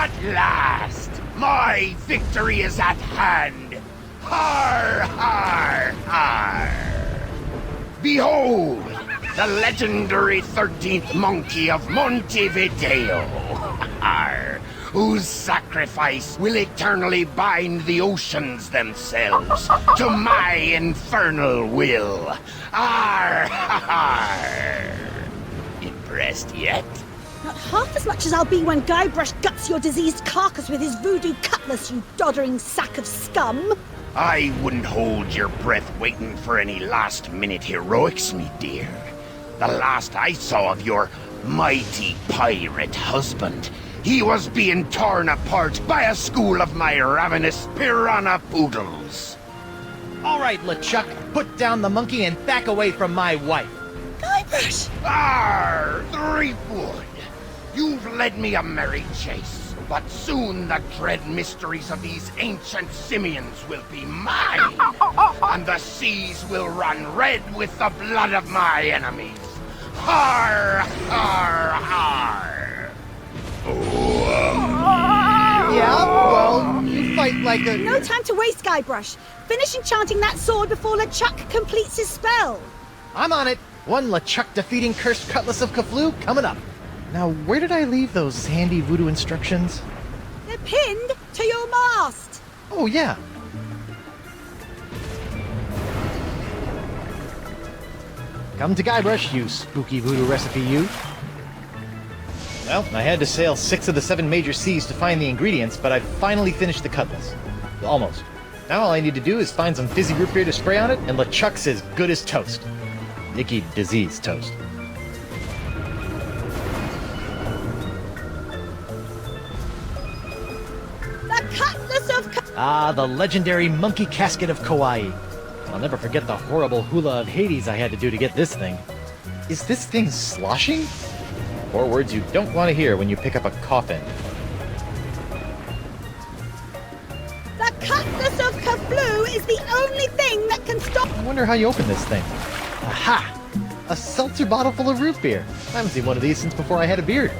At last, my victory is at hand. Har, har, har. Behold, the legendary 13th monkey of Montevideo, har, whose sacrifice will eternally bind the oceans themselves to my infernal will. Har, har. Impressed yet? Not half as much as I'll be when Guybrush guts your diseased carcass with his voodoo cutlass, you doddering sack of scum! I wouldn't hold your breath waiting for any last-minute heroics, me dear. The last I saw of your mighty pirate husband, he was being torn apart by a school of my ravenous piranha poodles. All right, LeChuck, put down the monkey and back away from my wife. Guybrush! Arr, Threepwood! You've led me a merry chase, but soon the dread mysteries of these ancient simians will be mine, and the seas will run red with the blood of my enemies. Har, har, har! Yeah, well, you fight like a... No time to waste, Guybrush. Finish enchanting that sword before LeChuck completes his spell. I'm on it. One LeChuck defeating cursed cutlass of Kaflu coming up. Now, where did I leave those handy voodoo instructions? They're pinned to your mast. Oh, yeah. Come to Guybrush, you spooky voodoo recipe, you. Well, I had to sail 6 of the 7 major seas to find the ingredients, but I finally finished the cutlass. Almost. Now all I need to do is find some fizzy root beer to spray on it, and LeChuck's as good as toast. Icky disease toast. The cutlass of Ah, the legendary monkey casket of Kauai. I'll never forget the horrible hula of Hades I had to do to get this thing. Is this thing sloshing? 4 words you don't want to hear when you pick up a coffin. The cutlass of Kaflu is the only thing that can stop... I wonder how you open this thing. Aha! A seltzer bottle full of root beer. I haven't seen one of these since before I had a beard.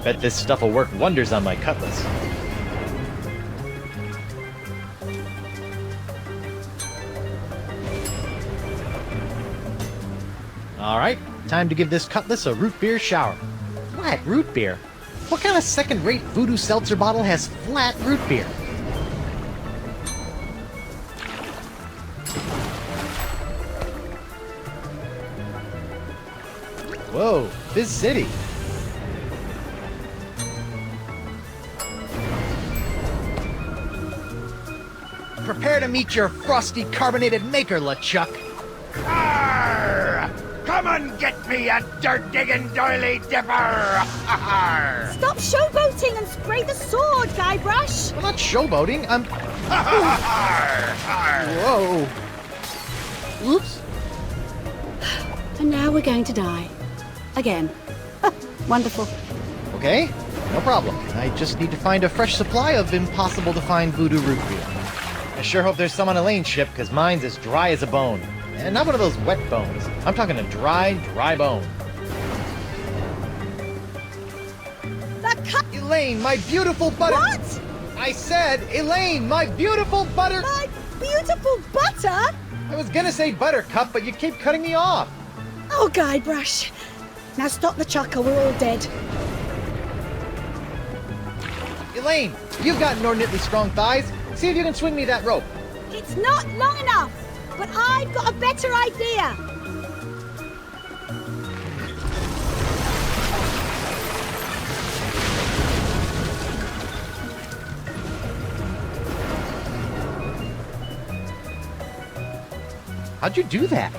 Bet this stuff will work wonders on my cutlass. Alright, time to give this cutlass a root beer shower. Flat root beer? What kind of second-rate voodoo seltzer bottle has flat root beer? Whoa, Fizz City. Prepare to meet your frosty carbonated maker, LeChuck. Arr! Come and get me a dirt-digging doily dipper! Arr! Stop showboating and spray the sword, Guybrush! I'm not showboating, I'm... Arr! Arr! Whoa. Oops. And now we're going to die. Again. Wonderful. Okay, no problem. I just need to find a fresh supply of impossible-to-find voodoo root beer. I sure hope there's some on Elaine's ship, because mine's as dry as a bone. And not one of those wet bones. I'm talking a dry, dry bone. Elaine, my beautiful butter... What? I said, Elaine, my beautiful butter... My beautiful butter? I was gonna say buttercup, but you keep cutting me off. Oh, Guybrush. Now stop the chuck or we're all dead. Elaine, you've got inordinately strong thighs. See if you can swing me that rope. It's not long enough, but I've got a better idea. How'd you do that?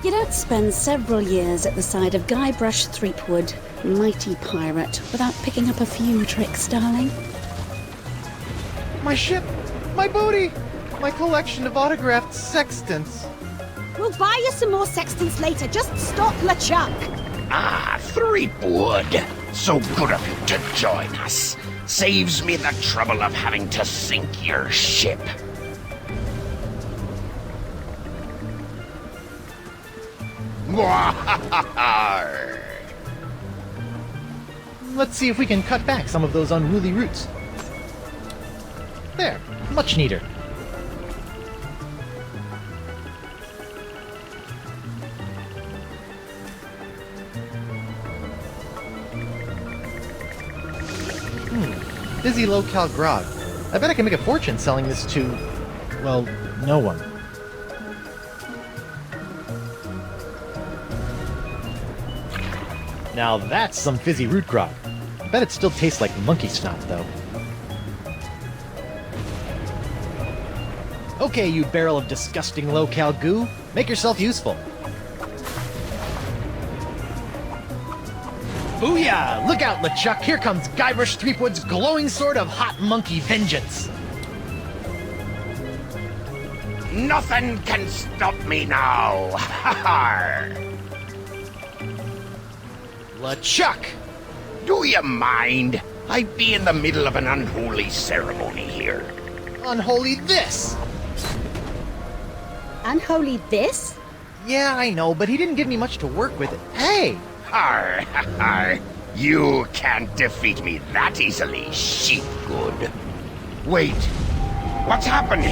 You don't spend several years at the side of Guybrush Threepwood, mighty pirate, without picking up a few tricks, darling. My ship, my booty, my collection of autographed sextants. We'll buy you some more sextants later. Just stop LeChuck. Ah, Threepwood! So good of you to join us. Saves me the trouble of having to sink your ship. Let's see if we can cut back some of those unruly roots. There, much neater. Busy low-cal grog. I bet I can make a fortune selling this to, well, no one. Now that's some fizzy root grog. I bet it still tastes like monkey snot, though. Okay, you barrel of disgusting low-cal goo. Make yourself useful. Booyah! Look out, LeChuck! Here comes Guybrush Threepwood's glowing sword of hot monkey vengeance! Nothing can stop me now! Ha LeChuck! Do you mind? I'd be in the middle of an unholy ceremony here. Unholy this! Unholy this? Yeah, I know, but he didn't give me much to work with. Hey! Har, har. You can't defeat me that easily, sheepgood. Wait, what's happening?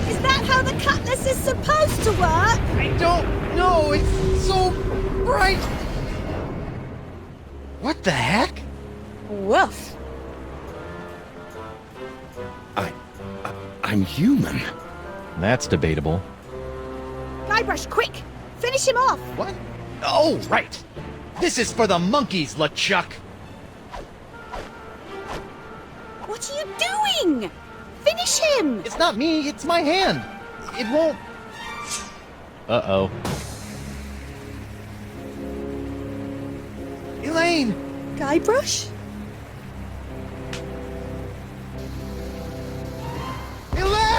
Is that how the cutlass is supposed to work? I don't know, it's so bright! What the heck? Woof. I'm human. That's debatable. Guybrush, quick! Finish him off! What? Oh, right! This is for the monkeys, LeChuck! What are you doing? Finish him! It's not me, it's my hand! It won't... Uh-oh. Elaine! Guybrush? Elaine!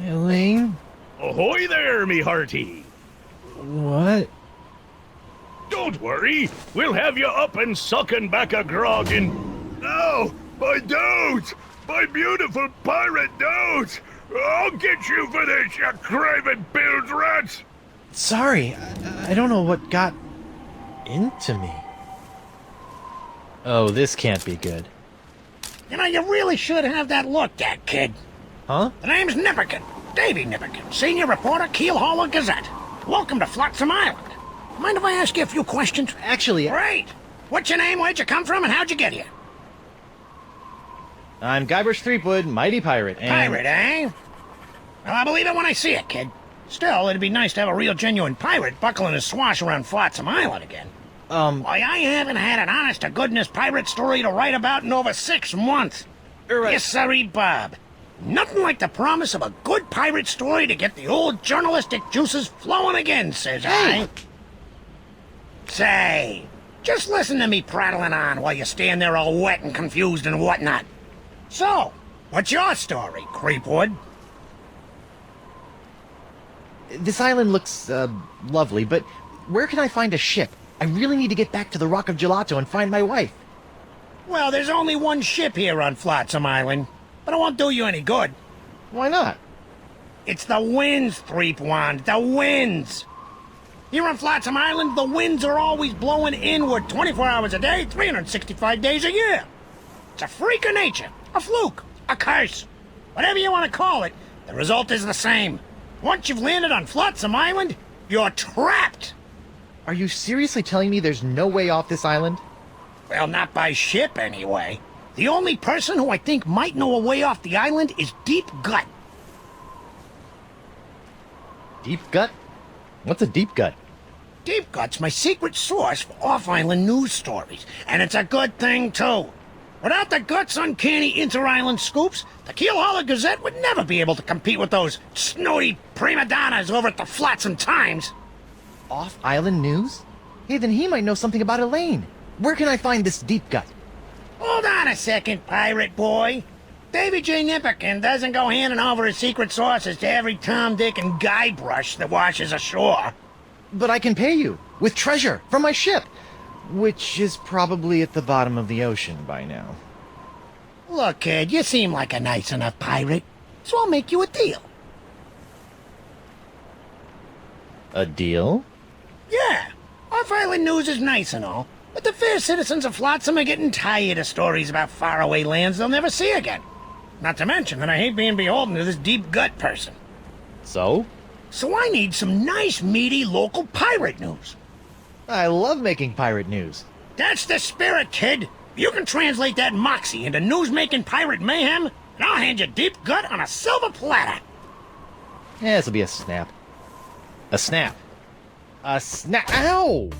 Elaine? Ahoy there, me hearty! What? Don't worry, we'll have you up and sucking back a grog in... Oh, my dote! My beautiful pirate dote! I'll get you for this, you craven bilge rat! Sorry, I don't know what got into me. Oh, this can't be good. You know, you really should have that looked at, kid. Huh? The name's Nipperkin. Davy Nipperkin, senior reporter, Keelhaul Gazette. Welcome to Flotsam Island. Mind if I ask you a few questions? Actually, Great. What's your name, where'd you come from, and how'd you get here? I'm Guybrush Threepwood, mighty pirate, and... Pirate, eh? Well, I'll believe it when I see it, kid. Still, it'd be nice to have a real genuine pirate buckling his swash around Flotsam Island again. Why, I haven't had an honest-to-goodness pirate story to write about in over 6 months. Yes, sirree, Bob. Nothing like the promise of a good pirate story to get the old journalistic juices flowing again, says I. Say, just listen to me prattling on while you stand there all wet and confused and whatnot. So, what's your story, Creepwood? This island looks, lovely, but where can I find a ship? I really need to get back to the Rock of Gelato and find my wife. Well, there's only one ship here on Flotsam Island, but it won't do you any good. Why not? It's the winds, Threepwand, the winds! Here on Flotsam Island, the winds are always blowing inward 24 hours a day, 365 days a year. It's a freak of nature, a fluke, a curse. Whatever you want to call it, the result is the same. Once you've landed on Flotsam Island, you're trapped. Are you seriously telling me there's no way off this island? Well, not by ship, anyway. The only person who I think might know a way off the island is Deep Gut. Deep Gut? What's a deep gut? Deep Gut's my secret source for off-island news stories, and it's a good thing, too. Without the Gut's uncanny inter-island scoops, the Keelhaulers Gazette would never be able to compete with those snooty prima donnas over at the Flotsam Times. Off-island news? Hey, then he might know something about Elaine. Where can I find this Deep Gut? Hold on a second, pirate boy. Davy J. Nipperkin doesn't go handing over his secret sources to every Tom, Dick, and Guybrush that washes ashore. But I can pay you with treasure from my ship, which is probably at the bottom of the ocean by now. Look, kid, you seem like a nice enough pirate, so I'll make you a deal. A deal? Yeah, off-island news is nice and all, but the fair citizens of Flotsam are getting tired of stories about faraway lands they'll never see again. Not to mention that I hate being beholden to this Deep Gut person. So? So I need some nice, meaty, local pirate news. I love making pirate news. That's the spirit, kid. You can translate that moxie into news-making pirate mayhem, and I'll hand you Deep Gut on a silver platter. Yeah, this'll be a snap. A snap. A snap. Ow!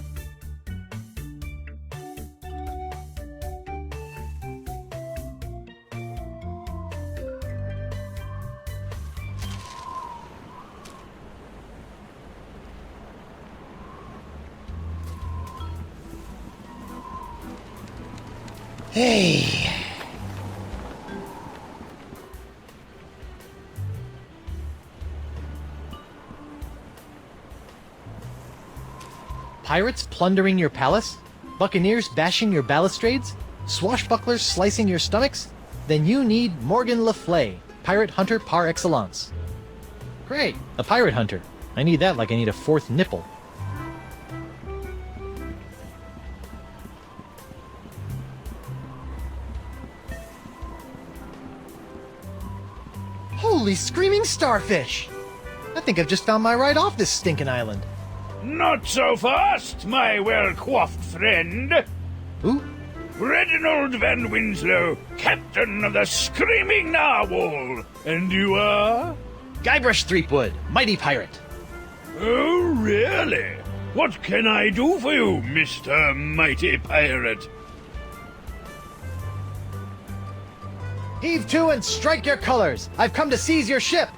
Hey. Pirates plundering your palace? Buccaneers bashing your balustrades? Swashbucklers slicing your stomachs? Then you need Morgan Le Fay, pirate hunter par excellence. Great, a pirate hunter. I need that like I need a fourth nipple. Holy screaming starfish! I think I've just found my ride off this stinking island. Not so fast, my well-coiffed friend. Who? Reginald Van Winslow, captain of the Screaming Narwhal. And you are? Guybrush Threepwood, mighty pirate. Oh, really? What can I do for you, Mr. Mighty Pirate? Heave to and strike your colors! I've come to seize your ship!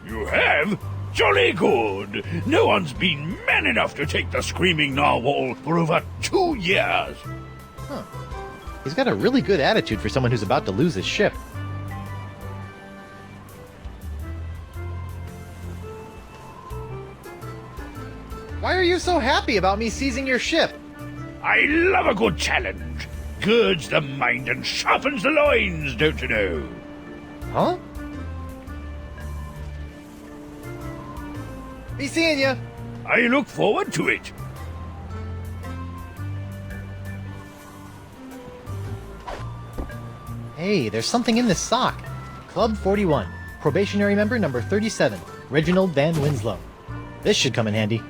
You have? Jolly good. No one's been man enough to take the Screaming Narwhal for over 2 years. Huh. He's got a really good attitude for someone who's about to lose his ship. Why are you so happy about me seizing your ship? I love a good challenge. Girds the mind and sharpens the loins, don't you know? Huh? Be seeing ya. I look forward to it. Hey, there's something in this sock. Club 41. Probationary member number 37. Reginald Van Winslow. This should come in handy.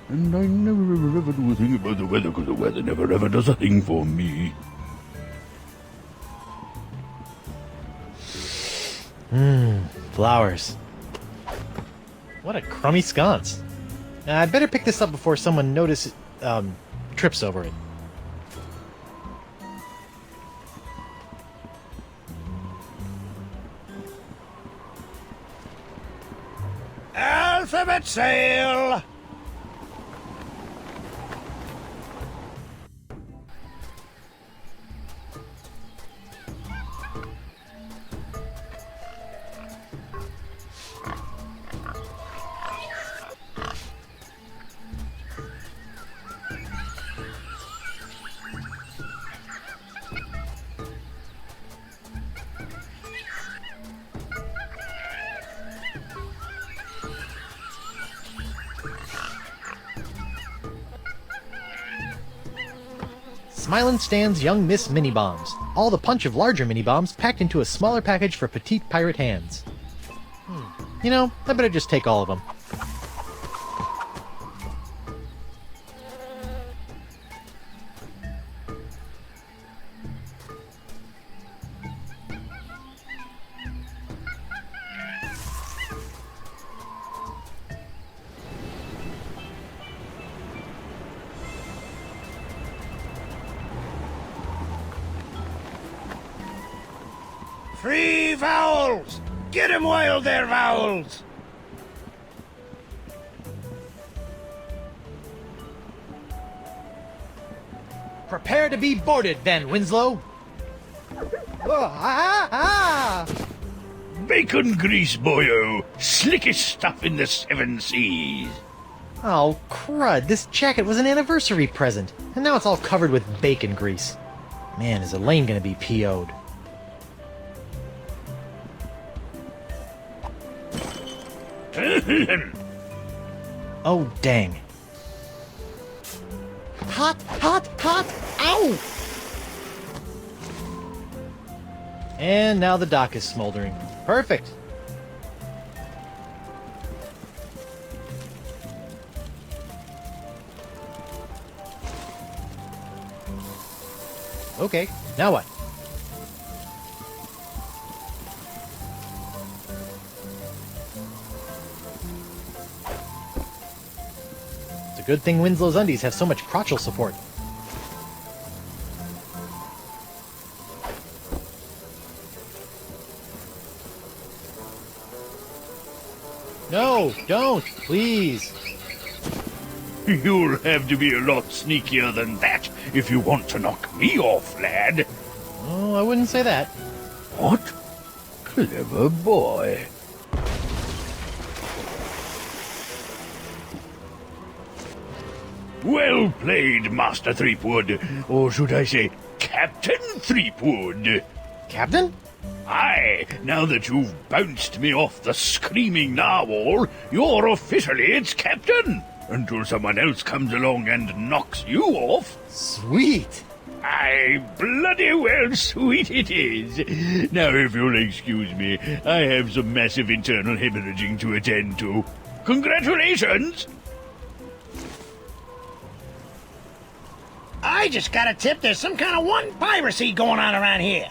And I never ever do a thing about the weather, because the weather never ever does a thing for me. Flowers. What a crummy sconce. I'd better pick this up before someone trips over it. Alphabet sail! Smilin' stands young Miss Mini Bombs. All the punch of larger mini bombs packed into a smaller package for petite pirate hands. You know, I better just take all of them. Free vowels! Get 'em while they're vowels! Prepare to be boarded, Van Winslow! Bacon grease, boyo. Slickest stuff in the 7 seas. Oh, crud, this jacket was an anniversary present, and now it's all covered with bacon grease. Man, is Elaine gonna be PO'd. Oh, dang. Hot, hot, hot! Ow! And now the dock is smoldering. Perfect. Okay, now what? It's a good thing Winslow's undies have so much crotchal support. No, don't, please. You'll have to be a lot sneakier than that if you want to knock me off, lad. Oh, I wouldn't say that. What? Clever boy. Well played, Master Threepwood. Or should I say, Captain Threepwood. Captain? Aye, now that you've bounced me off the screaming narwhal, you're officially its captain. Until someone else comes along and knocks you off. Sweet. Aye, bloody well sweet it is. Now, if you'll excuse me, I have some massive internal hemorrhaging to attend to. Congratulations! I just got a tip there's some kind of one piracy going on around here.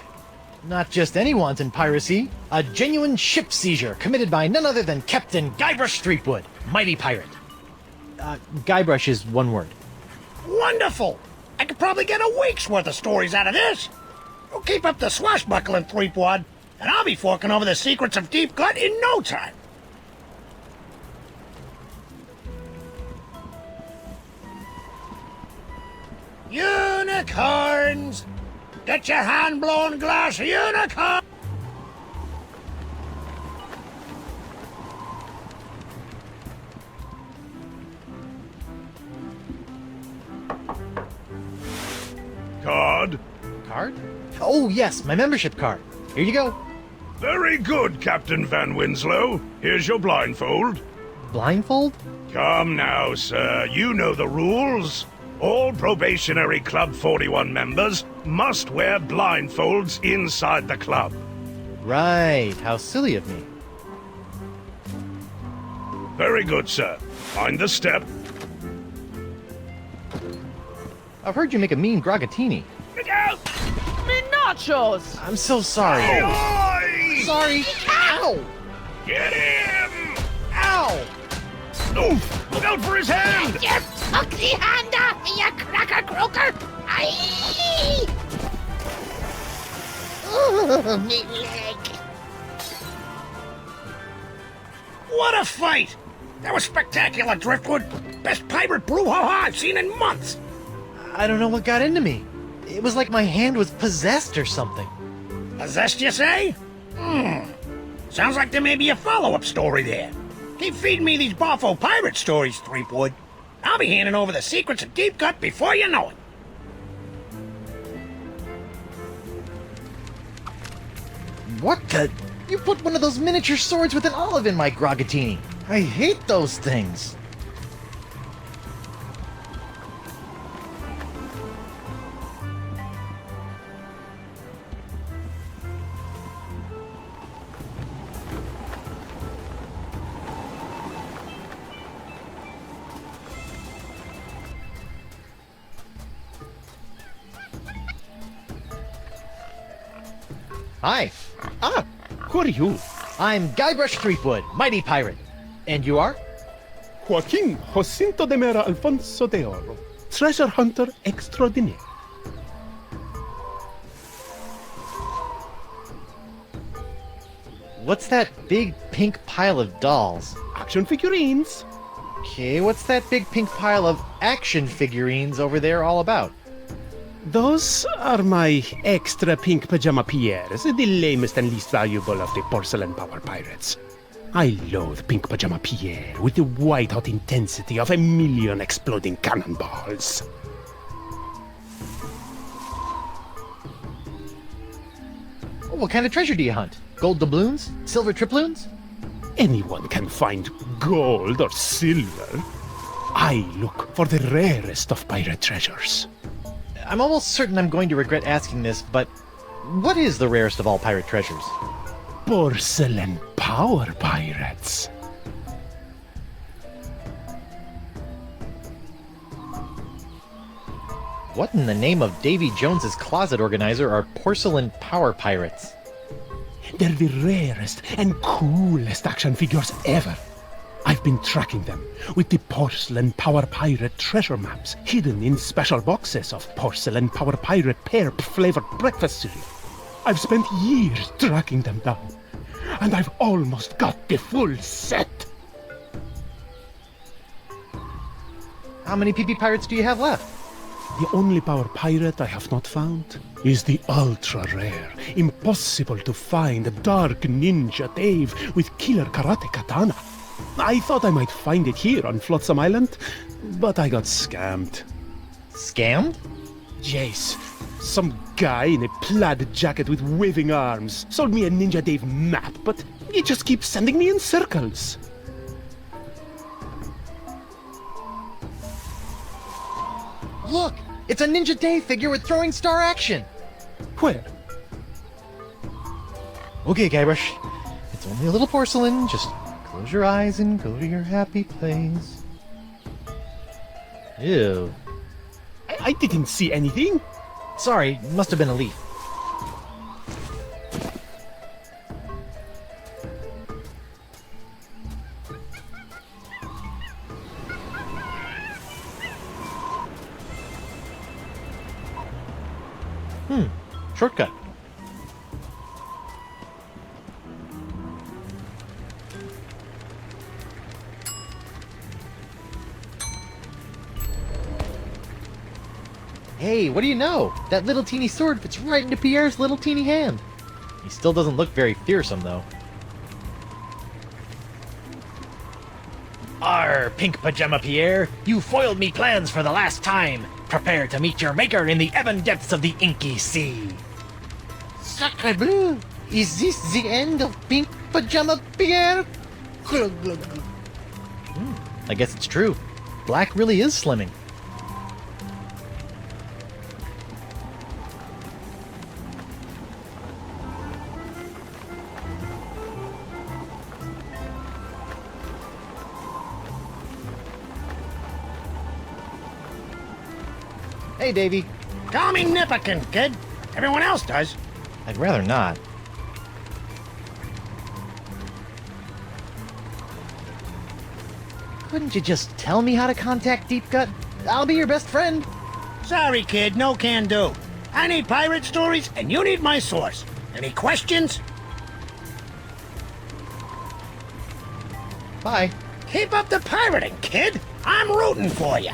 Not just any wanton piracy, a genuine ship seizure committed by none other than Captain Guybrush Threepwood, mighty pirate. Guybrush is one word. Wonderful! I could probably get a week's worth of stories out of this. We'll keep up the swashbuckling, Threepwood, and I'll be forking over the secrets of Deep Gut in no time. Unicorns! Get your hand-blown glass unicorn! Card? Card? Oh, yes, my membership card. Here you go. Very good, Captain Van Winslow. Here's your blindfold. Blindfold? Come now, sir. You know the rules. All Probationary Club 41 members must wear blindfolds inside the club. Right, how silly of me. Very good, sir. Find the step. I've heard you make a mean gragatini. Look out! Me nachos! I'm so sorry. Oi! Sorry. Ow! Get him! Ow! Oof! Look out for his hand! You took the hand off me, you cracker croaker! Aye! Ooh, me leg! What a fight! That was spectacular, Driftwood. Best pirate brouhaha I've seen in months. I don't know what got into me. It was like my hand was possessed or something. Possessed, you say? Sounds like there may be a follow-up story there. Keep feeding me these boffo pirate stories, Threepwood. I'll be handing over the secrets of Deep Gut before you know it. What the? You put one of those miniature swords with an olive in my gragatini. I hate those things. Hi, Ah, who are you? I'm Guybrush Threepwood, mighty pirate. And you are? Joaquin Jacinto de Mera Alfonso de Oro, treasure hunter extraordinaire. What's that big pink pile of dolls? Action figurines. Okay, what's that big pink pile of action figurines over there all about? Those are my extra pink pajama Pierres, the lamest and least valuable of the porcelain power pirates. I loathe pink pajama Pierre with the white-hot intensity of a million exploding cannonballs. What kind of treasure do you hunt? Gold doubloons? Silver triploons? Anyone can find gold or silver. I look for the rarest of pirate treasures. I'm almost certain I'm going to regret asking this, but what is the rarest of all pirate treasures? Porcelain power pirates. What in the name of Davy Jones's closet organizer are porcelain power pirates? They're the rarest and coolest action figures ever. I've been tracking them with the Porcelain Power Pirate treasure maps hidden in special boxes of Porcelain Power Pirate pear-flavored breakfast cereal. I've spent years tracking them down, and I've almost got the full set. How many PP pirates do you have left? The only power pirate I have not found is the ultra-rare, impossible to find Dark Ninja Dave with killer karate katana. I thought I might find it here on Flotsam Island, but I got scammed. Scammed? Yes, some guy in a plaid jacket with waving arms sold me a Ninja Dave map, but he just keeps sending me in circles. Look! It's a Ninja Dave figure with throwing star action! Where? Okay, Guybrush. It's only a little porcelain. Just close your eyes and go to your happy place. Ew. I didn't see anything. Sorry, must have been a leaf. Shortcut. Hey, what do you know? That little teeny sword fits right into Pierre's little teeny hand. He still doesn't look very fearsome, though. Arr, Pink Pajama Pierre, you foiled me plans for the last time. Prepare to meet your maker in the ebon depths of the inky sea. Sacre bleu! Is this the end of Pink Pajama Pierre? I guess it's true. Black really is slimming. Hey, Davy. Call me Nipperkin, kid. Everyone else does. I'd rather not. Couldn't you just tell me how to contact Deep Gut? I'll be your best friend. Sorry, kid, no can do. I need pirate stories, and you need my source. Any questions? Bye. Keep up the pirating, kid. I'm rooting for you.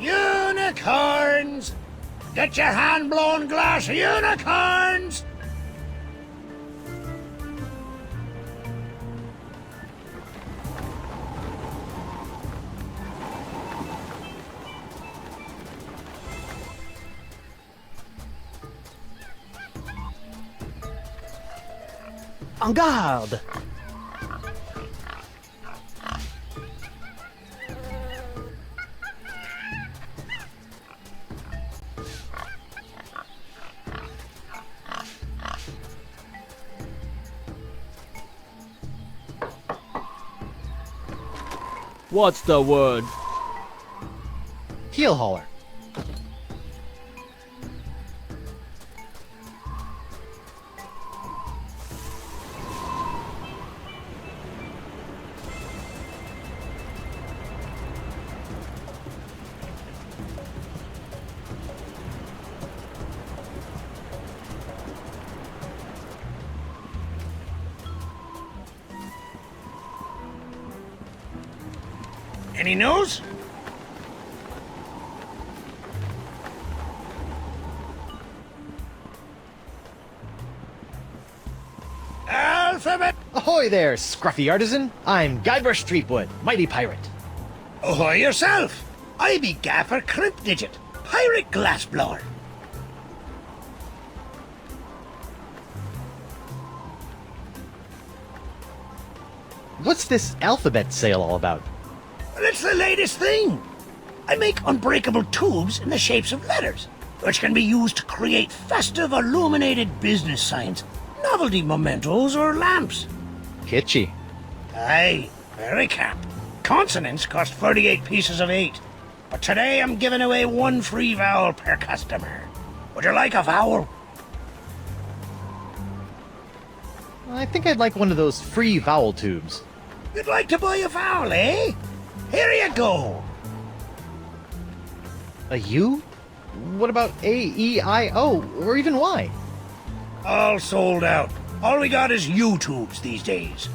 Unicorns! Get your hand-blown glass unicorns! En garde! What's the word? Keel hauler. Any news? Alphabet! Ahoy there, scruffy artisan! I'm Guybrush Threepwood, mighty pirate. Ahoy yourself! I be Gaffer Crimpdigit, pirate glassblower. What's this alphabet sale all about? Well, it's the latest thing. I make unbreakable tubes in the shapes of letters, which can be used to create festive illuminated business signs, novelty mementos, or lamps. Kitschy. Aye, very cap. Consonants cost 38 pieces of 8, but today I'm giving away 1 free vowel per customer. Would you like a vowel? I think I'd like one of those free vowel tubes. You'd like to buy a vowel, eh? Here you go. A U? What about A, E, I, O, or even Y? All sold out. All we got is U-tubes these days.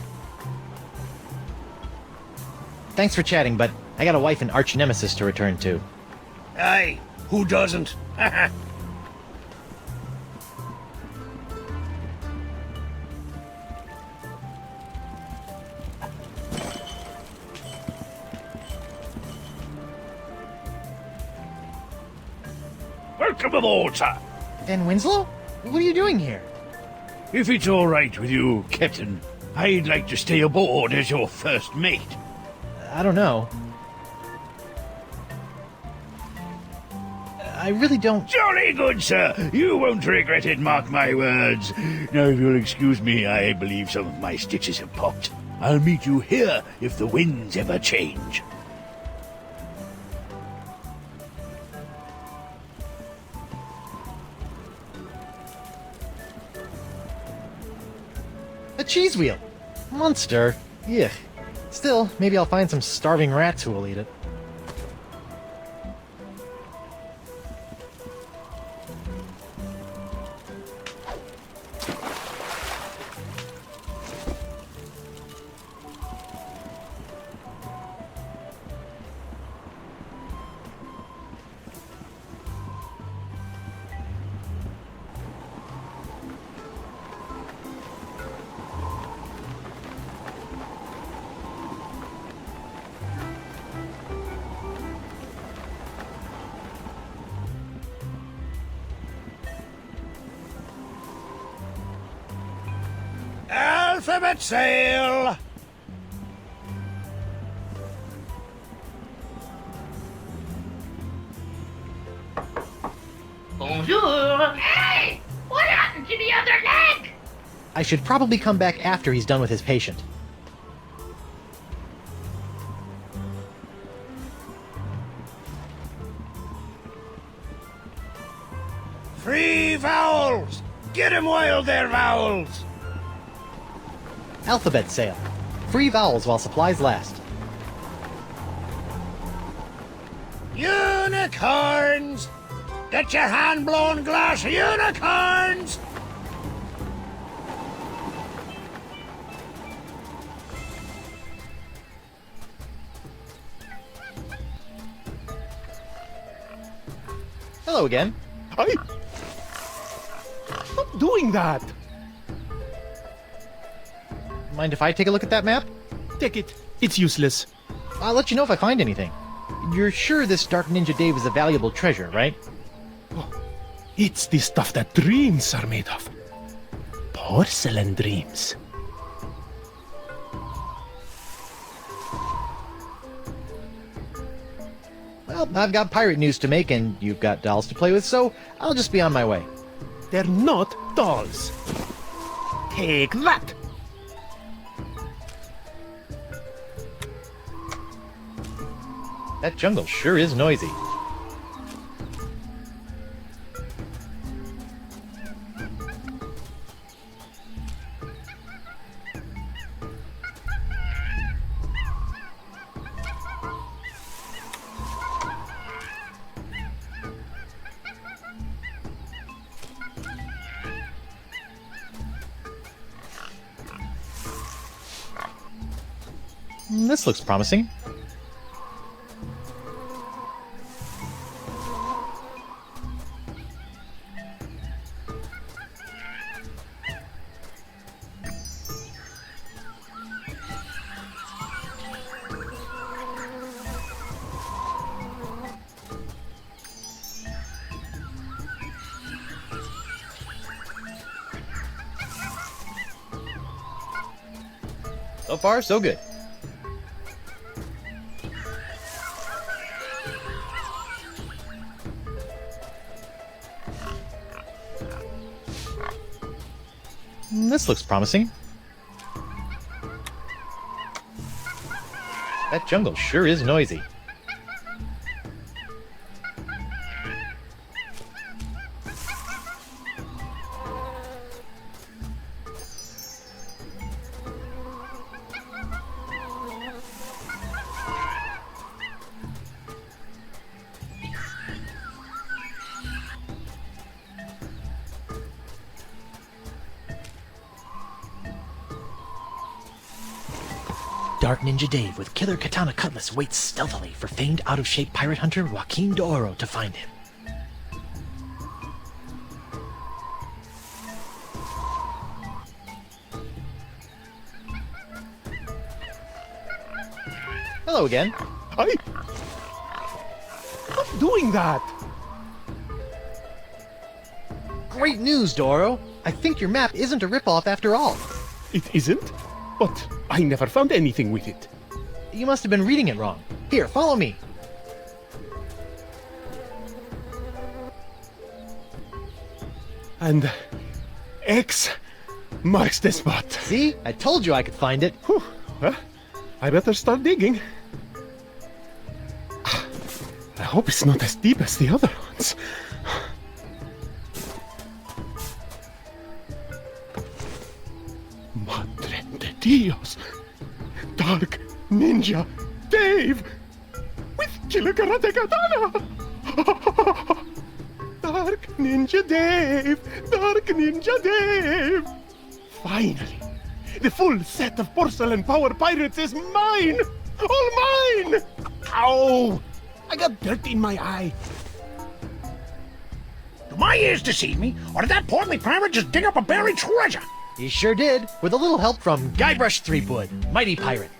Thanks for chatting, but I got a wife and arch nemesis to return to. Aye, who doesn't? Welcome aboard, sir. Dan Winslow? What are you doing here? If it's all right with you, Captain, I'd like to stay aboard as your first mate. I don't know. I really don't... Jolly good, sir. You won't regret it, mark my words. Now, if you'll excuse me, I believe some of my stitches have popped. I'll meet you here if the winds ever change. A cheese wheel! Monster! Yuck. Still, maybe I'll find some starving rats who will eat it. Alphabet sail! Bonjour! Hey! What happened to the other leg? I should probably come back after he's done with his patient. Free vowels! Get 'em while they're vowels! Alphabet sale. Free vowels while supplies last. Unicorns! Get your hand-blown glass unicorns! Hello again. Stop doing that! Mind if I take a look at that map? Take it. It's useless. I'll let you know if I find anything. You're sure this Dark Ninja Dave is a valuable treasure, right? It's the stuff that dreams are made of. Porcelain dreams. Well, I've got pirate news to make and you've got dolls to play with, so I'll just be on my way. They're not dolls. Take that! That jungle sure is noisy. This looks promising. So far, so good. This looks promising. That jungle sure is noisy. Dark Ninja Dave with killer katana cutlass waits stealthily for famed out-of-shape pirate hunter Joaquin D'Oro to find him. Hello again. Stop doing that! Great news, D'Oro. I think your map isn't a ripoff after all. It isn't? But I never found anything with it. You must have been reading it wrong. Here, follow me. And X marks the spot. See? I told you I could find it. Whew. Well, I better start digging. I hope it's not as deep as the other ones. Madre de Dios! Dark Ninja Dave! With Killer Karate Katana! Dark Ninja Dave! Dark Ninja Dave! Finally! The full set of porcelain power pirates is mine! All mine! Ow! I got dirt in my eye. Do my ears deceive me, or did that portly pirate just dig up a buried treasure? He sure did, with a little help from Guybrush Threepwood, mighty pirate.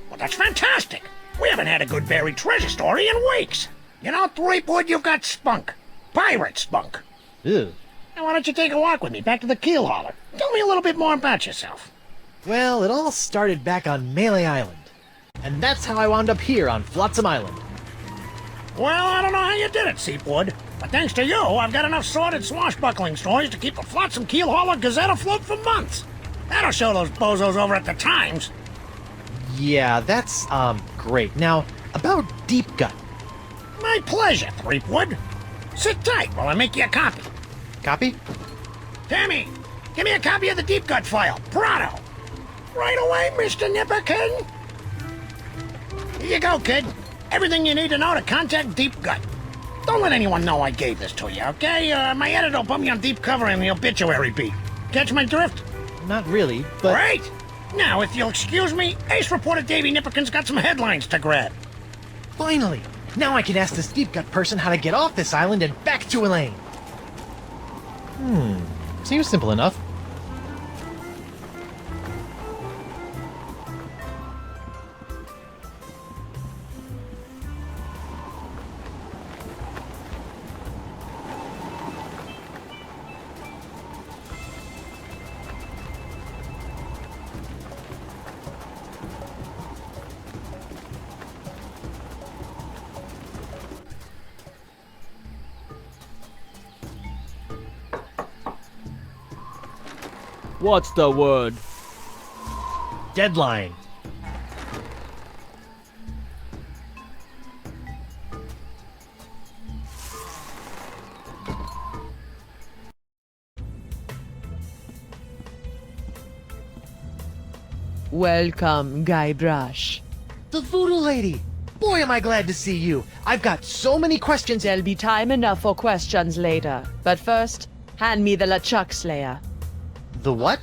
Well, that's fantastic. We haven't had a good buried treasure story in weeks. You know, Threepwood, you've got spunk. Pirate spunk. Ew. Now, why don't you take a walk with me back to the keel hauler? Tell me a little bit more about yourself. Well, it all started back on Melee Island. And that's how I wound up here on Flotsam Island. Well, I don't know how you did it, Seepwood. But thanks to you, I've got enough sordid swashbuckling stories to keep the Flotsam Keel Hauler Gazette afloat for months. That'll show those bozos over at the Times. Yeah, that's, great. Now, about Deep Gut. My pleasure, Threepwood. Sit tight while I make you a copy. Copy? Tammy, give me a copy of the Deep Gut file. Pronto. Right away, Mr. Nipperkin. Here you go, kid. Everything you need to know to contact Deep Gut. Don't let anyone know I gave this to you, okay? My editor will put me on deep cover in the obituary beat. Catch my drift? Not really, but... Great! Now, if you'll excuse me, Ace reporter Davy Nipperkin's got some headlines to grab. Finally! Now I can ask this Deep Gut person how to get off this island and back to Elaine. Seems simple enough. What's the word? Deadline. Welcome, Guybrush. The Voodoo Lady! Boy, am I glad to see you! I've got so many questions. There'll be time enough for questions later. But first, hand me the LeChuck Slayer. The what?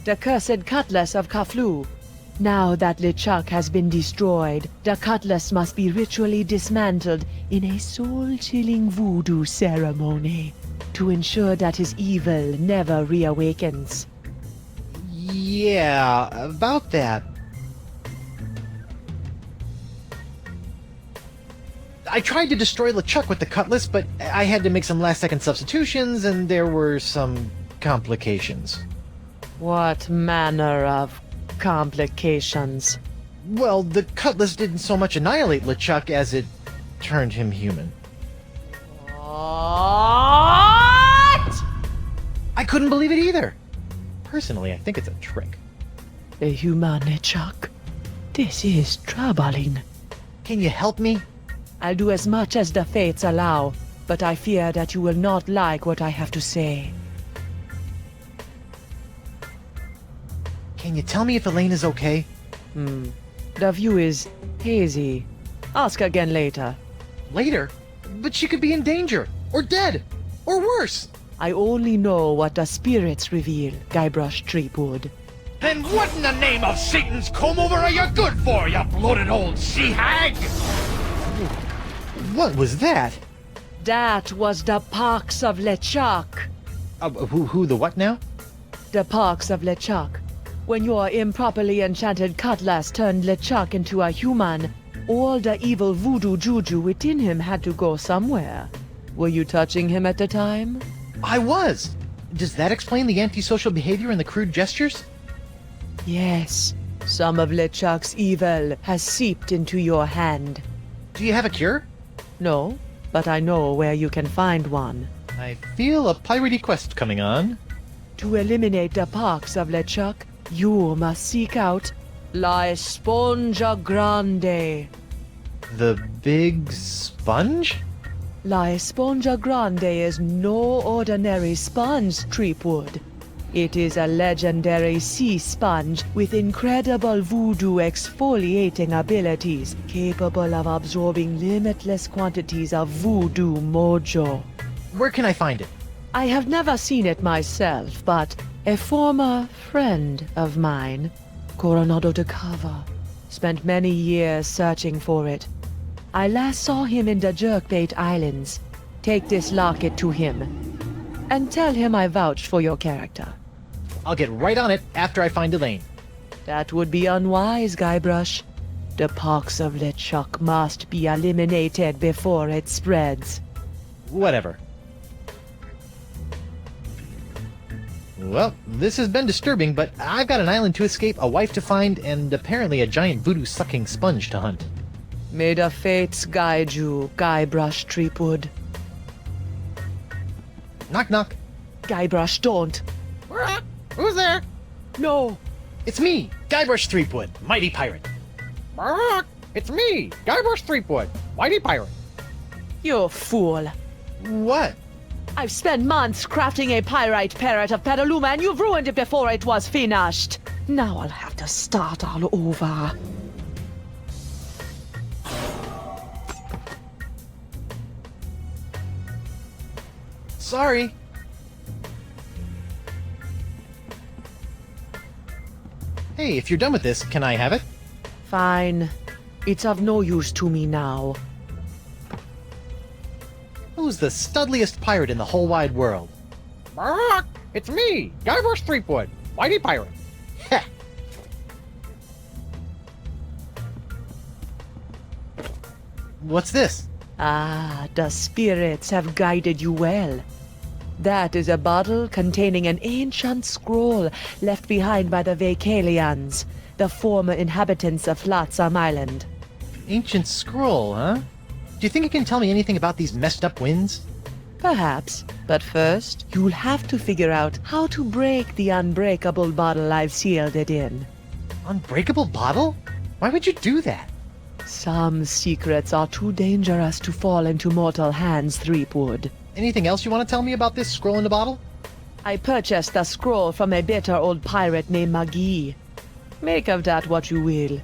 The cursed cutlass of Kaflu. Now that LeChuck has been destroyed, the cutlass must be ritually dismantled in a soul-chilling voodoo ceremony to ensure that his evil never reawakens. Yeah, about that. I tried to destroy LeChuck with the cutlass, but I had to make some last-second substitutions, and there were some complications. What manner of complications? Well, the cutlass didn't so much annihilate LeChuck as it turned him human. What? I couldn't believe it either. Personally, I think it's a trick. A human LeChuck. This is troubling. Can you help me? I'll do as much as the fates allow, but I fear that you will not like what I have to say. Can you tell me if Elaine is okay? The view is hazy. Ask again later. Later? But she could be in danger, or dead, or worse. I only know what the spirits reveal, Guybrush Threepwood. Then what in the name of Satan's comb-over are you good for, you bloated old sea-hag? What was that? That was the pox of LeChuck. Who the what now? The pox of LeChuck. When your improperly enchanted cutlass turned LeChuck into a human, all the evil voodoo juju within him had to go somewhere. Were you touching him at the time? I was. Does that explain the antisocial behavior and the crude gestures? Yes. Some of LeChuck's evil has seeped into your hand. Do you have a cure? No, but I know where you can find one. I feel a piratey quest coming on. To eliminate the pox of LeChuck, you must seek out La Esponja Grande. The big sponge? La Esponja Grande is no ordinary sponge, Threepwood. It is a legendary sea sponge with incredible voodoo exfoliating abilities, capable of absorbing limitless quantities of voodoo mojo. Where can I find it? I have never seen it myself, but a former friend of mine, Coronado de Cava, spent many years searching for it. I last saw him in the Jerkbait Islands. Take this locket to him, and tell him I vouched for your character. I'll get right on it after I find Elaine. That would be unwise, Guybrush. The pox of LeChuck must be eliminated before it spreads. Whatever. Well, this has been disturbing, but I've got an island to escape, a wife to find, and apparently a giant voodoo-sucking sponge to hunt. May the fates guide you, Guybrush Threepwood. Knock, knock. Guybrush, don't. Who's there? No. It's me, Guybrush Threepwood, mighty pirate. It's me, Guybrush Threepwood, mighty pirate. You fool. What? I've spent months crafting a pyrite parrot of Petaluma, and you've ruined it before it was finished. Now I'll have to start all over. Sorry. Hey, if you're done with this, can I have it? Fine. It's of no use to me now. Who's the studliest pirate in the whole wide world? It's me, Guybrush Threepwood, mighty pirate. Heh. What's this? Ah, the spirits have guided you well. That is a bottle containing an ancient scroll left behind by the Vacalians, the former inhabitants of Flotsam Island. Ancient scroll, huh? Do you think you can tell me anything about these messed up winds? Perhaps, but first, you'll have to figure out how to break the unbreakable bottle I've sealed it in. Unbreakable bottle? Why would you do that? Some secrets are too dangerous to fall into mortal hands, Threepwood. Anything else you want to tell me about this scroll in the bottle? I purchased the scroll from a bitter old pirate named McGee. Make of that what you will.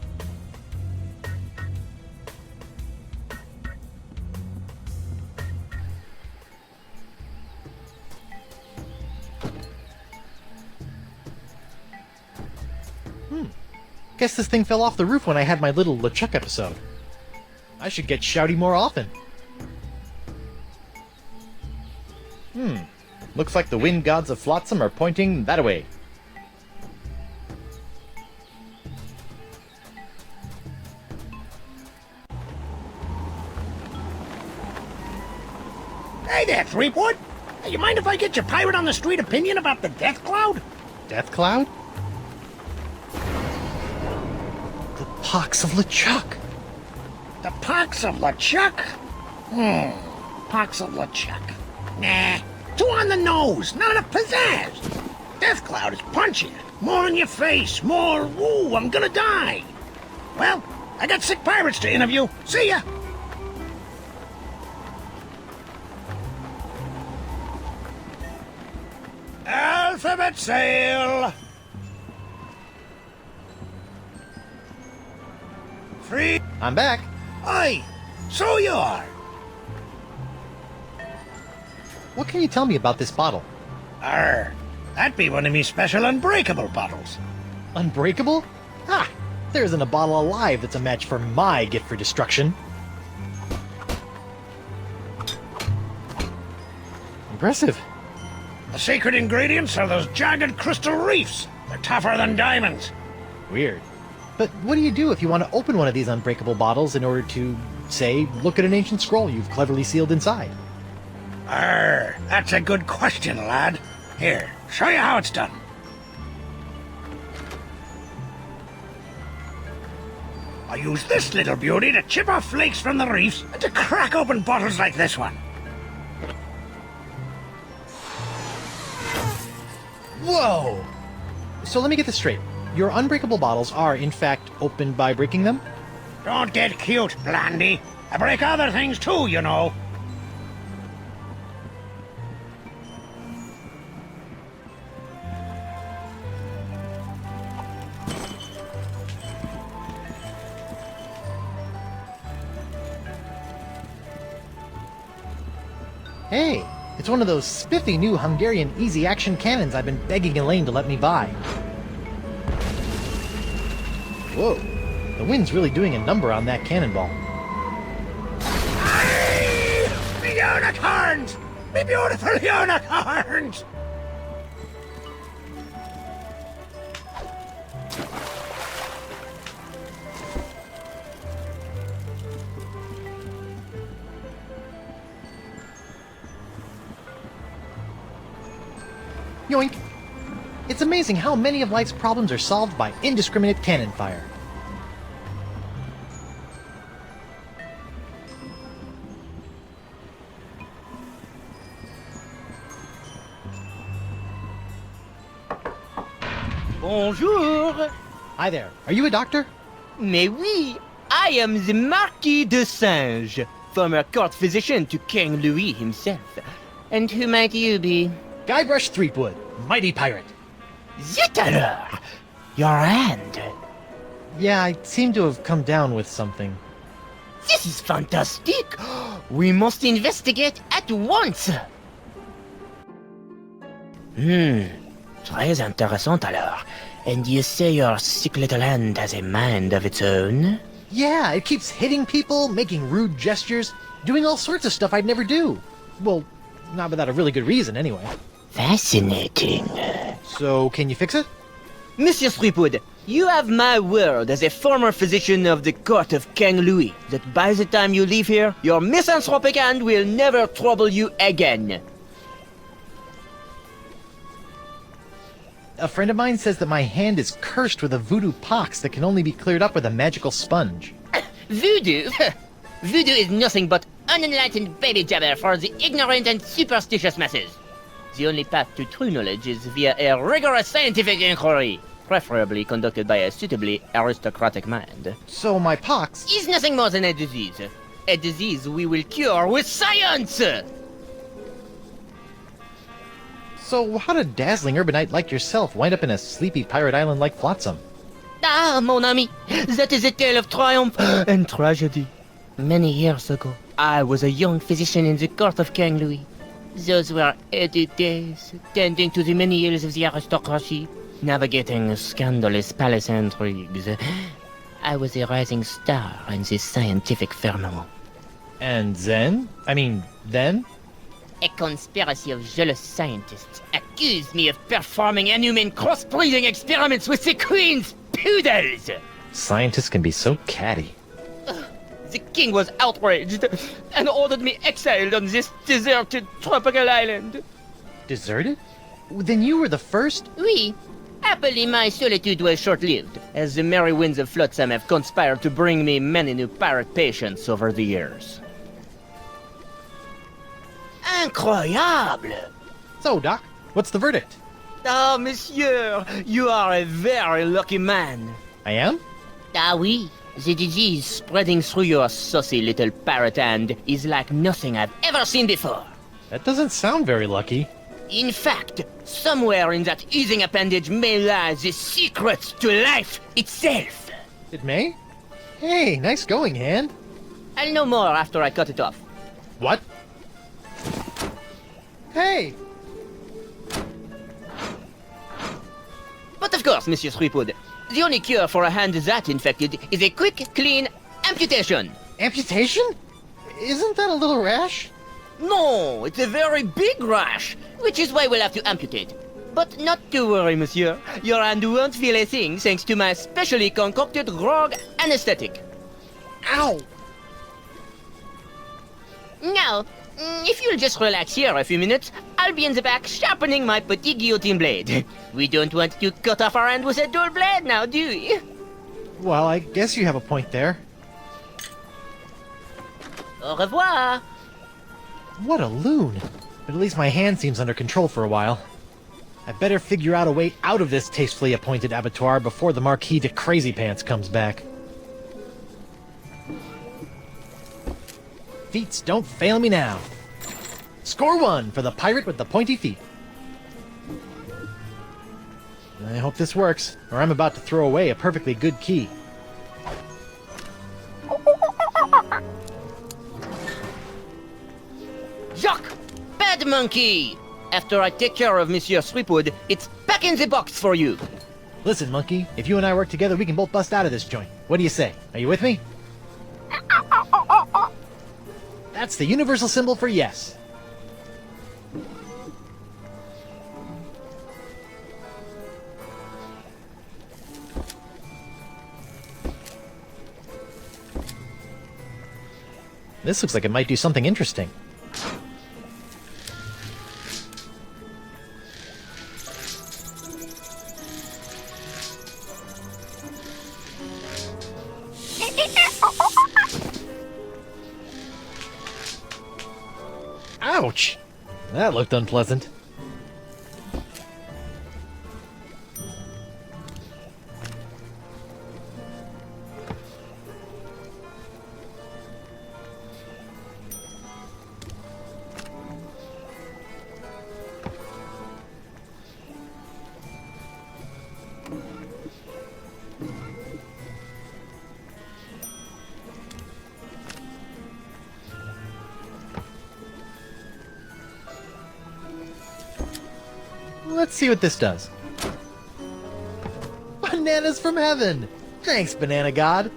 Guess this thing fell off the roof when I had my little LeChuck episode. I should get shouty more often. Looks like the wind gods of Flotsam are pointing that way. Hey there, Threepwood. Hey, you mind if I get your pirate on the street opinion about the death cloud? Death Cloud? The pox of LeChuck. The pox of LeChuck? Pox of LeChuck. Nah, too on the nose, not enough pizzazz. Death Cloud is punchier, more in your face, more, ooh, I'm gonna die. Well, I got sick pirates to interview. See ya. Alphabet sail. Free. I'm back. Aye, so you are. What can you tell me about this bottle? That'd be one of me special unbreakable bottles. Unbreakable? Ah, there isn't a bottle alive that's a match for my gift for destruction. Impressive. The secret ingredients are those jagged crystal reefs. They're tougher than diamonds. Weird. But what do you do if you want to open one of these unbreakable bottles in order to, say, look at an ancient scroll you've cleverly sealed inside? That's a good question, lad. Here, show you how it's done. I use this little beauty to chip off flakes from the reefs and to crack open bottles like this one. Whoa! So let me get this straight. Your unbreakable bottles are, in fact, opened by breaking them? Don't get cute, Blandy. I break other things too, you know. Hey, it's one of those spiffy new Hungarian easy-action cannons I've been begging Elaine to let me buy. Whoa, the wind's really doing a number on that cannonball. Aye! Me unicorns! Me beautiful unicorns! Yoink! It's amazing how many of life's problems are solved by indiscriminate cannon fire. Bonjour. Hi there. Are you a doctor? Mais oui, I am the Marquis de Singe, former court physician to King Louis himself. And who might you be? Guybrush Threepwood, mighty pirate. Zut alors! Your hand. Yeah, I seem to have come down with something. This is fantastic! We must investigate at once! Très intéressant alors. And you say your sick little hand has a mind of its own? Yeah, it keeps hitting people, making rude gestures, doing all sorts of stuff I'd never do. Well, not without a really good reason, anyway. Fascinating. So, can you fix it? Monsieur Threepwood, you have my word as a former physician of the court of King Louis that by the time you leave here, your misanthropic hand will never trouble you again. A friend of mine says that my hand is cursed with a voodoo pox that can only be cleared up with a magical sponge. Voodoo? Voodoo is nothing but unenlightened baby jabber for the ignorant and superstitious masses. The only path to true knowledge is via a rigorous scientific inquiry, preferably conducted by a suitably aristocratic mind. So my pox Is nothing more than a disease. A disease we will cure with science! So how did a dazzling urbanite like yourself wind up in a sleepy pirate island like Flotsam? Ah, mon ami, that is a tale of triumph and tragedy. Many years ago, I was a young physician in the court of King Louis. Those were heady days, tending to the many ills of the aristocracy. navigating scandalous palace intrigues. I was a rising star in the scientific firmament. And then? A conspiracy of jealous scientists accused me of performing inhuman crossbreeding experiments with the Queen's poodles! Scientists can be so catty. The king was outraged and ordered me exiled on this deserted tropical island. Deserted? Then you were the first? Oui. Happily, my solitude was short-lived, as the merry winds of Flotsam have conspired to bring me many new pirate patients over the years. Incroyable! So, Doc, what's the verdict? Ah, monsieur, you are a very lucky man. I am? Ah oui, the disease spreading through your saucy little pirate hand is like nothing I've ever seen before. That doesn't sound very lucky. In fact, somewhere in that oozing appendage may lie the secret to life itself. It may? Hey, nice going, hand. I'll know more after I cut it off. What? Hey! But of course, Monsieur Threepwood, the only cure for a hand that infected is a quick, clean amputation. Amputation? Isn't that a little rash? No, it's a very big rash, which is why we'll have to amputate. But not to worry, monsieur. Your hand won't feel a thing thanks to my specially concocted grog anesthetic. Ow! Now, if you'll just relax here a few minutes, I'll be in the back sharpening my petit guillotine blade. We don't want to cut off our hand with a dull blade now, do we? Well, I guess you have a point there. Au revoir! What a loon! But at least my hand seems under control for a while. I better figure out a way out of this tastefully appointed abattoir before the Marquis de Crazy Pants comes back. Feats don't fail me now. Score 1 for the pirate with the pointy feet. I hope this works, or I'm about to throw away a perfectly good key. Jacques! Bad monkey! After I take care of Monsieur Threepwood, it's back in the box for you. Listen, monkey, if you and I work together, we can both bust out of this joint. What do you say? Are you with me? That's the universal symbol for yes. This looks like it might do something interesting. Ouch! That looked unpleasant. Let's see what this does. Bananas from heaven! Thanks, Banana God!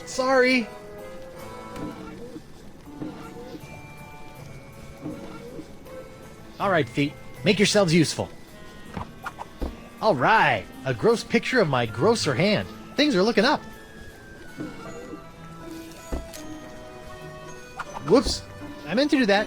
Sorry! Alright, feet. Make yourselves useful. Alright! A gross picture of my grosser hand. Things are looking up. Whoops! I meant to do that.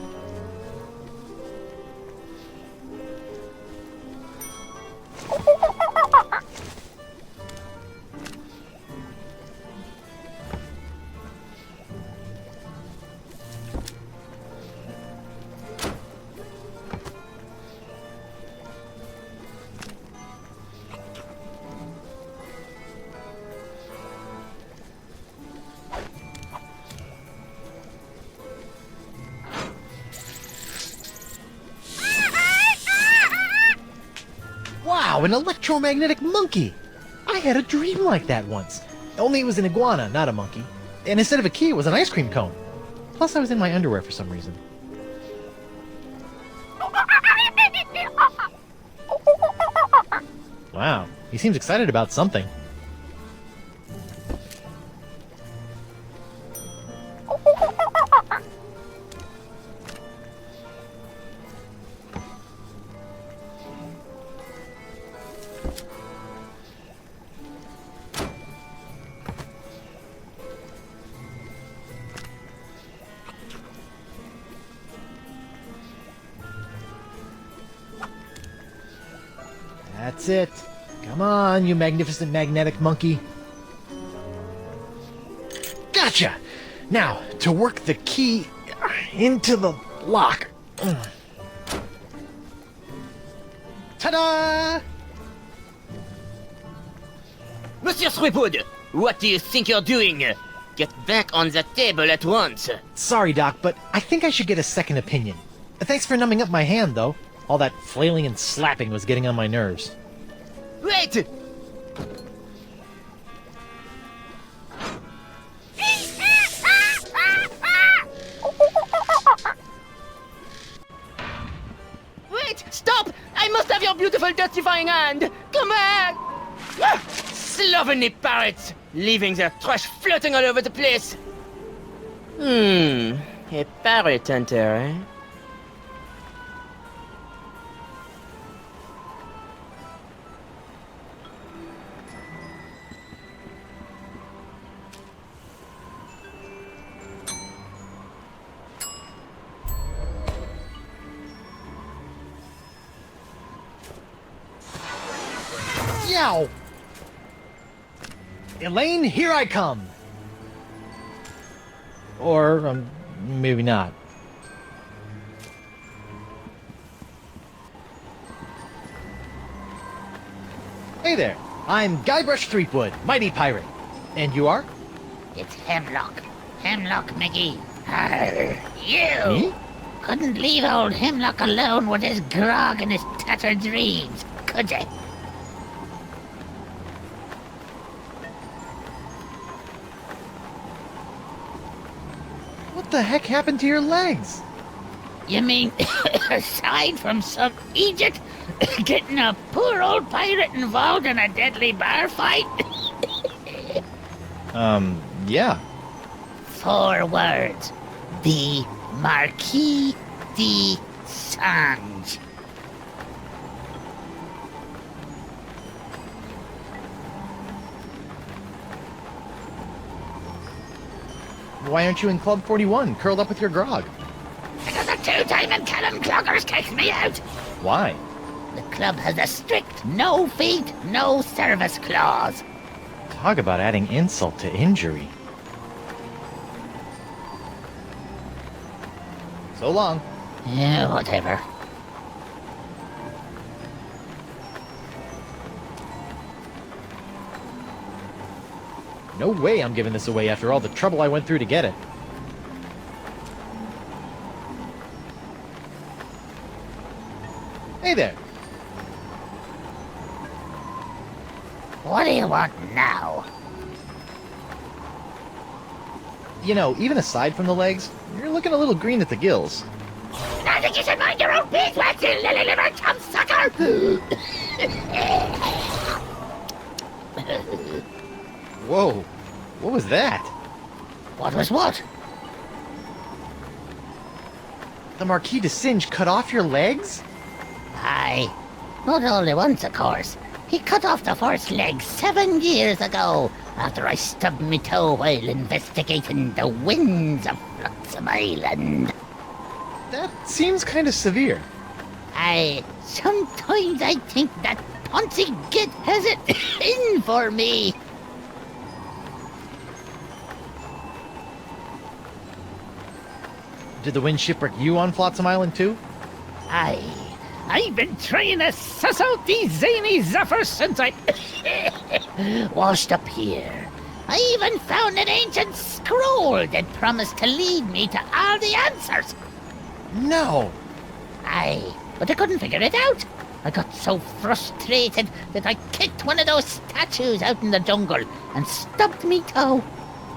Wow, an electromagnetic monkey! I had a dream like that once. Only it was an iguana, not a monkey. And instead of a key, it was an ice cream cone. Plus, I was in my underwear for some reason. Wow, he seems excited about something. That's it. Come on, you magnificent magnetic monkey. Gotcha! Now, to work the key into the lock. Ta-da! Monsieur Threepwood, what do you think you're doing? Get back on the table at once. Sorry, Doc, but I think I should get a second opinion. Thanks for numbing up my hand, though. All that flailing and slapping was getting on my nerves. Wait! Wait! Stop! I must have your beautiful justifying hand! Come back! Slovenly parrots! Leaving their trash floating all over the place! A parrot hunter, eh? Yow! Elaine, here I come! Or, maybe not. Hey there, I'm Guybrush Threepwood, mighty pirate. And you are? It's Hemlock. Hemlock Mickey. Arr, you! Me? Couldn't leave old Hemlock alone with his grog and his tattered dreams, could you? What the heck happened to your legs? You mean, aside from some idiot getting a poor old pirate involved in a deadly bar fight? Yeah. 4 words. The Marquis de Sange. Why aren't you in Club 41, curled up with your grog? Because the 2-time Callum Cloggers kicked me out. Why? The club has a strict no feet, no service clause. Talk about adding insult to injury. So long. Yeah, whatever. No way I'm giving this away after all the trouble I went through to get it. Hey there. What do you want now? You know, even aside from the legs, you're looking a little green at the gills. I think you should mind your own beeswax, you lily-livered chump sucker! Whoa, what was that? What was what? The Marquis de Singe cut off your legs? Aye. Not only once, of course. He cut off the first leg 7 years ago, after I stubbed me toe while investigating the winds of Flotsam Island. That seems kind of severe. Aye, sometimes I think that Poncy git has it in for me. Did the wind shipwreck you on Flotsam Island too? Aye. I've been trying to suss out these zany zephyrs since I washed up here. I even found an ancient scroll that promised to lead me to all the answers. No. Aye, but I couldn't figure it out. I got so frustrated that I kicked one of those statues out in the jungle and stubbed me toe.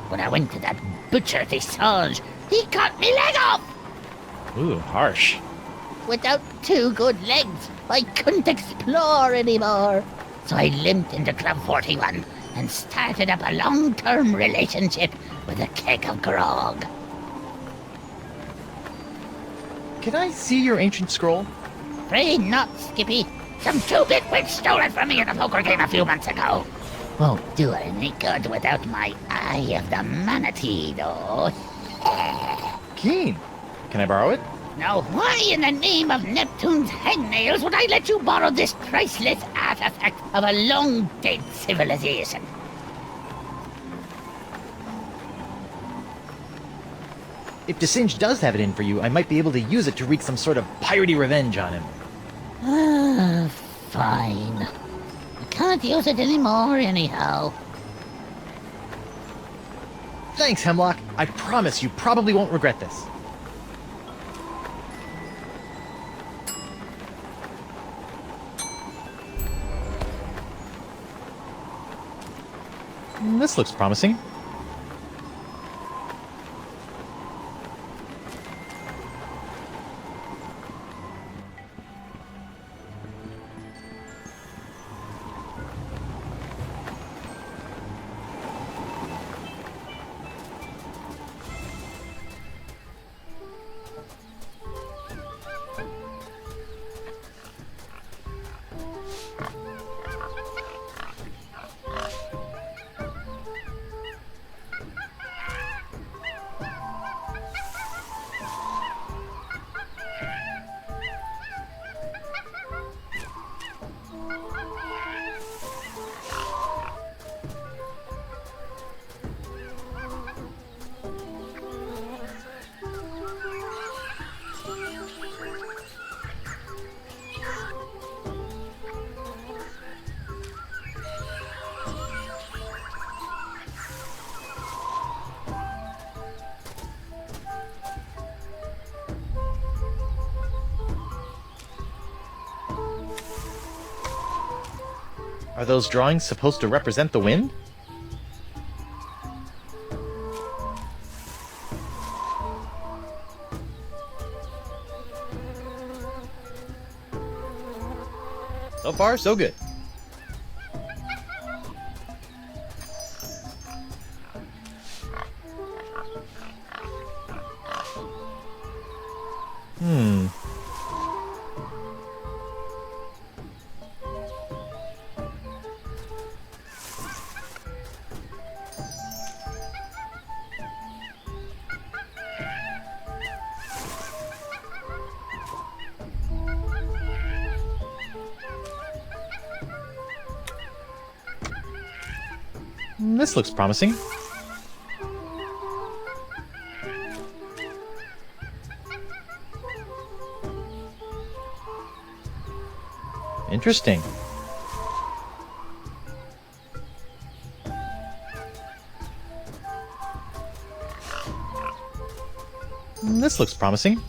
When I went to that butcher Dessange, he cut me leg off! Ooh, harsh. Without 2 good legs, I couldn't explore anymore. So I limped into Club 41 and started up a long-term relationship with a keg of grog. Can I see your ancient scroll? Afraid not, Skippy. Some 2-bit witch stole it from me in a poker game a few months ago. Won't do any good without my Eye of the Manatee, though. Keen. Can I borrow it? Now, why in the name of Neptune's hangnails would I let you borrow this priceless artifact of a long-dead civilization? If Dessange does have it in for you, I might be able to use it to wreak some sort of piratey revenge on him. Ah, fine. I can't use it anymore anyhow. Thanks, Hemlock. I promise you probably won't regret this. This looks promising. Are those drawings supposed to represent the wind? So far, so good. This looks promising. Interesting. This looks promising.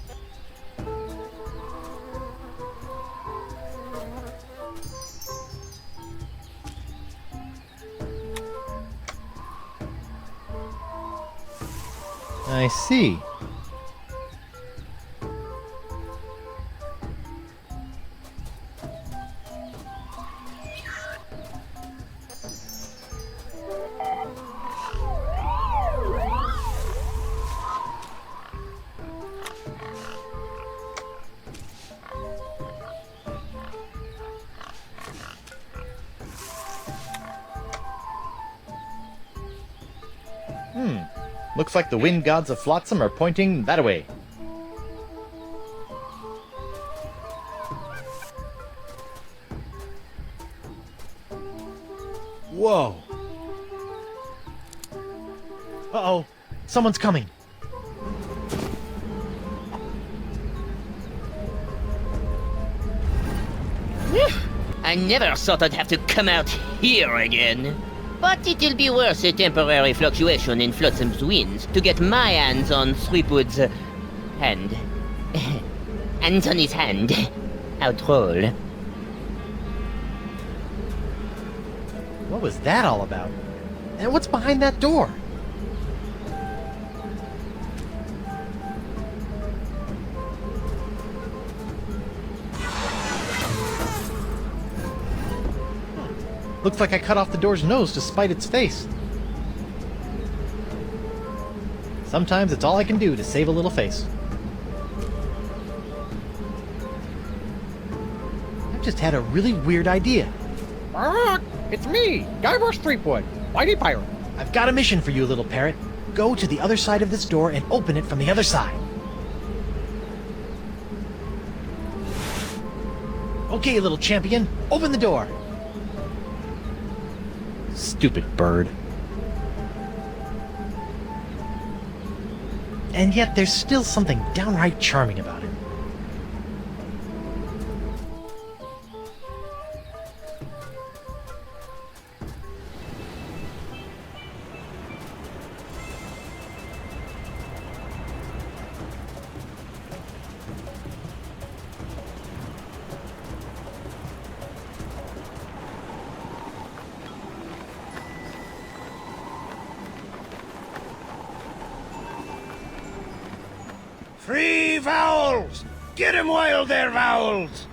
I see. Looks like the wind gods of Flotsam are pointing that way. Whoa. Uh-oh. Someone's coming. I never thought I'd have to come out here again. But it'll be worth a temporary fluctuation in Flotsam's winds to get my hands on Threepwood's hand. Hands on his hand. How droll. What was that all about? And what's behind that door? Looks like I cut off the door's nose to spite its face. Sometimes it's all I can do to save a little face. I've just had a really weird idea. It's me, Guybrush Threepwood, Mighty Pirate. I've got a mission for you, little parrot. Go to the other side of this door and open it from the other side. Okay, little champion, open the door. Stupid bird. And yet there's still something downright charming about it. Free vowels! Get 'em while they're vowels!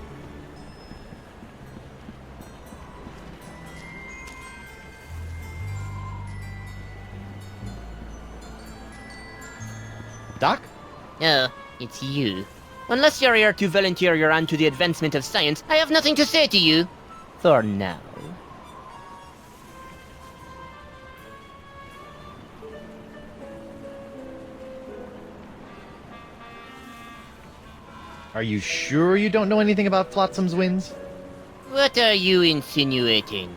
Doc? Oh, it's you. Unless you're here to volunteer your hand to the advancement of science, I have nothing to say to you. For now. Are you sure you don't know anything about Flotsam's winds? What are you insinuating?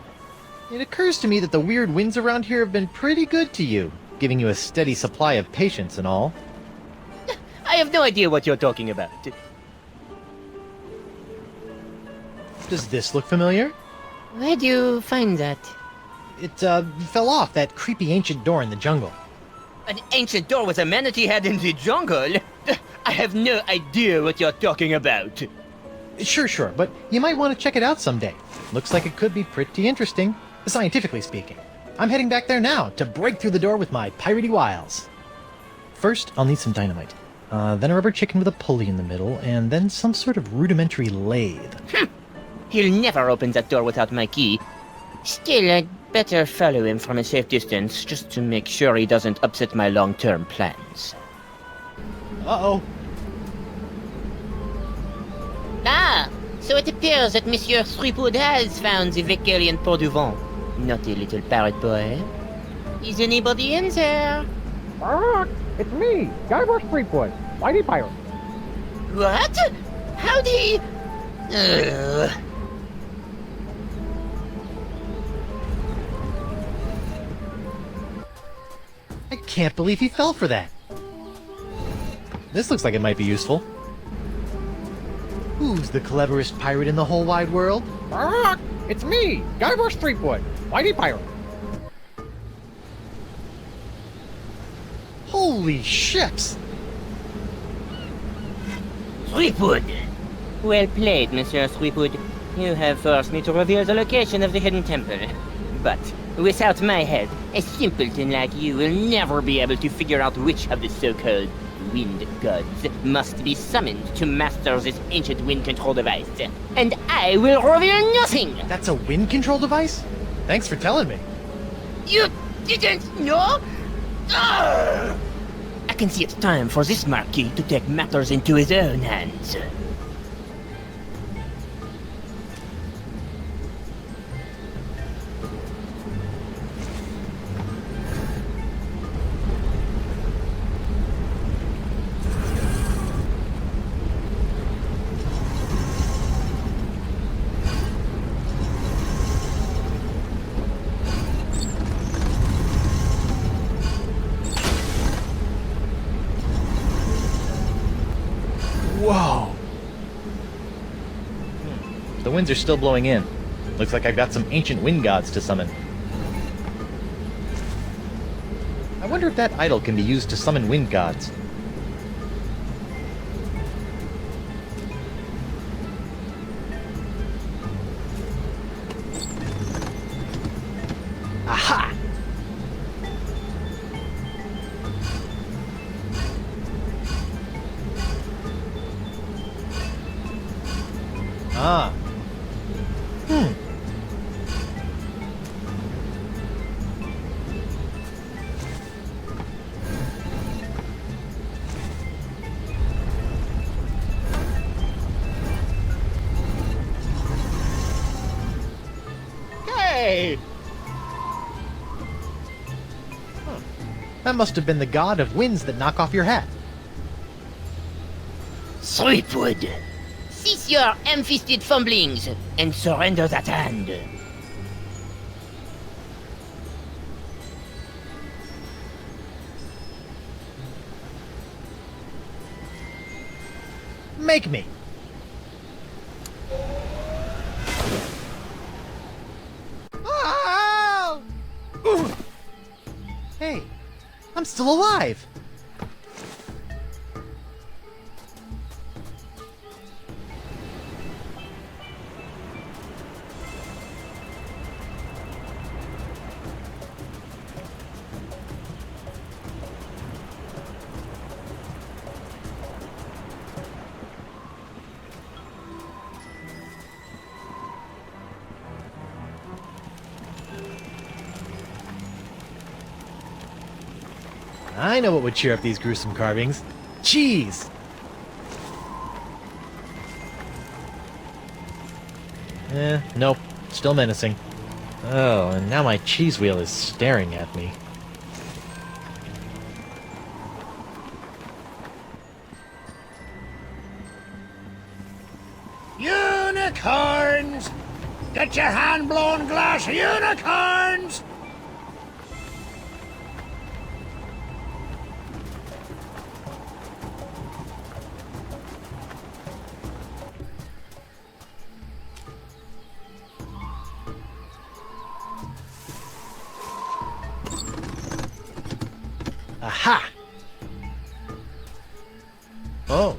It occurs to me that the weird winds around here have been pretty good to you, giving you a steady supply of patience and all. I have no idea what you're talking about. Does this look familiar? Where'd you find that? It, fell off that creepy ancient door in the jungle. An ancient door with a manatee head in the jungle? I have no idea what you're talking about. Sure, but you might want to check it out someday. Looks like it could be pretty interesting, scientifically speaking. I'm heading back there now to break through the door with my piratey wiles. First, I'll need some dynamite. Then a rubber chicken with a pulley in the middle, and then some sort of rudimentary lathe. He'll never open that door without my key. Still, I'd better follow him from a safe distance, just to make sure he doesn't upset my long-term plans. Uh-oh. Ah, so it appears that Monsieur Threepwood has found the Vecalian Port du Vent. Naughty little parrot boy. Is anybody in there? It's me, Guybrush Threepwood, Mighty Pirate. What? How'd he... I can't believe he fell for that. This looks like it might be useful. Who's the cleverest pirate in the whole wide world? It's me, Guybrush Threepwood, Mighty Pirate. Holy ships! Threepwood! Well played, Monsieur Threepwood. You have forced me to reveal the location of the hidden temple. But without my help, a simpleton like you will never be able to figure out which of the so-called wind gods must be summoned to master this ancient wind control device. And I will reveal nothing! That's a wind control device? Thanks for telling me. You didn't know? Ugh! I can see it's time for this Marquis to take matters into his own hands. Whoa! The winds are still blowing in. Looks like I've got some ancient wind gods to summon. I wonder if that idol can be used to summon wind gods. Ah. Hey! Huh. That must have been the god of winds that knock off your hat. Threepwood, cease your ham-fisted fumblings and surrender that hand. Make me. Oh! Hey, I'm still alive. I know what would cheer up these gruesome carvings. Cheese! Nope. Still menacing. Oh, and now my cheese wheel is staring at me. Unicorns! Get your hand-blown glass unicorns! Aha! Oh.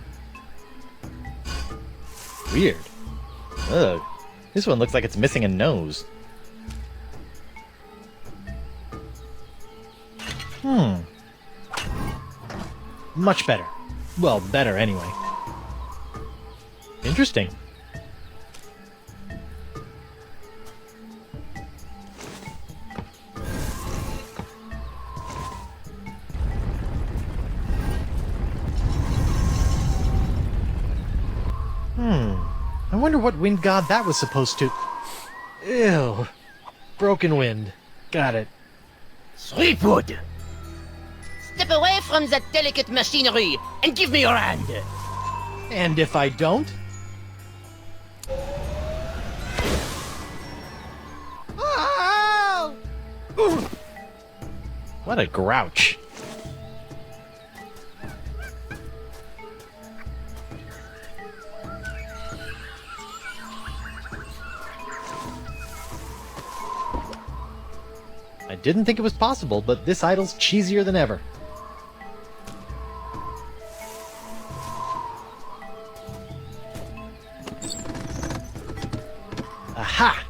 Weird. Ugh. This one looks like it's missing a nose. Much better. Well, better anyway. Interesting. I wonder what wind god that was supposed to... Ew. Broken wind. Got it. Threepwood! Step away from that delicate machinery and give me your hand! And if I don't? Oh! What a grouch. I didn't think it was possible, but this idol's cheesier than ever. Aha!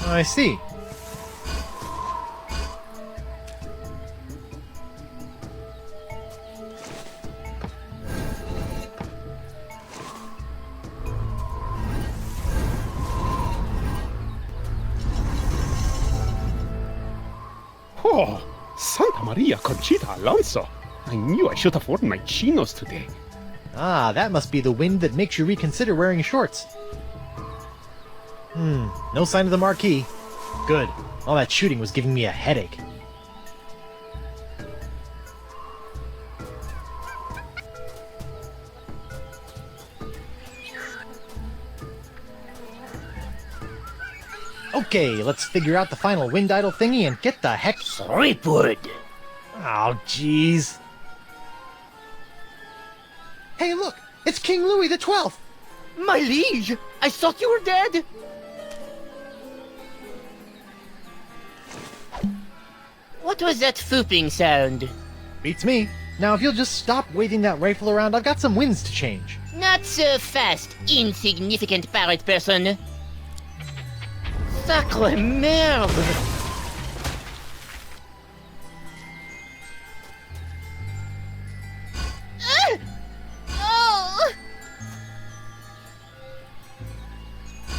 I see. Oh, Santa Maria Conchita Alonso. I knew I should have worn my chinos today. Ah, that must be the wind that makes you reconsider wearing shorts. No sign of the marquee. Good. All that shooting was giving me a headache. Okay, let's figure out the final wind idol thingy and get the heck... Threepwood! Oh, jeez. Hey, look! It's King Louis XII! My liege! I thought you were dead! What was that fooping sound? Beats me. Now, if you'll just stop waving that rifle around, I've got some winds to change. Not so fast, insignificant pirate person. Sacre merde!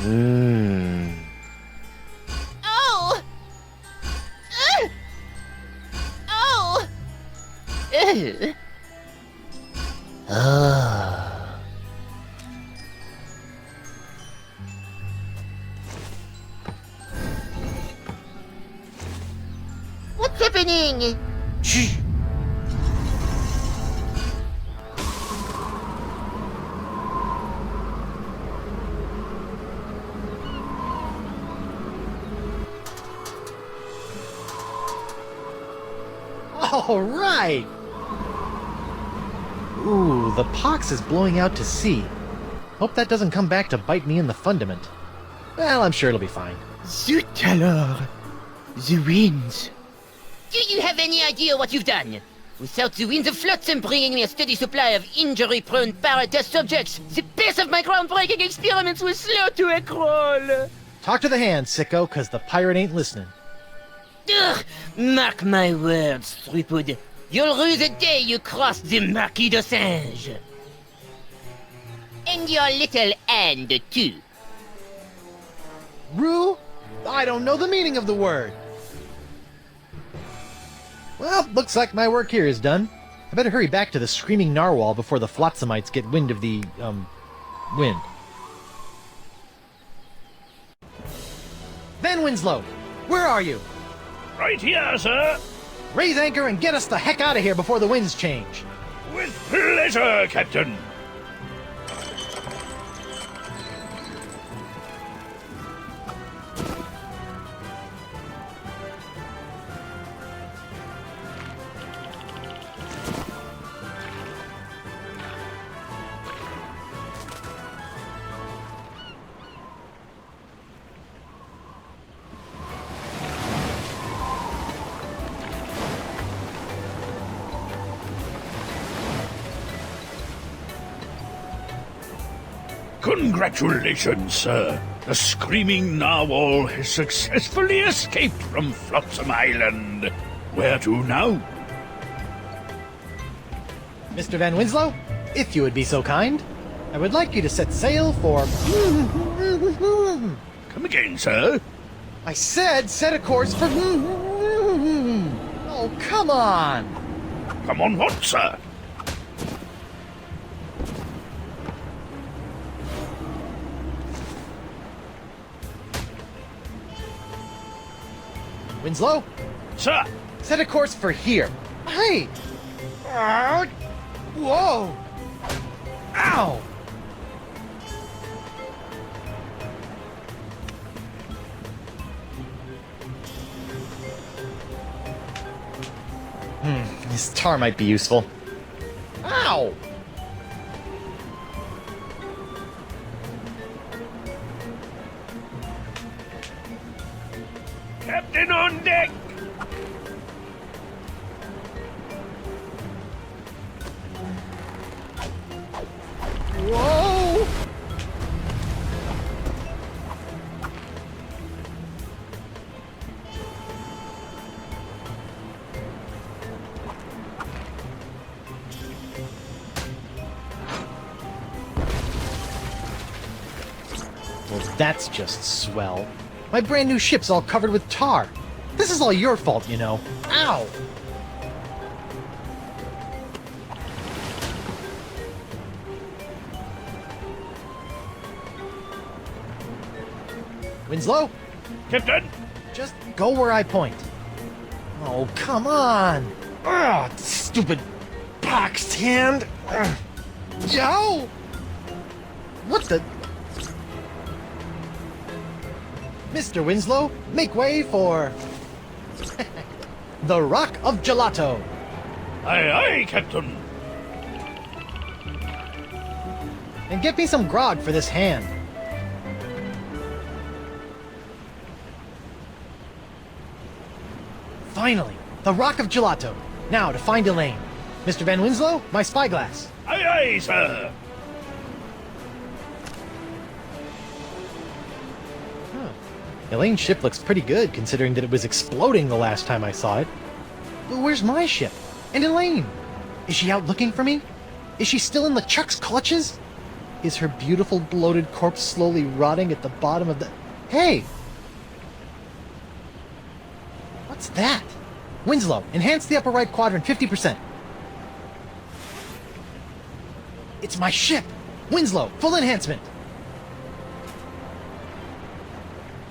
Oh! Oh! Oh. What's happening? Shh! All right! Ooh, the pox is blowing out to sea. Hope that doesn't come back to bite me in the fundament. Well, I'm sure it'll be fine. Zut alors! The winds. Do you have any idea what you've done? Without the winds of flotsam bringing me a steady supply of injury-prone pirate test subjects, the pace of my groundbreaking experiments will slow to a crawl. Talk to the hand, sicko, 'cause the pirate ain't listening. Ugh, mark my words, Threepwood. You'll rue the day you cross the Marquis de Singe. And your little hand, too. Rue? I don't know the meaning of the word. Well, looks like my work here is done. I better hurry back to the screaming narwhal before the flotsamites get wind of the, wind. Van Winslow, where are you? Right here, sir. Raise anchor and get us the heck out of here before the winds change. With pleasure, Captain. Congratulations, sir. The screaming narwhal has successfully escaped from Flotsam Island. Where to now? Mr. Van Winslow, if you would be so kind, I would like you to set sail for... Come again, sir? I said set a course for... Oh, come on! Come on what, sir? Winslow? Sir! Set a course for here. Hey! Whoa! Ow! This tar might be useful. Ow! Captain on deck! Whoa! Well, that's just swell. My brand new ship's all covered with tar. This is all your fault, you know. Ow! Winslow? Captain! Just go where I point. Oh, come on! Ugh, stupid boxed hand! Ugh. Yo! What the... Mr. Winslow, make way for... the Rock of Gelato! Aye, aye, Captain! And get me some grog for this hand. Finally, the Rock of Gelato. Now to find Elaine. Mr. Van Winslow, my spyglass. Aye, aye, sir! Elaine's ship looks pretty good, considering that it was exploding the last time I saw it. But where's my ship? And Elaine? Is she out looking for me? Is she still in LeChuck's clutches? Is her beautiful bloated corpse slowly rotting at the bottom of the... Hey! What's that? Winslow, enhance the upper right quadrant 50%. It's my ship! Winslow, full enhancement!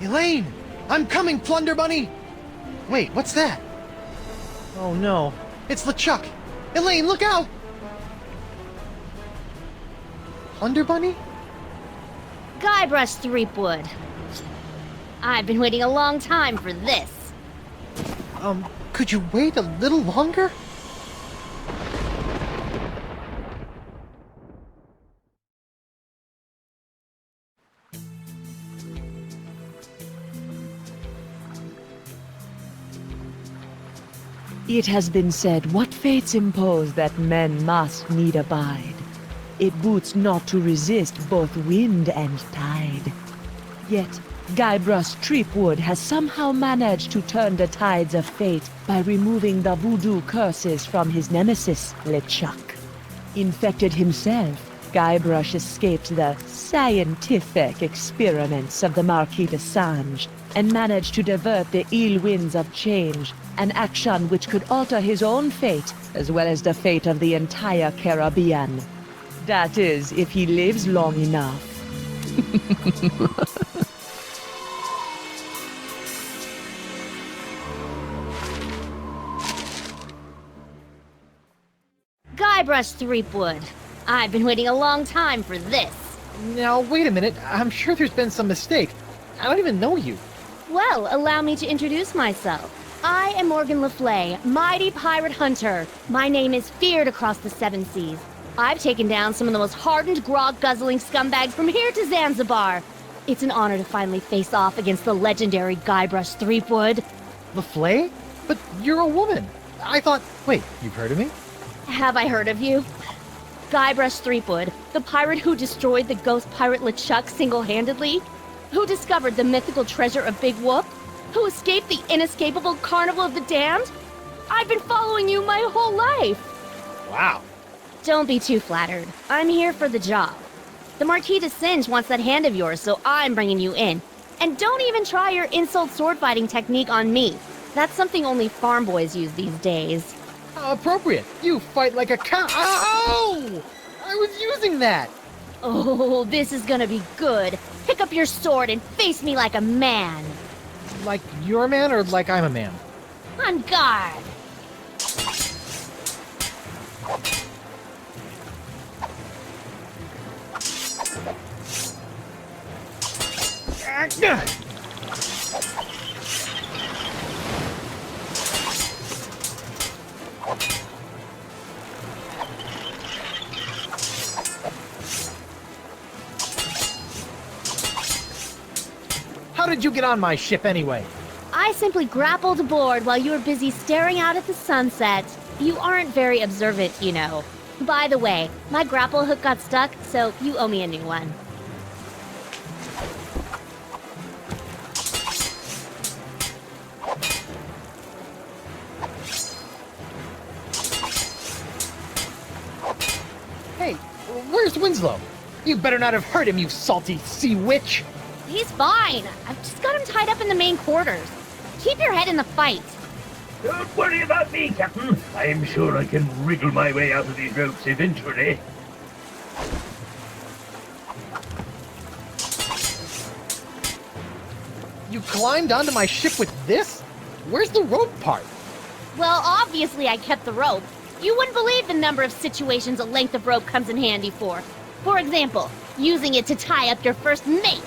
Elaine! I'm coming, Plunder Bunny! Wait, what's that? Oh no, it's LeChuck! Elaine, look out! Plunder Bunny? Guybrush Threepwood. I've been waiting a long time for this. Could you wait a little longer? It has been said, what fates impose that men must need abide. It boots not to resist both wind and tide. Yet, Guybrush Threepwood has somehow managed to turn the tides of fate by removing the voodoo curses from his nemesis, LeChuck. Infected himself, Guybrush escaped the scientific experiments of the Marquis de Sange and managed to divert the ill winds of change, an action which could alter his own fate as well as the fate of the entire Caribbean. That is, if he lives long enough. Guybrush Threepwood. I've been waiting a long time for this. Now, wait a minute. I'm sure there's been some mistake. I don't even know you. Well, allow me to introduce myself. I am Morgan Le Fay, mighty pirate hunter. My name is feared across the seven seas. I've taken down some of the most hardened, grog-guzzling scumbags from here to Zanzibar. It's an honor to finally face off against the legendary Guybrush Threepwood. LaFleur? But you're a woman. I thought... Wait, you've heard of me? Have I heard of you? Guybrush Threepwood, the pirate who destroyed the ghost pirate LeChuck single-handedly? Who discovered the mythical treasure of Big Whoop? Who escaped the inescapable Carnival of the Damned? I've been following you my whole life! Wow. Don't be too flattered. I'm here for the job. The Marquis de Sange wants that hand of yours, so I'm bringing you in. And don't even try your insult sword-fighting technique on me. That's something only farm boys use these days. How appropriate. You fight like a cow. Ow! I was using that. Oh, this is gonna be good. Pick up your sword and face me like a man. Like you're a man or like I'm a man? On guard. How did you get on my ship anyway? I simply grappled aboard while you were busy staring out at the sunset. You aren't very observant, you know. By the way, my grapple hook got stuck, so you owe me a new one. Hey, where's Winslow? You better not have hurt him, you salty sea witch! He's fine. I've just got him tied up in the main quarters. Keep your head in the fight. Don't worry about me, Captain. I'm sure I can wriggle my way out of these ropes eventually. You climbed onto my ship with this? Where's the rope part? Well, obviously I kept the rope. You wouldn't believe the number of situations a length of rope comes in handy for. For example, using it to tie up your first mate.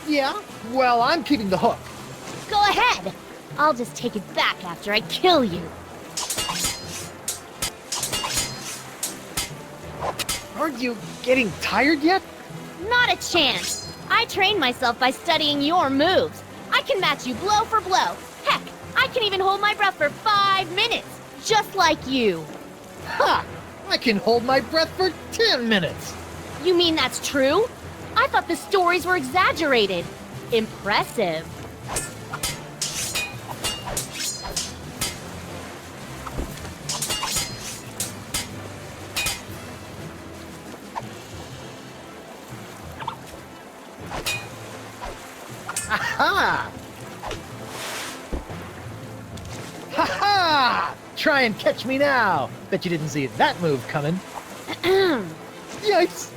Yeah? Well, I'm keeping the hook. Go ahead. I'll just take it back after I kill you. Aren't you getting tired yet? Not a chance. I trained myself by studying your moves. I can match you blow for blow. Heck, I can even hold my breath for 5 minutes, just like you. Ha! I can hold my breath for 10 minutes. You mean that's true? I thought the stories were exaggerated. Impressive. Aha! Ha ha! Try and catch me now! Bet you didn't see that move coming. Yikes!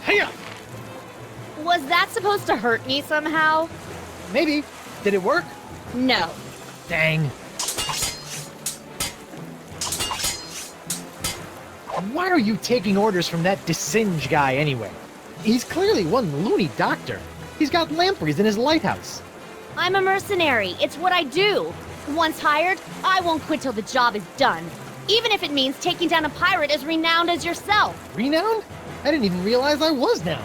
Hiya! Was that supposed to hurt me somehow? Maybe. Did it work? No. Dang. Why are you taking orders from that Desinge guy anyway? He's clearly one loony doctor. He's got lampreys in his lighthouse. I'm a mercenary. It's what I do. Once hired, I won't quit till the job is done. Even if it means taking down a pirate as renowned as yourself. Renowned? I didn't even realize I was now.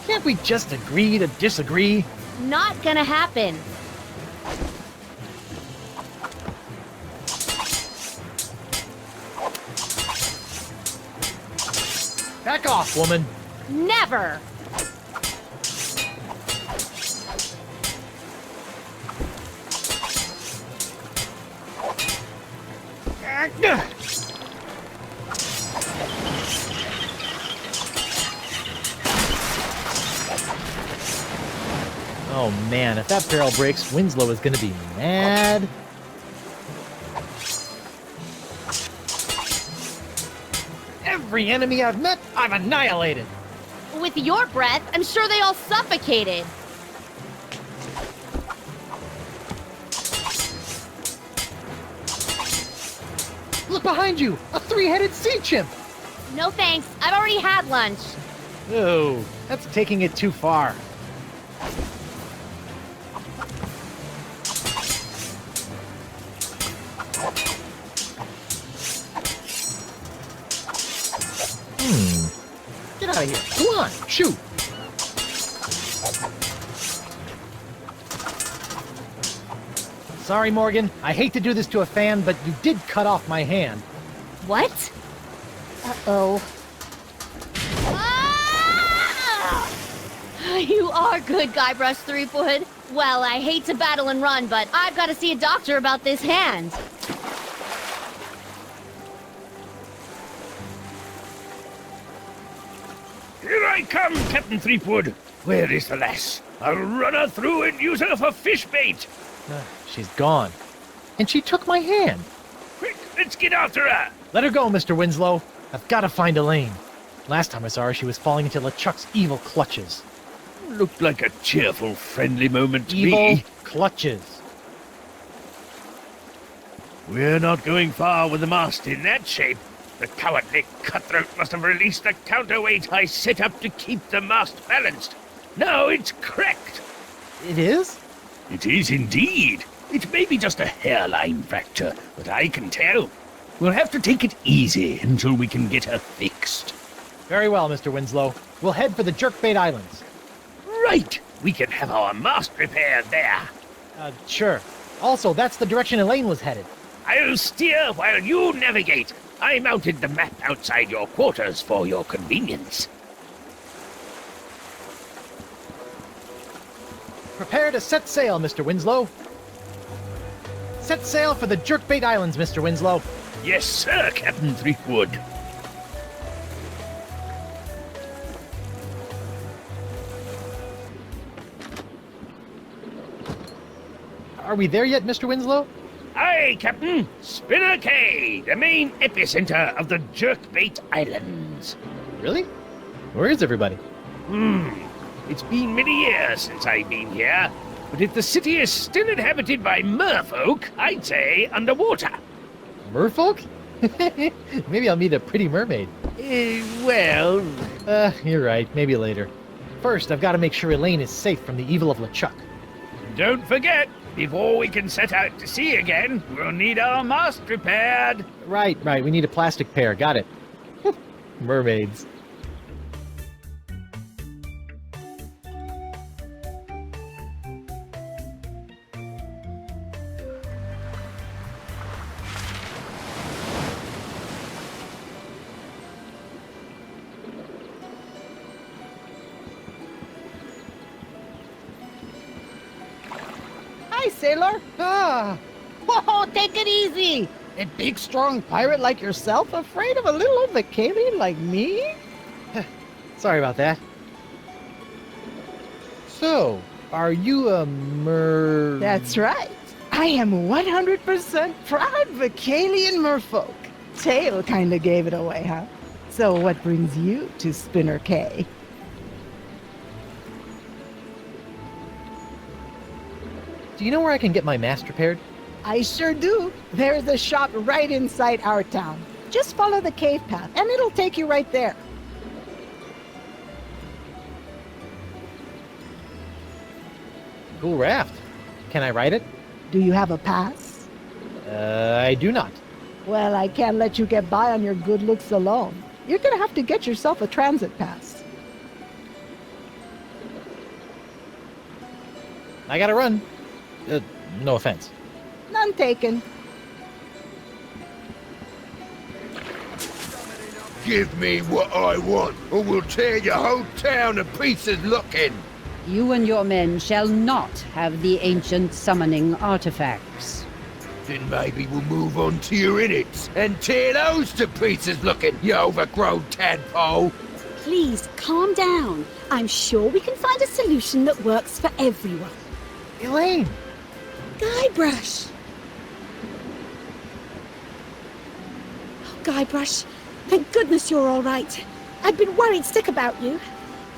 Can't we just agree to disagree? Not gonna happen. Back off, woman. Never! Oh man, if that barrel breaks, Winslow is gonna be mad. Every enemy I've met, I've annihilated. With your breath, I'm sure they all suffocated. Look behind you! A three-headed sea chimp! No thanks, I've already had lunch. Oh, that's taking it too far. Get out of here. Come on, shoot. Sorry, Morgan. I hate to do this to a fan, but you did cut off my hand. What? Uh-oh. Ah! You are good, Guybrush Threepwood. Well, I hate to battle and run, but I've got to see a doctor about this hand. Here I come, Captain Threepwood. Where is the lass? I'll run her through and use her for fish bait. She's gone. And she took my hand. Quick, let's get after her. Let her go, Mr. Winslow. I've got to find Elaine. Last time I saw her, she was falling into LeChuck's evil clutches. Looked like a cheerful, friendly moment to Evil me. clutches. We're not going far with the mast in that shape. The cowardly cutthroat must have released the counterweight I set up to keep the mast balanced. Now it's cracked. It is? It is indeed. It may be just a hairline fracture, but I can tell. We'll have to take it easy until we can get her fixed. Very well, Mr. Winslow. We'll head for the Jerkbait Islands. Right! We can have our mast repaired there. Sure. Also, that's the direction Elaine was headed. I'll steer while you navigate. I mounted the map outside your quarters for your convenience. Prepare to set sail, Mr. Winslow. Set sail for the Jerkbait Islands, Mr. Winslow. Yes, sir, Captain Threepwood. Are we there yet, Mr. Winslow? Aye, Captain. Spinner Cay, the main epicenter of the Jerkbait Islands. Really? Where is everybody? It's been many years since I've been here, but if the city is still inhabited by merfolk, I'd say underwater. Merfolk? Maybe I'll meet a pretty mermaid. Well... You're right. Maybe later. First, I've got to make sure Elaine is safe from the evil of LeChuck. Don't forget, before we can set out to sea again, we'll need our mast repaired. Right. We need a plastic pair. Got it. Mermaids. Hi, sailor. Ah! Oh, take it easy. A big, strong pirate like yourself afraid of a little old Vicalian like me? Sorry about that. So, are you a That's right. I am 100% proud Vicalian merfolk. Tail kinda gave it away, huh? So what brings you to Spinner Cay? Do you know where I can get my mast repaired? I sure do. There's a shop right inside our town. Just follow the cave path, and it'll take you right there. Cool raft. Can I ride it? Do you have a pass? I do not. Well, I can't let you get by on your good looks alone. You're gonna have to get yourself a transit pass. I gotta run. No offense. None taken. Give me what I want, or we'll tear your whole town to pieces looking. You and your men shall not have the ancient summoning artifacts. Then maybe we'll move on to your innards and tear those to pieces looking, you overgrown tadpole. Please, calm down. I'm sure we can find a solution that works for everyone. Elaine! Guybrush! Oh, Guybrush, thank goodness you're all right. I've been worried sick about you.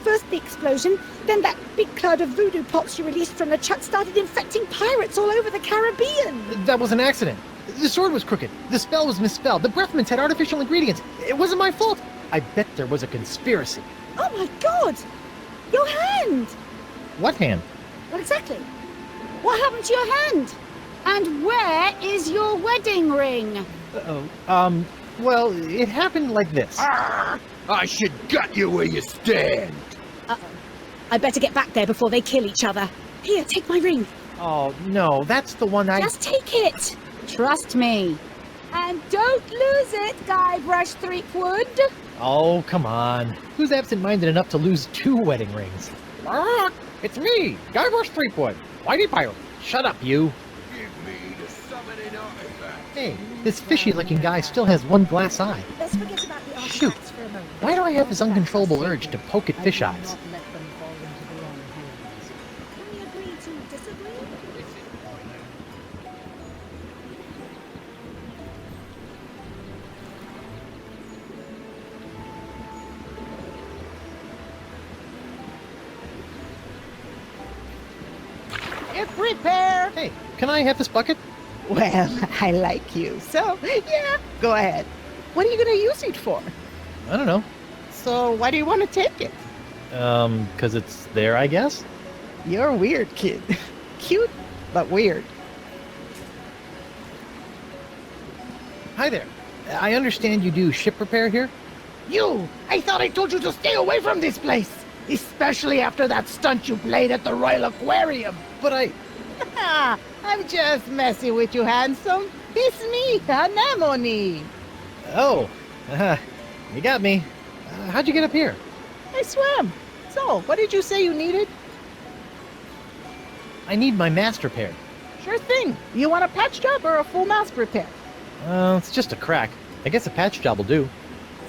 First the explosion, then that big cloud of voodoo pots you released from the chuck started infecting pirates all over the Caribbean. That was an accident. The sword was crooked. The spell was misspelled. The breath mints had artificial ingredients. It wasn't my fault. I bet there was a conspiracy. Oh my God! Your hand! What hand? What exactly? What happened to your hand? And where is your wedding ring? Uh-oh. Well, it happened like this. Arr! I should gut you where you stand. Uh-oh. I better get back there before they kill each other. Here, take my ring. Oh, no, that's the one I... Just take it. Trust me. And don't lose it, Guybrush Threepwood. Oh, come on. Who's absent-minded enough to lose 2 wedding rings? It's me, Guybrush Threepwood, Whitey Pirate. Shut up, you. Give me the summoning artifact. Hey, this fishy-looking guy still has 1 glass eye. Let's forget about the artifacts Shoot. for a moment. Why do I have this uncontrollable urge to poke at fish eyes? Not let them fall into the wrong hands. Can we agree to disagree? Prepare! Hey, can I have this bucket? Well, I like you, so yeah, go ahead. What are you gonna use it for? I don't know. So why do you want to take it? 'Cause it's there, I guess? You're a weird kid. Cute, but weird. Hi there. I understand you do ship repair here? You! I thought I told you to stay away from this place! Especially after that stunt you played at the Royal Aquarium! But I'm just messing with you, handsome. It's me, Anemone. Oh, you got me. How'd you get up here? I swam. So, what did you say you needed? I need my mast repaired. Sure thing. You want a patch job or a full mast repair? It's just a crack. I guess a patch job will do.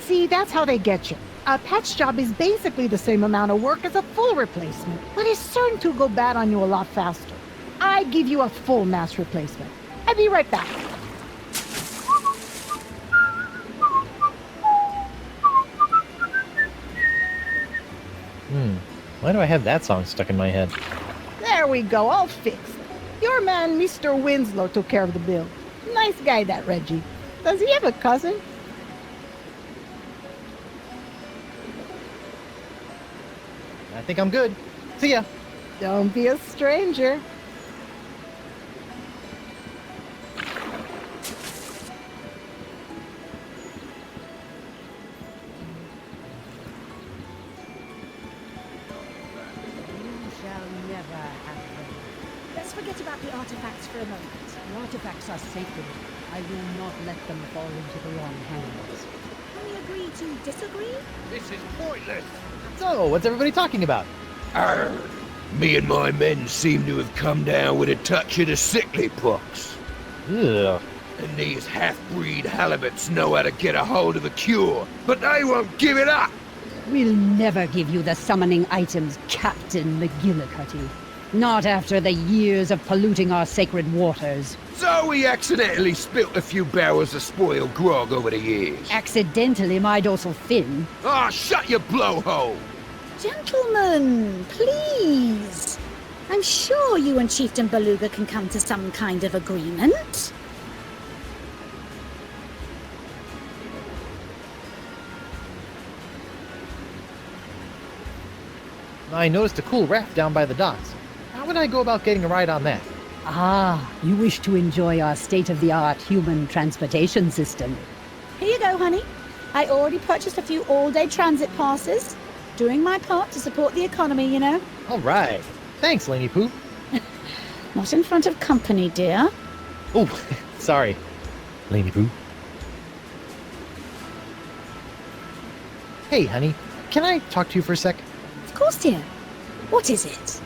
See, that's how they get you. A patch job is basically the same amount of work as a full replacement, but it's certain to go bad on you a lot faster. I give you a full mast replacement. I'll be right back. Why do I have that song stuck in my head? There we go, all fixed. Your man, Mr. Winslow, took care of the bill. Nice guy, that Reggie. Does he have a cousin? I think I'm good. See ya. Don't be a stranger. Let's forget about the artifacts for a moment. The artifacts are sacred. I will not let them fall into the wrong hands. Can we agree to disagree? This is pointless. So, what's everybody talking about? Arr! Me and my men seem to have come down with a touch of the sickly pox. Ugh. And these half-breed halibuts know how to get a hold of the cure, but they won't give it up! We'll never give you the summoning items, Captain McGillicuddy. Not after the years of polluting our sacred waters. So we accidentally spilt a few barrels of spoiled grog over the years. Accidentally, my dorsal fin. Ah, shut your blowhole! Gentlemen, please. I'm sure you and Chieftain Beluga can come to some kind of agreement. I noticed a cool raft down by the docks. How would I go about getting a ride on that? Ah, you wish to enjoy our state-of-the-art human transportation system. Here you go, honey. I already purchased a few all-day transit passes. Doing my part to support the economy, you know. All right. Thanks, Laney Poo. Not in front of company, dear. Oh, sorry, Laney Poo. Hey, honey. Can I talk to you for a sec? Of course, dear. What is it?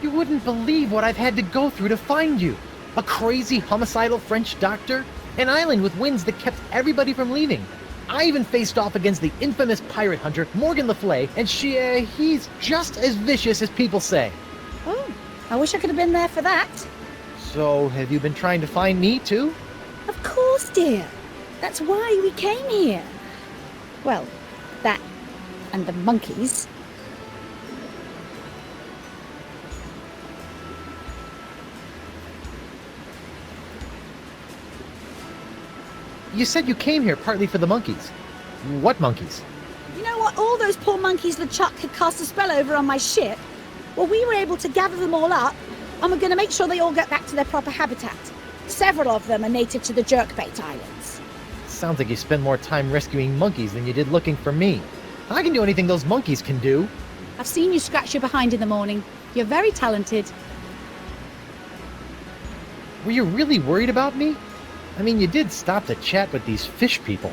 You wouldn't believe what I've had to go through to find you. A crazy homicidal French doctor, an island with winds that kept everybody from leaving. I even faced off against the infamous pirate hunter Morgan Le Fay, and he's just as vicious as people say. Oh, I wish I could have been there for that. So, have you been trying to find me too? Of course, dear. That's why we came here. Well, that and the monkeys. You said you came here partly for the monkeys. What monkeys? You know what? All those poor monkeys LeChuck had cast a spell over on my ship. Well, we were able to gather them all up, and we're going to make sure they all get back to their proper habitat. Several of them are native to the Jerkbait Islands. Sounds like you spend more time rescuing monkeys than you did looking for me. I can do anything those monkeys can do. I've seen you scratch your behind in the morning. You're very talented. Were you really worried about me? I mean, you did stop to chat with these fish people.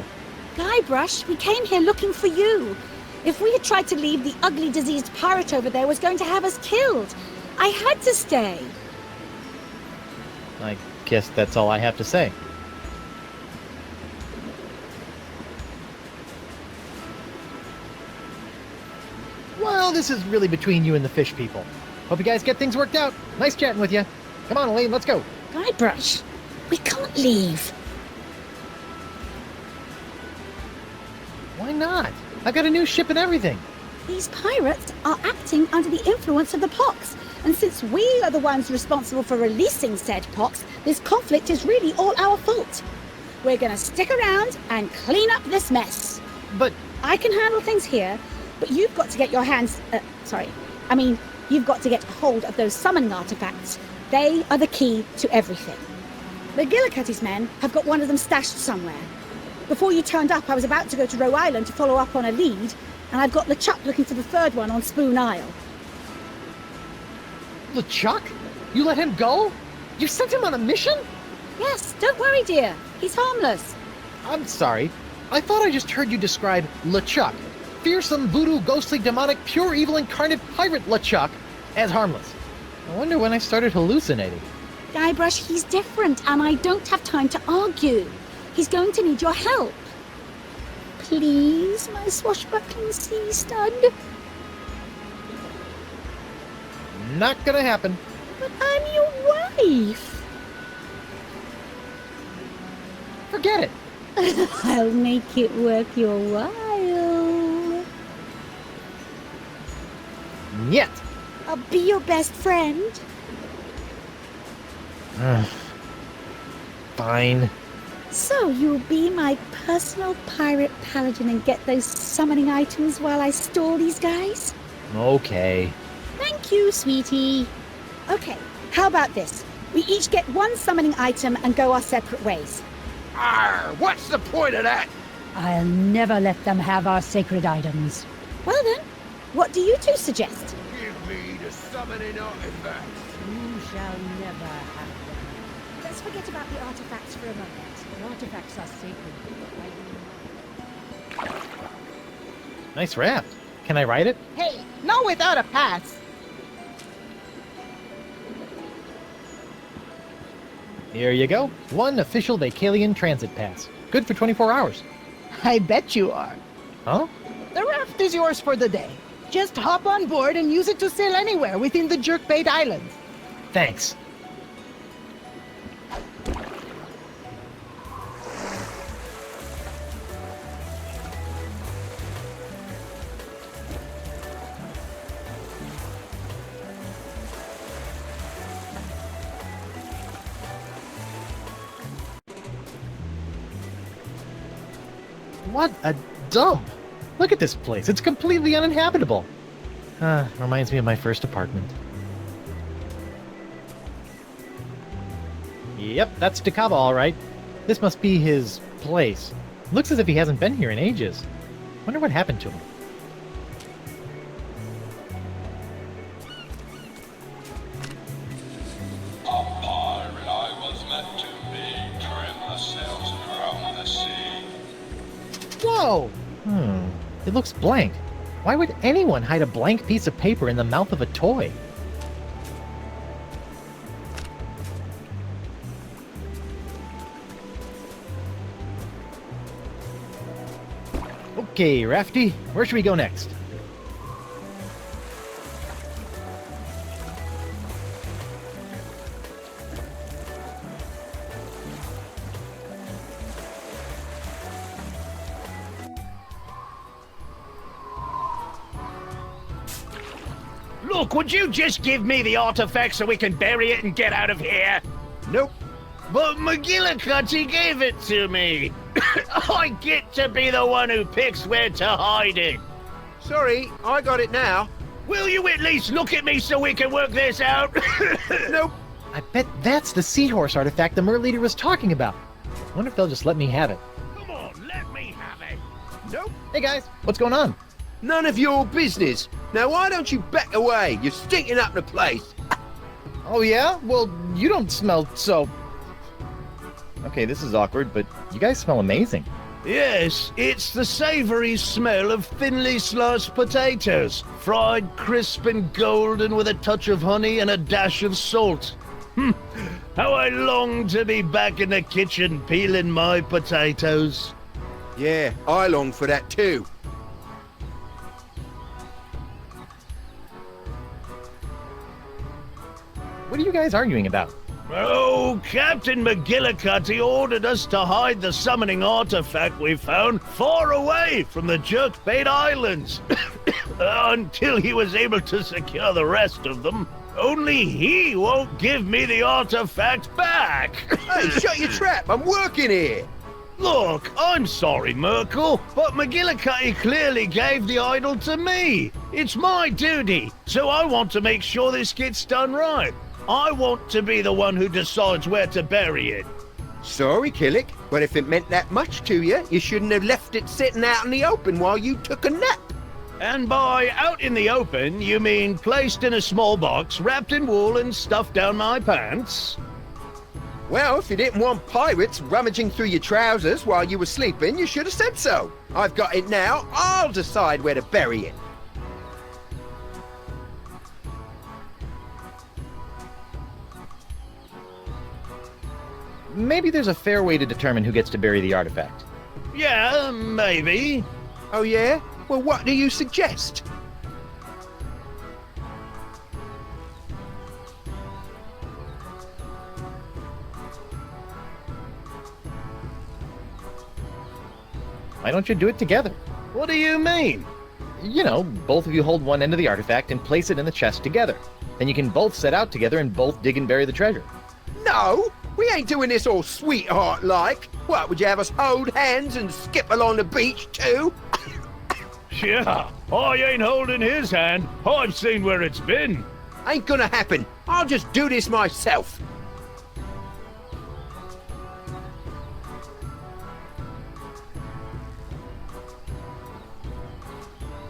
Guybrush, we came here looking for you. If we had tried to leave, the ugly, diseased pirate over there was going to have us killed. I had to stay. I guess that's all I have to say. Well, this is really between you and the fish people. Hope you guys get things worked out. Nice chatting with you. Come on, Elaine, let's go. Guybrush, we can't leave. Why not? I got a new ship and everything. These pirates are acting under the influence of the pox. And since we are the ones responsible for releasing said pox, this conflict is really all our fault. We're gonna stick around and clean up this mess. But I can handle things here, but you've got to get your hands... you've got to get hold of those summoning artifacts. They are the key to everything. McGillicuddy's men have got one of them stashed somewhere. Before you turned up, I was about to go to Roe Island to follow up on a lead, and I've got LeChuck looking for the third one on Spoon Isle. LeChuck? You let him go? You sent him on a mission? Yes, don't worry, dear. He's harmless. I'm sorry. I thought I just heard you describe LeChuck, fearsome, voodoo, ghostly, demonic, pure evil incarnate pirate LeChuck, as harmless. I wonder when I started hallucinating. Guybrush, he's different, and I don't have time to argue. He's going to need your help. Please, my swashbuckling sea stud. Not gonna happen. But I'm your wife. Forget it. I'll make it worth your while. Yet. I'll be your best friend. Fine. So you'll be my personal pirate paladin and get those summoning items while I stall these guys? Okay. Thank you, sweetie. Okay, how about this? We each get one summoning item and go our separate ways. Arr, what's the point of that? I'll never let them have our sacred items. Well then, what do you two suggest? Give me the summoning artifacts. You shall never have them. Let's forget about the artifacts for a moment. The artifacts are sacred. Nice raft. Can I ride it? Hey, not without a pass. Here you go. One official Vacalian transit pass. Good for 24 hours. I bet you are. Huh? The raft is yours for the day. Just hop on board and use it to sail anywhere within the Jerkbait Islands. Thanks. What a dump! Look at this place. It's completely uninhabitable. Reminds me of my first apartment. Yep, that's Dakava, all right. This must be his place. Looks as if he hasn't been here in ages. Wonder what happened to him. Whoa! It looks blank. Why would anyone hide a blank piece of paper in the mouth of a toy? Okay, Rafty, where should we go next? Look, would you just give me the artifact so we can bury it and get out of here? Nope. But McGillicuddy gave it to me. I get to be the one who picks where to hide it. Sorry, I got it now. Will you at least look at me so we can work this out? Nope. I bet that's the seahorse artifact the Mer Leader was talking about. Wonder if they'll just let me have it. Come on, let me have it. Nope. Hey guys, what's going on? None of your business. Now why don't you back away? You're stinking up the place. Oh yeah? Well, you don't smell so... Okay, this is awkward, but you guys smell amazing. Yes, it's the savory smell of thinly sliced potatoes, fried crisp and golden with a touch of honey and a dash of salt. How I long to be back in the kitchen peeling my potatoes. Yeah, I long for that too. What are you guys arguing about? Oh, Captain McGillicuddy ordered us to hide the summoning artifact we found far away from the Jerkbait Islands until he was able to secure the rest of them. Only he won't give me the artifact back. Hey, shut your trap. I'm working here. Look, I'm sorry, Merkel, but McGillicuddy clearly gave the idol to me. It's my duty, so I want to make sure this gets done right. I want to be the one who decides where to bury it. Sorry, Killick, but if it meant that much to you, you shouldn't have left it sitting out in the open while you took a nap. And by out in the open, you mean placed in a small box, wrapped in wool and stuffed down my pants? Well, if you didn't want pirates rummaging through your trousers while you were sleeping, you should have said so. I've got it now. I'll decide where to bury it. Maybe there's a fair way to determine who gets to bury the artifact. Yeah, maybe. Oh yeah? Well, what do you suggest? Why don't you do it together? What do you mean? You know, both of you hold one end of the artifact and place it in the chest together. Then you can both set out together and both dig and bury the treasure. No, we ain't doing this all sweetheart-like. What, would you have us hold hands and skip along the beach too? Yeah, I ain't holding his hand. I've seen where it's been. Ain't gonna happen. I'll just do this myself.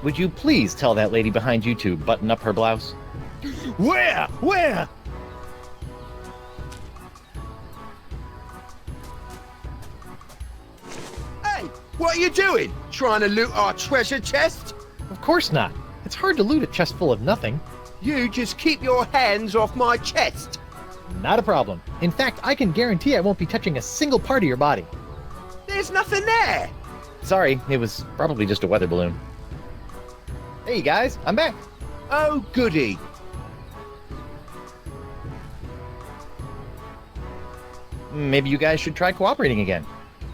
Would you please tell that lady behind you to button up her blouse? Where? Where? Hey, what are you doing? Trying to loot our treasure chest? Of course not. It's hard to loot a chest full of nothing. You just keep your hands off my chest. Not a problem. In fact, I can guarantee I won't be touching a single part of your body. There's nothing there. Sorry, it was probably just a weather balloon. Hey guys, I'm back. Oh, goody. Maybe you guys should try cooperating again.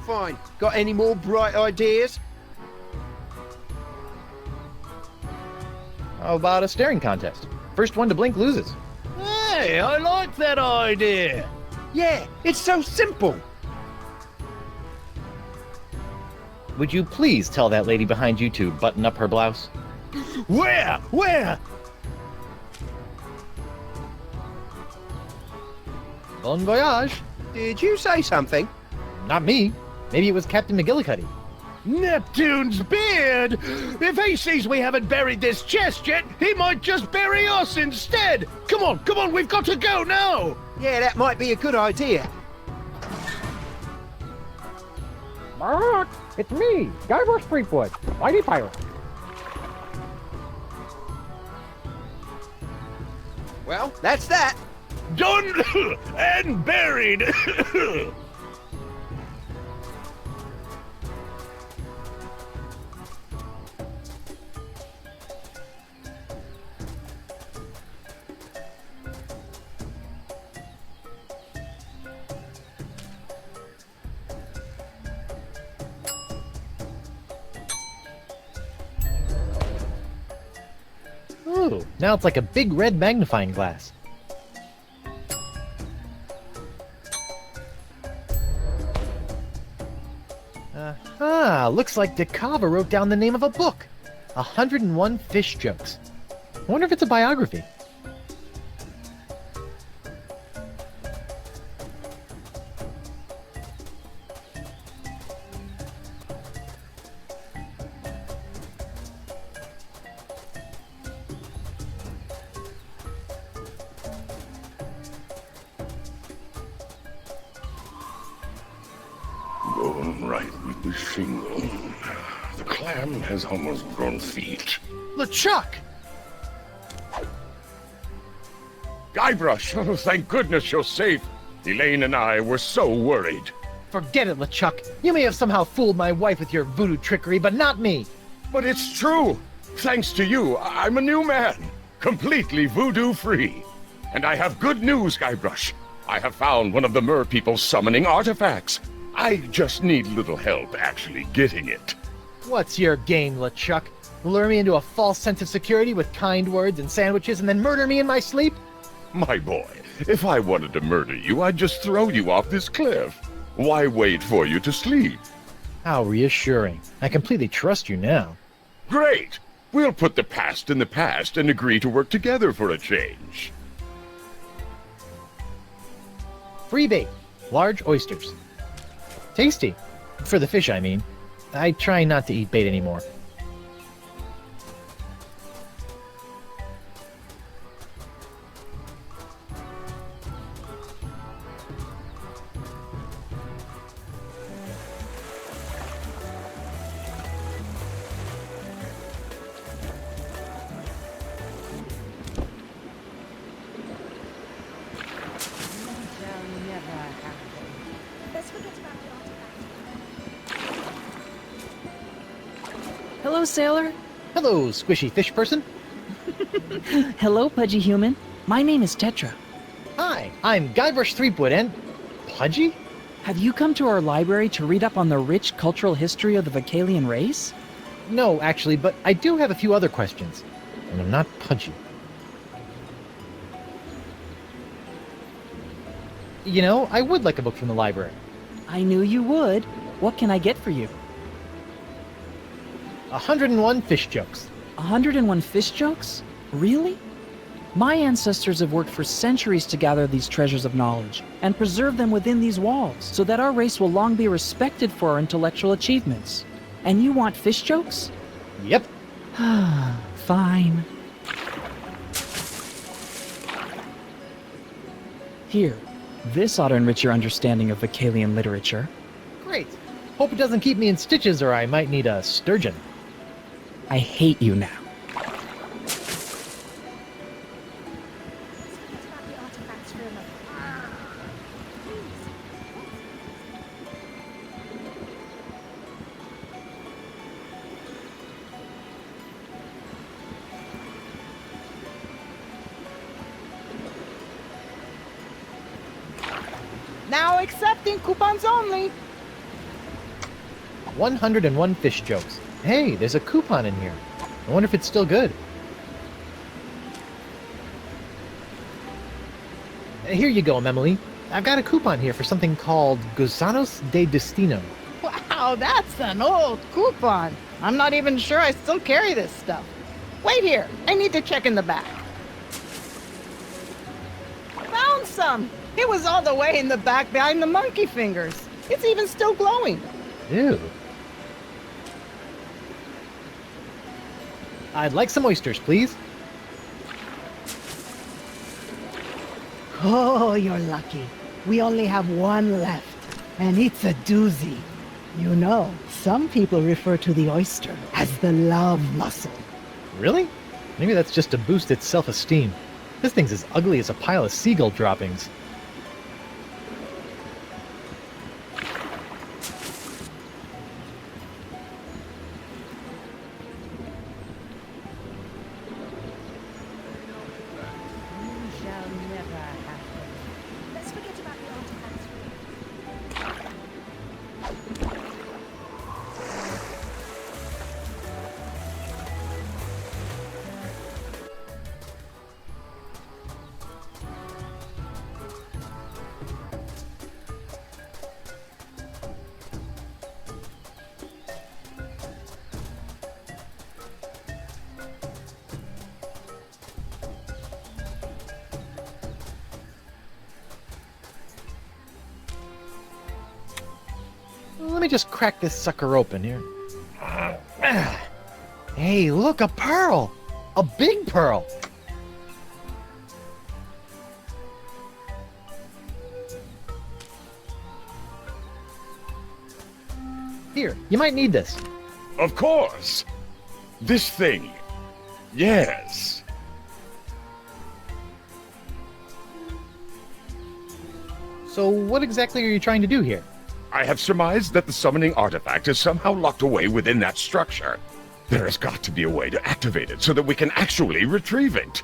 Fine. Got any more bright ideas? How about a staring contest? First one to blink loses. Hey, I like that idea. Yeah, it's so simple. Would you please tell that lady behind you to button up her blouse? Where? Where? Bon voyage. Did you say something? Not me. Maybe it was Captain McGillicuddy. Neptune's beard! If he sees we haven't buried this chest yet, he might just bury us instead! Come on, we've got to go now! Yeah, that might be a good idea. It's me, Guybrush Threepwood, Mighty Pirate. Well, that's that. Done and buried! Ooh, now it's like a big red magnifying glass. Aha, looks like DeCava wrote down the name of a book. 101 Fish Jokes. I wonder if it's a biography. Going right with the shingle. The clam has almost grown feet. LeChuck! Guybrush, oh, thank goodness you're safe. Elaine and I were so worried. Forget it, LeChuck. You may have somehow fooled my wife with your voodoo trickery, but not me. But it's true. Thanks to you, I'm a new man. Completely voodoo-free. And I have good news, Guybrush. I have found one of the mer people's summoning artifacts. I just need little help actually getting it. What's your game, LeChuck? Lure me into a false sense of security with kind words and sandwiches and then murder me in my sleep? My boy, if I wanted to murder you, I'd just throw you off this cliff. Why wait for you to sleep? How reassuring. I completely trust you now. Great! We'll put the past in the past and agree to work together for a change. Free bait. Large oysters. Tasty. For the fish, I mean. I try not to eat bait anymore. Hello, sailor. Hello, squishy fish person. Hello, pudgy human. My name is Tetra. Hi, I'm Guybrush Threepwood and... Pudgy? Have you come to our library to read up on the rich cultural history of the Vocalian race? No, actually, but I do have a few other questions. And I'm not pudgy. You know, I would like a book from the library. I knew you would. What can I get for you? 101 fish jokes. 101 fish jokes? Really? My ancestors have worked for centuries to gather these treasures of knowledge and preserve them within these walls so that our race will long be respected for our intellectual achievements. And you want fish jokes? Yep. Fine. Here, this ought to enrich your understanding of Vocalian literature. Great. Hope it doesn't keep me in stitches or I might need a sturgeon. I hate you now. Now accepting coupons only. 101 fish jokes. Hey, there's a coupon in here. I wonder if it's still good. Here you go, Emily. I've got a coupon here for something called Gusanos de Destino. Wow, that's an old coupon. I'm not even sure I still carry this stuff. Wait here, I need to check in the back. Found some! It was all the way in the back behind the monkey fingers. It's even still glowing. Ew. I'd like some oysters, please. Oh, you're lucky. We only have one left, and it's a doozy. You know, some people refer to the oyster as the love mussel. Really? Maybe that's just to boost its self-esteem. This thing's as ugly as a pile of seagull droppings. Let me just crack this sucker open here. Hey, look, a pearl! A big pearl! Here, you might need this. Of course! This thing. Yes. So what exactly are you trying to do here? I have surmised that the summoning artifact is somehow locked away within that structure. There has got to be a way to activate it so that we can actually retrieve it.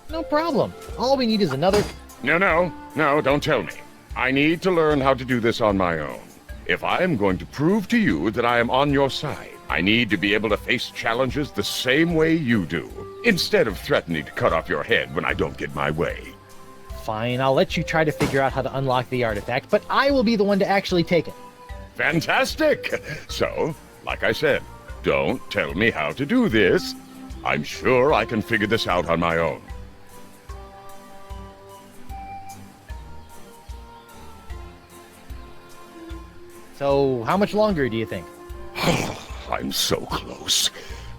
No problem. All we need is another... No, don't tell me. I need to learn how to do this on my own. If I am going to prove to you that I am on your side, I need to be able to face challenges the same way you do, instead of threatening to cut off your head when I don't get my way. Fine, I'll let you try to figure out how to unlock the artifact, but I will be the one to actually take it. Fantastic! So, like I said, don't tell me how to do this. I'm sure I can figure this out on my own. So, how much longer do you think? I'm so close.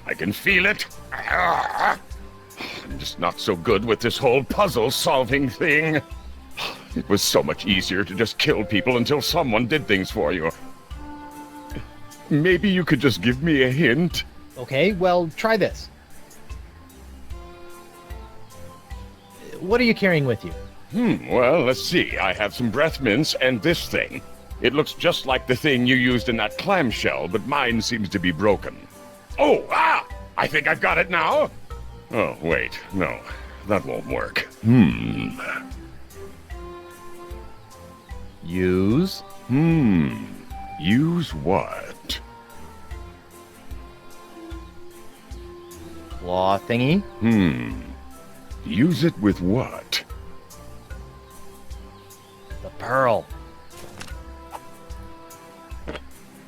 I can feel it. I'm just not so good with this whole puzzle-solving thing. It was so much easier to just kill people until someone did things for you. Maybe you could just give me a hint? Okay, well, try this. What are you carrying with you? Well, let's see. I have some breath mints and this thing. It looks just like the thing you used in that clamshell, but mine seems to be broken. Oh, I think I've got it now. Oh, wait, no, that won't work. Use? Use what? Claw thingy? Use it with what? The pearl.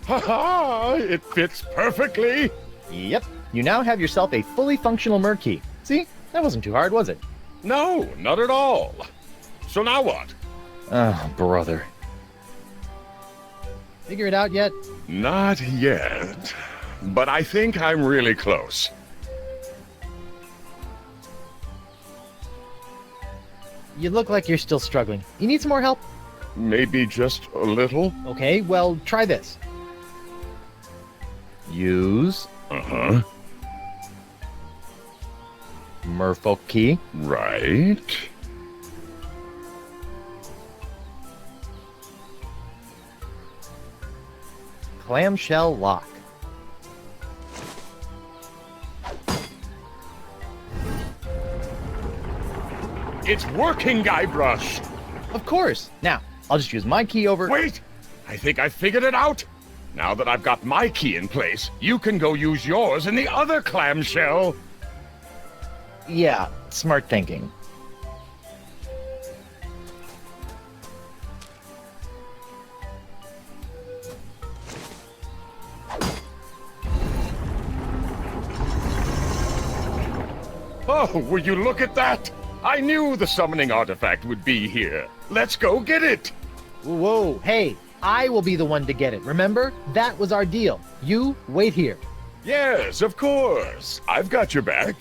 Ha-ha! It fits perfectly! Yep, you now have yourself a fully functional mer key. See? That wasn't too hard, was it? No, not at all. So now what? Oh, brother. Figure it out yet? Not yet. But I think I'm really close. You look like you're still struggling. You need some more help? Maybe just a little? Okay, well, try this. Use? Uh-huh. Merfolk key. Right. Clamshell lock. It's working, Guybrush! Of course. Now, I'll just use my key over... Wait! I think I figured it out! Now that I've got my key in place, you can go use yours in the other clamshell! Yeah, smart thinking. Oh, will you look at that? I knew the summoning artifact would be here. Let's go get it! Whoa, hey, I will be the one to get it, remember? That was our deal. You wait here. Yes, of course. I've got your back.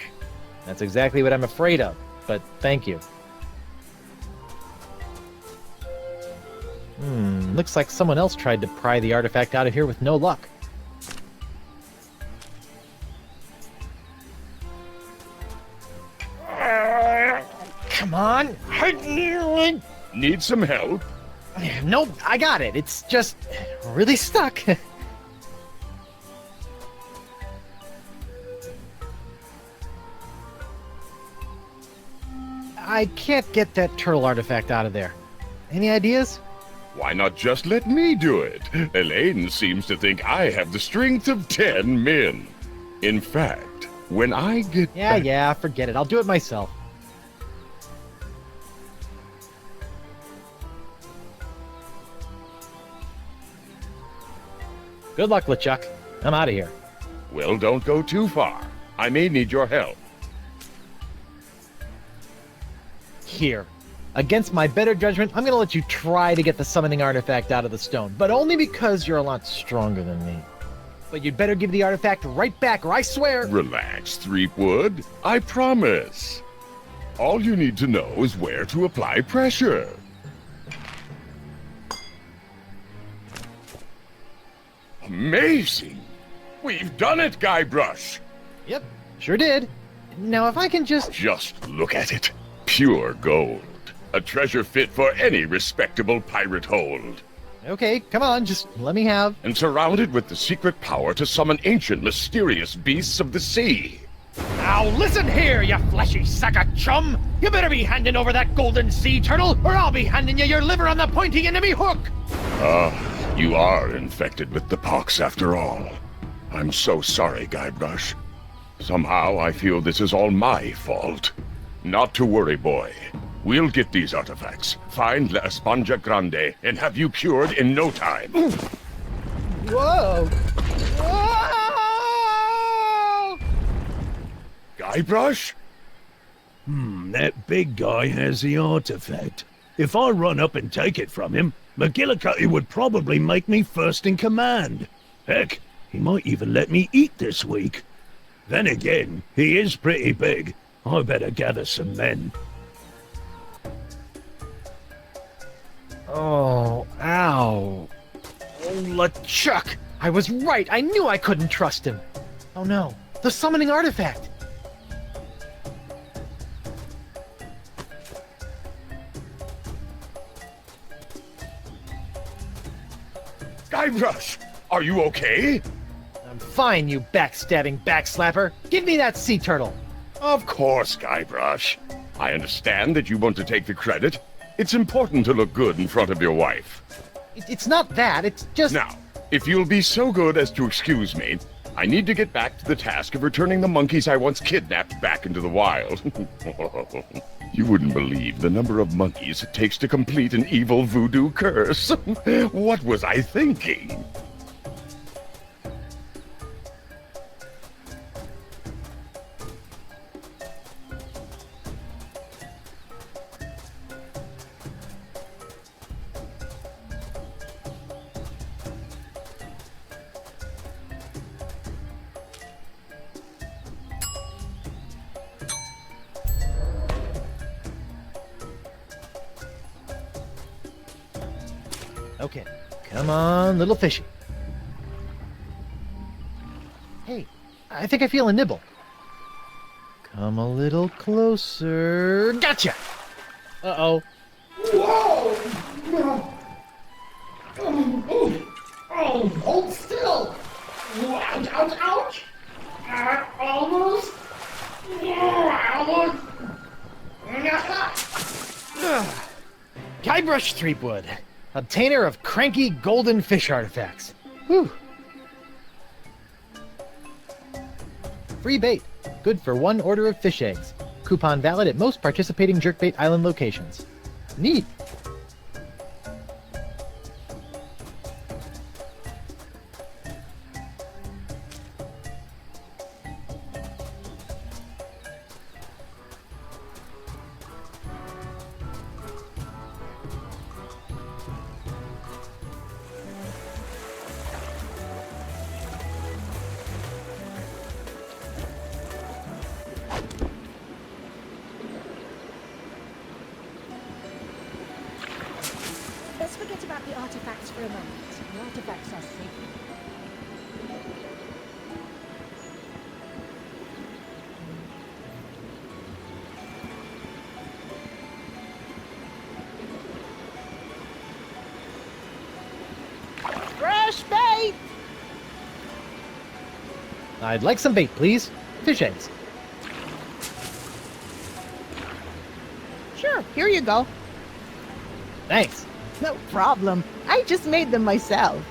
That's exactly what I'm afraid of, but thank you. Looks like someone else tried to pry the artifact out of here with no luck. Come on! Need some help? Nope, I got it. It's just really stuck. I can't get that turtle artifact out of there. Any ideas? Why not just let me do it? Elaine seems to think I have the strength of 10 men. In fact, when I get back... Yeah, forget it. I'll do it myself. Good luck, LeChuck. I'm out of here. Well, don't go too far. I may need your help. Here. Against my better judgment, I'm gonna let you try to get the summoning artifact out of the stone, but only because you're a lot stronger than me. But you'd better give the artifact right back, or I swear... Relax, Threepwood. I promise. All you need to know is where to apply pressure. Amazing! We've done it, Guybrush! Yep, sure did. Now if I can just... Just look at it. Pure gold. A treasure fit for any respectable pirate hold. Okay, come on, just let me have... And surrounded with the secret power to summon ancient, mysterious beasts of the sea. Now listen here, you fleshy sack of chum! You better be handing over that golden sea turtle, or I'll be handing you your liver on the pointy end of me hook! You are infected with the pox after all. I'm so sorry, Guybrush. Somehow I feel this is all my fault. Not to worry, boy. We'll get these artifacts, find La Esponja Grande, and have you cured in no time. Whoa! Whoa! Guybrush? That big guy has the artifact. If I run up and take it from him, McGillicuddy would probably make me first in command. Heck, he might even let me eat this week. Then again, he is pretty big. I better gather some men. Oh, ow. Oh, LeChuck! I was right! I knew I couldn't trust him! Oh no, the summoning artifact! Guybrush, are you okay? I'm fine, you backstabbing backslapper! Give me that sea turtle! Of course, Guybrush. I understand that you want to take the credit. It's important to look good in front of your wife. It's not that, it's just... Now, if you'll be so good as to excuse me, I need to get back to the task of returning the monkeys I once kidnapped back into the wild. You wouldn't believe the number of monkeys it takes to complete an evil voodoo curse. What was I thinking? Okay, come on, little fishy. Hey, I think I feel a nibble. Come a little closer. Gotcha! Uh-oh. Whoa! Oh, hold still! Ouch, ouch, ouch! Almost! Almost! Guybrush Threepwood, Obtainer of cranky golden fish artifacts. Whew. Free bait. Good for 1 order of fish eggs. Coupon valid at most participating jerkbait island locations. Neat. Let's forget about the artifacts for a moment. The artifacts are sacred. Fresh bait! I'd like some bait, please. Fish eggs. Sure, here you go. Thanks. No problem. I just made them myself.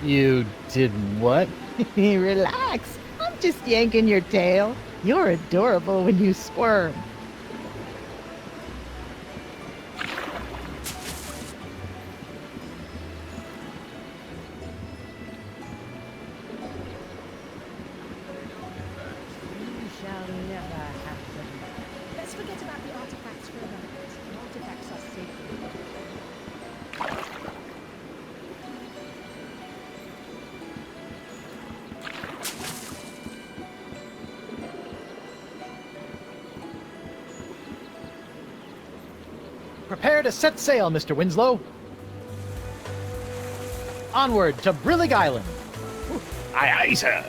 You did what? Relax. I'm just yanking your tail. You're adorable when you squirm. You shall never have them. Let's forget about the artifacts for a moment. The artifacts are sacred. Prepare to set sail, Mr. Winslow. Onward to Brillig Island. Aye, aye, sir.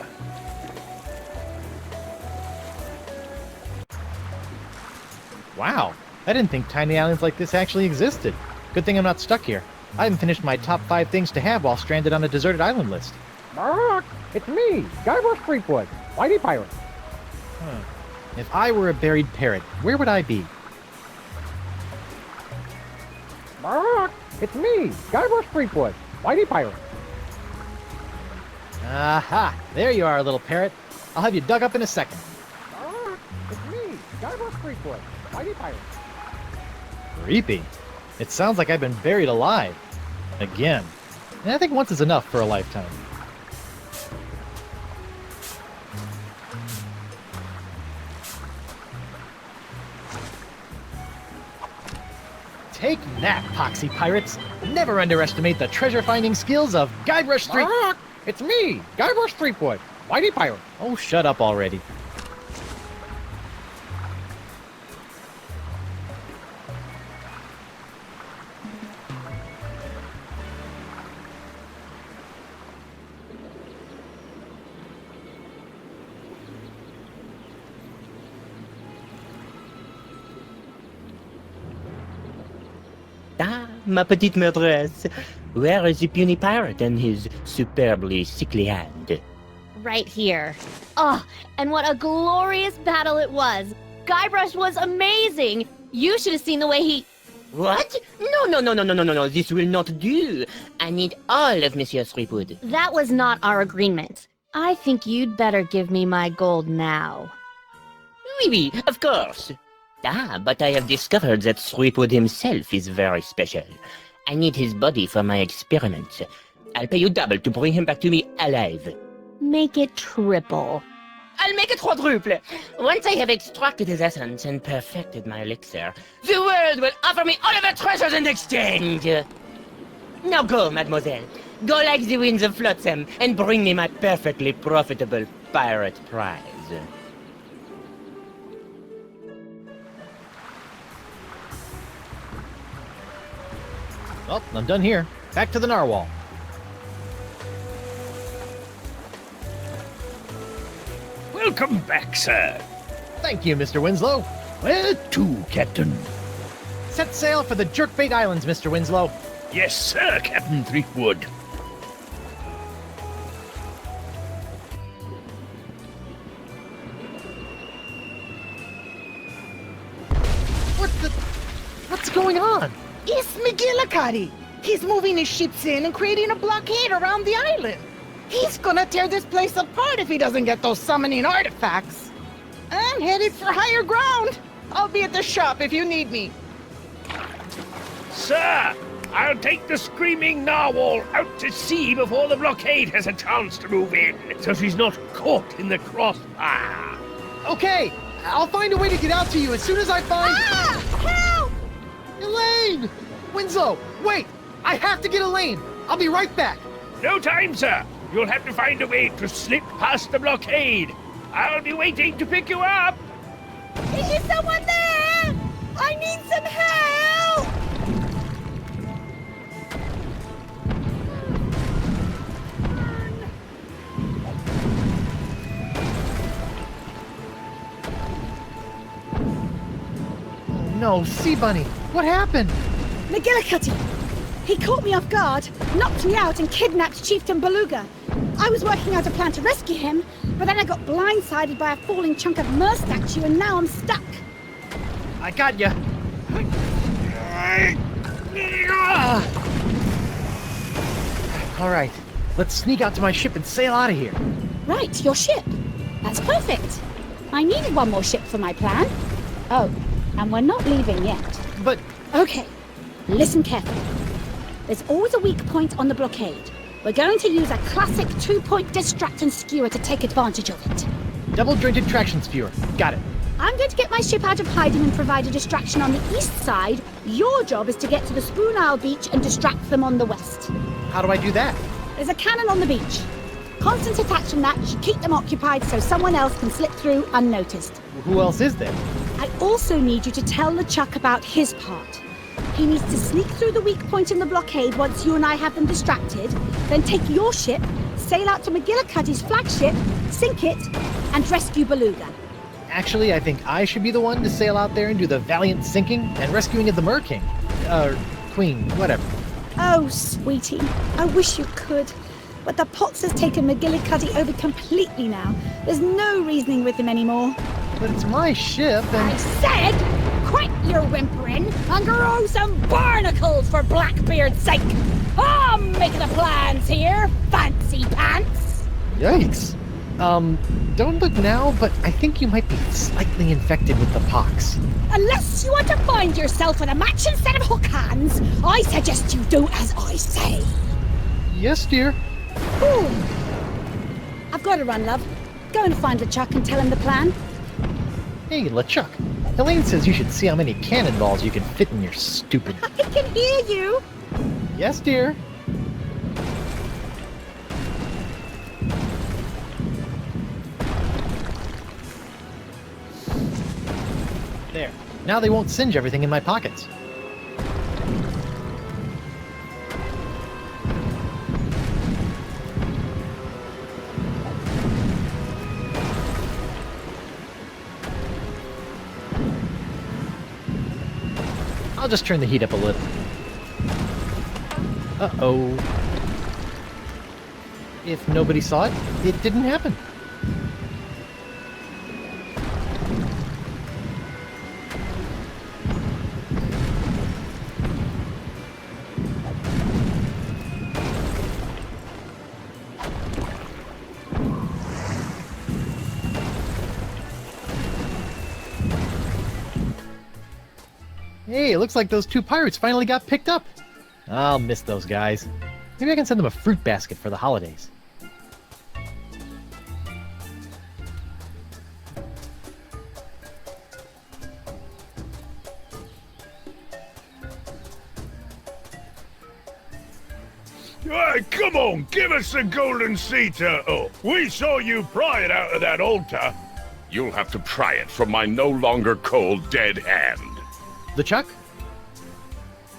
Wow, I didn't think tiny islands like this actually existed. Good thing I'm not stuck here. I haven't finished my top 5 things to have while stranded on a deserted island list. Mark, it's me, Guybrush Threepwood, Whitey Pirate. Huh. If I were a buried parrot, where would I be? Mark, it's me, Guybrush Threepwood, Whitey Pirate. Aha! There you are, little parrot. I'll have you dug up in a second. Mark, it's me, Guybrush Threepwood, Whitey Pirate. Creepy. It sounds like I've been buried alive. Again. And I think once is enough for a lifetime. Take that, poxy pirates! Never underestimate the treasure-finding skills of Guybrush Threepwood. Mark, it's me, Guybrush Threepwood, Whitey Pirate. Oh, shut up already. Ah, ma petite maîtresse. Where is the puny pirate and his superbly sickly hand? Right here. Oh, and what a glorious battle it was. Guybrush was amazing. You should have seen the way he... What? No, this will not do. I need all of Monsieur Threepwood. That was not our agreement. I think you'd better give me my gold now. Oui, of course. Ah, but I have discovered that Threepwood himself is very special. I need his body for my experiments. I'll pay you double to bring him back to me alive. Make it triple. I'll make it quadruple. Once I have extracted his essence and perfected my elixir, the world will offer me all of the treasures in exchange. Now go, mademoiselle. Go like the winds of Flotsam and bring me my perfectly profitable pirate prize. Well, I'm done here. Back to the narwhal. Welcome back, sir. Thank you, Mr. Winslow. Where to, Captain? Set sail for the Jerkbait Islands, Mr. Winslow. Yes, sir, Captain Threepwood. What's going on? It's McGillicuddy. He's moving his ships in and creating a blockade around the island. He's gonna tear this place apart if he doesn't get those summoning artifacts. I'm headed for higher ground. I'll be at the shop if you need me. Sir, I'll take the screaming narwhal out to sea before the blockade has a chance to move in, so she's not caught in the crossfire. Okay, I'll find a way to get out to you as soon as I find... Ah! Help! Elaine! Winslow, wait! I have to get Elaine! I'll be right back! No time, sir. You'll have to find a way to slip past the blockade. I'll be waiting to pick you up. Is someone there? I need some help! Oh no, Sea Bunny! What happened? McGillicuddy! He caught me off guard, knocked me out, and kidnapped Chieftain Beluga. I was working out a plan to rescue him, but then I got blindsided by a falling chunk of Mer statue, and now I'm stuck. I got ya. All right, let's sneak out to my ship and sail out of here. Right, your ship. That's perfect. I needed one more ship for my plan. Oh, and we're not leaving yet. But... Okay, listen carefully. There's always a weak point on the blockade. We're going to use a classic 2-point distract and skewer to take advantage of it. Double-jointed traction skewer. Got it. I'm going to get my ship out of hiding and provide a distraction on the east side. Your job is to get to the Spoon Isle beach and distract them on the west. How do I do that? There's a cannon on the beach. Constant attack from that should keep them occupied so someone else can slip through unnoticed. Who else is there? I also need you to tell LeChuck about his part. He needs to sneak through the weak point in the blockade once you and I have them distracted, then take your ship, sail out to McGillicuddy's flagship, sink it, and rescue Beluga. Actually, I think I should be the one to sail out there and do the valiant sinking and rescuing of the Mer King. Queen, whatever. Oh, sweetie, I wish you could. But the Potts has taken McGillicuddy over completely now. There's no reasoning with him anymore. But it's my ship and... I said... Quit your whimpering and grow some barnacles for Blackbeard's sake! I'm making the plans here, fancy pants! Yikes. Don't look now, but I think you might be slightly infected with the pox. Unless you want to find yourself with a matching set of hook hands, I suggest you do as I say. Yes, dear. Ooh. I've got to run, love. Go and find LeChuck and tell him the plan. Hey, LeChuck. Elaine says you should see how many cannonballs you can fit in your stupid... I can hear you! Yes, dear. There. Now they won't singe everything in my pockets. I'll just turn the heat up a little. Uh-oh. If nobody saw it, it didn't happen. Hey, it looks like those two pirates finally got picked up. I'll miss those guys. Maybe I can send them a fruit basket for the holidays. Come on, give us the golden sea turtle. We saw you pry it out of that altar. You'll have to pry it from my no longer cold dead hand. LeChuck?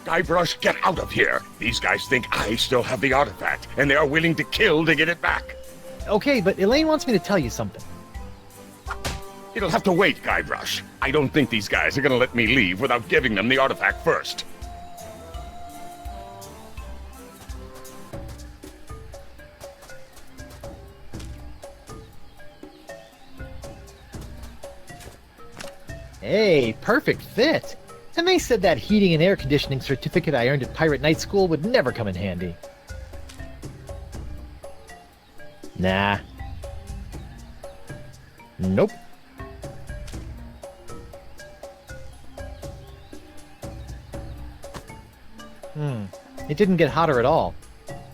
Guybrush, get out of here! These guys think I still have the artifact, and they are willing to kill to get it back. Okay, but Elaine wants me to tell you something. It'll have to wait, Guybrush. I don't think these guys are gonna let me leave without giving them the artifact first. Hey, perfect fit. And they said that heating and air conditioning certificate I earned at Pirate Night School would never come in handy. Nah. Nope. It didn't get hotter at all.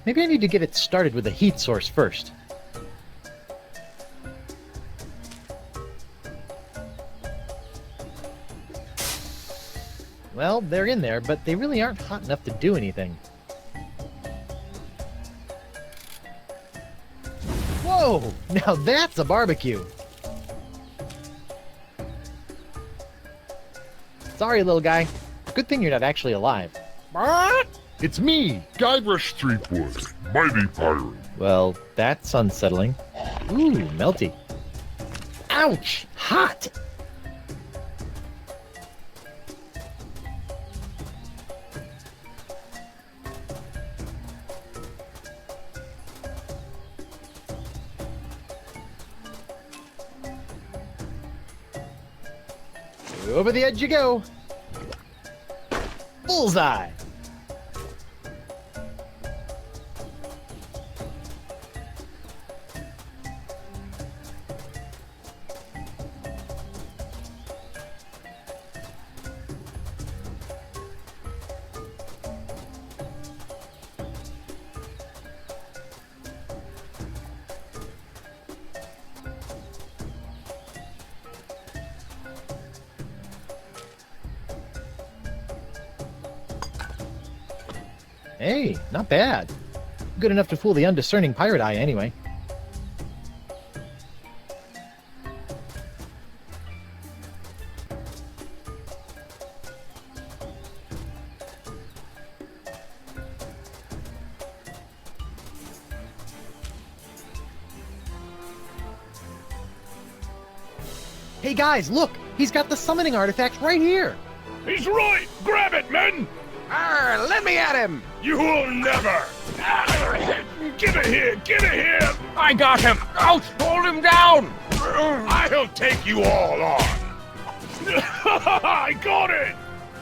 Maybe I need to get it started with a heat source first. Well, they're in there, but they really aren't hot enough to do anything. Whoa! Now that's a barbecue! Sorry, little guy. Good thing you're not actually alive. It's me, Guybrush Threepwood, mighty pirate. Well, that's unsettling. Ooh, melty. Ouch! Hot! Over the edge you go. Bullseye. Hey, not bad. Good enough to fool the undiscerning pirate eye, anyway. Hey guys, look! He's got the summoning artifact right here! He's right! Grab it, men! Arr, let me at him! You will never! Give it here! Give it here! I got him! Ouch! Hold him down! I'll take you all on! I got it!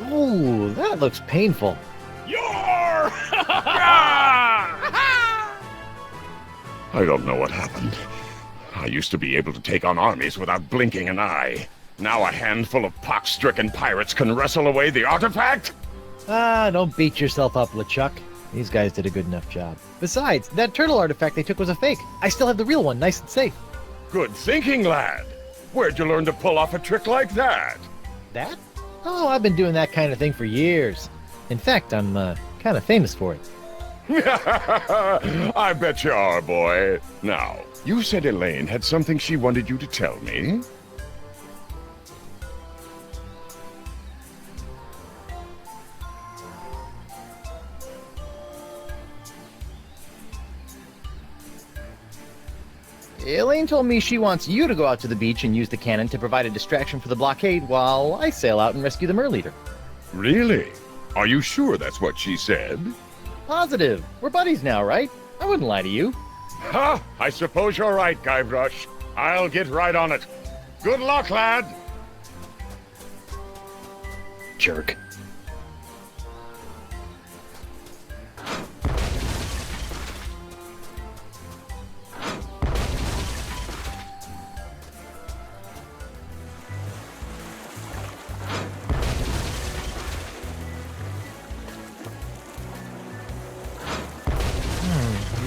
Ooh, that looks painful. You're... I don't know what happened. I used to be able to take on armies without blinking an eye. Now a handful of pox-stricken pirates can wrestle away the artifact? Ah, don't beat yourself up, LeChuck. These guys did a good enough job. Besides, that turtle artifact they took was a fake. I still have the real one, nice and safe. Good thinking, lad. Where'd you learn to pull off a trick like that? That? Oh, I've been doing that kind of thing for years. In fact, I'm kind of famous for it. I bet you are, boy. Now, you said Elaine had something she wanted you to tell me? Elaine told me she wants you to go out to the beach and use the cannon to provide a distraction for the blockade while I sail out and rescue the Merleader. Really? Are you sure that's what she said? Positive. We're buddies now, right? I wouldn't lie to you. Ha! I suppose you're right, Guybrush. I'll get right on it. Good luck, lad! Jerk.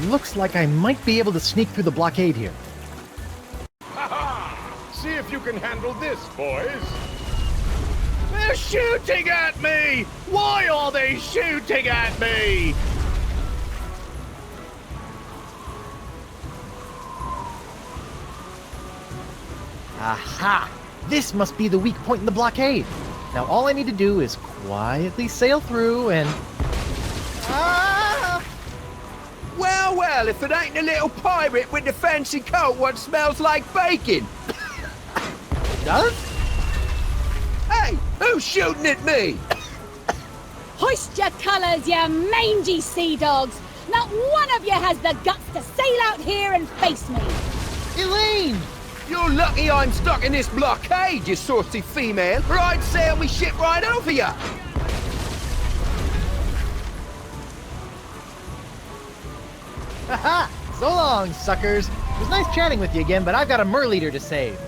Looks like I might be able to sneak through the blockade here. Ha-ha! See if you can handle this, boys. They're shooting at me! Why are they shooting at me? Aha! This must be the weak point in the blockade. Now all I need to do is quietly sail through and... Ah! Well, well, if it ain't a little pirate with the fancy coat what smells like bacon. does? Hey, who's shooting at me? Hoist your colours, you mangy sea dogs! Not one of you has the guts to sail out here and face me! Elaine! You're lucky I'm stuck in this blockade, you saucy female, or I'd sail me ship right over you! Haha! So long, suckers. It was nice chatting with you again, but I've got a mer leader to save.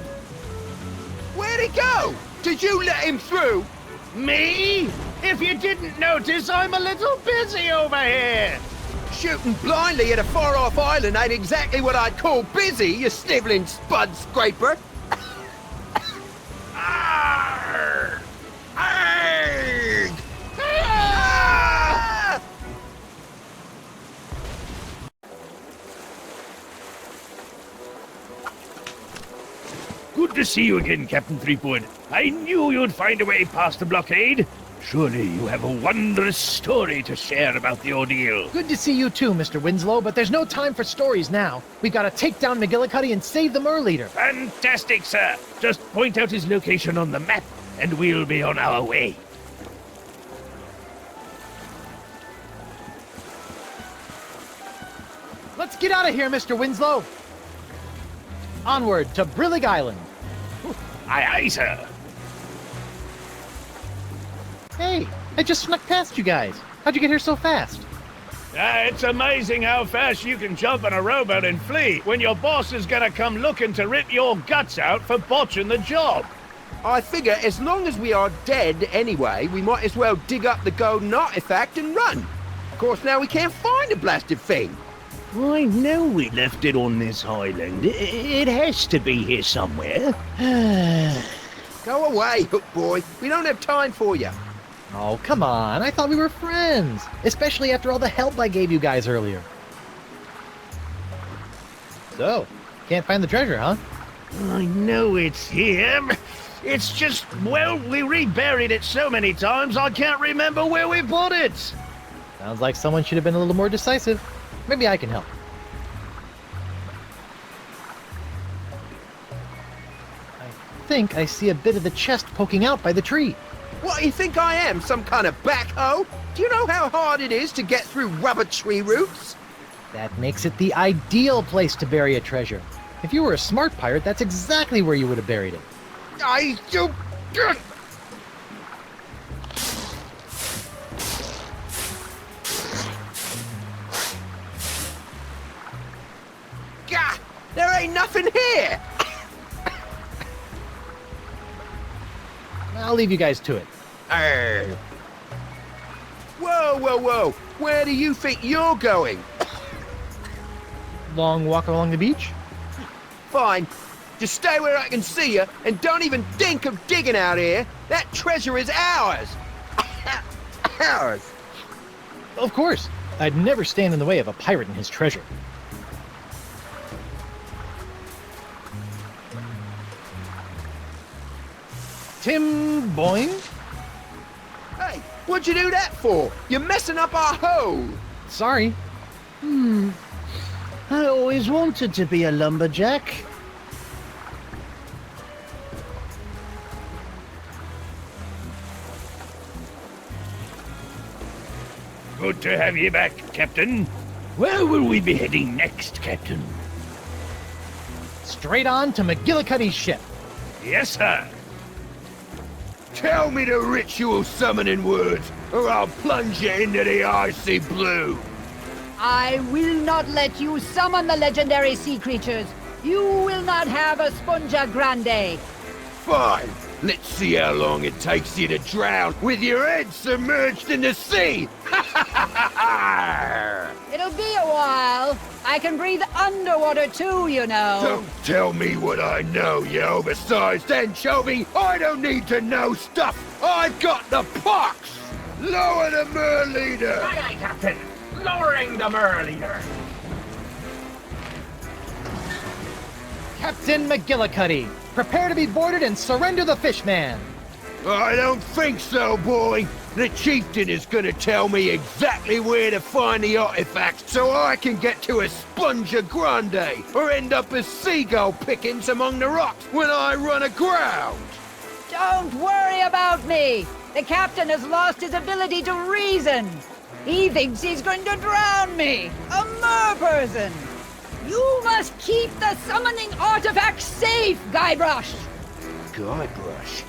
Where'd he go? Did you let him through? Me? If you didn't notice, I'm a little busy over here. Shooting blindly at a far-off island ain't exactly what I'd call busy, you snivelling spud scraper. Arrgh! Arrgh! Ah! Good to see you again, Captain Threepwood. I knew you'd find a way past the blockade. Surely you have a wondrous story to share about the ordeal. Good to see you too, Mr. Winslow, but there's no time for stories now. We've got to take down McGillicuddy and save the mer leader. Fantastic, sir. Just point out his location on the map, and we'll be on our way. Let's get out of here, Mr. Winslow. Onward to Brillig Island. Aye, aye, sir. Hey, I just snuck past you guys. How'd you get here so fast? It's amazing how fast you can jump on a rowboat and flee when your boss is gonna come looking to rip your guts out for botching the job. I figure as long as we are dead anyway, we might as well dig up the golden artifact and run. Of course, now we can't find the blasted thing. I know we left it on this island. It has to be here somewhere. Go away, Hook Boy. We don't have time for you. Oh, come on. I thought we were friends. Especially after all the help I gave you guys earlier. So, can't find the treasure, huh? I know it's here. It's just, well, we reburied it so many times I can't remember where we put it. Sounds like someone should have been a little more decisive. Maybe I can help. I think I see a bit of the chest poking out by the tree. What do you think I am, some kind of backhoe? Do you know how hard it is to get through rubber tree roots? That makes it the ideal place to bury a treasure. If you were a smart pirate, that's exactly where you would have buried it. I do. Gah! There ain't nothing here! I'll leave you guys to it. Whoa, whoa, whoa! Where do you think you're going? Long walk along the beach? Fine. Just stay where I can see you, and don't even think of digging out here. That treasure is ours! Ours! Of course. I'd never stand in the way of a pirate and his treasure. Tim Boyne? Hey, what'd you do that for? You're messing up our hole! Sorry. I always wanted to be a lumberjack. Good to have you back, Captain. Where will we be heading next, Captain? Straight on to McGillicuddy's ship. Yes, sir. Tell me the ritual summoning words, or I'll plunge you into the icy blue. I will not let you summon the legendary sea creatures. You will not have a Spongia Grande. Fine. Let's see how long it takes you to drown with your head submerged in the sea. It'll be a while. I can breathe underwater too, you know. Don't tell me what I know, you oversized anchovy. I don't need to know stuff. I've got the pox. Lower the mer leader. Aye, aye, Captain. Lowering the mer leader. Captain McGillicuddy, prepare to be boarded and surrender the fishman. I don't think so, boy. The chieftain is gonna tell me exactly where to find the artifacts so I can get to Esponja Grande or end up as seagull pickings among the rocks when I run aground. Don't worry about me. The captain has lost his ability to reason. He thinks he's going to drown me, a mer person. You must keep the summoning artifact safe, Guybrush. Guybrush?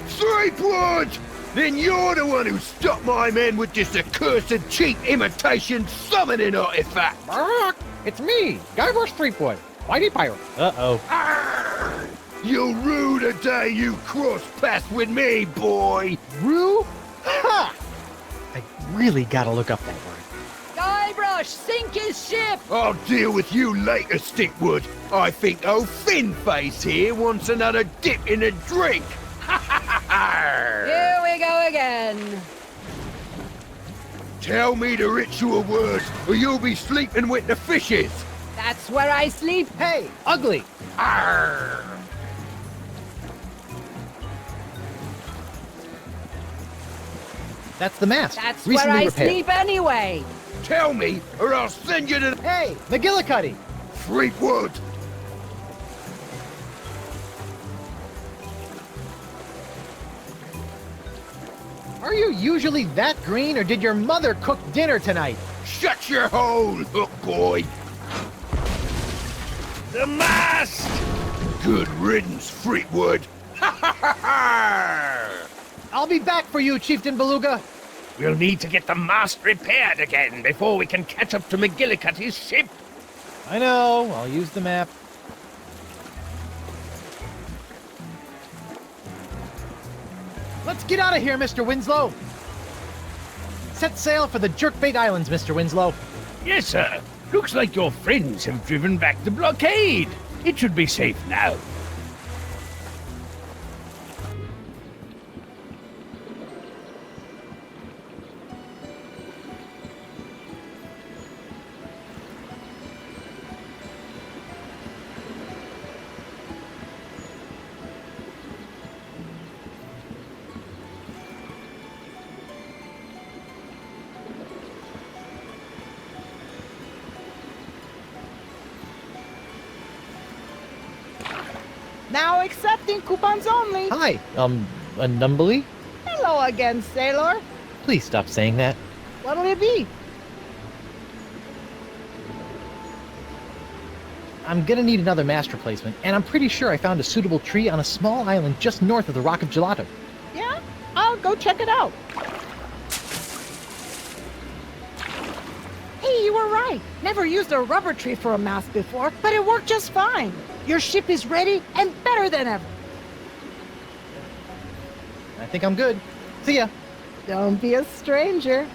Threepwood! Then you're the one who stopped my men with this accursed cheap imitation summoning artifact! It's me, Guybrush Threepwood, Mighty Pirate. Uh-oh. You'll rue the day you cross paths with me, boy! Rue? Ha! I really gotta look up that word. Guybrush, sink his ship! I'll deal with you later, Stickwood. I think old Finface here wants another dip in the drink. Here we go again. Tell me the ritual words, or you'll be sleeping with the fishes. That's where I sleep. Hey, ugly! Arr! That's the mast. That's Recently where I repaired. sleep anyway. Tell me, or I'll send you to... Hey, McGillicuddy! Threepwood! Are you usually that green, or did your mother cook dinner tonight? Shut your hole, hook boy! The mast! Good riddance, Threepwood! I'll be back for you, Chieftain Beluga. We'll need to get the mast repaired again before we can catch up to McGillicuddy's ship. I know. I'll use the map. Let's get out of here, Mr. Winslow. Set sail for the Jerkbait Islands, Mr. Winslow. Yes, sir. Looks like your friends have driven back the blockade. It should be safe now. Now accepting coupons only. Hi, Numbly? Hello again, sailor. Please stop saying that. What'll it be? I'm gonna need another mast replacement, and I'm pretty sure I found a suitable tree on a small island just north of the Rock of Gelato. Yeah? I'll go check it out. Hey, you were right. Never used a rubber tree for a mast before, but it worked just fine. Your ship is ready and better than ever. I think I'm good. See ya. Don't be a stranger.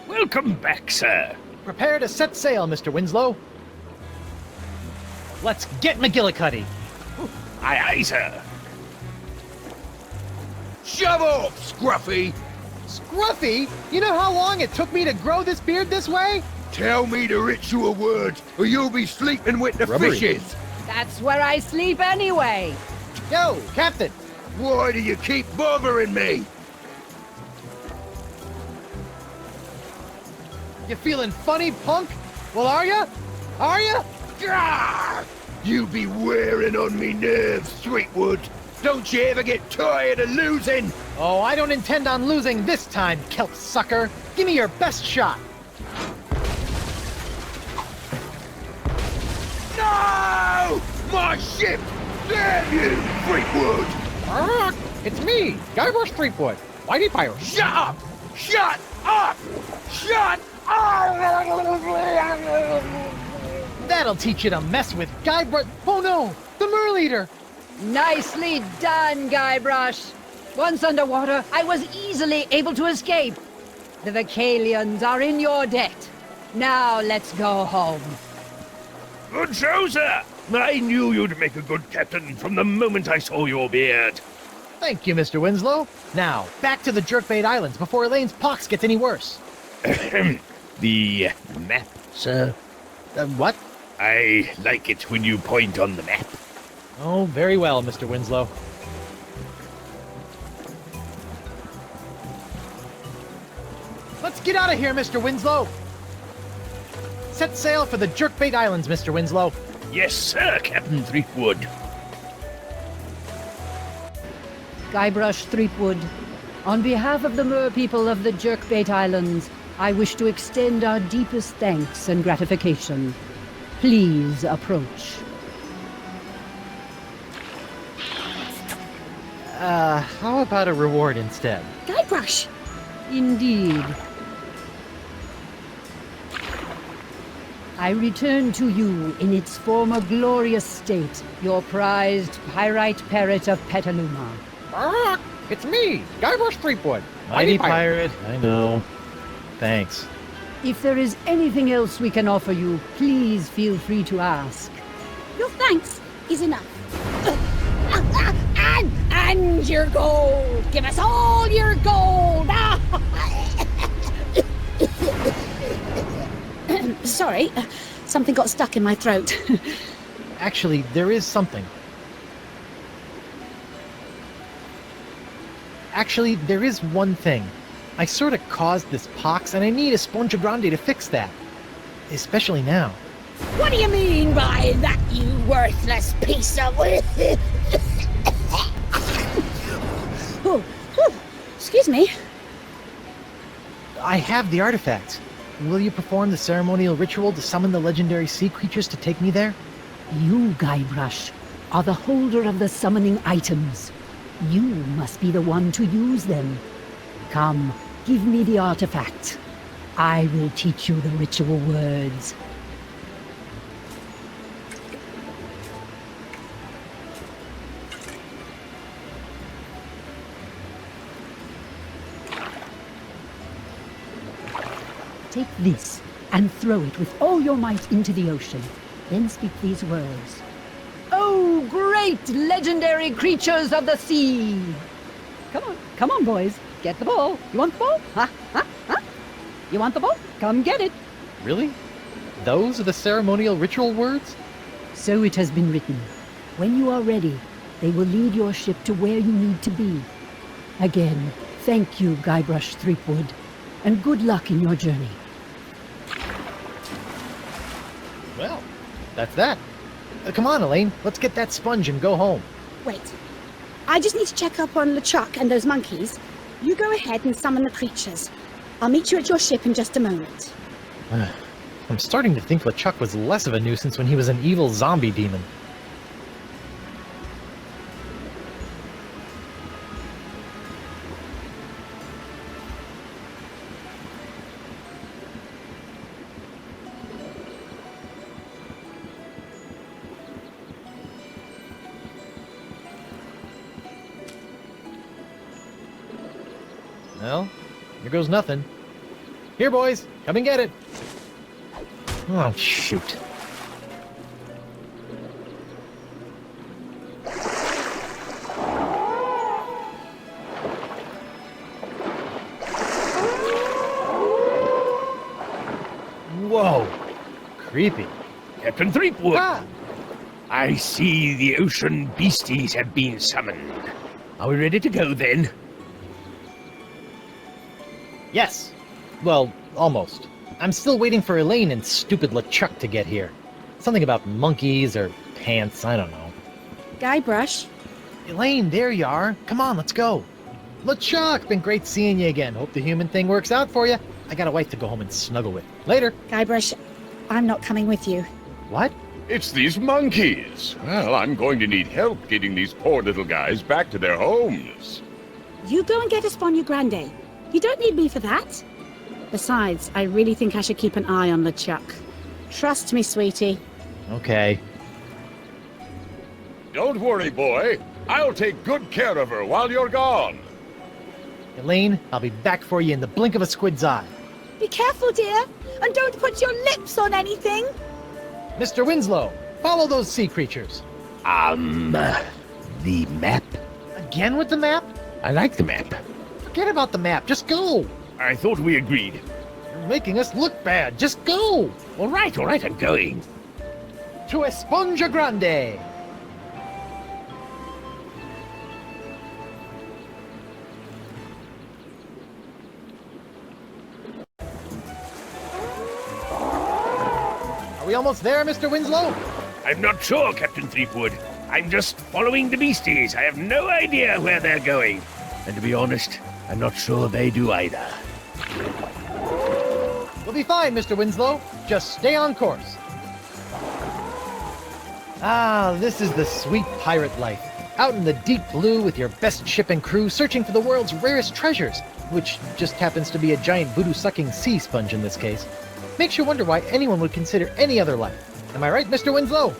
Welcome back, sir. Prepare to set sail, Mr. Winslow. Let's get McGillicuddy. Aye, aye, sir. Shove off, Scruffy! Scruffy? You know how long it took me to grow this beard this way? Tell me the ritual words, or you'll be sleeping with the Rubbery. fishes! That's where I sleep anyway. Yo, Captain! Why do you keep bothering me? You feeling funny, punk? Well, are ya? Are ya? Gah! You be wearing on me nerves, Threepwood. Don't you ever get tired of losing? Oh, I don't intend on losing this time, kelp sucker. Give me your best shot. No! My ship! Damn you, Threepwood! It's me, Guybrush Threepwood, Mighty Pirate. Shut up! Shut up! Shut up! That'll teach you to mess with Guybrush. Oh no, the Merleader. Nicely done, Guybrush. Once underwater, I was easily able to escape. The Vocalians are in your debt. Now let's go home. Good show, sir. I knew you'd make a good captain from the moment I saw your beard. Thank you, Mr. Winslow. Now, back to the Jerkbait Islands before Elaine's pox gets any worse. The map, sir? What? I like it when you point on the map. Oh, very well, Mr. Winslow. Let's get out of here, Mr. Winslow! Set sail for the Jerkbait Islands, Mr. Winslow. Yes, sir, Captain Threepwood. Guybrush Threepwood, on behalf of the Mer people of the Jerkbait Islands, I wish to extend our deepest thanks and gratification. Please approach. How about a reward instead? Guybrush! Indeed. I return to you in its former glorious state, your prized pyrite parrot of Petaluma. It's me, Guybrush Threepwood. Mighty pirate. I know. Thanks. If there is anything else we can offer you, please feel free to ask. Your thanks is enough. And your gold! Give us all your gold! Sorry, something got stuck in my throat. Actually, there is something. Actually, there is one thing. I sort of caused this pox, and I need a Spongia Grande to fix that. Especially now. What do you mean by that, you worthless piece of... oh, excuse me. I have the artifacts. Will you perform the ceremonial ritual to summon the legendary sea creatures to take me there? You, Guybrush, are the holder of the summoning items. You must be the one to use them. Come, give me the artifact. I will teach you the ritual words. Take this and throw it with all your might into the ocean. Then speak these words. Oh, great legendary creatures of the sea! Come on, boys. Get the ball. You want the ball? Ha? You want the ball? Come get it. Really? Those are the ceremonial ritual words? So it has been written. When you are ready, they will lead your ship to where you need to be. Again, thank you, Guybrush Threepwood, and good luck in your journey. Well, that's that. Come on, Elaine. Let's get that sponge and go home. Wait. I just need to check up on LeChuck and those monkeys. You go ahead and summon the creatures. I'll meet you at your ship in just a moment. I'm starting to think LeChuck was less of a nuisance when he was an evil zombie demon. Well, here goes nothing. Here, boys, come and get it. Oh, shoot. Whoa, creepy. Captain Threepwood. Ah. I see the ocean beasties have been summoned. Are we ready to go then? Yes. Well, almost. I'm still waiting for Elaine and stupid LeChuck to get here. Something about monkeys or pants, I don't know. Guybrush? Elaine, there you are. Come on, let's go. LeChuck, been great seeing you again. Hope the human thing works out for you. I got a wife to go home and snuggle with. Later. Guybrush, I'm not coming with you. What? It's these monkeys. Well, I'm going to need help getting these poor little guys back to their homes. You go and get a Español Grande. You don't need me for that. Besides, I really think I should keep an eye on LeChuck. Trust me, sweetie. Okay. Don't worry, boy. I'll take good care of her while you're gone. Elaine, I'll be back for you in the blink of a squid's eye. Be careful, dear. And don't put your lips on anything. Mr. Winslow, follow those sea creatures. The map? Again with the map? I like the map. Forget about the map, just go. I thought we agreed. You're making us look bad, just go. All right, I'm going. To Esponja Grande. Are we almost there, Mr. Winslow? I'm not sure, Captain Threepwood. I'm just following the beasties. I have no idea where they're going. And to be honest, I'm not sure they do either. We'll be fine, Mr. Winslow. Just stay on course. Ah, this is the sweet pirate life. Out in the deep blue with your best ship and crew searching for the world's rarest treasures, which just happens to be a giant voodoo-sucking sea sponge in this case. Makes you wonder why anyone would consider any other life. Am I right, Mr. Winslow?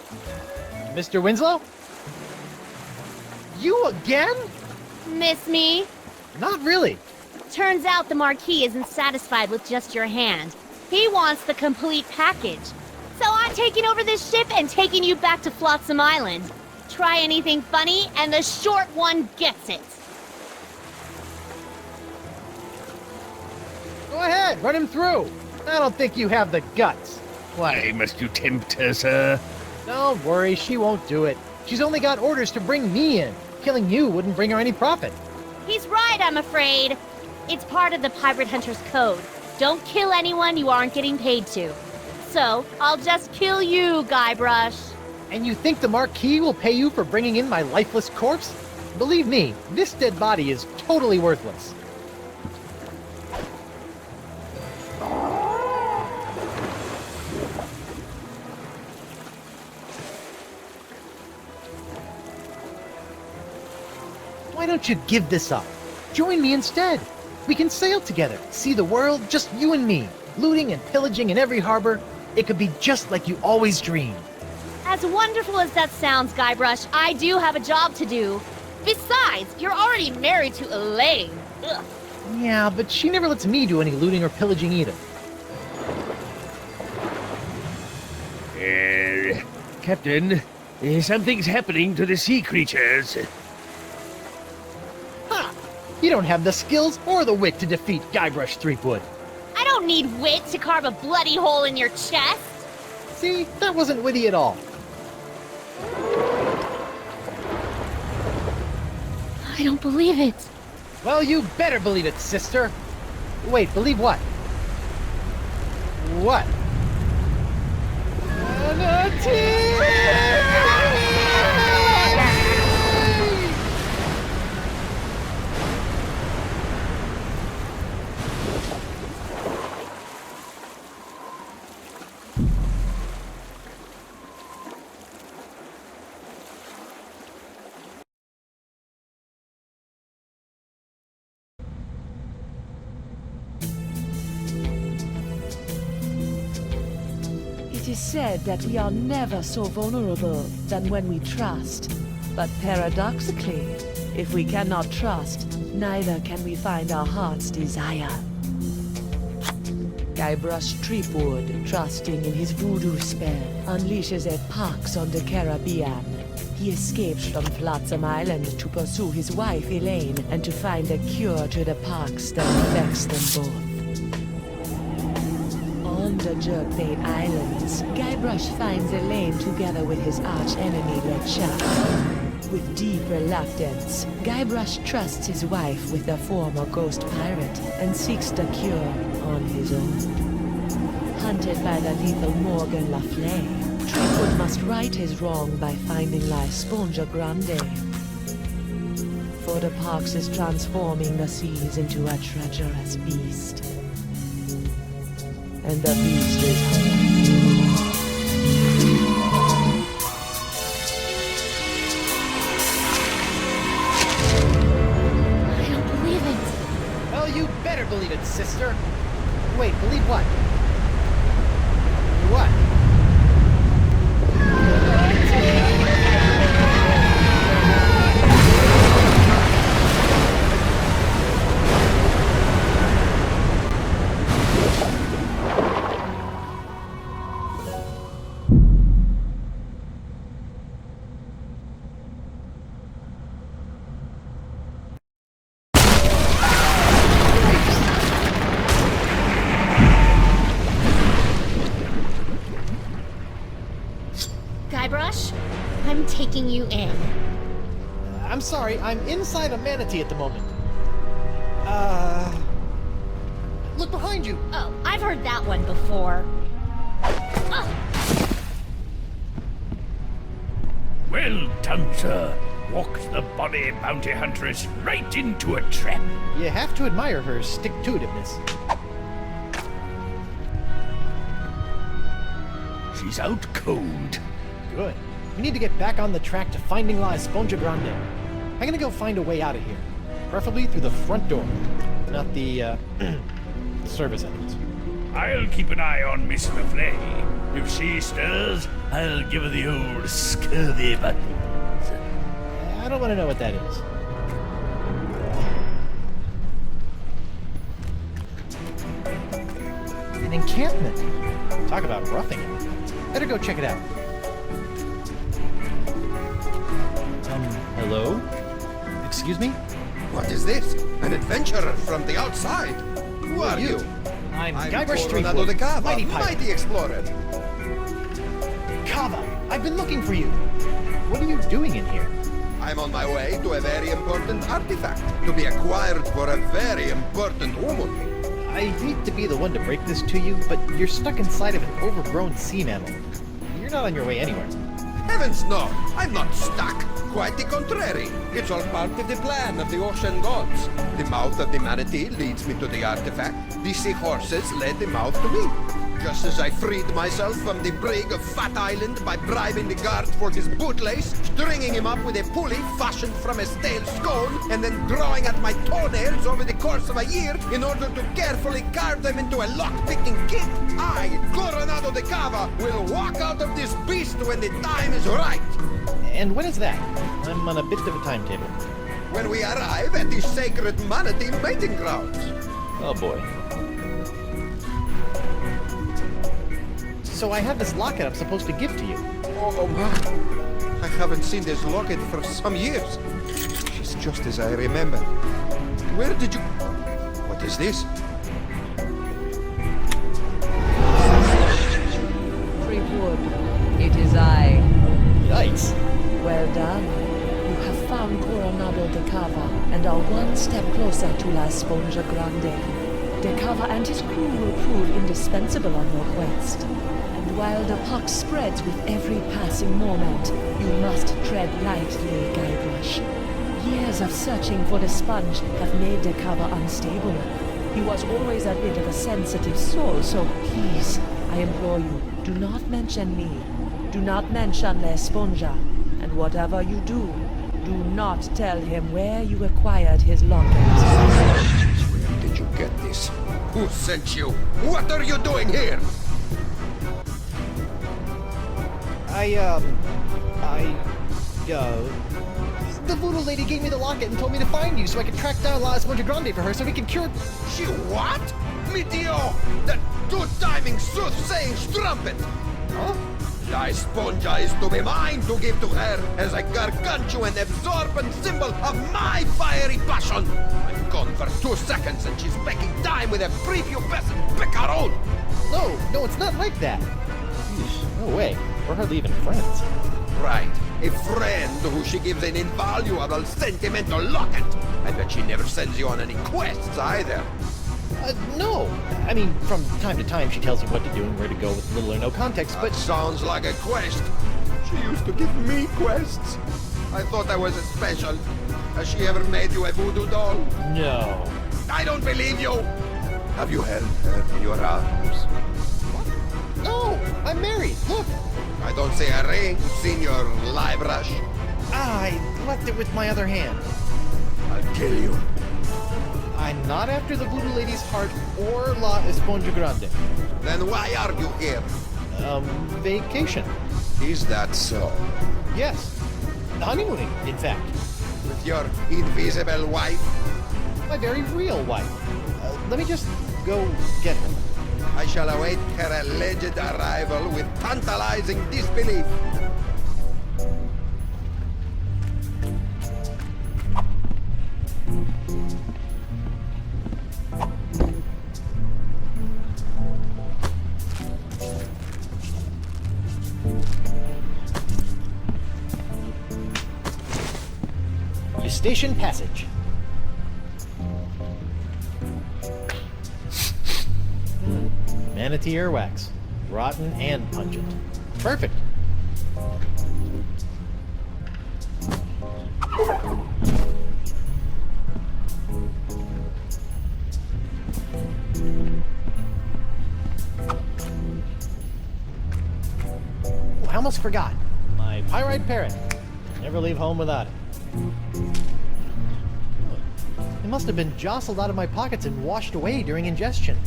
Mr. Winslow? You again? Miss me? Not really. Turns out the Marquis isn't satisfied with just your hand. He wants the complete package. So I'm taking over this ship and taking you back to Flotsam Island. Try anything funny, and the short one gets it. Go ahead, run him through. I don't think you have the guts. Why must you tempt her, sir? Don't worry, she won't do it. She's only got orders to bring me in. Killing you wouldn't bring her any profit. He's right, I'm afraid. It's part of the Pirate Hunter's code. Don't kill anyone you aren't getting paid to. So, I'll just kill you, Guybrush. And you think the Marquis will pay you for bringing in my lifeless corpse? Believe me, this dead body is totally worthless. Why don't you give this up? Join me instead. We can sail together, see the world, just you and me, looting and pillaging in every harbor. It could be just like you always dreamed. As wonderful as that sounds, Guybrush, I do have a job to do. Besides, you're already married to Elaine. Ugh. Yeah, but she never lets me do any looting or pillaging either. Captain, something's happening to the sea creatures. Ha! You don't have the skills or the wit to defeat Guybrush Threepwood. I don't need wit to carve a bloody hole in your chest. See, that wasn't witty at all. I don't believe it. Well, you better believe it, sister. Wait, believe what? What? It is said that we are never so vulnerable than when we trust. But paradoxically, if we cannot trust, neither can we find our heart's desire. Guybrush Threepwood, trusting in his voodoo spell, unleashes a pox on the Caribbean. He escapes from Flotsam Island to pursue his wife Elaine and to find a cure to the pox that affects them both. On the Jerkbait Islands, Guybrush finds Elaine together with his arch-enemy LeChuck. With deep reluctance, Guybrush trusts his wife with the former ghost pirate and seeks the cure on his own. Hunted by the lethal Morgan Le Fay, Threepwood must right his wrong by finding La Esponja Grande. For the pox is transforming the seas into a treacherous beast. And the beast is hungry. I don't believe it. Well, you better believe it, sister. Wait, believe what? What? Guybrush, I'm taking you in. I'm sorry, I'm inside a manatee at the moment. Look behind you! Oh, I've heard that one before. Well done, sir. Walked the bonny bounty huntress right into a trap. You have to admire her stick-to-itiveness. She's out cold. Good. We need to get back on the track to finding La Esponja Grande. I'm gonna go find a way out of here. Preferably through the front door. Not the, service entrance. I'll keep an eye on Miss LaFleur. If she stirs, I'll give her the old scurvy buttons. I don't want to know what that is. An encampment. Talk about roughing it. Better go check it out. Hello? Excuse me? What is this? An adventurer from the outside? Who are you? I'm Guybrush Coronado de Cava, mighty pirate. mighty explorer. Cava, I've been looking for you. What are you doing in here? I'm on my way to a very important artifact to be acquired for a very important woman. I hate to be the one to break this to you, but you're stuck inside of an overgrown sea mammal. You're not on your way anywhere. Heavens no, I'm not stuck. Quite the contrary. It's all part of the plan of the ocean gods. The mouth of the manatee leads me to the artifact. The seahorses led the mouth to me. Just as I freed myself from the brig of Fat Island by bribing the guard for his bootlace, stringing him up with a pulley fashioned from a stale scone, and then drawing at my toenails over the course of a year in order to carefully carve them into a lock-picking kit, I, Coronado de Cava, will walk out of this beast when the time is right. And when is that? I'm on a bit of a timetable. When we arrive at the sacred manatee mating grounds. Oh boy. So I have this locket I'm supposed to give to you. Oh my. I haven't seen this locket for some years. She's just as I remember. Where did you... What is this? Freewood, it is I. Yikes. Well done. You have found Coronado de Cava and are one step closer to La Esponja Grande. De Cava and his crew will prove indispensable on your quest. And while the pox spreads with every passing moment, you must tread lightly, Guybrush. Years of searching for the sponge have made De Cava unstable. He was always a bit of a sensitive soul, so please, I implore you, do not mention me. Do not mention La Esponja. And whatever you do, do not tell him where you acquired his locket. Where did you get this? Who sent you? What are you doing here? The voodoo lady gave me the locket and told me to find you so I could track down La Esponja Grande for her so we can cure... She what? Meteor! That two-timing soothsaying strumpet! Huh? La Esponja is to be mine to give to her as a gargantuan absorbent symbol of my fiery passion! I'm gone for 2 seconds and she's making time with a prepubescent picaron! No, it's not like that. Eesh, no way. We're hardly even friends. Right. A friend who she gives an invaluable sentimental locket. I bet she never sends you on any quests either. No. I mean, from time to time she tells you what to do and where to go with little or no context, but... That sounds like a quest. She used to give me quests. I thought I was special. Has she ever made you a voodoo doll? No. I don't believe you! Have you held her in your arms? What? No! I'm married! Look! I don't see a ring, Senor Guybrush. I left it with my other hand. I'll kill you. I'm not after the voodoo lady's heart or La Esponja Grande. Then why are you here? Vacation. Is that so? Yes. Honeymooning, in fact. With your invisible wife? My very real wife. Let me just go get her. I shall await her alleged arrival with tantalizing disbelief. Degustation passage. Manatee earwax. Rotten and pungent. Perfect. Oh, I almost forgot. My pyrite parrot. Never leave home without it. It must have been jostled out of my pockets and washed away during ingestion.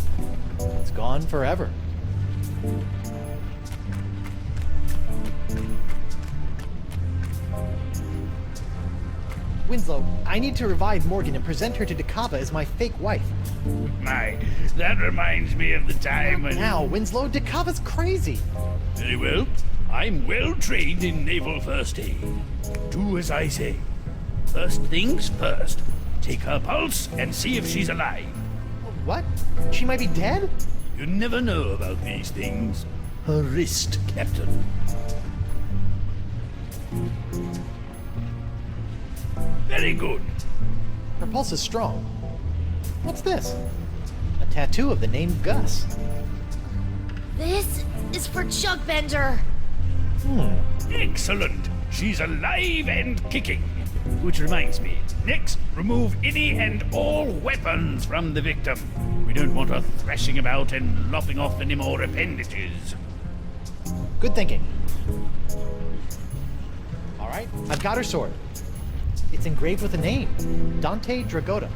It's gone forever. Winslow, I need to revive Morgan and present her to Dakava as my fake wife. My, that reminds me of the time when... Now, Winslow, Dakava's crazy. Very well. I'm well trained in naval first aid. Do as I say. First things first. Take her pulse and see if she's alive. What? She might be dead? You never know about these things. Her wrist, Captain. Very good. Her pulse is strong. What's this? A tattoo of the name Gus. This is for Chugbender. Excellent. She's alive and kicking. Which reminds me, next, remove any and all weapons from the victim. We don't want her thrashing about and lopping off any more appendages. Good thinking. All right, I've got her sword. It's engraved with a name, Dante Dragotta.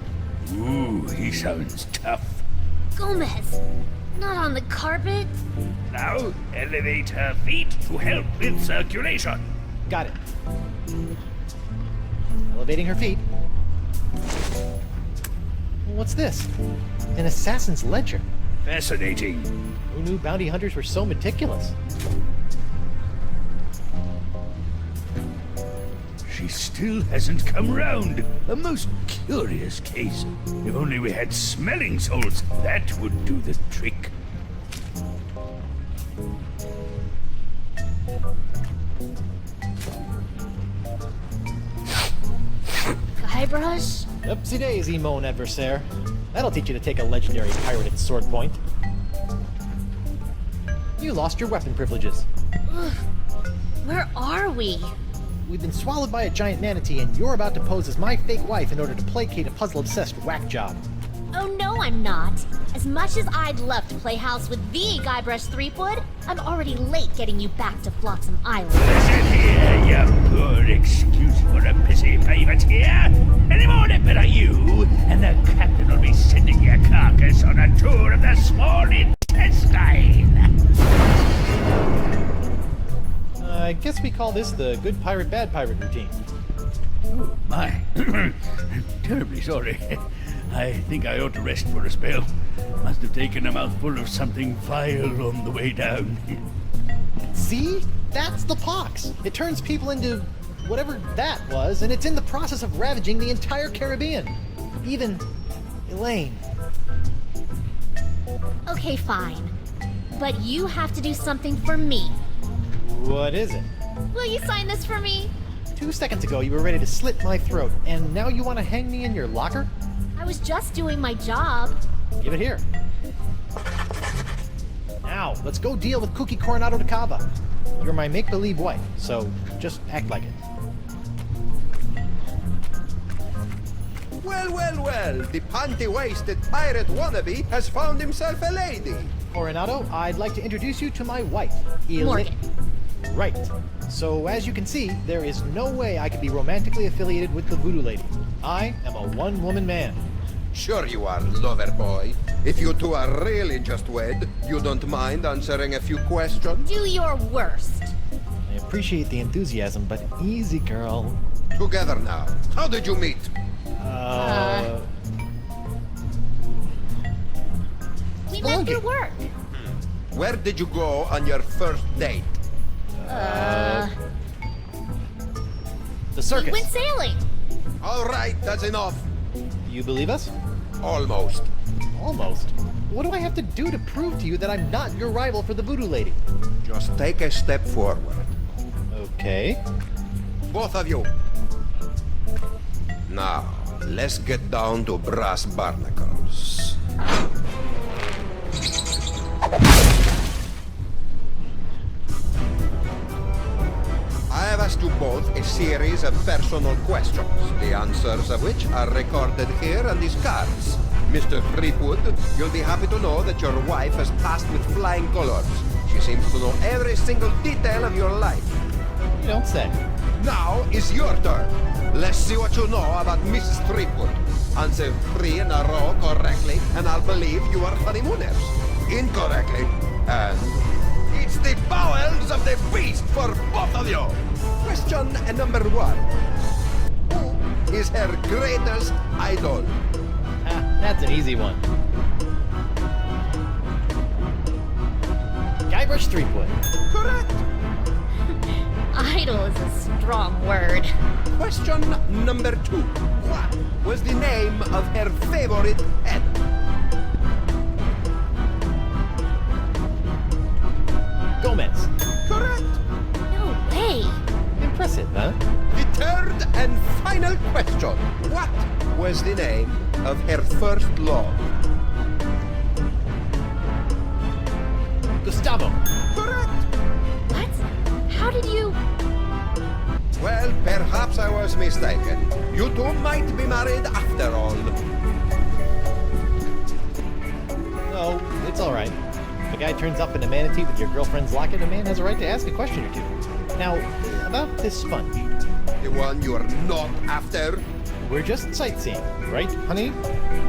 Ooh, he sounds tough. Gomez, not on the carpet. Now, elevate her feet to help with circulation. Got it. Elevating her feet. What's this? An assassin's ledger. Fascinating. Who knew bounty hunters were so meticulous? She still hasn't come round. A most curious case. If only we had smelling salts, that would do the trick. Guybrush? Upsy daisy, mon adversaire. That'll teach you to take a legendary pirated sword point. You lost your weapon privileges. Ugh. Where are we? We've been swallowed by a giant manatee, and you're about to pose as my fake wife in order to placate a puzzle-obsessed whack job. Oh no, I'm not. As much as I'd love to play house with the Guybrush Threepwood, I'm already late getting you back to Flotsam Island. Listen here, you poor excuse for a pissy privateer. Any more nipper are you, and the captain will be sending your carcass on a tour of the small intestine. I guess we call this the good pirate, bad pirate routine. Oh, my. Terribly sorry. I think I ought to rest for a spell. Must have taken a mouthful of something vile on the way down. See? That's the pox. It turns people into whatever that was, and it's in the process of ravaging the entire Caribbean. Even Elaine. Okay, fine. But you have to do something for me. What is it? Will you sign this for me? 2 seconds ago, you were ready to slit my throat, and now you want to hang me in your locker? I was just doing my job. Give it here. Now, let's go deal with Cookie Coronado de Cava. You're my make-believe wife, so just act like it. Well, well, well, the panty-waisted pirate wannabe has found himself a lady. Coronado, I'd like to introduce you to my wife, Morgan. Right. So, as you can see, there is no way I could be romantically affiliated with the Voodoo Lady. I am a one-woman man. Sure you are, lover boy. If you two are really just wed, you don't mind answering a few questions? Do your worst. I appreciate the enthusiasm, but easy, girl. Together now. How did you meet? We met through work. Where did you go on your first date? The circus. We went sailing. All right, that's enough. You believe us? Almost. Almost? What do I have to do to prove to you that I'm not your rival for the Voodoo Lady? Just take a step forward. Okay. Both of you. Now, let's get down to brass barnacles. I have asked you both a series of personal questions, the answers of which are recorded here on these cards. Mr. Threepwood, you'll be happy to know that your wife has passed with flying colors. She seems to know every single detail of your life. You don't say. Now is your turn. Let's see what you know about Mrs. Threepwood. Answer 3 in a row correctly, and I'll believe you are honeymooners. Incorrectly, and it's the bowels of the beast for both of you. Question number 1. Who is her greatest idol? That's an easy one. Guybrush Threepwood. Correct. Idol is a strong word. Question number 2. What was the name of her favorite pet? Gomez. Correct. No way. Impressive, huh? The third and final question. What was the name of her first love? Gustavo. Correct. What? How did you... Well, perhaps I was mistaken. You two might be married after all. No, it's all right. If a guy turns up in a manatee with your girlfriend's locket, a man has a right to ask a question or two. Now, about this sponge. The one you're not after? We're just sightseeing, right, honey?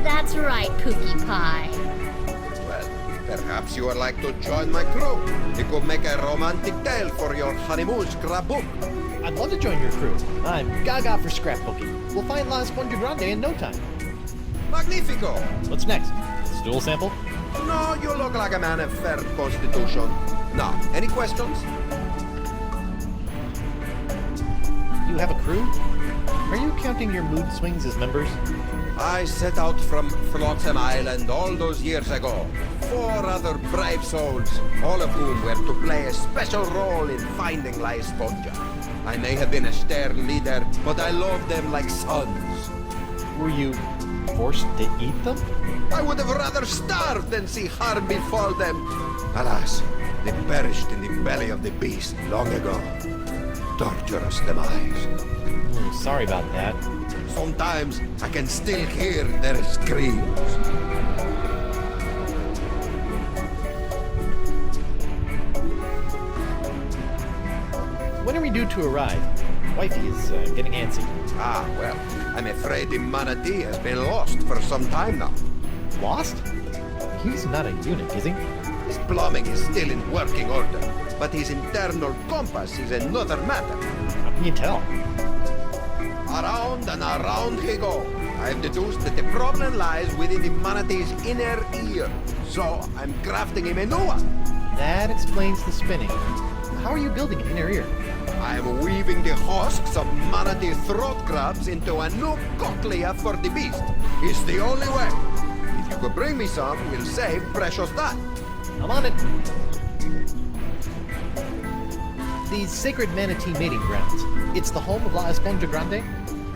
That's right, Pookie Pie. Well, perhaps you would like to join my crew. It could make a romantic tale for your honeymoon scrapbook. I'd love to join your crew. I'm gaga for scrapbooking. We'll find La Esponja Grande in no time. Magnifico! What's next? Stool sample? No, you look like a man of fair constitution. Now, any questions? You have a crew? Are you counting your mood swings as members? I set out from Flotsam Island all those years ago. 4 other brave souls, all of whom were to play a special role in finding La Esponja. I may have been a stern leader, but I loved them like sons. Were you forced to eat them? I would have rather starved than see harm befall them. Alas, they perished in the belly of the beast long ago. Torturous demise. Sorry about that. Sometimes I can still hear their screams. When are we due to arrive? Wifey is getting antsy. Ah, well, I'm afraid the manatee has been lost for some time now. Lost? He's not a unit, is he? His plumbing is still in working order, but his internal compass is another matter. How can you tell? Around and around he goes. I've deduced that the problem lies within the manatee's inner ear, so I'm crafting him a new one. That explains the spinning. How are you building an inner ear? I'm weaving the husks of manatee throat crabs into a new cochlea for the beast. It's the only way. If you could bring me some, we'll save precious time. I'm on it. The Sacred Manatee Mating Grounds. It's the home of La Esponja Grande?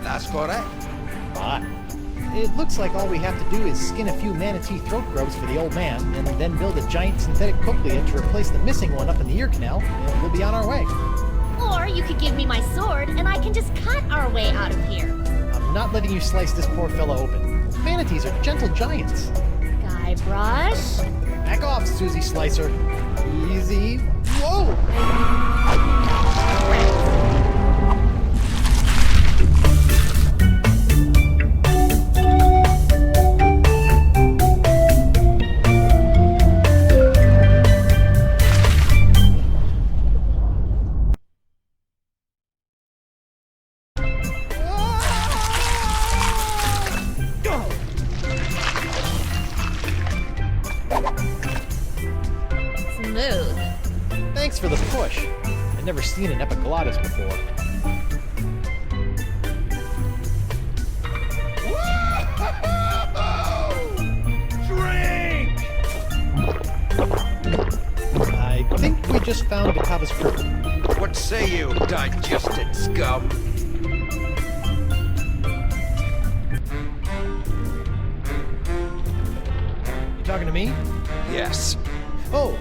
That's correct. Ah. It looks like all we have to do is skin a few manatee throat grubs for the old man, and then build a giant synthetic cochlea to replace the missing one up in the ear canal, and we'll be on our way. Or you could give me my sword, and I can just cut our way out of here. I'm not letting you slice this poor fellow open. Manatees are gentle giants. Guybrush? Back off, Susie Slicer. Easy. Whoa! Smooth. Thanks for the push. I've never seen an epiglottis before. Drink! I think we just found Dakava's crew. What say you, digested scum? talking to me? Yes. Oh,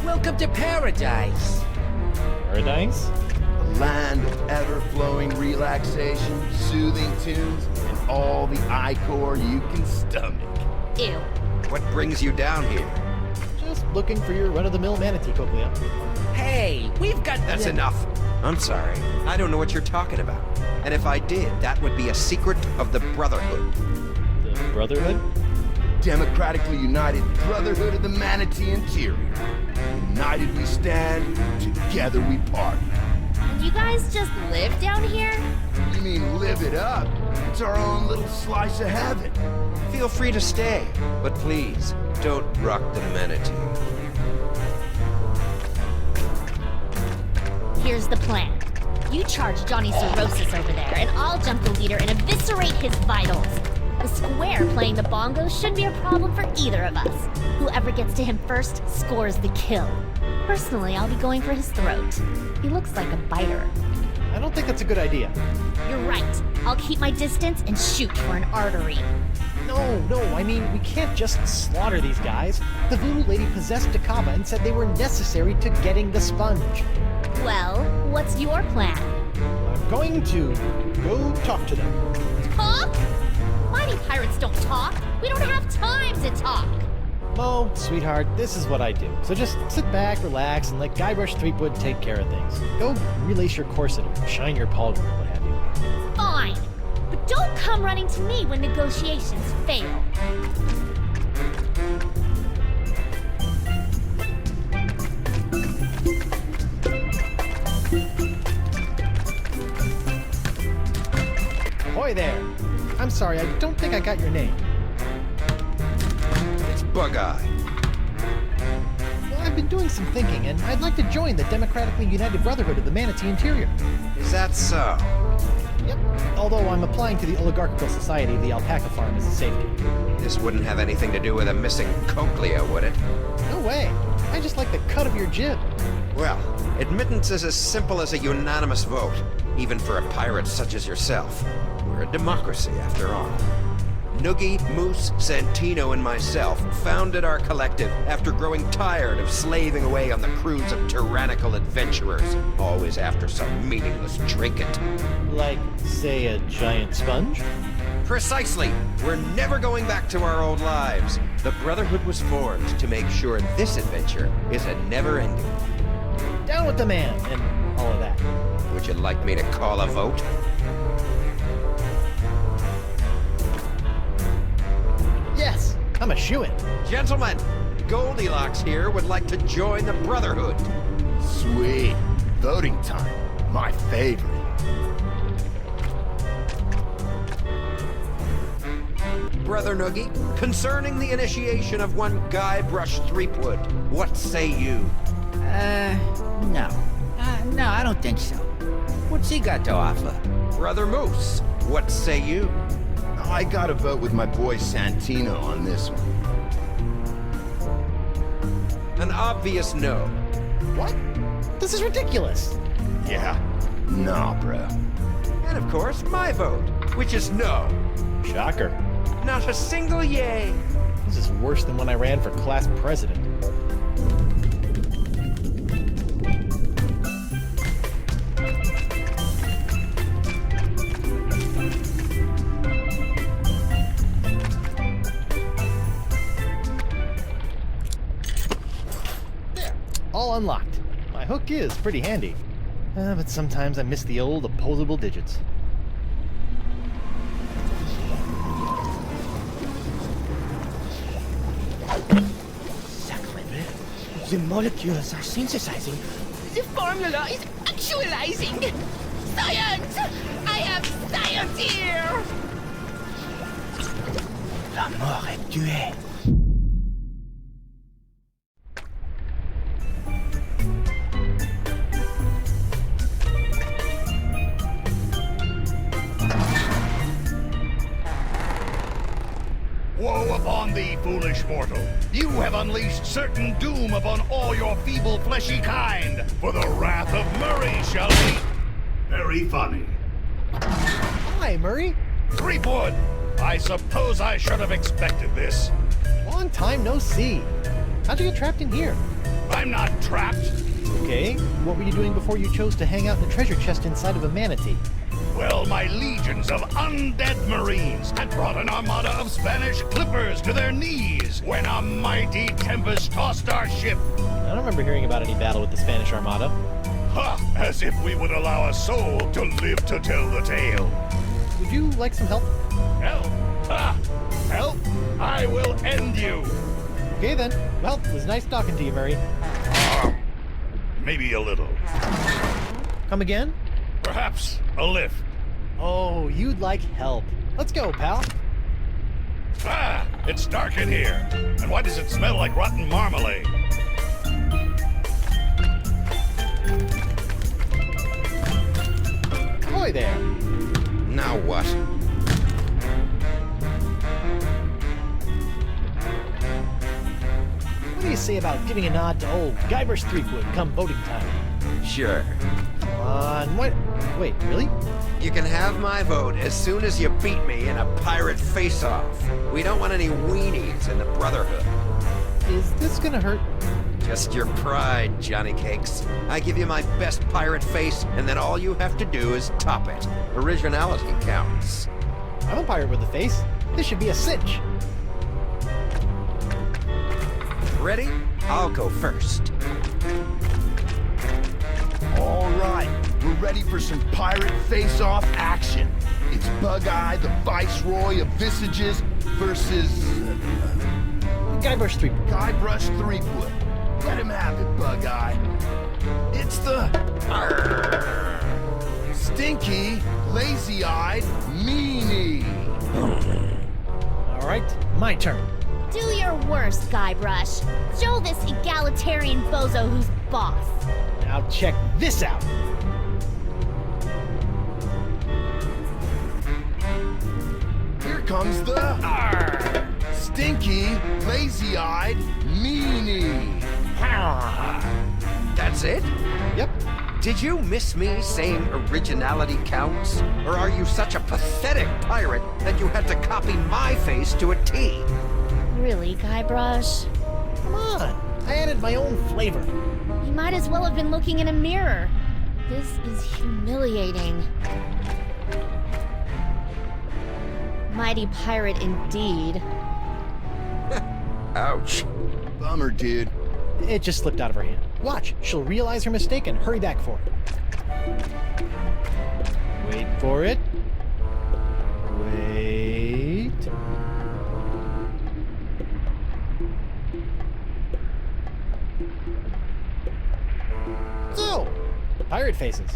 Welcome to paradise. Paradise? A land of ever-flowing relaxation, soothing tunes, and all the ichor you can stomach. Ew. What brings you down here? Just looking for your run-of-the-mill manatee, Completo. Hey, we've got... That's enough. I'm sorry. I don't know what you're talking about. And if I did, that would be a secret of the Brotherhood. The Brotherhood? Democratically united Brotherhood of the Manatee Interior. United we stand, together we part. You guys just live down here? You mean live it up? It's our own little slice of heaven. Feel free to stay, but please, don't rock the manatee. Here's the plan. You charge Johnny Cirrhosis over there, and I'll jump the leader and eviscerate his vitals. The square playing the bongos shouldn't be a problem for either of us. Whoever gets to him first scores the kill. Personally, I'll be going for his throat. He looks like a biter. I don't think that's a good idea. You're right. I'll keep my distance and shoot for an artery. No, I mean, we can't just slaughter these guys. The voodoo lady possessed Dakava and said they were necessary to getting the sponge. Well, what's your plan? I'm going to go talk to them. Talk? Mighty pirates don't talk. We don't have time to talk. Mo, sweetheart, this is what I do. So just sit back, relax, and let Guybrush Threepwood take care of things. Go relace your corset or shine your pauldron or what have you. Fine. But don't come running to me when negotiations fail. Ahoy there! I'm sorry, I don't think I got your name. It's Bug-Eye. Well, I've been doing some thinking, and I'd like to join the Democratically United Brotherhood of the Manatee Interior. Is that so? Yep. Although I'm applying to the Oligarchical Society of the Alpaca Farm as a safety. This wouldn't have anything to do with a missing cochlea, would it? No way. I just like the cut of your jib. Well, admittance is as simple as a unanimous vote, even for a pirate such as yourself. We're a democracy, after all. Noogie, Moose, Santino, and myself founded our collective after growing tired of slaving away on the crews of tyrannical adventurers, always after some meaningless trinket. Like, say, a giant sponge? Precisely! We're never going back to our old lives. The Brotherhood was formed to make sure this adventure is a never-ending. Down with the man, and all of that. Would you like me to call a vote? Yes, I'm a shoo-in. Gentlemen, Goldilocks here would like to join the Brotherhood. Sweet. Voting time. My favorite. Brother Noogie, concerning the initiation of one Guybrush Threepwood, what say you? No. No, I don't think so. What's he got to offer? Brother Moose, what say you? I gotta vote with my boy Santino on this one. An obvious no. What? This is ridiculous. Yeah. Nah, bro. And of course, my vote, which is no. Shocker. Not a single yay. This is worse than when I ran for class president. There, all unlocked. My hook is pretty handy. But sometimes I miss the old opposable digits. The molecules are synthesizing. The formula is actualizing. Science! I have science here! La mort est tuée. Woe upon thee, foolish mortal! You have unleashed certain doom upon all your feeble fleshy kind, for the wrath of Murray shall be very funny. Hi, Murray. Threepwood! I suppose I should have expected this. Long time no see. How'd you get trapped in here? I'm not trapped. Okay, what were you doing before you chose to hang out in a treasure chest inside of a manatee? Well, my legions of undead marines had brought an armada of Spanish clippers to their knees when a mighty tempest tossed our ship. I don't remember hearing about any battle with the Spanish Armada. Ha! As if we would allow a soul to live to tell the tale. Would you like some help? Help? Ha! Help? I will end you. Okay then. Well, it was nice talking to you, Murray. Maybe a little. Come again? Perhaps a lift. Oh, you'd like help. Let's go, pal. Ah! It's dark in here. And why does it smell like rotten marmalade? Ahoy there. Now what? What do you say about giving a nod to old Guybrush Threepwood come voting time? Sure. Come on, what? Wait, really? You can have my vote as soon as you beat me in a pirate face-off. We don't want any weenies in the Brotherhood. Is this gonna hurt? Just your pride, Johnny Cakes. I give you my best pirate face, and then all you have to do is top it. Originality counts. I'm a pirate with a face. This should be a cinch. Ready? I'll go first. All right, we're ready for some pirate face-off action. It's Bug-Eye, the Viceroy of Visages, versus... Guybrush Threepwood. Guybrush Threepwood. Let him have it, Bug-Eye. It's the... Stinky, lazy-eyed meanie. All right, my turn. Do your worst, Guybrush. Show this egalitarian bozo who's boss. Now check this out. Here comes the... Stinky, lazy-eyed meanie. That's it? Yep. Did you miss me saying originality counts? Or are you such a pathetic pirate that you had to copy my face to a T? Really, Guybrush? Come on, I added my own flavor. You might as well have been looking in a mirror. This is humiliating. Mighty pirate indeed. Ouch. Bummer, dude. It just slipped out of her hand. Watch, she'll realize her mistake and hurry back for it. Wait for it. Wait. So, pirate faces.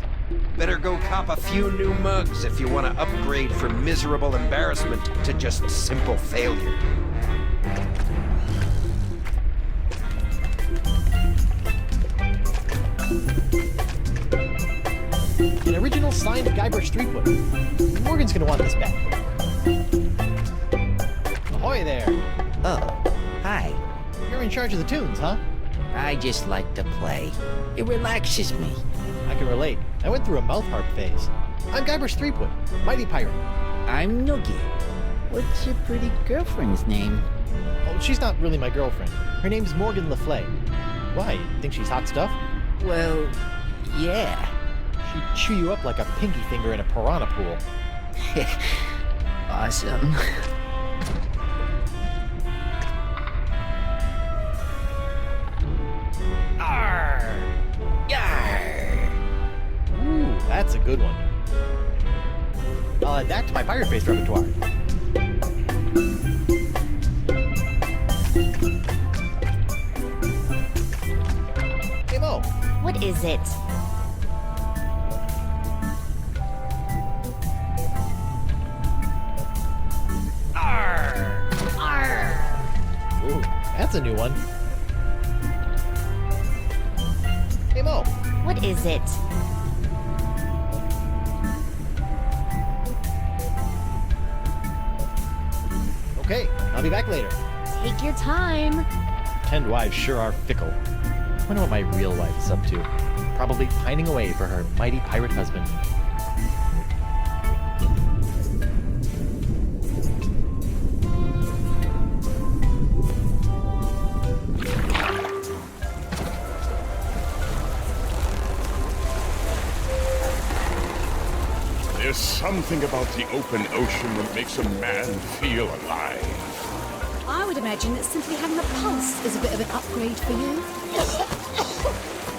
Better go cop a few new mugs if you want to upgrade from miserable embarrassment to just simple failure. An original signed Guybrush Threepwood. Morgan's gonna want this back. Ahoy there. Oh, hi. You're in charge of the tunes, huh? I just like to play. It relaxes me. I can relate. I went through a mouth harp phase. I'm Guybrush Threepwood, mighty pirate. I'm Noogie. What's your pretty girlfriend's name? Oh, she's not really my girlfriend. Her name's Morgan Le Fay. Why, you think she's hot stuff? Well, yeah. She'd chew you up like a pinky finger in a piranha pool. Awesome. Arr! Yarr! Ooh, that's a good one. I'll add that to my pirate face repertoire. Hey, Mo. What is it? Arr! Arr! Ooh, that's a new one. Hey, Mo. What is it? Okay, I'll be back later. Take your time. Pretend wives sure are fickle. Wonder what my real wife is up to. Probably pining away for her mighty pirate husband. There's something about the open ocean that makes a man feel alive. I would imagine that simply having a pulse is a bit of an upgrade for you.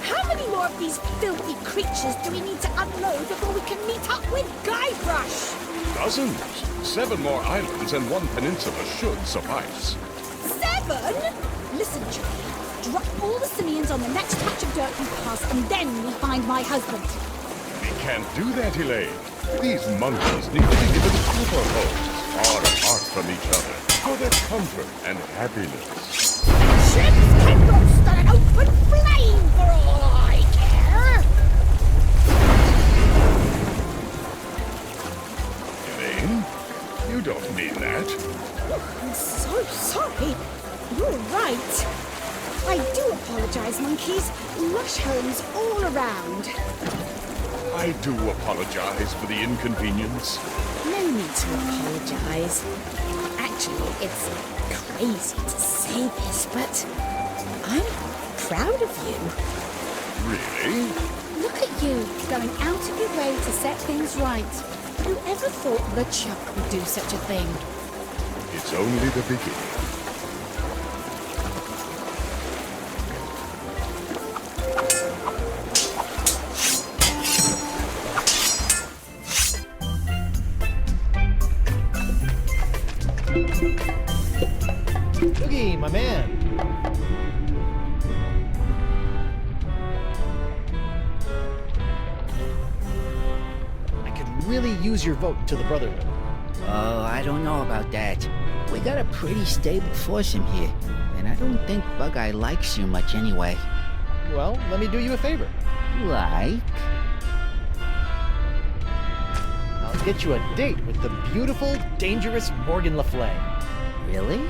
How many more of these filthy creatures do we need to unload before we can meet up with Guybrush? Dozens. 7 more islands and 1 peninsula should suffice. 7? Listen, Charlie. Drop all the simians on the next patch of dirt we pass, and then we find my husband. We can't do that, Elaine. These monkeys need to be given proper homes, far apart from each other, for their comfort and happiness. Ships can roast on an open flame for all I care! Elaine, you don't mean that. Oh, I'm so sorry. You're right. I do apologize, monkeys. Lush homes all around. I do apologize for the inconvenience. No need to apologize. Actually, it's crazy to say this, but I'm proud of you. Really? Look at you, going out of your way to set things right. Whoever thought LeChuck would do such a thing? It's only the beginning. Oogie, my man. I could really use your vote to the Brotherhood. Oh, I don't know about that. We got a pretty stable foursome here, and I don't think Bug-Eye likes you much anyway. Well, let me do you a favor. Like? I'll get you a date with the beautiful, dangerous Morgan Le Fay. Really?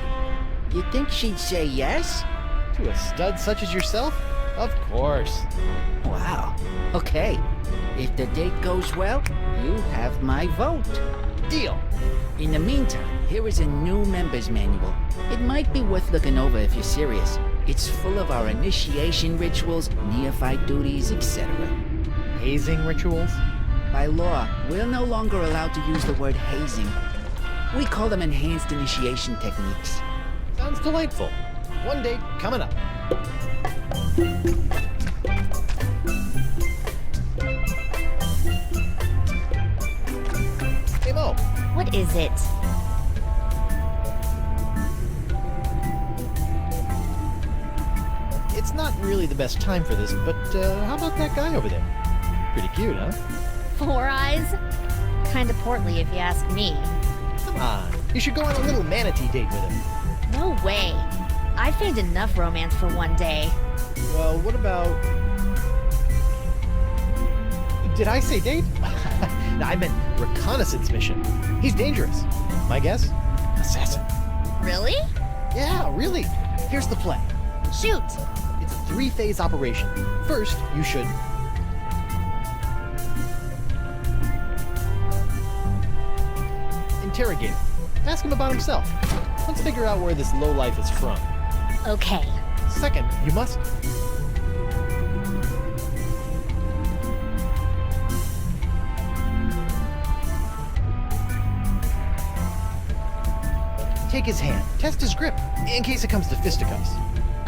You think she'd say yes? To a stud such as yourself? Of course. Wow. Okay. If the date goes well, you have my vote. Deal. In the meantime, here is a new member's manual. It might be worth looking over if you're serious. It's full of our initiation rituals, neophyte duties, etc. Hazing rituals? By law, we're no longer allowed to use the word hazing. We call them enhanced initiation techniques. Sounds delightful. One date coming up. Hey, Mo. What is it? It's not really the best time for this, but how about that guy over there? Pretty cute, huh? 4 Eyes? Kinda portly if you ask me. Come on. You should go on a little manatee date with him. No way. I found enough romance for one day. Well, what about... Did I say date? No, I meant reconnaissance mission. He's dangerous. My guess? Assassin. Really? Yeah, really. Here's the play. Shoot. It's a 3-phase operation. First, you should... interrogate him. Ask him about himself. Let's figure out where this lowlife is from. Okay. Second, you must... take his hand. Test his grip, in case it comes to fisticuffs.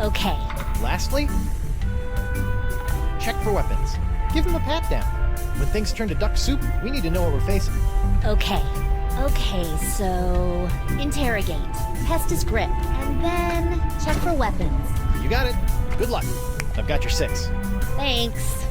Okay. Lastly, check for weapons. Give him a pat down. When things turn to duck soup, we need to know what we're facing. Okay. Okay, so... interrogate. Test his grip. And then... check for weapons. You got it. Good luck. I've got your 6. Thanks.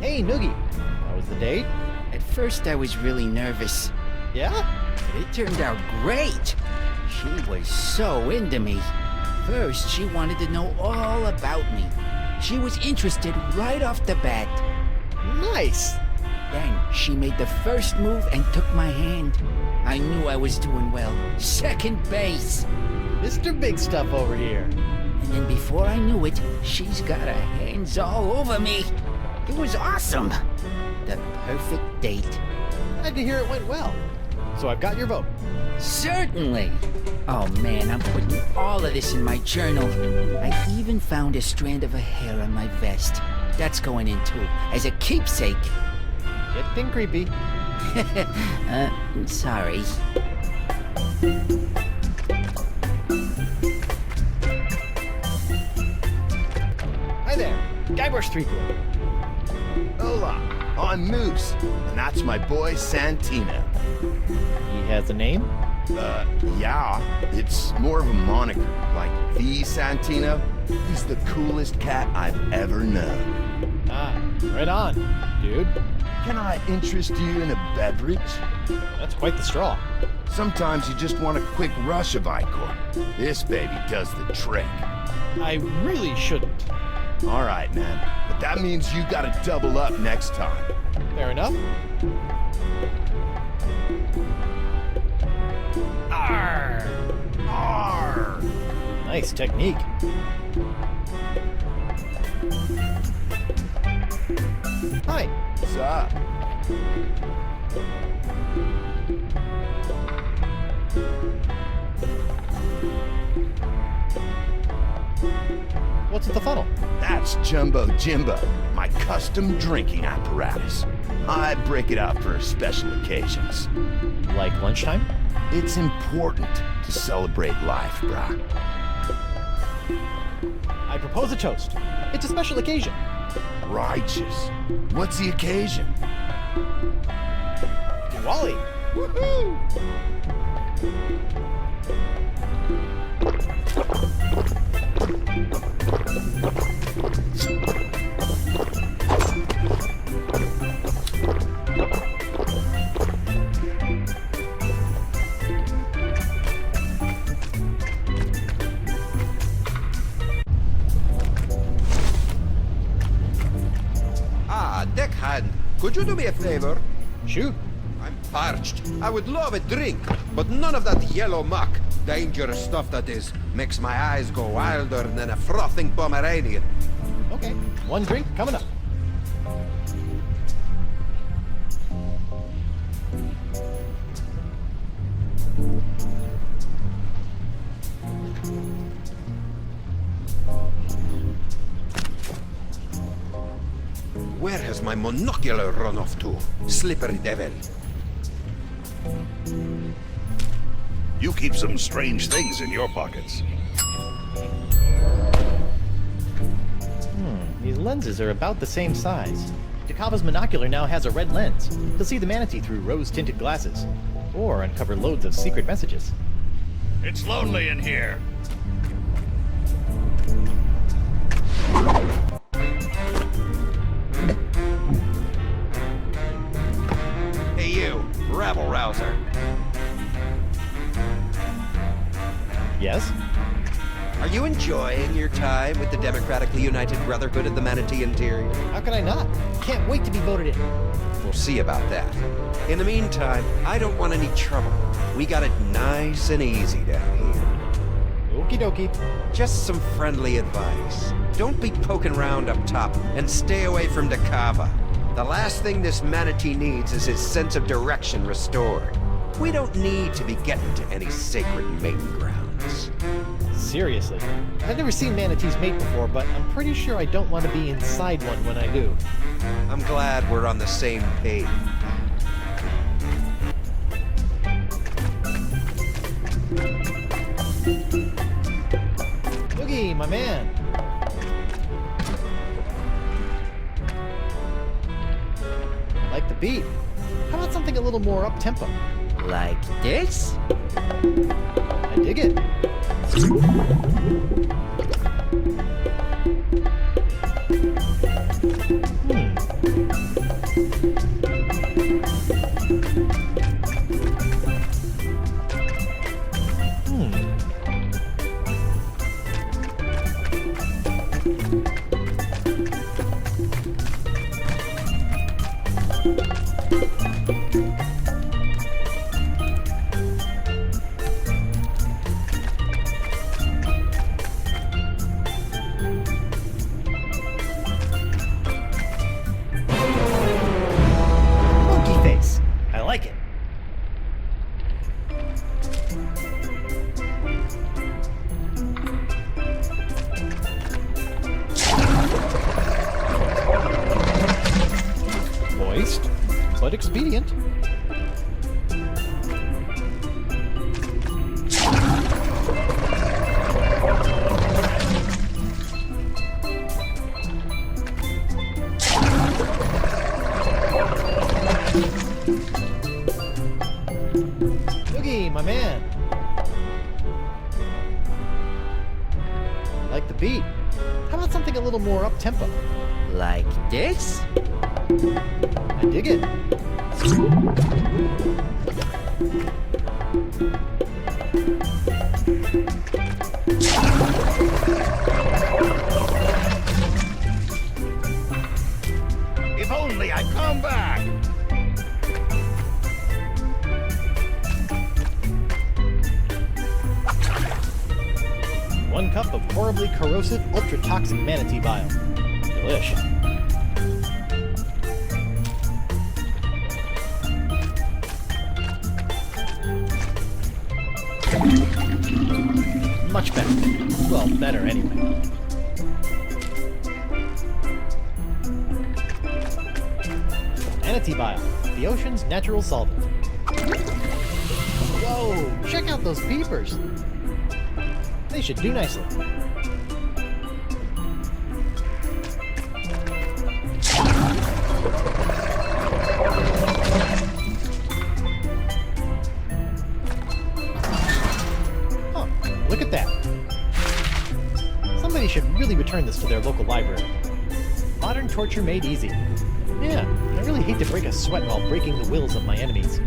Hey, Noogie. How was the date? At first I was really nervous. Yeah? But it turned out great. She was so into me. First, she wanted to know all about me. She was interested right off the bat. Nice! Then she made the first move and took my hand. I knew I was doing well. Second base. Mr. Big Stuff over here. And then before I knew it, she's got her hands all over me. It was awesome. The perfect date. Glad to hear it went well. So I've got your vote. Certainly. Oh man, I'm putting all of this in my journal. I even found a strand of her hair on my vest. That's going in too, as a keepsake. Getting creepy. Sorry. Hi there, Guybrush Threepwood. Hola, I'm Moose, and that's my boy Santino. He has a name? Yeah, it's more of a moniker, like the Santino. He's the coolest cat I've ever known. Ah, right on, dude. Can I interest you in a beverage? That's quite the straw. Sometimes you just want a quick rush of Ichor. This baby does the trick. I really shouldn't. All right, man. But that means you gotta double up next time. Fair enough. Arr! Arr! Nice technique. Hi. What's up? What's at the funnel? That's Jumbo Jimbo, my custom drinking apparatus. I break it out for special occasions. Like lunchtime? It's important to celebrate life, brah. I propose a toast. It's a special occasion. Righteous. What's the occasion? Diwali. Woohoo! Deckhand, could you do me a favor? Shoot. I'm parched. I would love a drink, but none of that yellow muck, dangerous stuff that is, makes my eyes go wilder than a frothing Pomeranian. Okay, one drink coming up. Where has my monocular run off to? Slippery devil. You keep some strange things in your pockets. These lenses are about the same size. Dakava's monocular now has a red lens to see the manatee through rose-tinted glasses, or uncover loads of secret messages. It's lonely in here. Hey you, rabble-rouser. Yes? Are you enjoying your time with the Democratically United Brotherhood of the Manatee Interior? How could I not? Can't wait to be voted in. We'll see about that. In the meantime, I don't want any trouble. We got it nice and easy down here. Okie dokie. Just some friendly advice. Don't be poking around up top, and stay away from Dakava. The last thing this manatee needs is his sense of direction restored. We don't need to be getting to any sacred mating grounds. Seriously. I've never seen manatees mate before, but I'm pretty sure I don't want to be inside one when I do. I'm glad we're on the same page. Boogie, my man. I like the beat. How about something a little more up-tempo? Like this? I dig it. Monkey face. I like it. Moist, but expedient. Boogie, my man. I like the beat. How about something a little more up-tempo? Like this? I dig it. If only I'd come back! One cup of horribly corrosive, ultra-toxic manatee bile. Delish. Much better. Well, better anyway. Manatee bile, the ocean's natural solvent. Whoa! Check out those peepers! They should do nicely. Huh, look at that. Somebody should really return this to their local library. Modern torture made easy. Yeah, I really hate to break a sweat while breaking the wills of my enemies.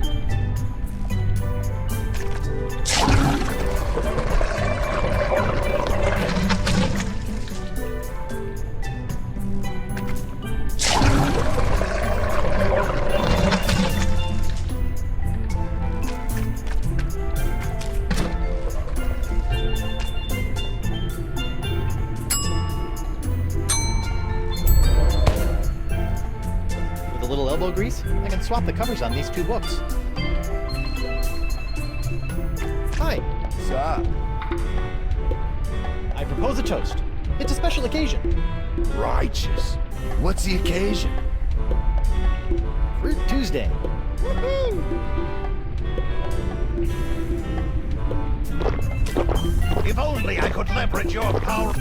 Elbow grease, I can swap the covers on these two books. Hi. Sup? I propose a toast. It's a special occasion. Righteous. What's the occasion? Fruit Tuesday. Woohoo! If only I could leverage your power.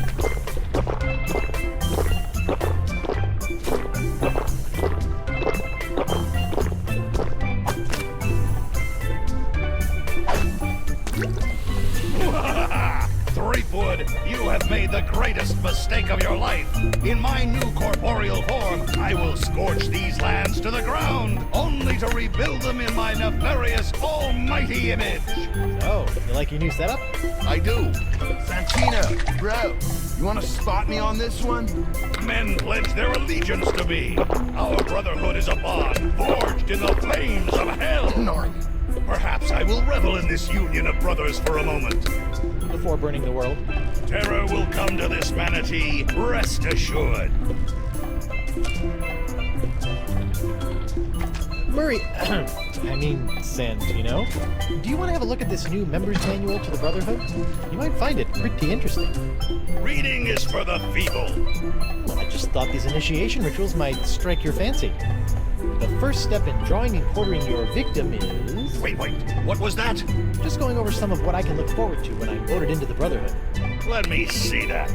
Threepwood, you have made the greatest mistake of your life. In my new corporeal form, I will scorch these lands to the ground, only to rebuild them in my nefarious almighty image. So, you like your new setup? I do. Santino, bro, you want to spot me on this one? Men pledge their allegiance to me. Our brotherhood is a bond forged in the flames of hell. Perhaps I will revel in this union of brothers for a moment. Before burning the world. Terror will come to this manatee, rest assured. Murray, I mean, Santino, do you want to have a look at this new member's manual to the Brotherhood? You might find it pretty interesting. Reading is for the feeble. Well, I just thought these initiation rituals might strike your fancy. The first step in drawing and quartering your victim is... Wait, what was that? Just going over some of what I can look forward to when I'm voted into the Brotherhood. Let me see that.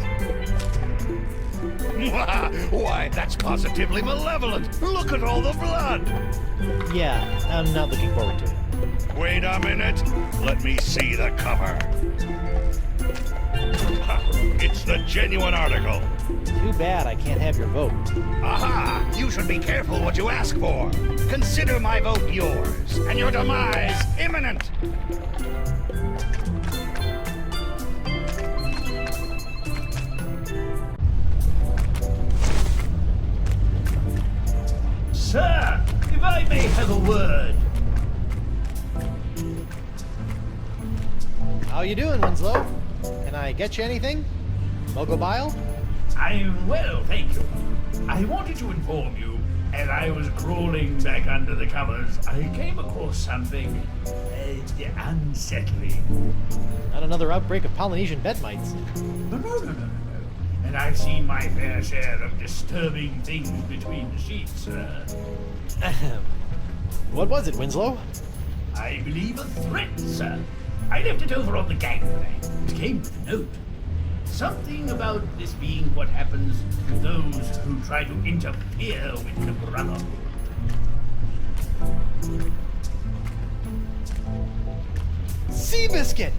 Why, that's positively malevolent. Look at all the blood. Yeah, I'm not looking forward to it. Wait a minute. Let me see the cover. It's the genuine article. Too bad I can't have your vote. Aha! You should be careful what you ask for. Consider my vote yours, and your demise imminent. Sir, if I may have a word. How you doing, Winslow? Can I get you anything? Mobile? I'm well, thank you. I wanted to inform you, as I was crawling back under the covers, I came across something unsettling. Not another outbreak of Polynesian bed mites. No. And I've seen my fair share of disturbing things between the sheets, sir. What was it, Winslow? I believe a threat, sir. I left it over on the gangway. It came with a note. Something about this being what happens to those who try to interfere with the Brotherhood. Seabiscuit!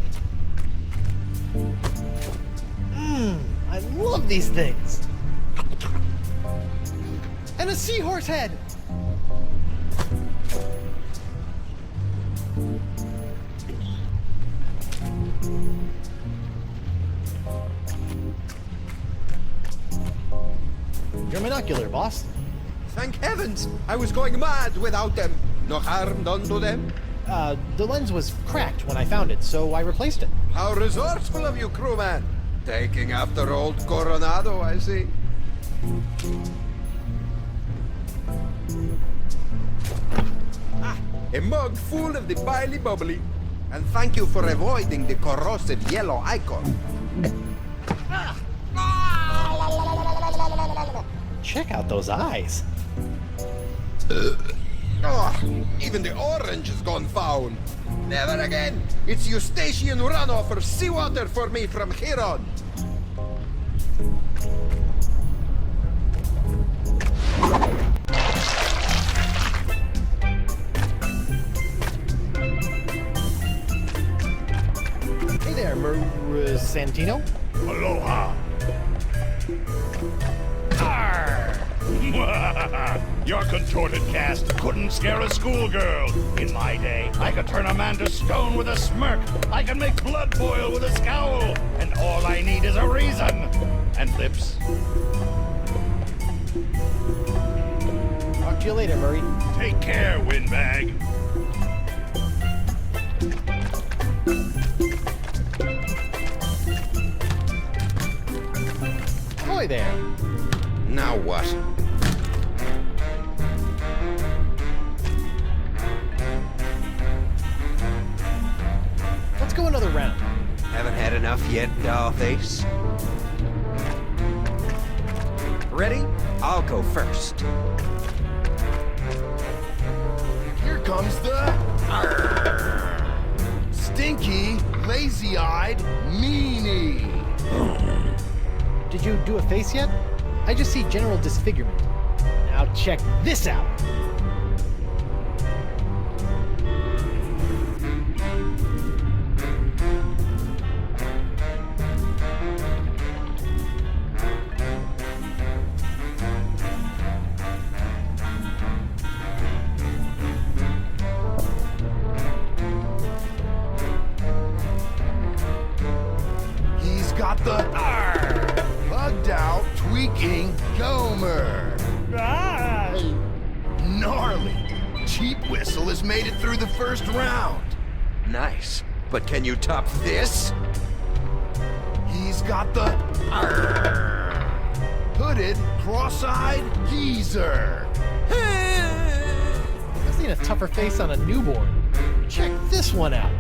I love these things! And a seahorse head! Your binocular, boss. Thank heavens! I was going mad without them. No harm done to them? The lens was cracked when I found it, so I replaced it. How resourceful of you, crewman. Taking after old Coronado, I see. A mug full of the Biley Bubbly. And thank you for avoiding the corrosive yellow icon. Check out those eyes. Even the orange has gone foul. Never again. It's Eustachian runoff or seawater for me from here on. Hey there, Santino. Aloha. Your contorted cast couldn't scare a schoolgirl. In my day, I could turn a man to stone with a smirk. I can make blood boil with a scowl. And all I need is a reason. And lips. Talk to you later, Murray. Take care, windbag. Ahoy there. Now what? Let's go another round. Haven't had enough yet, Dollface? Ready? I'll go first. Here comes the... stinky, lazy-eyed meanie. Did you do a face yet? I just see general disfigurement. Now check this out. He's got the bugged out, tweaking Gomer. Gnarly. Cheap Whistle has made it through the first round. Nice. But can you top this? He's got the hooded, cross-eyed geezer. I've seen a tougher face on a newborn. Check this one out.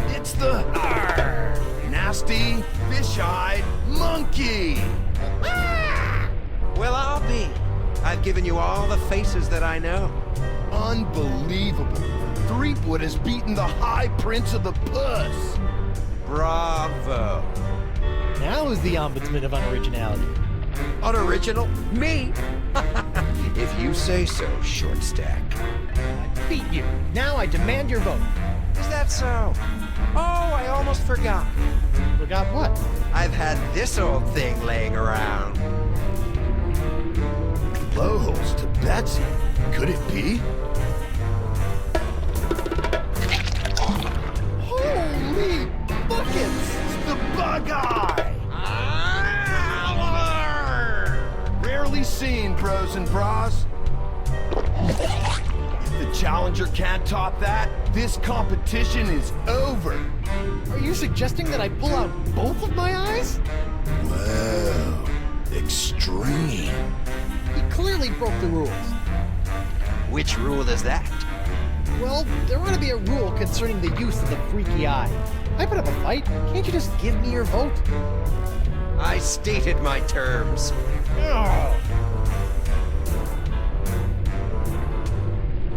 It's the nasty, fish-eyed monkey. Well, I'll be. I've given you all the faces that I know. Unbelievable. Threepwood has beaten the High Prince of the Puss. Bravo. Now who's the ombudsman of unoriginality? Unoriginal? Me? If you say so, short stack. I beat you. Now I demand your vote. Is that so? Oh, I almost forgot. Forgot what? I've had this old thing laying around. Blowholes to Betsy. Could it be? Holy buckets! It's the bug eye! Rarely seen, bros and bras. If the challenger can't top that, this competition is over. Are you suggesting that I pull out both of my eyes? Whoa, extreme. He clearly broke the rules. Which rule is that? Well, there ought to be a rule concerning the use of the freaky eye. I put up a fight. Can't you just give me your vote? I stated my terms. Oh.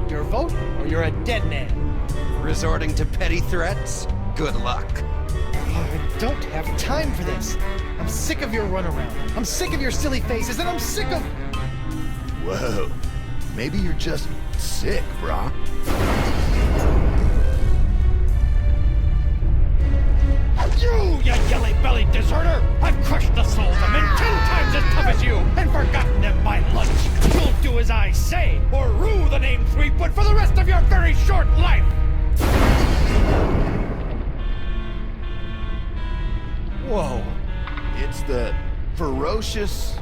Your vote, or you're a dead man. Resorting to petty threats? Good luck. I don't have time for this. I'm sick of your runaround. I'm sick of your silly faces, and I'm sick of... Whoa, maybe you're just sick, brah. You yelly-bellied deserter! I've crushed the souls of men 10 times as tough as you, and forgotten them by lunch! You'll do as I say, or rue the name Threepwood for the rest of your very short life! Whoa, it's the ferocious,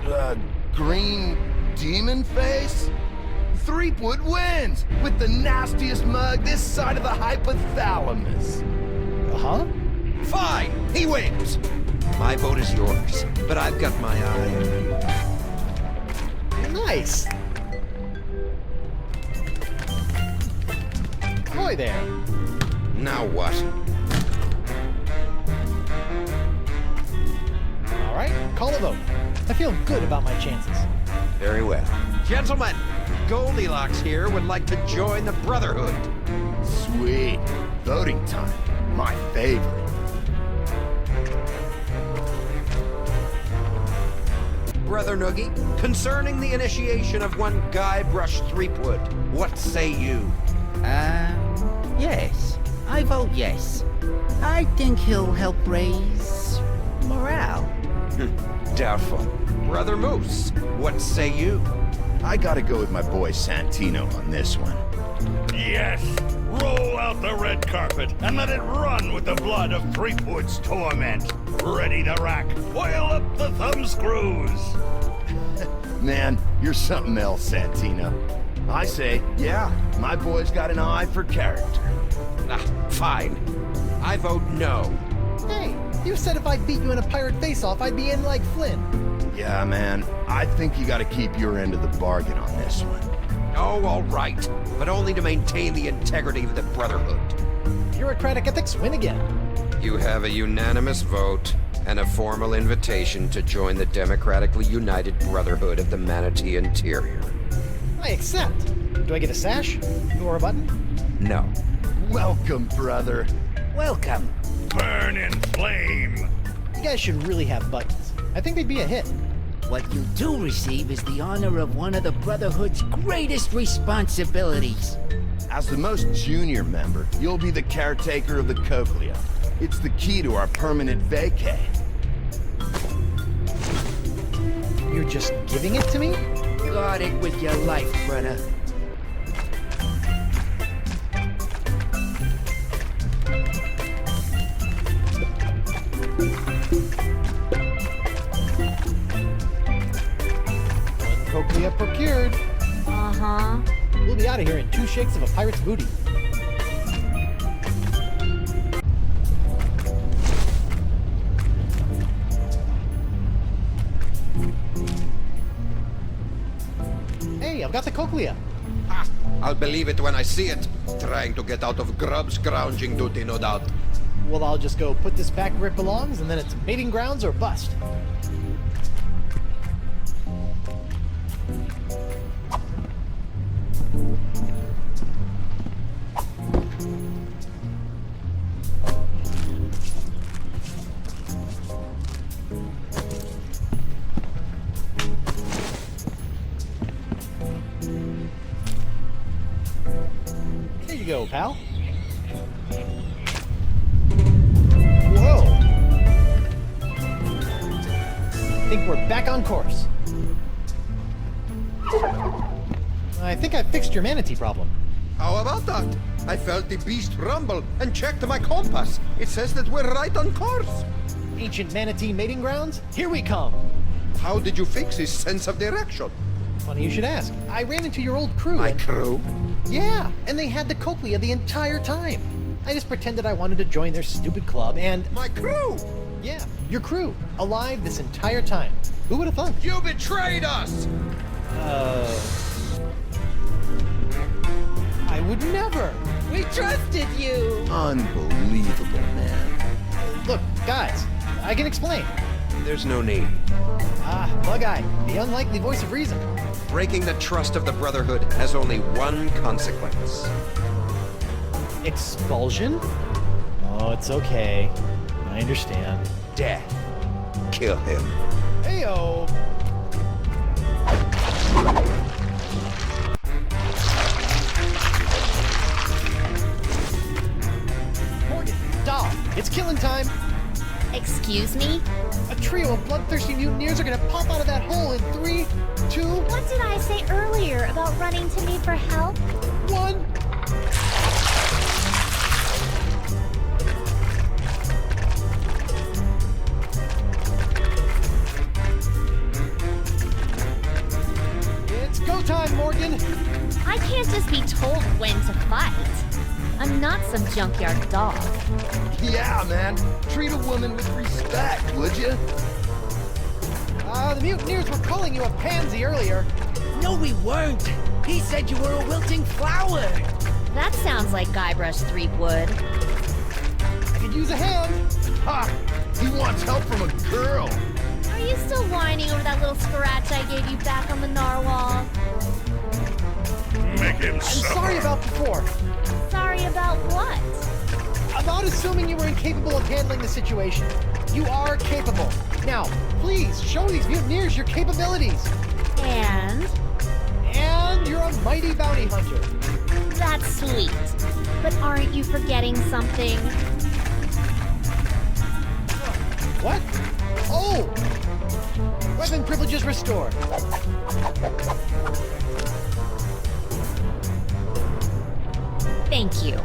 green demon face? Threepwood wins, with the nastiest mug this side of the hypothalamus. Huh? Fine, he wins. My vote is yours, but I've got my eye on you. Nice. Ahoy there. Now what? All right, call a vote. I feel good about my chances. Very well. Gentlemen, Goldilocks here would like to join the Brotherhood. Sweet. Voting time. My favorite. Brother Noogie, concerning the initiation of one Guybrush Threepwood, what say you? Yes. I vote yes. I think he'll help raise morale. Doubtful. Brother Moose, what say you? I gotta go with my boy Santino on this one. Yes! Roll out the red carpet and let it run with the blood of Threepwood's torment. Ready to rack. Oil up the thumb screws. Man, you're something else, Santino. I say, yeah, my boy's got an eye for character. Fine. I vote no. Hey, you said if I beat you in a pirate face-off, I'd be in like Flynn. Yeah, man, I think you gotta keep your end of the bargain on this one. Oh, all right, but only to maintain the integrity of the Brotherhood. Bureaucratic ethics win again. You have a unanimous vote and a formal invitation to join the democratically united Brotherhood of the Manatee Interior. I accept. Do I get a sash? Or a button? No. Welcome, brother. Welcome. Burn in flame. You guys should really have buttons. I think they'd be a hit. What you do receive is the honor of one of the Brotherhood's greatest responsibilities. As the most junior member, you'll be the caretaker of the cochlea. It's the key to our permanent vacay. You're just giving it to me? Guard it with your life, brother. One cochlea procured. Uh-huh. We'll be out of here in 2 shakes of a pirate's booty. Hey, I've got the cochlea. I'll believe it when I see it. Trying to get out of grub scrounging duty, no doubt. Well, I'll just go put this back where it belongs, and then it's mating grounds or bust. you go, pal. Whoa! I think we're back on course. I think I fixed your manatee problem. How about that? I felt the beast rumble and checked my compass. It says that we're right on course. Ancient manatee mating grounds? Here we come. How did you fix his sense of direction? Funny you should ask. I ran into your old crew. My crew? Yeah, and they had the cochlea the entire time. I just pretended I wanted to join their stupid club and... My crew? Yeah, your crew. Alive this entire time. Who would have thought? You betrayed us! I would never. We trusted you! Unbelievable, man. Look, guys, I can explain. There's no need. Bug-Eye, the unlikely voice of reason. Breaking the trust of the Brotherhood has only one consequence. Expulsion? Oh, it's okay. I understand. Death. Kill him. Heyo! Morgan, Doll, it's killing time! Excuse me? A trio of bloodthirsty mutineers are gonna pop out of that hole in 3, 2... What did I say earlier about running to me for help? 1... It's go time, Morgan! I can't just be told when to fight. I'm not some junkyard dog. Yeah, man. Treat a woman with respect, would you? The mutineers were calling you a pansy earlier. No, we weren't. He said you were a wilting flower. That sounds like Guybrush Threepwood. I could use a hand. Ha! He wants help from a girl. Are you still whining over that little scratch I gave you back on the narwhal? Make him I'm sorry about before. Sorry about what? About assuming you were incapable of handling the situation. You are capable. Now, please, show these mutineers your capabilities. And you're a mighty bounty hunter. That's sweet. But aren't you forgetting something? What? Oh! Weapon privileges restored. Thank you.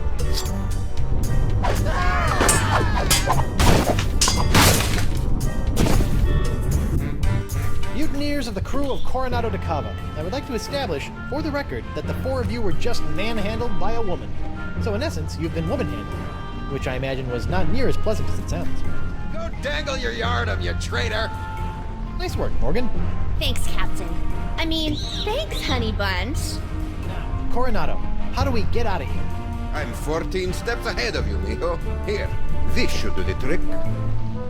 Mutineers of the crew of Coronado de Cava. I would like to establish, for the record, that the 4 of you were just manhandled by a woman. So in essence, you've been woman-handled, which I imagine was not near as pleasant as it sounds. Go dangle your yardum, you traitor! Nice work, Morgan. Thanks, Captain. I mean, thanks, Honey Bunch. Coronado, how do we get out of here? I'm 14 steps ahead of you, mijo. Here, this should do the trick.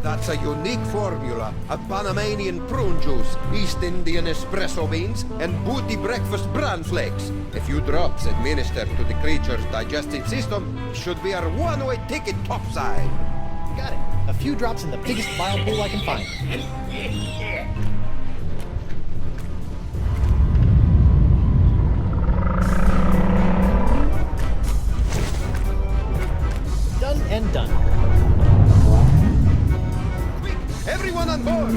That's a unique formula of Panamanian prune juice, East Indian espresso beans, and booty breakfast bran flakes. A few drops administered to the creature's digestive system should be our one-way ticket topside. Got it. A few drops in the biggest bile pool I can find. Done and done. Quick, everyone on board!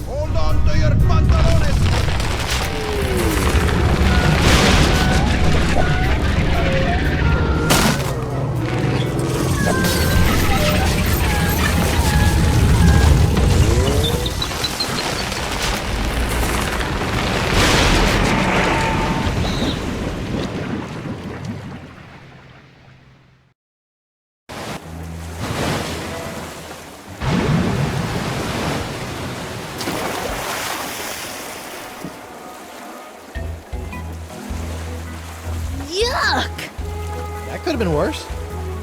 Hold on to your pantalones! Yuck! That could have been worse.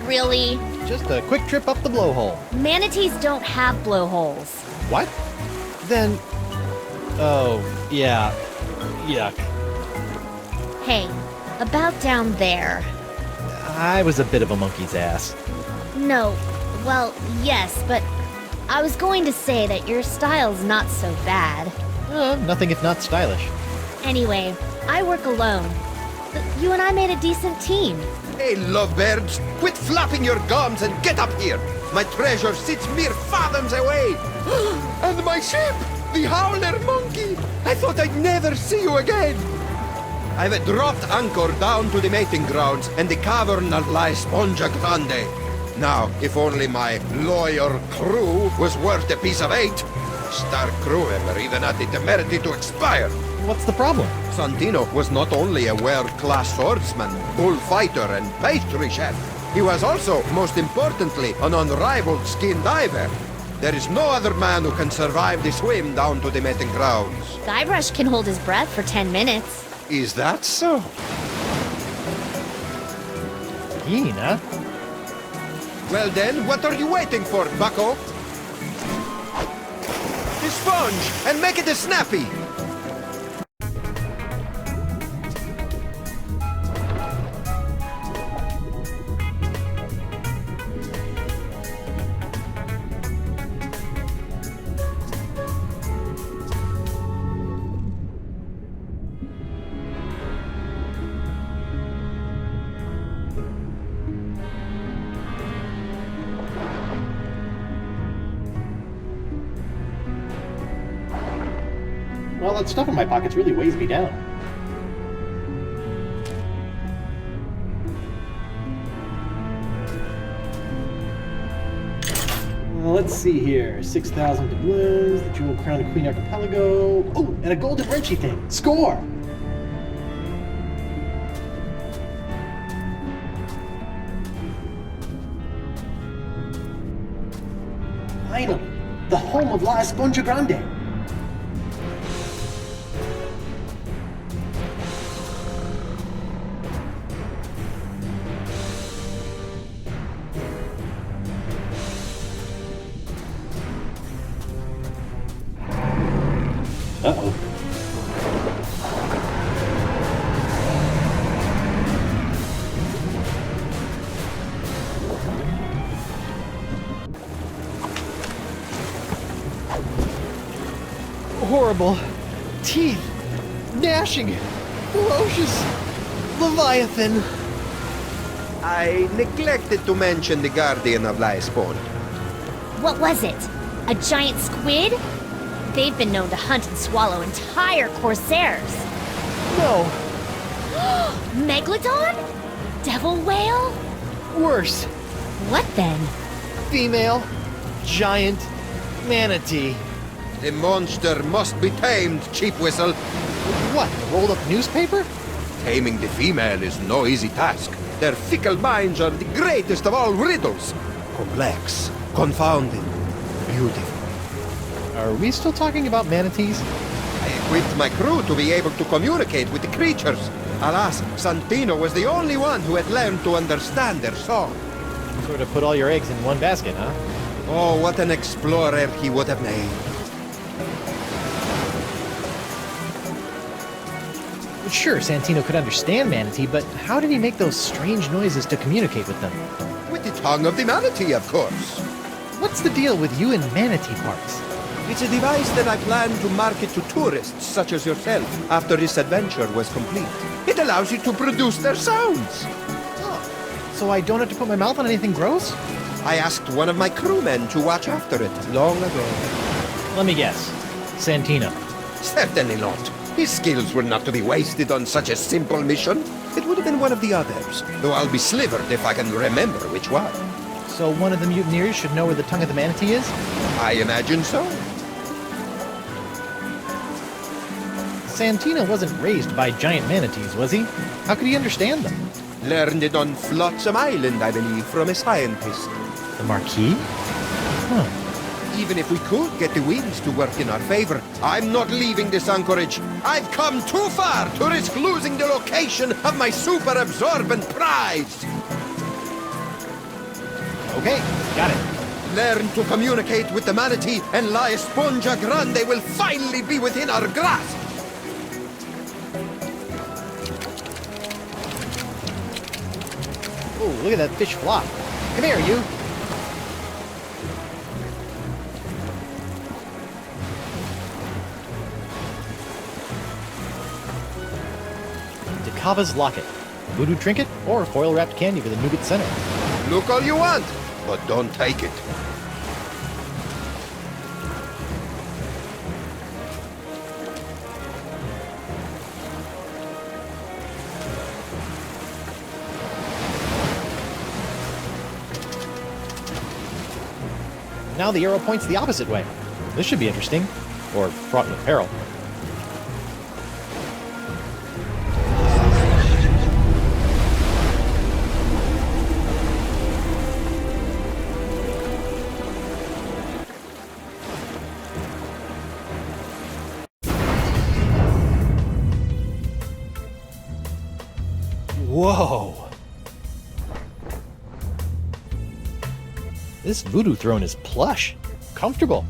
Really? Just a quick trip up the blowhole. Manatees don't have blowholes. What? Then... Oh, yeah. Yuck. Hey, about down there. I was a bit of a monkey's ass. No, well, yes, but I was going to say that your style's not so bad. Nothing if not stylish. Anyway, I work alone. But you and I made a decent team. Hey, lovebirds, quit flapping your gums and get up here. My treasure sits mere fathoms away. And my ship, the Howler Monkey. I thought I'd never see you again. I've dropped anchor down to the mating grounds and the cavern of La Esponja Grande. Now, if only my lawyer crew was worth a piece of 8. Star crew member even had the temerity to expire. What's the problem? Santino was not only a world-class swordsman, bullfighter, and pastry chef. He was also, most importantly, an unrivaled skin diver. There is no other man who can survive the swim down to the mating grounds. Guybrush can hold his breath for 10 minutes. Is that so? Keen, huh? Well then, what are you waiting for, bucko? The sponge, and make it a snappy! Well, that stuff in my pockets really weighs me down. Well, let's see here. 6,000 doubloons, the jewel crown of Queen Archipelago. Oh, and a golden wrenchy thing. Score! Finally, the home of La Esponja Grande. Uh-oh. Horrible. Teeth. Gnashing. Ferocious. Leviathan. I neglected to mention the Guardian of La Esponja. What was it? A giant squid? They've been known to hunt and swallow entire corsairs. No. Megalodon? Devil whale? Worse. What then? Female. Giant. Manatee. The monster must be tamed, cheap whistle. What, a rolled up newspaper? Taming the female is no easy task. Their fickle minds are the greatest of all riddles. Complex, confounding, beautiful. Are we still talking about manatees? I equipped my crew to be able to communicate with the creatures. Alas, Santino was the only one who had learned to understand their song. Sort of put all your eggs in one basket, huh? Oh, what an explorer he would have made. Sure, Santino could understand manatee, but how did he make those strange noises to communicate with them? With the tongue of the manatee, of course. What's the deal with you and manatee parks? It's a device that I plan to market to tourists such as yourself after this adventure was complete. It allows you to produce their sounds. Oh, so I don't have to put my mouth on anything gross? I asked one of my crewmen to watch after it long ago. Let me guess. Santino. Certainly not. His skills were not to be wasted on such a simple mission. It would have been one of the others, though I'll be slivered if I can remember which one. So one of the mutineers should know where the tongue of the manatee is? I imagine so. Santino wasn't raised by giant manatees, was he? How could he understand them? Learned it on Flotsam Island, I believe, from a scientist. The Marquis? Huh. Even if we could get the winds to work in our favor, I'm not leaving this anchorage. I've come too far to risk losing the location of my super absorbent prize. Okay, got it. Learn to communicate with the manatee, and La Esponja Grande will finally be within our grasp. Oh, look at that fish flop. Come here, you. Kava's locket, a voodoo trinket, or foil-wrapped candy for the nougat center. Look all you want, but don't take it. Now the arrow points the opposite way. This should be interesting, or fraught with peril. Whoa! This voodoo throne is plush, comfortable,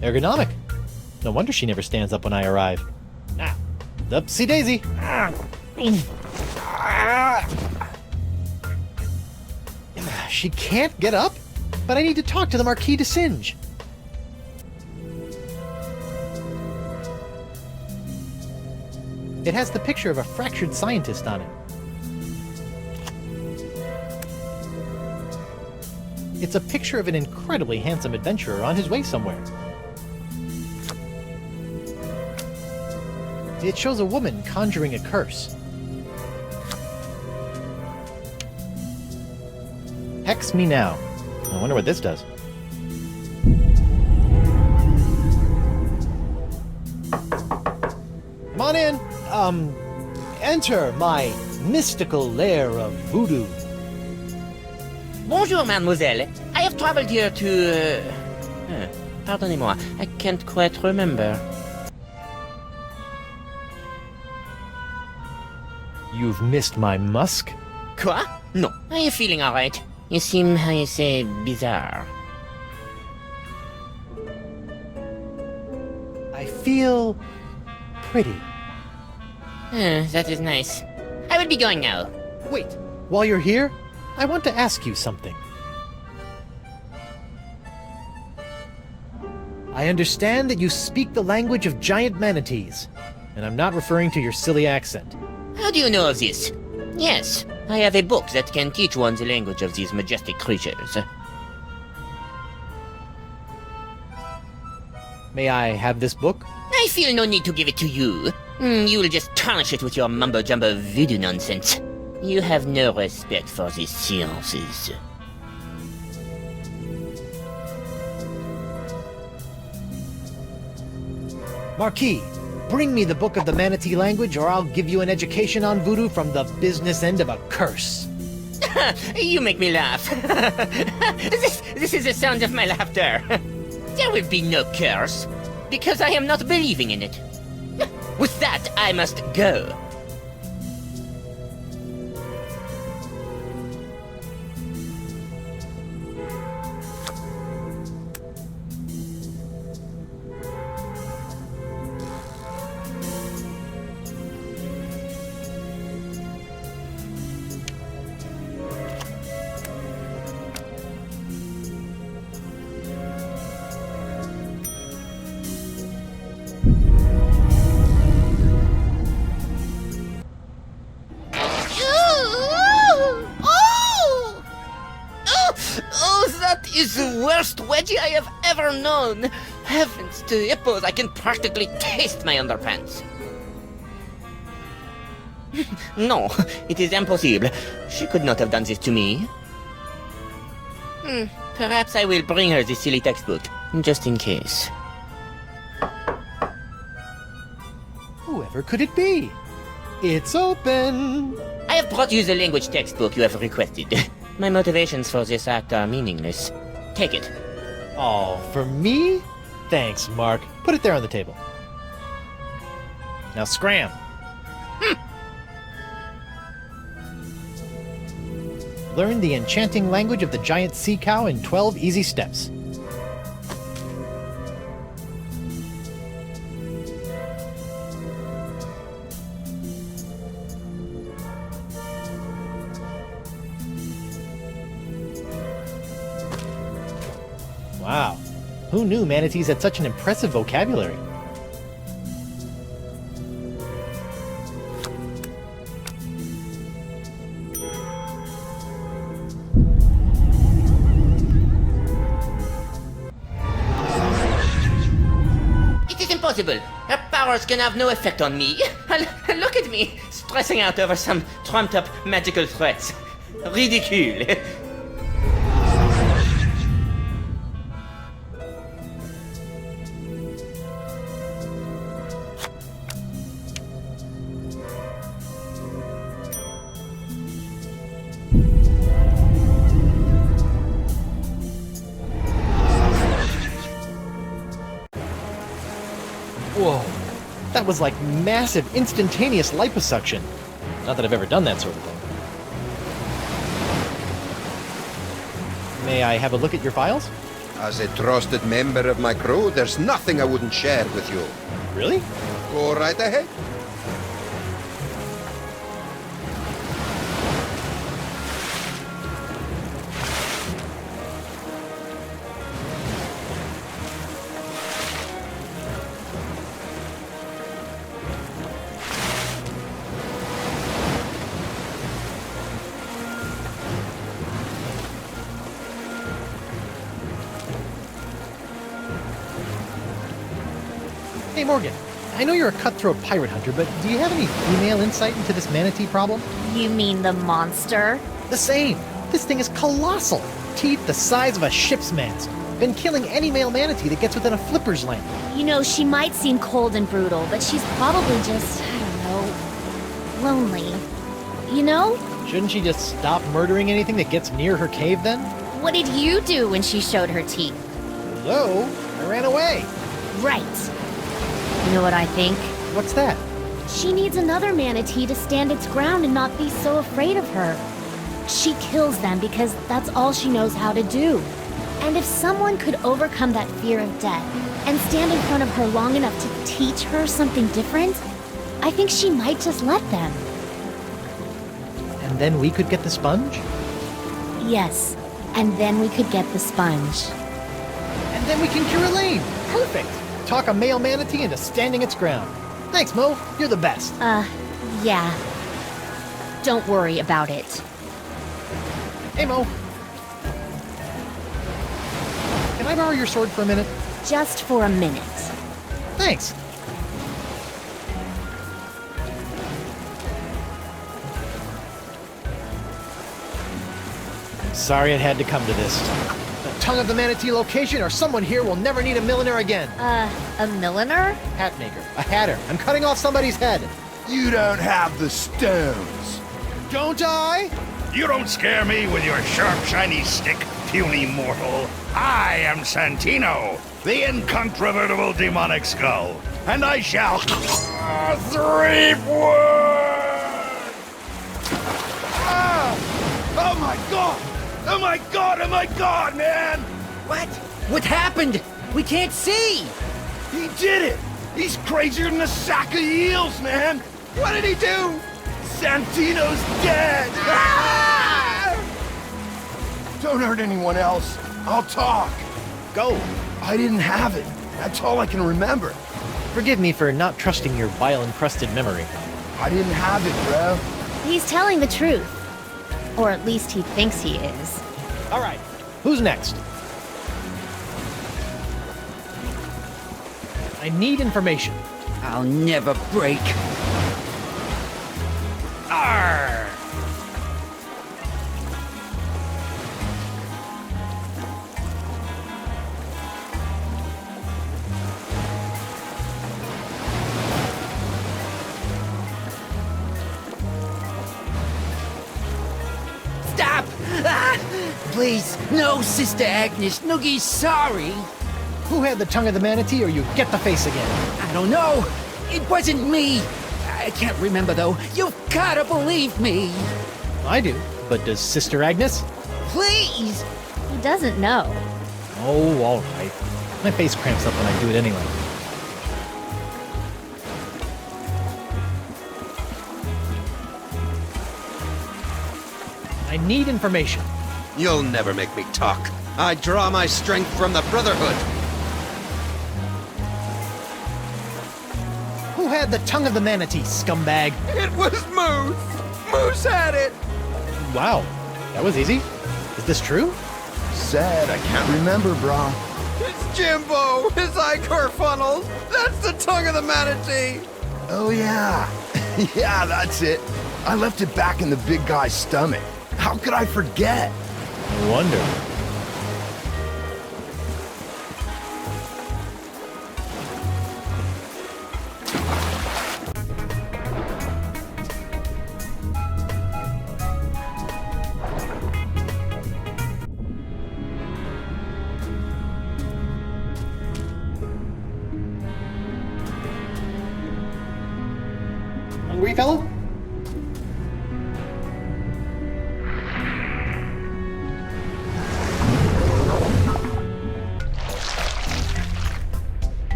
ergonomic. No wonder she never stands up when I arrive. Ah, upsy daisy. She can't get up, but I need to talk to the Marquis de Singe. It has the picture of a fractured scientist on it. It's a picture of an incredibly handsome adventurer on his way somewhere. It shows a woman conjuring a curse. Hex me now. I wonder what this does. Come on in. Enter my mystical lair of voodoo. Bonjour, mademoiselle. I have traveled here to... Pardonnez-moi, I can't quite remember. You've missed my musk? Quoi? No. Are you feeling alright? You seem, how you say, bizarre. I feel... pretty. That is nice. I will be going now. Wait, while you're here, I want to ask you something. I understand that you speak the language of giant manatees, and I'm not referring to your silly accent. How do you know of this? Yes, I have a book that can teach one the language of these majestic creatures. May I have this book? I feel no need to give it to you. You will just tarnish it with your mumbo-jumbo voodoo nonsense. You have no respect for these sciences. Marquis, bring me the book of the manatee language, or I'll give you an education on voodoo from the business end of a curse. You make me laugh. This is the sound of my laughter. There will be no curse, because I am not believing in it. With that, I must go. Is the worst wedgie I have ever known. Heavens to hippos, I can practically taste my underpants. No, it is impossible. She could not have done this to me. Perhaps I will bring her the silly textbook, just in case. Whoever could it be? It's open! I have brought you the language textbook you have requested. My motivations for this act are meaningless. Take it. Oh, for me? Thanks, Mark. Put it there on the table. Now scram. Learn the enchanting language of the giant sea cow in 12 easy steps. Wow, who knew manatees had such an impressive vocabulary? impossible. Her powers can have no effect on me. Look at me, stressing out over some trumped-up magical threats. Ridicule. Whoa. That was like massive, instantaneous liposuction. Not that I've ever done that sort of thing. May I have a look at your files? As a trusted member of my crew, there's nothing I wouldn't share with you. Really? Go right ahead. Hey Morgan, I know you're a cutthroat pirate hunter, but do you have any female insight into this manatee problem? You mean the monster? The same. This thing is colossal. Teeth the size of a ship's mast. Been killing any male manatee that gets within a flipper's length. You know, she might seem cold and brutal, but she's probably just, I don't know, lonely. You know? Shouldn't she just stop murdering anything that gets near her cave then? What did you do when she showed her teeth? Hello? I ran away. Right. You know what I think? What's that? She needs another manatee to stand its ground and not be so afraid of her. She kills them because that's all she knows how to do. And if someone could overcome that fear of death and stand in front of her long enough to teach her something different, I think she might just let them. And then we could get the sponge? Yes, and then we could get the sponge. And then we can cure Elaine! Perfect! Talk a male manatee into standing its ground. Thanks, Mo. You're the best. Yeah. Don't worry about it. Hey, Mo. Can I borrow your sword for a minute? Just for a minute. Thanks. Sorry it had to come to this. The tongue of the manatee location, or someone here will never need a milliner again. A milliner? Hat maker. A hatter. I'm cutting off somebody's head. You don't have the stones. Don't I? You don't scare me with your sharp, shiny stick, puny mortal. I am Santino, the incontrovertible demonic skull, and I shall... Oh my god! Oh my god! Oh my god, man! What? What happened? We can't see! He did it! He's crazier than a sack of eels, man! What did he do? Santino's dead! Ah! Don't hurt anyone else. I'll talk. Go. I didn't have it. That's all I can remember. Forgive me for not trusting your bile-encrusted memory. I didn't have it, bro. He's telling the truth. Or at least he thinks he is. All right. Who's next? I need information. I'll never break. Arr! Stop! Ah! Please, no, Sister Agnes. Noogie's sorry. Who had the tongue of the manatee, or you get the face again? I don't know. It wasn't me. I can't remember, though. You've gotta believe me. I do. But does Sister Agnes? Please! He doesn't know. Oh, all right. My face cramps up when I do it anyway. I need information. You'll never make me talk. I draw my strength from the Brotherhood. Who had the tongue of the manatee, scumbag? It was Moose! Moose had it! Wow, that was easy. Is this true? Sad, I can't remember, bro. It's Jimbo! His ichor funnels! That's the tongue of the manatee! Oh, yeah. Yeah, that's it. I left it back in the big guy's stomach. How could I forget? No wonder. Hungry, fella?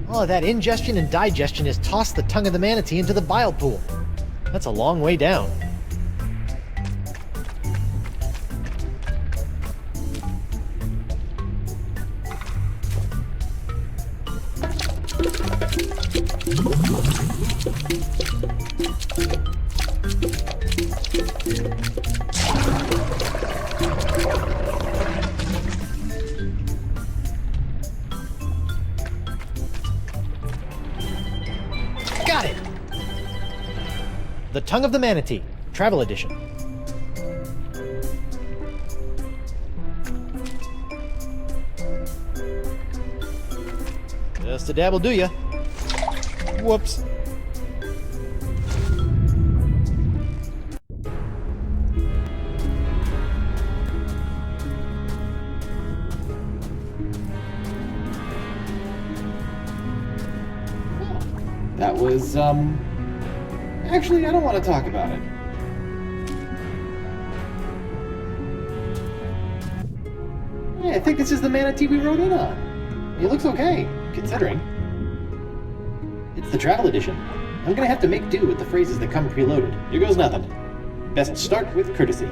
All that ingestion and digestion has tossed the tongue of the manatee into the bile pool. That's a long way down. Got it! The Tongue of the Manatee, Travel Edition. Just a dab will do ya. Whoops. That was, Actually, I don't want to talk about it. Hey, I think this is the manatee we rode in on. It looks okay, considering. It's the travel edition. I'm gonna have to make do with the phrases that come preloaded. Here goes nothing. Best start with courtesy.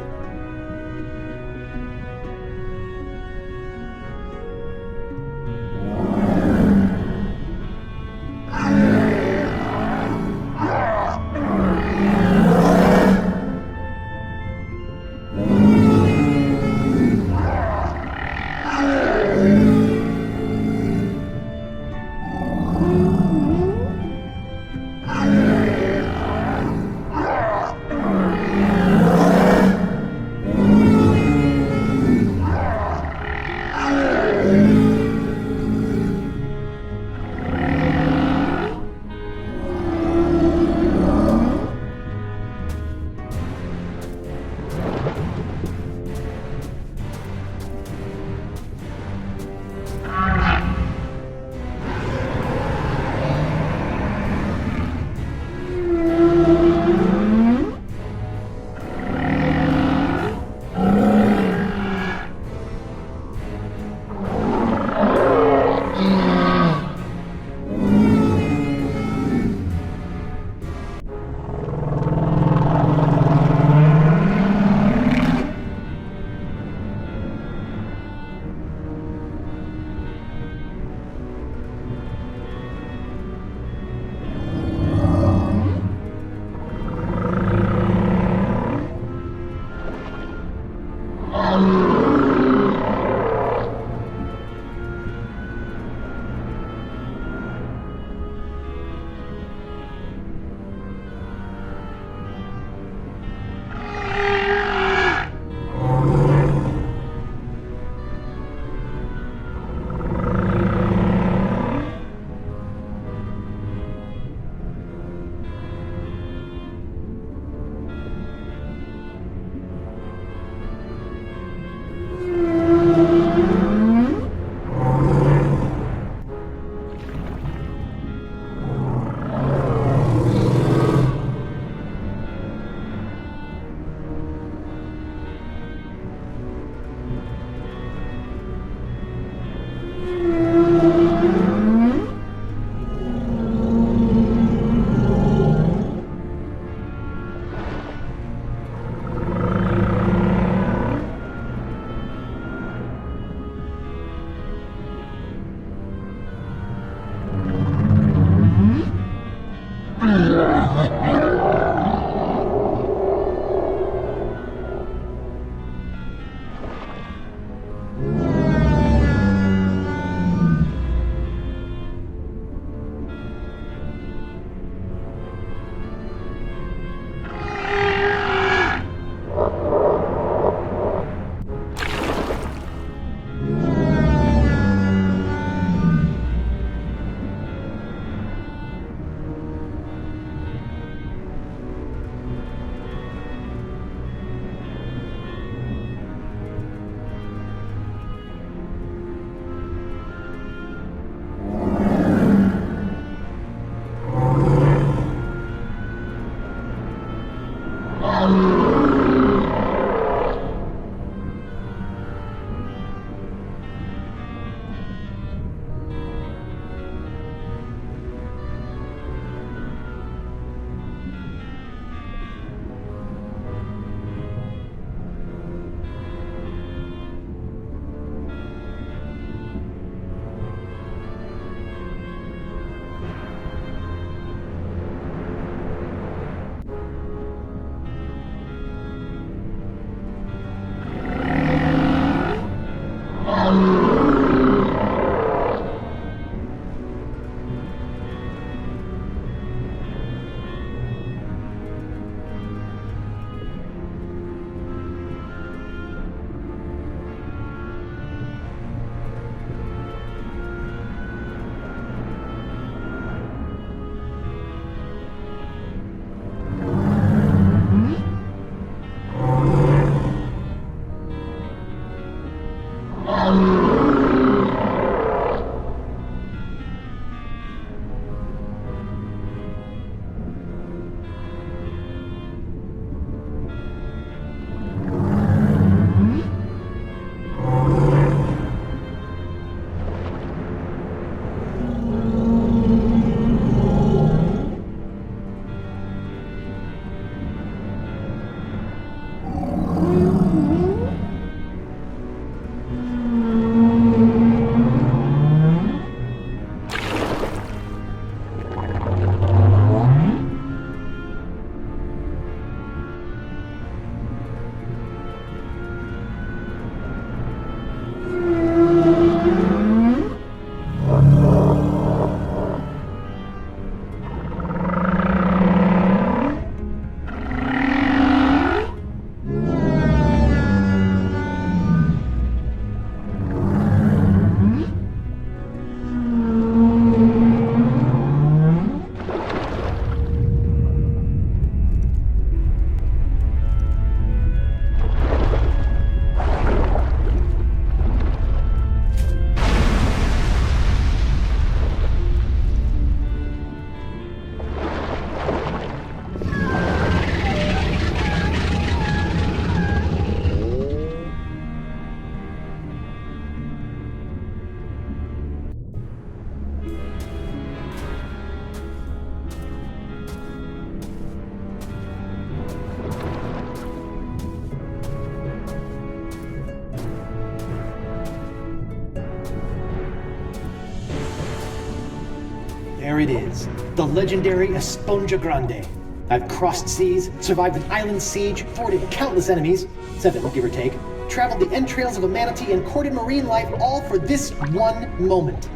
it is. The legendary Esponja Grande. I've crossed seas, survived an island siege, thwarted countless enemies, 7 give or take, traveled the entrails of a manatee and courted marine life, all for this one moment.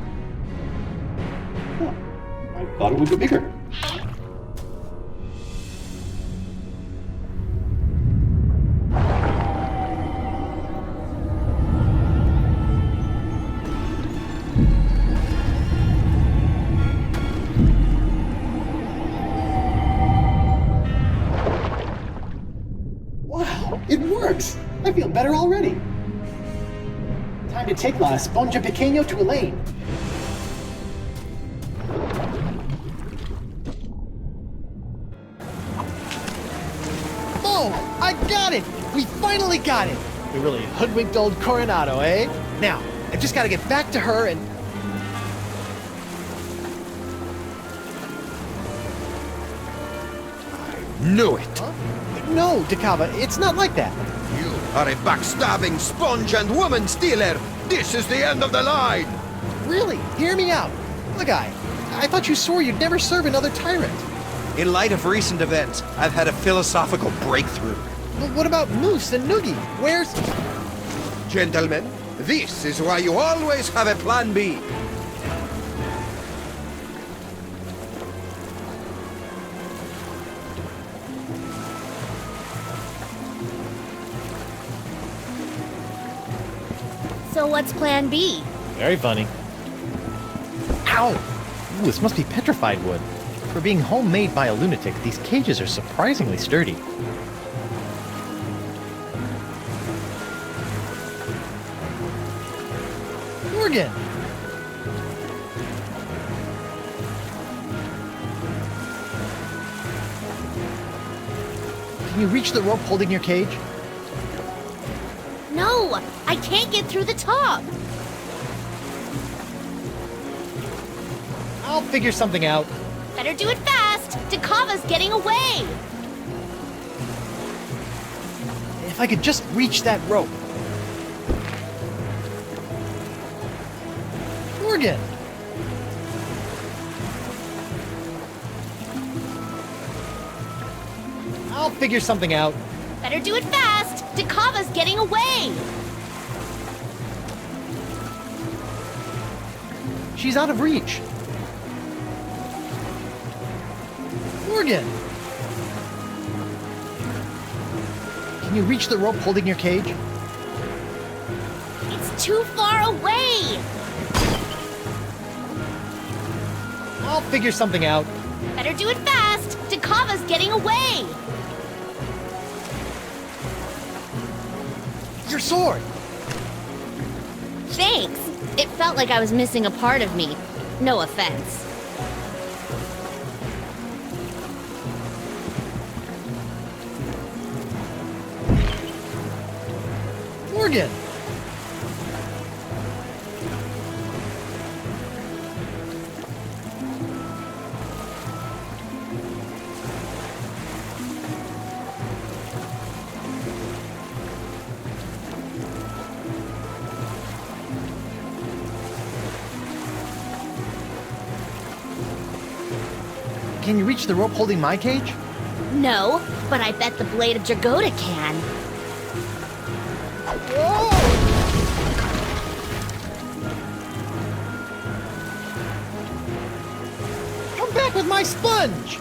Huh. I thought it would be bigger. It works! I feel better already. Time to take La Esponja Pequeño to Elaine. Oh, I got it! We finally got it! We really hoodwinked old Coronado, eh? Now, I just gotta get back to her and... Knew it! Huh? No, Dakava, it's not like that. You are a backstabbing sponge and woman stealer! This is the end of the line! Really? Hear me out. Look, I thought you swore you'd never serve another tyrant. In light of recent events, I've had a philosophical breakthrough. Well, what about Moose and Noogie? Where's... Gentlemen, this is why you always have a plan B. So what's plan B? Very funny. Ow! Ooh, this must be petrified wood. For being homemade by a lunatic, these cages are surprisingly sturdy. Morgan! Can you reach the rope holding your cage? No! I can't get through the top! I'll figure something out. Better do it fast! Dakava's getting away! If I could just reach that rope. Morgan! I'll figure something out. Better do it fast! Dakava's getting away! She's out of reach. Morgan! Can you reach the rope holding your cage? It's too far away! I'll figure something out. Better do it fast! Dakava's getting away! Your sword! Thanks! It felt like I was missing a part of me. No offense. Morgan! Can you reach the rope holding my cage? No, but I bet the blade of Jagoda can. Whoa! Come back with my sponge!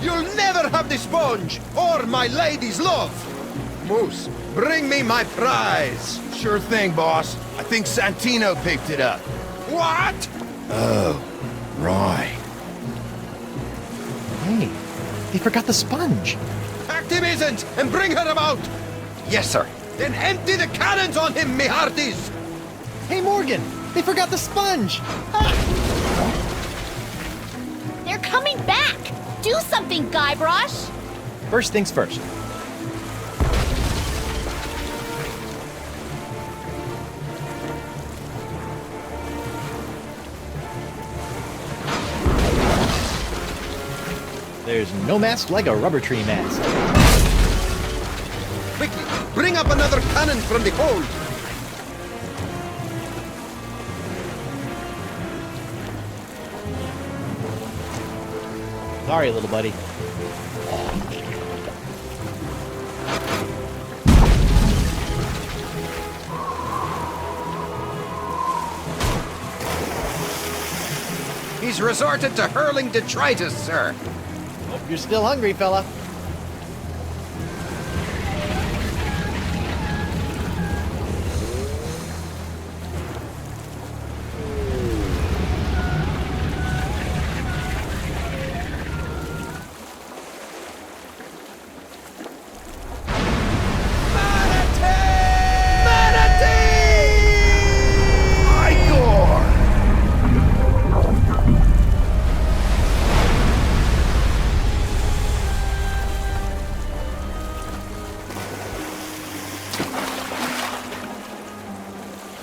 You'll never have the sponge, or my lady's love! Moose, bring me my prize! Sure thing, boss. I think Santino picked it up. What? Oh, right. Hey, they forgot the sponge. Activism and bring her about! Yes, sir. Then empty the cannons on him, me hearties! Hey, Morgan, they forgot the sponge! They're coming back! Do something, Guybrush! First things first. There's no mask like a rubber tree mask. Quickly, bring up another cannon from the hold! Sorry, little buddy. He's resorted to hurling detritus, sir. Hope you're still hungry, fella.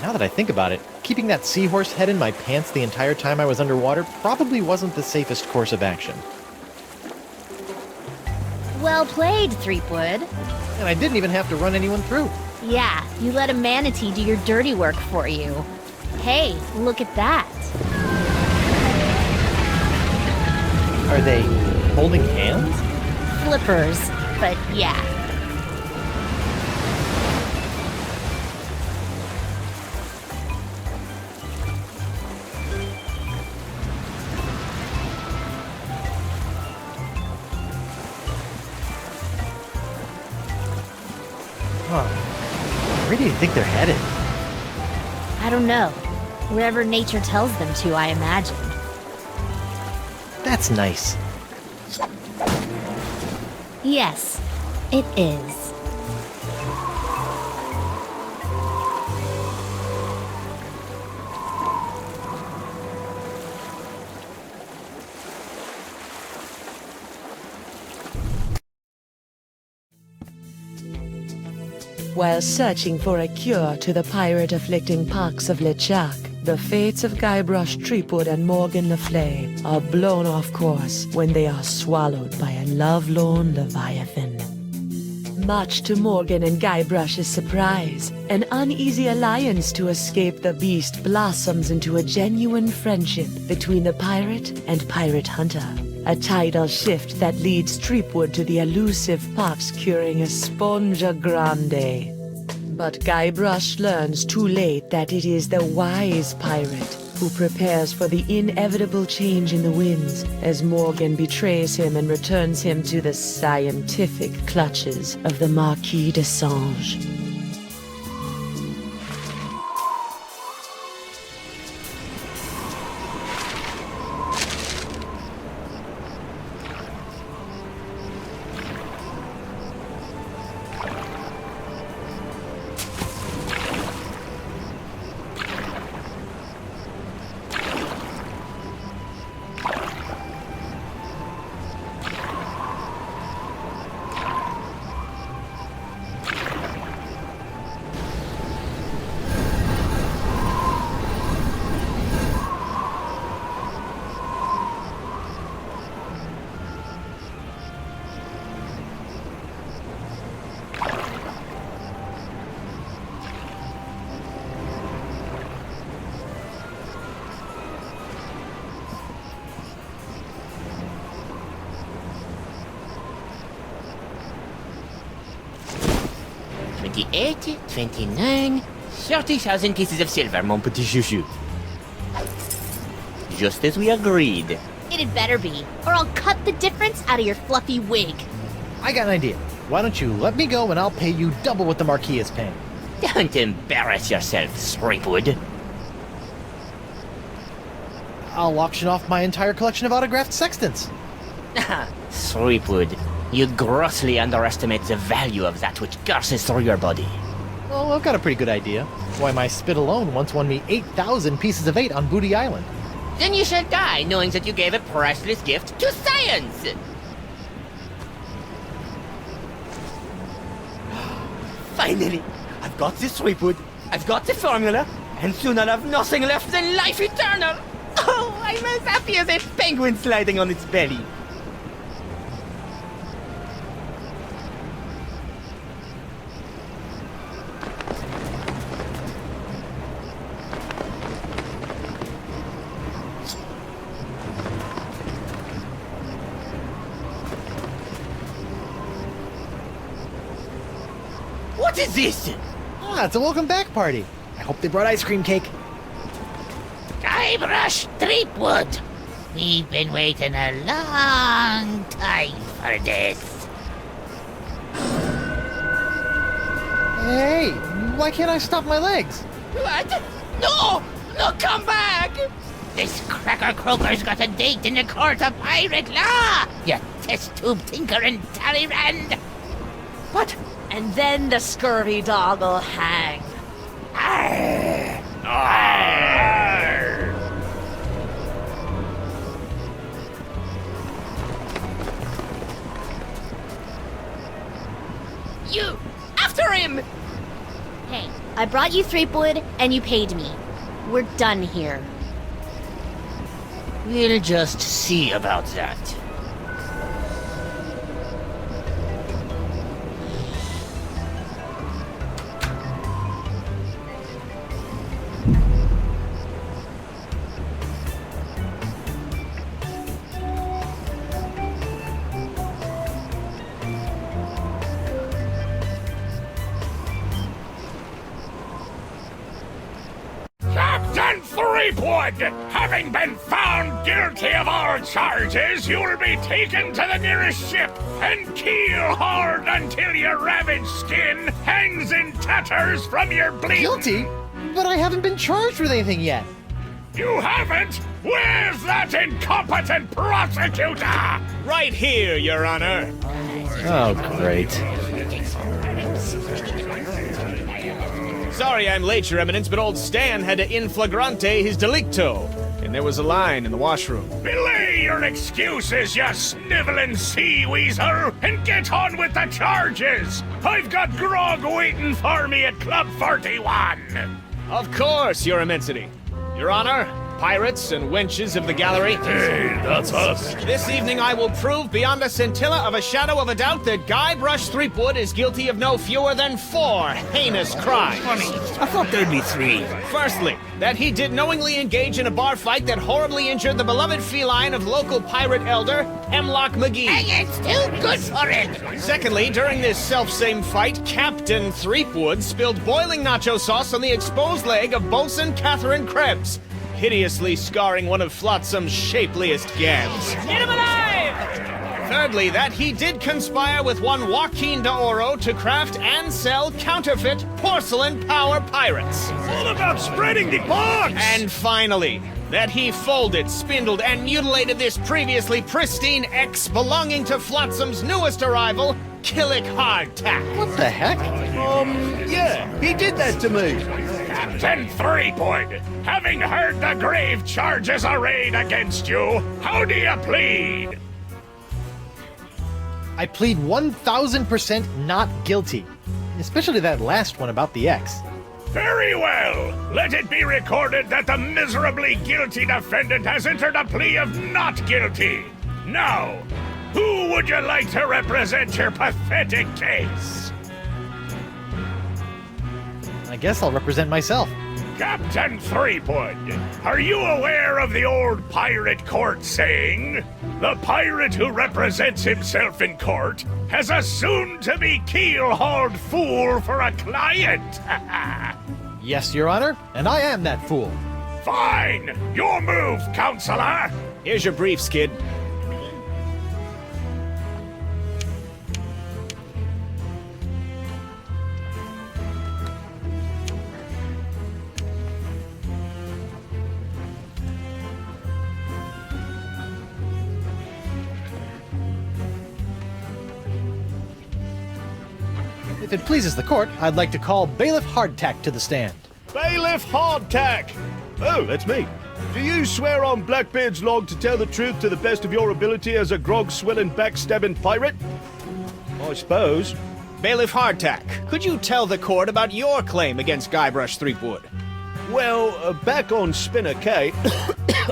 Now that I think about it, keeping that seahorse head in my pants the entire time I was underwater probably wasn't the safest course of action. Well played, Threepwood. And I didn't even have to run anyone through. Yeah, you let a manatee do your dirty work for you. Hey, look at that. Are they holding hands? Flippers, but yeah. Where do you think they're headed? I don't know. Wherever nature tells them to, I imagine. That's nice. Yes, it is. While searching for a cure to the pirate-afflicting pox of LeChuck, the fates of Guybrush Threepwood and Morgan Le Fay are blown off course when they are swallowed by a lovelorn Leviathan. Much to Morgan and Guybrush's surprise, an uneasy alliance to escape the beast blossoms into a genuine friendship between the pirate and pirate hunter. A tidal shift that leads Threepwood to the elusive pox-curing Esponja Grande. But Guybrush learns too late that it is the wise pirate who prepares for the inevitable change in the winds as Morgan betrays him and returns him to the scientific clutches of the Marquis de Sange. $28, $29, 30,000 pieces of silver, mon petit chouchou. Just as we agreed. It had better be, or I'll cut the difference out of your fluffy wig. I got an idea. Why don't you let me go and I'll pay you double what the Marquis is paying? Don't embarrass yourself, Threepwood. I'll auction off my entire collection of autographed sextants. Threepwood, you grossly underestimate the value of that which courses through your body. Well, I've got a pretty good idea. Why, my spit alone once won me 8,000 pieces of 8 on Booty Island. Then you shall die knowing that you gave a priceless gift to science! Finally! I've got this Threepwood, I've got the formula, and soon I'll have nothing left than life eternal! Oh, I'm as happy as a penguin sliding on its belly! What is this? Ah, it's a welcome back party. I hope they brought ice cream cake. Guybrush Threepwood. We've been waiting a long time for this. Hey, why can't I stop my legs? What? No! No, come back! This cracker croaker's got a date in the court of pirate law! You test tube tinker and Talleyrand! What? And then the scurvy dog'll hang. Arr! Arr! You! After him! Hey, I brought you Threepwood, and you paid me. We're done here. We'll just see about that. Captain Threepwood, having been found guilty of all charges, you'll be taken to the nearest ship and keel-hauled until your ravaged skin hangs in tatters from your bleeding. Guilty? But I haven't been charged with anything yet. You haven't? Where's that incompetent prosecutor? Right here, Your Honor. Oh, great. Sorry I'm late, Your Eminence, but old Stan had to in flagrante his delicto. And there was a line in the washroom. Belay your excuses, you sniveling sea weasel, and get on with the charges! I've got grog waiting for me at Club 41! Of course, Your Immensity. Your Honor, pirates and wenches of the gallery. Hey, that's us. This evening I will prove beyond a scintilla of a shadow of a doubt that Guybrush Threepwood is guilty of no fewer than 4 heinous crimes. I thought there'd be 3. Firstly, that he did knowingly engage in a bar fight that horribly injured the beloved feline of local pirate elder, Hemlock McGee. And it's too good for it! Secondly, during this self-same fight, Captain Threepwood spilled boiling nacho sauce on the exposed leg of Bosun Catherine Krebs, hideously scarring one of Flotsam's shapeliest gabs. Get him alive! Thirdly, that he did conspire with one Joaquin de Oro to craft and sell counterfeit porcelain power pirates. All about spreading the box! And finally, that he folded, spindled, and mutilated this previously pristine ex belonging to Flotsam's newest arrival, Killick Hardtack. What the heck? Yeah, he did that to me. Captain Threepwood, having heard the grave charges arrayed against you, how do you plead? I plead 1000% not guilty. Especially that last one about the ex. Very well. Let it be recorded that the miserably guilty defendant has entered a plea of not guilty. Now, who would you like to represent your pathetic case? I guess I'll represent myself. Captain Threepwood, are you aware of the old pirate court saying, the pirate who represents himself in court has a soon-to-be keel-hauled fool for a client? Yes, Your Honor, and I am that fool. Fine! Your move, Counselor! Here's your briefs, kid. If it pleases the court, I'd like to call Bailiff Hardtack to the stand. Bailiff Hardtack! Oh, that's me. Do you swear on Blackbeard's log to tell the truth to the best of your ability as a grog-swilling, backstabbing pirate? I suppose. Bailiff Hardtack, could you tell the court about your claim against Guybrush Threepwood? Well, back on Spinner Cay,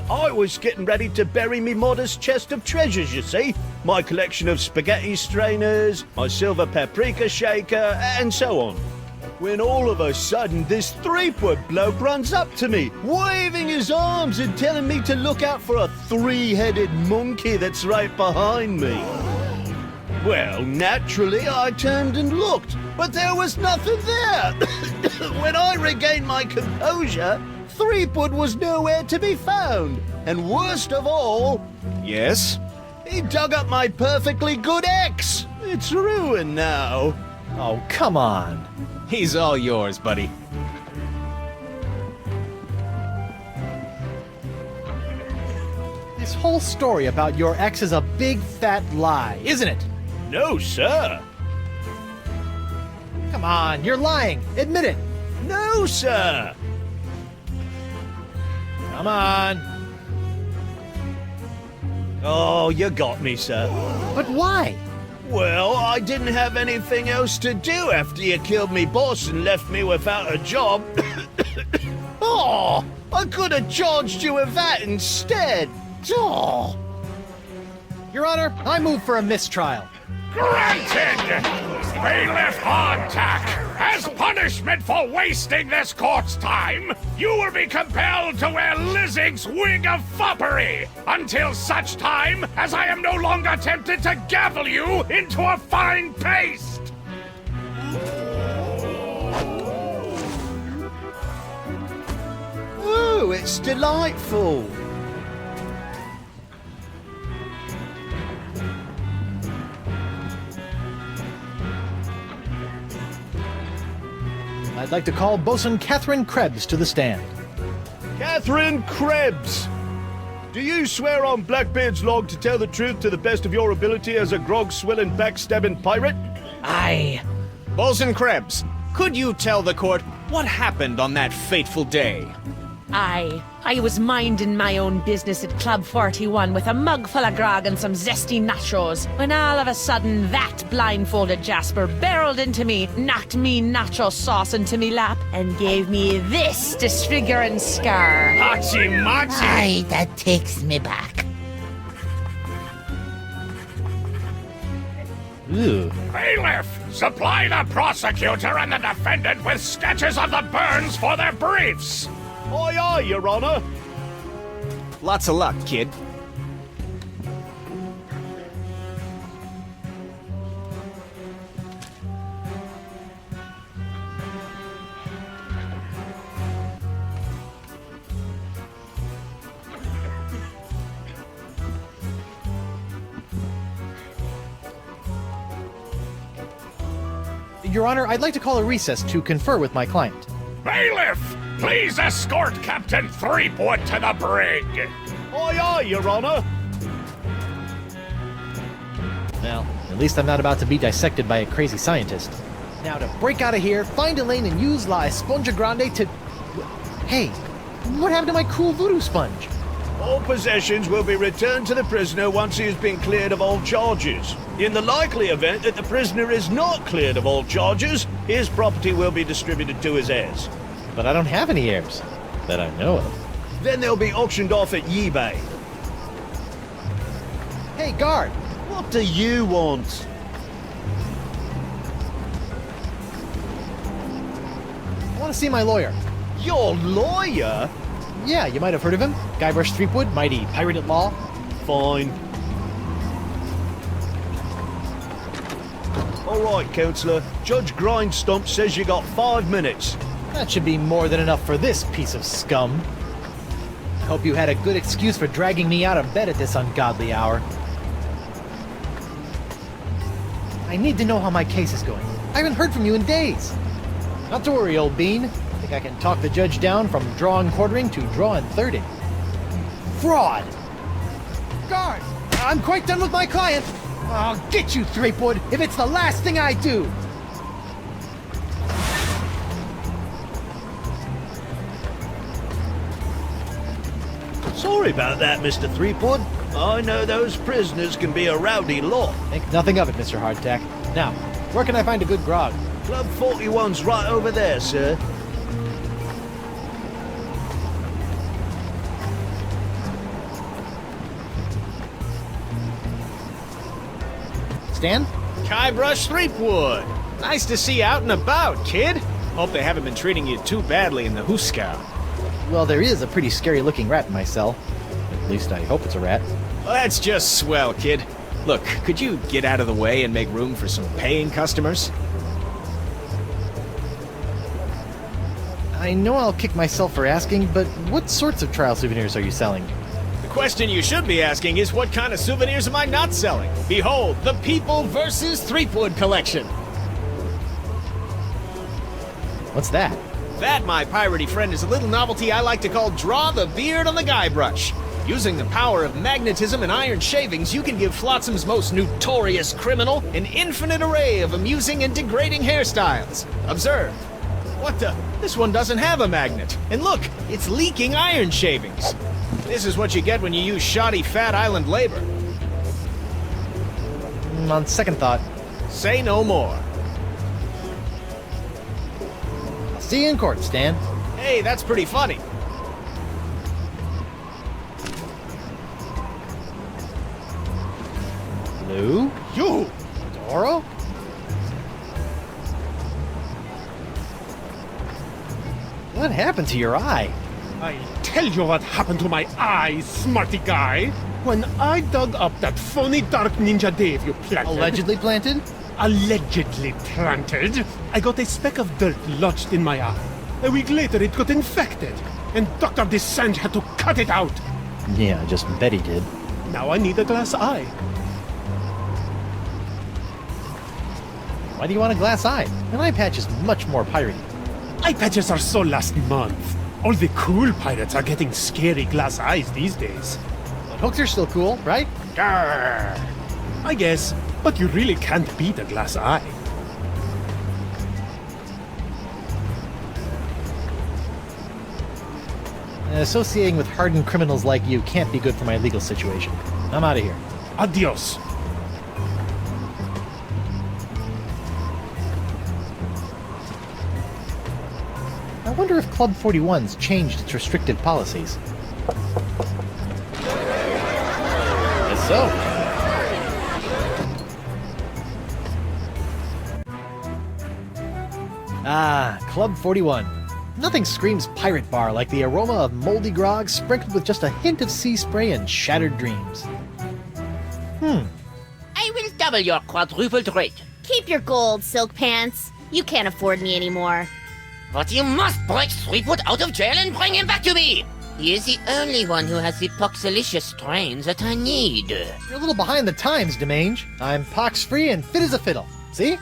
I was getting ready to bury me modest chest of treasures, you see. My collection of spaghetti strainers, my silver paprika shaker, and so on. When all of a sudden this Threepwood bloke runs up to me, waving his arms and telling me to look out for a 3-headed monkey that's right behind me. Well, naturally, I turned and looked, but there was nothing there. When I regained my composure, Threepwood was nowhere to be found. And worst of all... Yes? He dug up my perfectly good ex. It's ruined now. Oh, come on. He's all yours, buddy. This whole story about your ex is a big fat lie, isn't it? No, sir. Come on, you're lying. Admit it. No, sir. Come on. Oh, you got me, sir. But why? Well, I didn't have anything else to do after you killed me boss and left me without a job. Oh, I could have charged you with that instead. Oh. Your Honor, I move for a mistrial. Granted! Bailiff Hardtack, as punishment for wasting this court's time, you will be compelled to wear Lizzing's wig of foppery until such time as I am no longer tempted to gavel you into a fine paste! Oh, it's delightful. I'd like to call Bosun Catherine Krebs to the stand. Catherine Krebs! Do you swear on Blackbeard's log to tell the truth to the best of your ability as a grog-swilling, backstabbing pirate? Aye. Bosun Krebs, could you tell the court what happened on that fateful day? I was minding my own business at Club 41 with a mug full of grog and some zesty nachos, when all of a sudden that blindfolded Jasper barreled into me, knocked me nacho sauce into me lap, and gave me this disfiguring scar. Hachi-machi! Aye, that takes me back. Ew. Bailiff, supply the prosecutor and the defendant with sketches of the burns for their briefs! Aye, aye, Your Honor. Lots of luck, kid. Your Honor, I'd like to call a recess to confer with my client. Bailiff, please escort Captain Threepwood to the brig. Aye, aye, Your Honor. Well, at least I'm not about to be dissected by a crazy scientist. Now to break out of here, find Elaine and use La Esponja Grande to... Hey, what happened to my cool voodoo sponge? All possessions will be returned to the prisoner once he has been cleared of all charges. In the likely event that the prisoner is not cleared of all charges, his property will be distributed to his heirs. But I don't have any heirs that I know of. Then they'll be auctioned off at eBay. Hey, guard! What do you want? I want to see my lawyer. Your lawyer? Yeah, you might have heard of him. Guybrush Threepwood, mighty pirate at law. Fine. All right, Counselor. Judge Grindstump says you got 5 minutes. That should be more than enough for this piece of scum. Hope you had a good excuse for dragging me out of bed at this ungodly hour. I need to know how my case is going. I haven't heard from you in days. Not to worry, old bean. I think I can talk the judge down from draw and quartering to draw and thirding. Fraud! Guard! I'm quite done with my client! I'll get you, Threepwood, if it's the last thing I do! Sorry about that, Mr. Threepwood. I know those prisoners can be a rowdy lot. Think nothing of it, Mr. Hardtack. Now, where can I find a good grog? Club 41's right over there, sir. Stan? Guybrush Threepwood! Nice to see you out and about, kid! Hope they haven't been treating you too badly in the Huskow. Well, there is a pretty scary-looking rat in my cell. At least I hope it's a rat. Well, that's just swell, kid. Look, could you get out of the way and make room for some paying customers? I know I'll kick myself for asking, but what sorts of trial souvenirs are you selling? The question you should be asking is what kind of souvenirs am I not selling? Behold, the People vs. Threepwood collection. What's that? That, my piratey friend, is a little novelty I like to call Draw the Beard on the Guybrush. Using the power of magnetism and iron shavings, you can give Flotsam's most notorious criminal an infinite array of amusing and degrading hairstyles. Observe. What the? This one doesn't have a magnet. And look, it's leaking iron shavings. This is what you get when you use shoddy Fat Island labor. On second thought. Say no more. I'll see you in court, Stan. Hey, that's pretty funny. Lou? You! Doro? What happened to your eye? I tell you what happened to my eye, smarty guy. When I dug up that phony Dark Ninja Dave you planted... Allegedly planted? Allegedly planted. I got a speck of dirt lodged in my eye. A week later it got infected, and Dr. Dessange had to cut it out. Yeah, I just bet he did. Now I need a glass eye. Why do you want a glass eye? An eye patch is much more piratey. Eye patches are so last month. All the cool pirates are getting scary glass eyes these days. But hooks are still cool, right? Grr. I guess, but you really can't beat a glass eye. Associating with hardened criminals like you can't be good for my legal situation. I'm out of here. Adios. I wonder if Club 41's changed its restrictive policies. Guess so. Ah, Club 41. Nothing screams pirate bar like the aroma of moldy grog sprinkled with just a hint of sea spray and shattered dreams. I will double your quadrupled rate. Keep your gold, Silk Pants. You can't afford me anymore. But you must break Threepwood out of jail and bring him back to me! He is the only one who has the poxalicious strains that I need. You're a little behind the times, Demange. I'm pox-free and fit as a fiddle. See?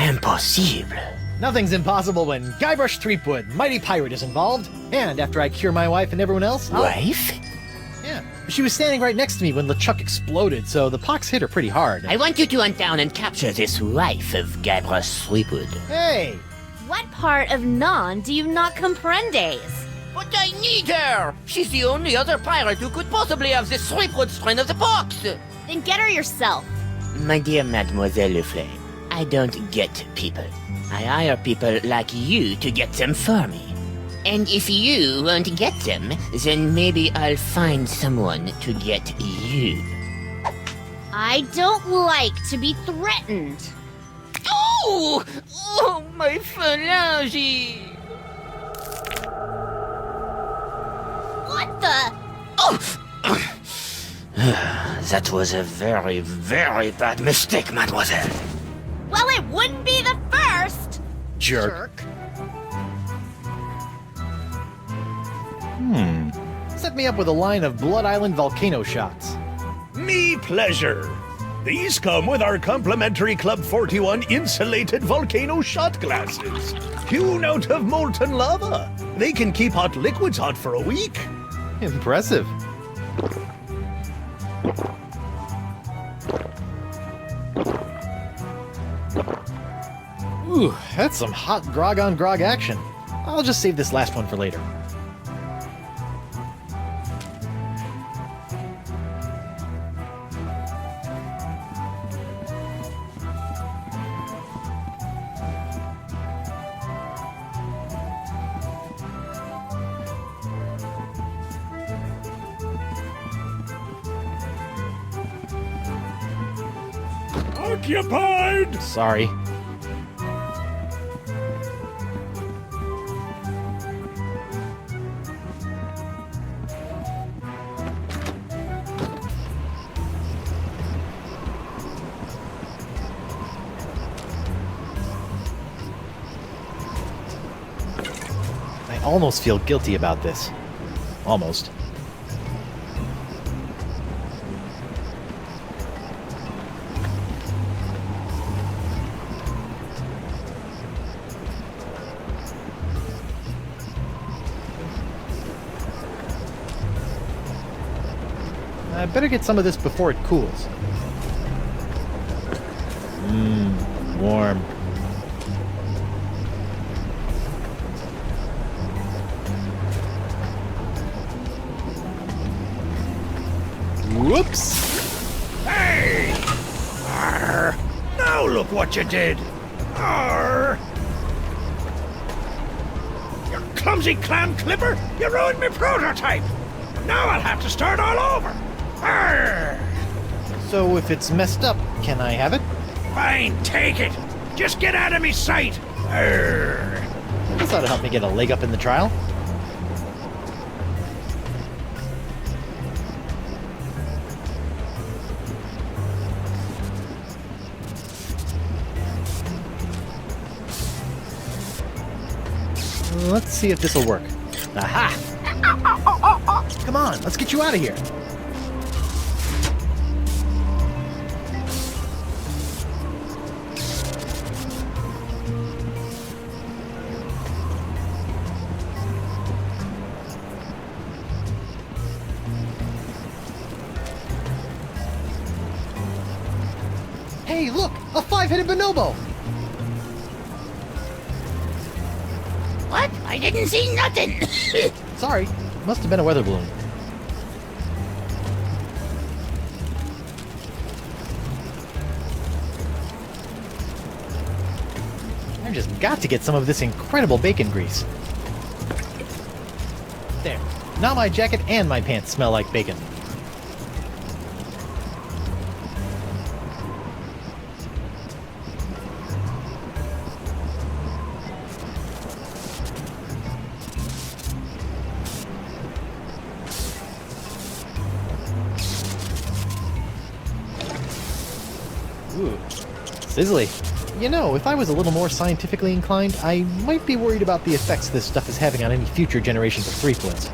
Impossible. Nothing's impossible when Guybrush Threepwood, mighty pirate, is involved. And after I cure my wife and everyone else... Wife? Yeah. She was standing right next to me when LeChuck exploded, so the pox hit her pretty hard. I want you to hunt down and capture this wife of Guybrush Threepwood. Hey! What part of non do you not comprendes? But I need her! She's the only other pirate who could possibly have the Threepwood strain of the pox! Then get her yourself. My dear Mademoiselle Leflay, I don't get people. I hire people like you to get them for me. And if you won't get them, then maybe I'll find someone to get you. I don't like to be threatened. Oh! Oh, my phalange! What the? Oh! That was a very, very bad mistake, mademoiselle. Well, it wouldn't be the first! Jerk. Set me up with a line of Blood Island volcano shots. Me pleasure. These come with our complimentary Club 41 insulated volcano shot glasses. Hewn out of molten lava. They can keep hot liquids hot for a week. Impressive. Ooh, that's some hot grog on grog action. I'll just save this last one for later. Occupied! Sorry. almost feel guilty about this. Almost. I better get some of this before it cools. Warm. Whoops! Hey! Arr! Now look what you did! Arr! You clumsy clam clipper! You ruined my prototype! Now I'll have to start all over! Arr! So if it's messed up, can I have it? Fine, take it! Just get out of me sight! Arr! I guess that'll help me get a leg up in the trial. Let's see if this'll work. Aha! Come on, let's get you out of here. Hey, look! A five-headed bonobo! What? I didn't see nothing. Sorry, must have been a weather balloon. I've just got to get some of this incredible bacon grease. There. Now my jacket and my pants smell like bacon. Ooh, sizzly. You know, if I was a little more scientifically inclined, I might be worried about the effects this stuff is having on any future generations of threeplets.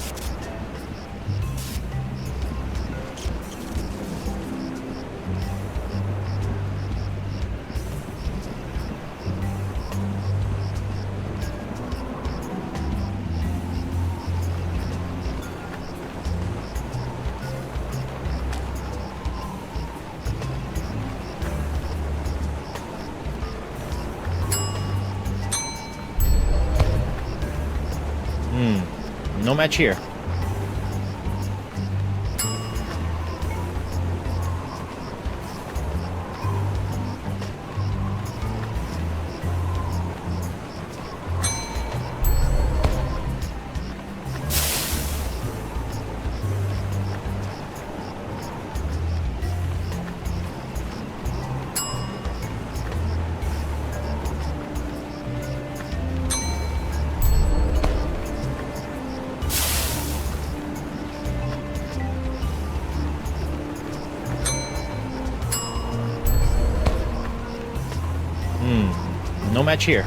No match here. No match here.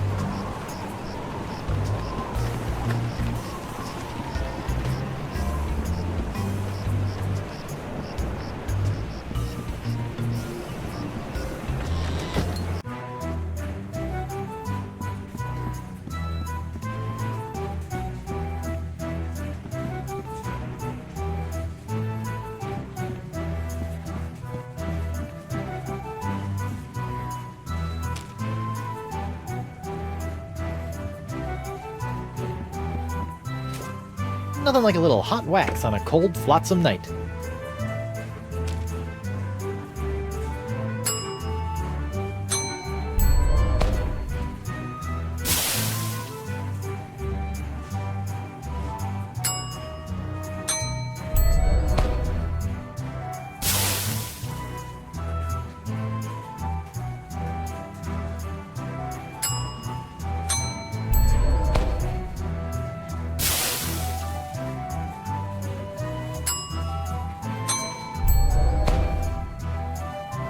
Nothing like a little hot wax on a cold, flotsam night.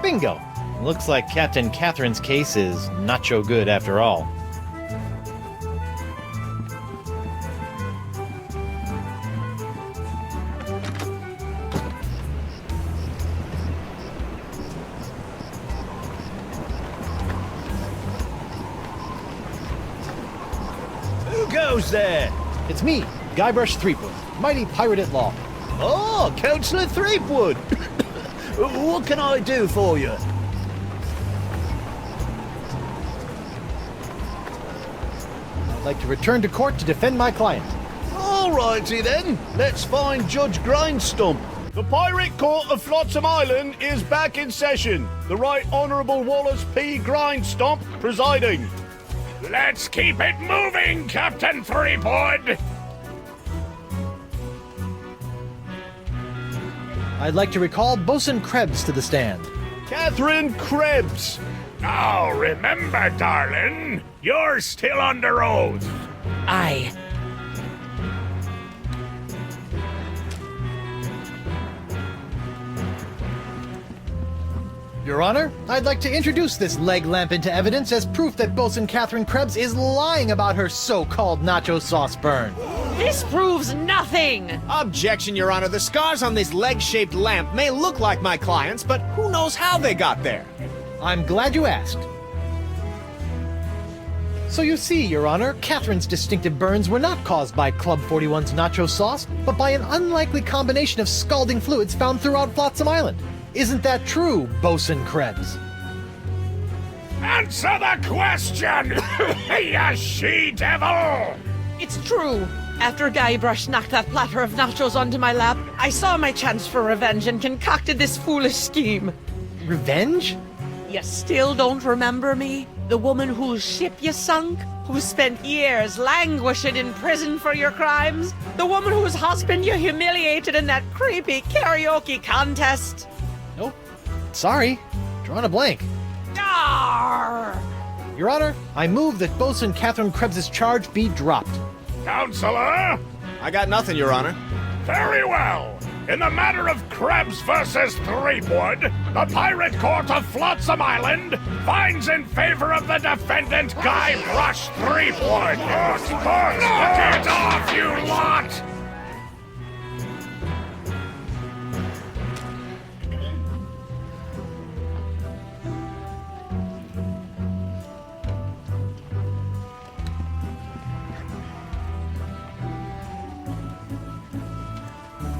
Bingo! Looks like Captain Catherine's case is not so good after all. goes there? It's me, Guybrush Threepwood, mighty pirate at law. Oh, Councillor Threepwood. What can I do for you? I'd like to return to court to defend my client. All righty then. Let's find Judge Grindstump. The Pirate Court of Flotsam Island is back in session. The Right Honourable Wallace P. Grindstump presiding. Let's keep it moving, Captain Threepwood! I'd like to recall Bosun Krebs to the stand. Catherine Krebs. Now remember, darling, you're still under oath. Aye. Your Honor, I'd like to introduce this leg lamp into evidence as proof that Bosun Catherine Krebs is lying about her so-called nacho sauce burn. This proves nothing! Objection, Your Honor. The scars on this leg-shaped lamp may look like my client's, but who knows how they got there? I'm glad you asked. So you see, Your Honor, Catherine's distinctive burns were not caused by Club 41's nacho sauce, but by an unlikely combination of scalding fluids found throughout Flotsam Island. Isn't that true, Bosun Krebs? Answer the question, you she-devil! It's true. After Guybrush knocked that platter of nachos onto my lap, I saw my chance for revenge and concocted this foolish scheme. Revenge? You still don't remember me? The woman whose ship you sunk? Who spent years languishing in prison for your crimes? The woman whose husband you humiliated in that creepy karaoke contest? Nope. Sorry. Drawing a blank. Arr! Your Honor, I move that Bosun Catherine Krebs' charge be dropped. Counselor? I got nothing, Your Honor. Very well. In the matter of Krebs versus Threepwood, the Pirate Court of Flotsam Island finds in favor of the defendant Guybrush Threepwood. Knock it off, you lot!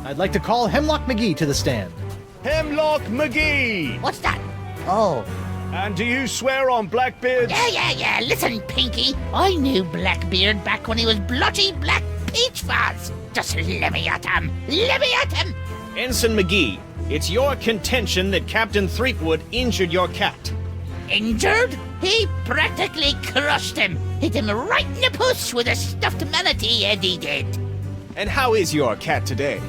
I'd like to call Hemlock McGee to the stand. Hemlock McGee! What's that? Oh. And do you swear on Blackbeard? Yeah. Listen, Pinky. I knew Blackbeard back when he was blotchy black peach fuzz. Just let me at him. Ensign McGee, it's your contention that Captain Threepwood injured your cat. Injured? He practically crushed him. Hit him right in the puss with a stuffed manatee, Eddie did. And how is your cat today?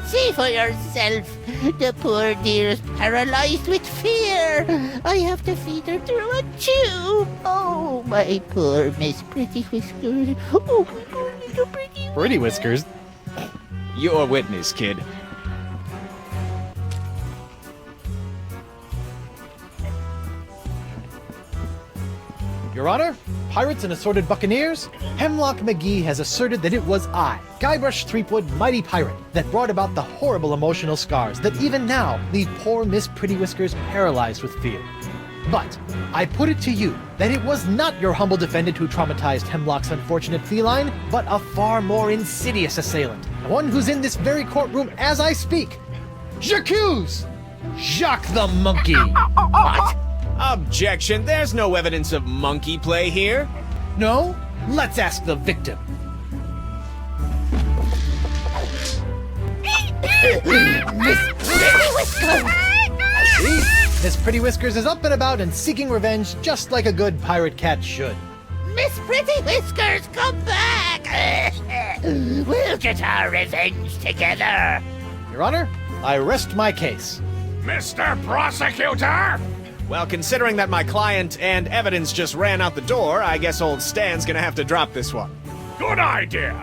See for yourself. The poor dear is paralyzed with fear. I have to feed her through a tube. Oh, my poor Miss Pretty Whiskers. Oh, my poor little Pretty Pretty Whiskers? Your witness, kid. Your Honor, pirates and assorted buccaneers, Hemlock McGee has asserted that it was I, Guybrush Threepwood, mighty pirate, that brought about the horrible emotional scars that even now leave poor Miss Pretty Whiskers paralyzed with fear. But I put it to you that it was not your humble defendant who traumatized Hemlock's unfortunate feline, but a far more insidious assailant, one who's in this very courtroom as I speak. J'accuse Jacques the Monkey. What? Objection, there's no evidence of monkey play here. No? Let's ask the victim. Miss Pretty Whiskers! See? Miss Pretty Whiskers is up and about and seeking revenge just like a good pirate cat should. Miss Pretty Whiskers, come back! We'll get our revenge together. Your Honor, I rest my case. Mr. Prosecutor! Well, considering that my client and evidence just ran out the door, I guess old Stan's gonna have to drop this one. Good idea.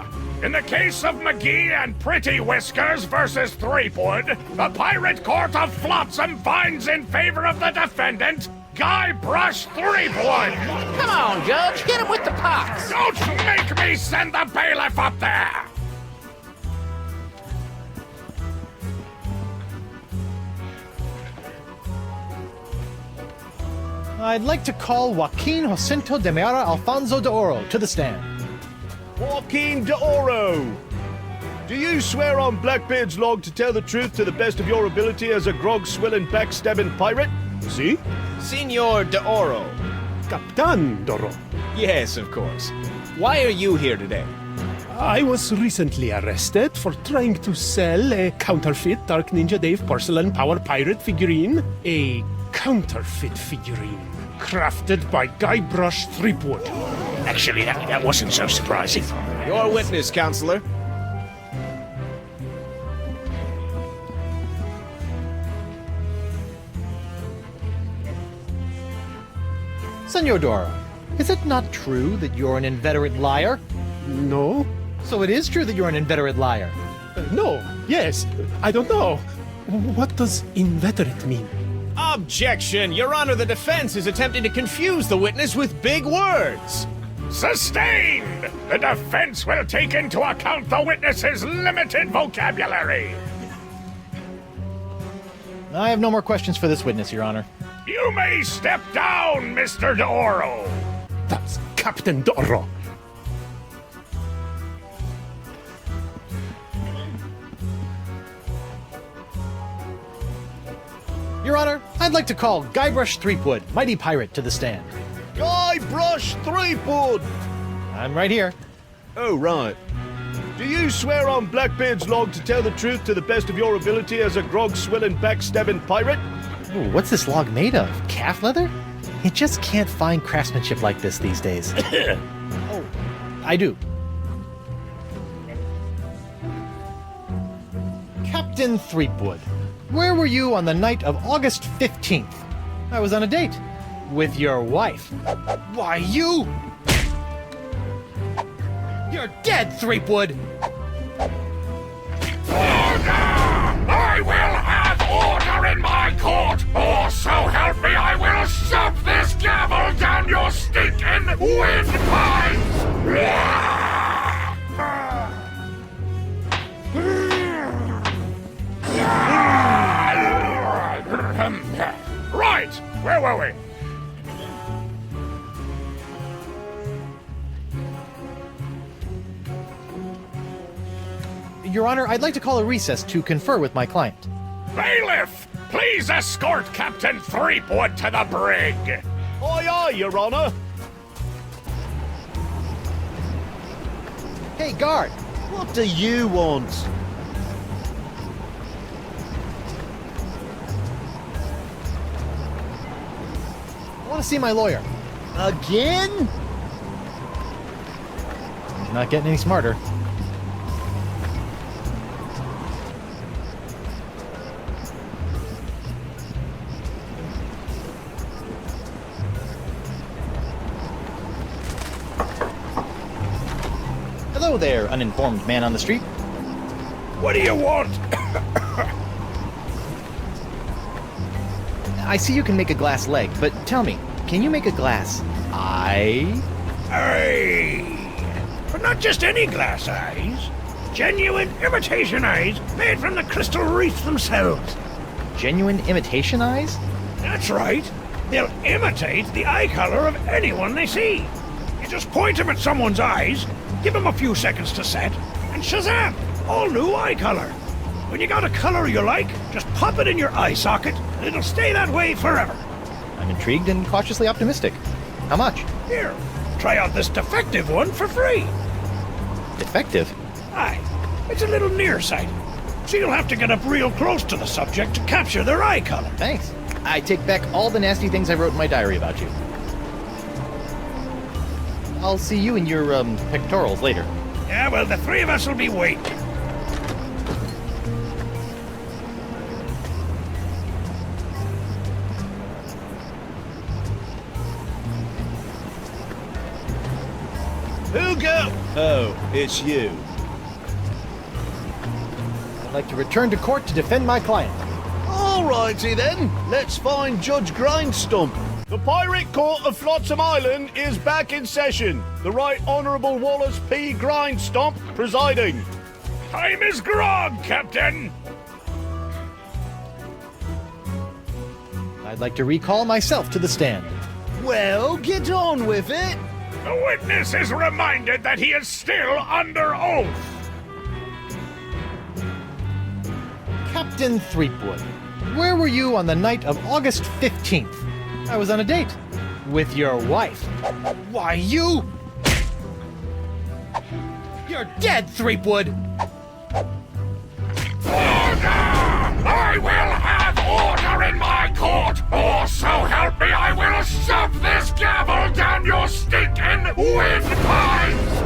In the case of McGee and Pretty Whiskers versus Threepwood, the Pirate Court of Flotsam finds in favor of the defendant, Guybrush Threepwood. Come on, Judge, hit him with the pox. Don't make me send the bailiff up there. I'd like to call Joaquin Jacinto de Meara Alfonso de Oro to the stand. Joaquin de Oro. Do you swear on Blackbeard's log to tell the truth to the best of your ability as a grog-swilling, backstabbing pirate? See? Senor de Oro. Captain Doro. Yes, of course. Why are you here today? I was recently arrested for trying to sell a counterfeit Dark Ninja Dave porcelain power pirate figurine. A counterfeit figurine crafted by Guybrush Threepwood. Actually, that wasn't so surprising. Your witness, counselor. Senor Doro, is it not true that you're an inveterate liar? No. So it is true that you're an inveterate liar? No, yes, I don't know. What does inveterate mean? Objection! Your Honor, the defense is attempting to confuse the witness with big words. Sustained! The defense will take into account the witness's limited vocabulary. I have no more questions for this witness, Your Honor. You may step down, Mr. de Oro. That's Captain Doro. Your Honor, I'd like to call Guybrush Threepwood, mighty pirate, to the stand. Guybrush Threepwood! I'm right here. Oh, right. Do you swear on Blackbeard's log to tell the truth to the best of your ability as a grog-swilling, backstabbing pirate? Ooh, what's this log made of? Calf leather? You just can't find craftsmanship like this these days. Oh, I do. Captain Threepwood, where were you on the night of August 15th? I was on a date with your wife. Why, you... You're dead, Threepwood! I will have order in my court, or so help me, I will shove this gavel down your stinking windpipe! Right, where were we? Your Honor, I'd like to call a recess to confer with my client. Bailiff, please escort Captain Threepwood to the brig. Aye, aye, Your Honor. Hey, guard! What do you want? I want to see my lawyer. Again? He's not getting any smarter. Hello there, uninformed man on the street. What do you want? I see you can make a glass leg, but tell me, can you make a glass eye? Aye. But not just any glass eyes. Genuine imitation eyes made from the crystal wreaths themselves. Genuine imitation eyes? That's right. They'll imitate the eye color of anyone they see. You just point them at someone's eyes, give them a few seconds to set, and shazam! All new eye color. When you got a color you like, just pop it in your eye socket, and it'll stay that way forever. I'm intrigued and cautiously optimistic. How much? Here, try out this defective one for free. Defective? Aye, it's a little nearsighted, so you'll have to get up real close to the subject to capture their eye color. Thanks. I take back all the nasty things I wrote in my diary about you. I'll see you in your, pectorals later. Yeah, well, the three of us will be waiting. Who go? Oh, it's you. I'd like to return to court to defend my client. Alrighty then, let's find Judge Grindstump. The Pirate Court of Flotsam Island is back in session. The Right Honourable Wallace P. Grindstump presiding. Time is grog, Captain. I'd like to recall myself to the stand. Well, get on with it. The witness is reminded that he is still under oath. Captain Threepwood, where were you on the night of August 15th? I was on a date. With your wife. Why, you... You're dead, Threepwood! Order! I will have order in my court, or so help me, I will shove this gavel down your stinking windpipes!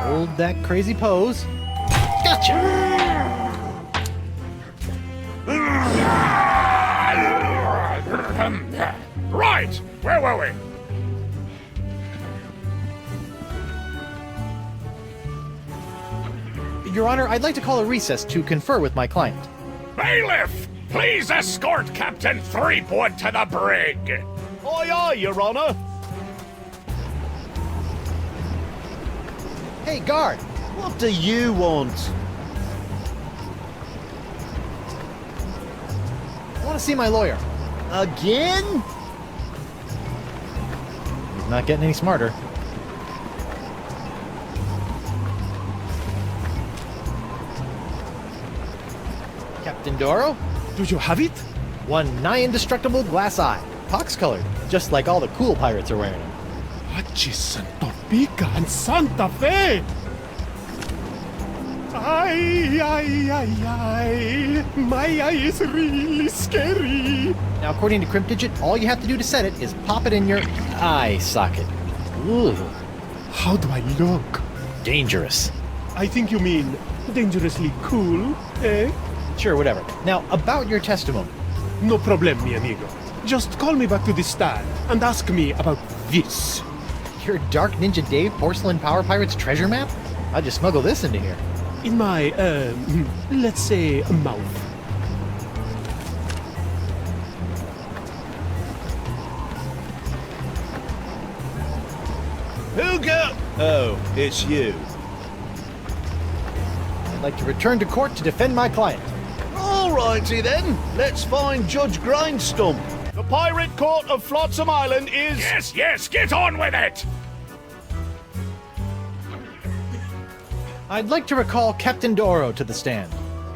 Hold that crazy pose. Gotcha! Right! Where were we? Your Honor, I'd like to call a recess to confer with my client. Bailiff! Please escort Captain Threepwood to the brig! Aye, aye, Your Honor. Hey, guard! What do you want? I want to see my lawyer. Again? He's not getting any smarter. Captain Doro? Do you have it? One nigh indestructible glass eye. Pox-colored, just like all the cool pirates are wearing them. Achis, Topeka, and Santa Fe! Ay, ay, ay, ay. My eye is really scary. Now, according to Cryptdigit, all you have to do to set it is pop it in your eye socket. Ooh. How do I look? Dangerous. I think you mean dangerously cool, eh? Sure, whatever. Now, about your testimony. No problem, mi amigo. Just call me back to the stand and ask me about this. Your Dark Ninja Dave Porcelain Power Pirates treasure map? I'll just smuggle this into here. In my, let's say, mouth. Who got... Oh, it's you. I'd like to return to court to defend my client. Alrighty then, let's find Judge Grindstump. The Pirate Court of Flotsam Island is... Yes, yes, get on with it! I'd like to recall Captain Doro to the stand.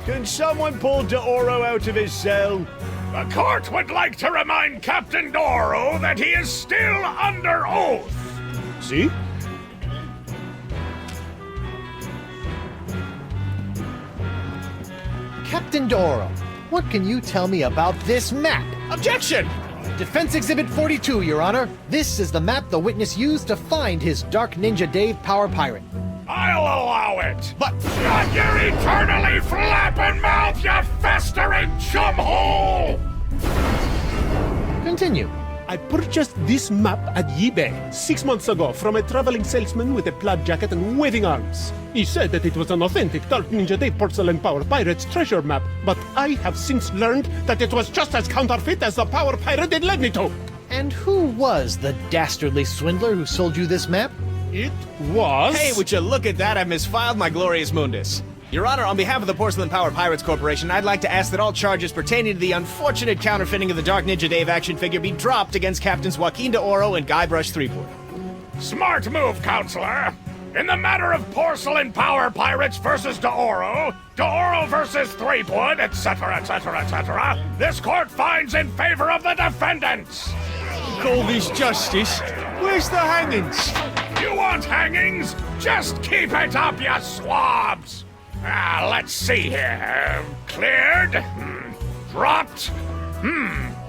Can someone pull D'Oro out of his cell? The court would like to remind Captain Doro that he is still under oath. See? Captain Doro, what can you tell me about this map? Objection! Defense Exhibit 42, Your Honor. This is the map the witness used to find his Dark Ninja Dave Power Pirate. I'll allow it. But shut your eternally flapping mouth, you festering chumhole! Continue. I purchased this map at eBay 6 months ago from a traveling salesman with a plaid jacket and waving arms. He said that it was an authentic Dark Ninja Dave Porcelain Power Pirates treasure map, but I have since learned that it was just as counterfeit as the Power Pirate it led me to. And who was the dastardly swindler who sold you this map? It was... Hey, would you look at that? I've misfiled my Glorious Mundus. Your Honor, on behalf of the Porcelain Power Pirates Corporation, I'd like to ask that all charges pertaining to the unfortunate counterfeiting of the Dark Ninja Dave action figure be dropped against Captains Joaquin D'Oro and Guybrush Threepwood. Smart move, Counselor. In the matter of Porcelain Power Pirates versus D'Oro, D'Oro versus Threepwood, etc., etc., etc., this court finds in favor of the defendants. Call this justice. Where's the hangings? You want hangings? Just keep it up, you swabs! Let's see here. Cleared? Dropped?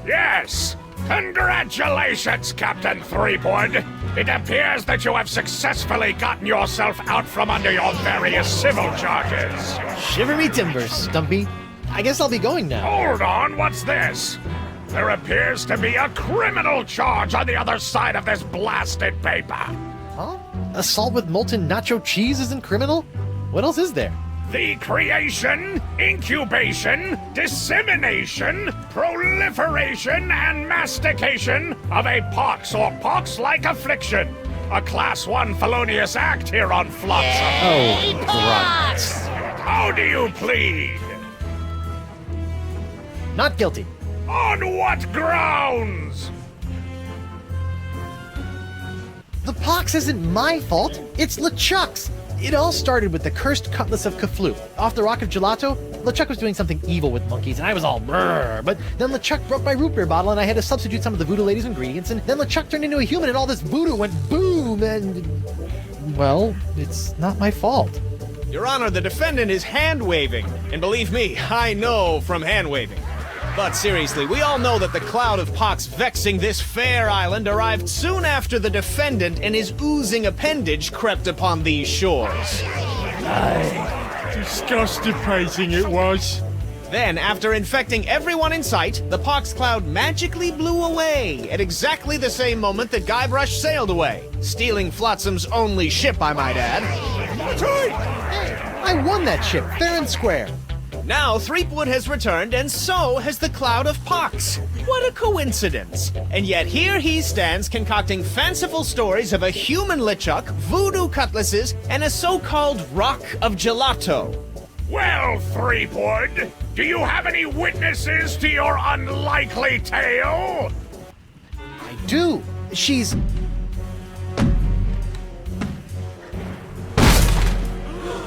Yes. Congratulations, Captain Threepwood. It appears that you have successfully gotten yourself out from under your various civil charges. Shiver me timbers, Stumpy. I guess I'll be going now. Hold on, what's this? There appears to be a criminal charge on the other side of this blasted paper. Huh? Assault with molten nacho cheese isn't criminal? What else is there? The creation, incubation, dissemination, proliferation, and mastication of a pox or pox-like affliction. A Class 1 felonious act here on Flotsam. Oh, right. How do you plead? Not guilty. On what grounds? The pox isn't my fault. It's LeChuck's. It all started with the cursed cutlass of Kaflu. Off the Rock of Gelato, LeChuck was doing something evil with monkeys, and I was all brrr. But then LeChuck broke my root beer bottle, and I had to substitute some of the voodoo lady's ingredients, and then LeChuck turned into a human, and all this voodoo went boom, and... well, it's not my fault. Your Honor, the defendant is hand-waving. And believe me, I know from hand-waving. But seriously, we all know that the cloud of pox vexing this fair island arrived soon after the defendant and his oozing appendage crept upon these shores. Disgusting it was. Then, after infecting everyone in sight, the pox cloud magically blew away at exactly the same moment that Guybrush sailed away, stealing Flotsam's only ship, I might add. That's right! Hey, I won that ship, fair and square. Now, Threepwood has returned, and so has the Cloud of Pox. What a coincidence! And yet here he stands concocting fanciful stories of a human LeChuck, voodoo cutlasses, and a so-called Rock of Gelato. Well, Threepwood, do you have any witnesses to your unlikely tale? I do. She's...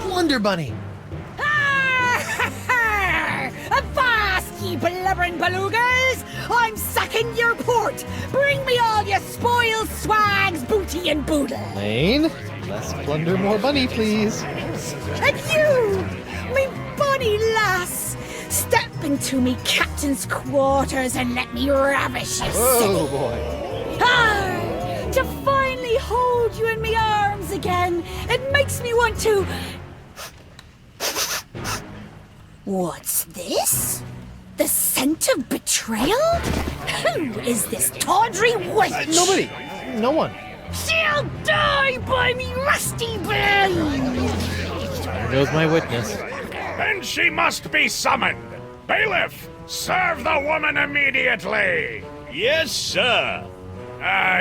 Blunder Bunny. Avast, ye blubbering belugas! I'm sacking your port! Bring me all your spoils, swags, booty, and boodle! Lane, less plunder, more bunny, please. And you, me bonny lass, step into me captain's quarters and let me ravish your Oh, city. boy. Ah, to finally hold you in me arms again, it makes me want to... What's this? The scent of betrayal? Who is this tawdry wench? Nobody. No one. She'll die by me rusty blade! There goes my witness. Then she must be summoned. Bailiff, serve the woman immediately. Yes, sir.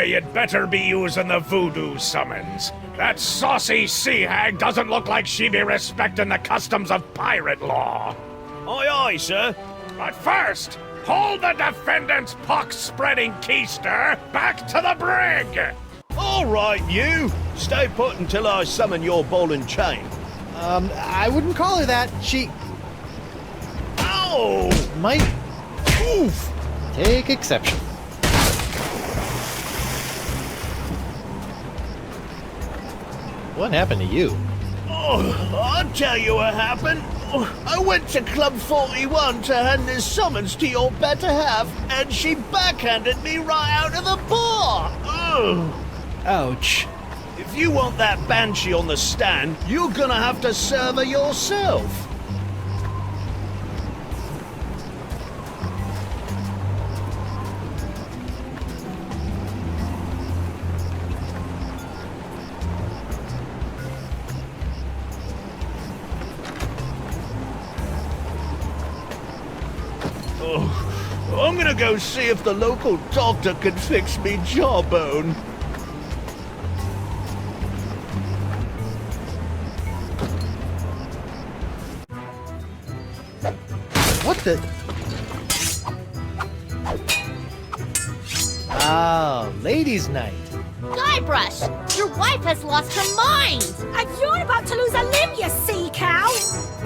You'd better be using the voodoo summons. That saucy sea hag doesn't look like she be respecting the customs of pirate law. Aye, aye, sir. But first, hold the defendant's pox-spreading keister back to the brig! All right, you. Stay put until I summon your ball and chain. I wouldn't call her that. She... Ow! might... oof. Take exception. What happened to you? Oh, I'll tell you what happened. I went to Club 41 to hand this summons to your better half, and she backhanded me right out of the bar. Ugh. Ouch. If you want that banshee on the stand, you're gonna have to serve her yourself. I'm gonna go see if the local doctor can fix me jawbone. What the... Ah, ladies' night. Guybrush, your wife has lost her mind! And you're about to lose a limb, you sea cow!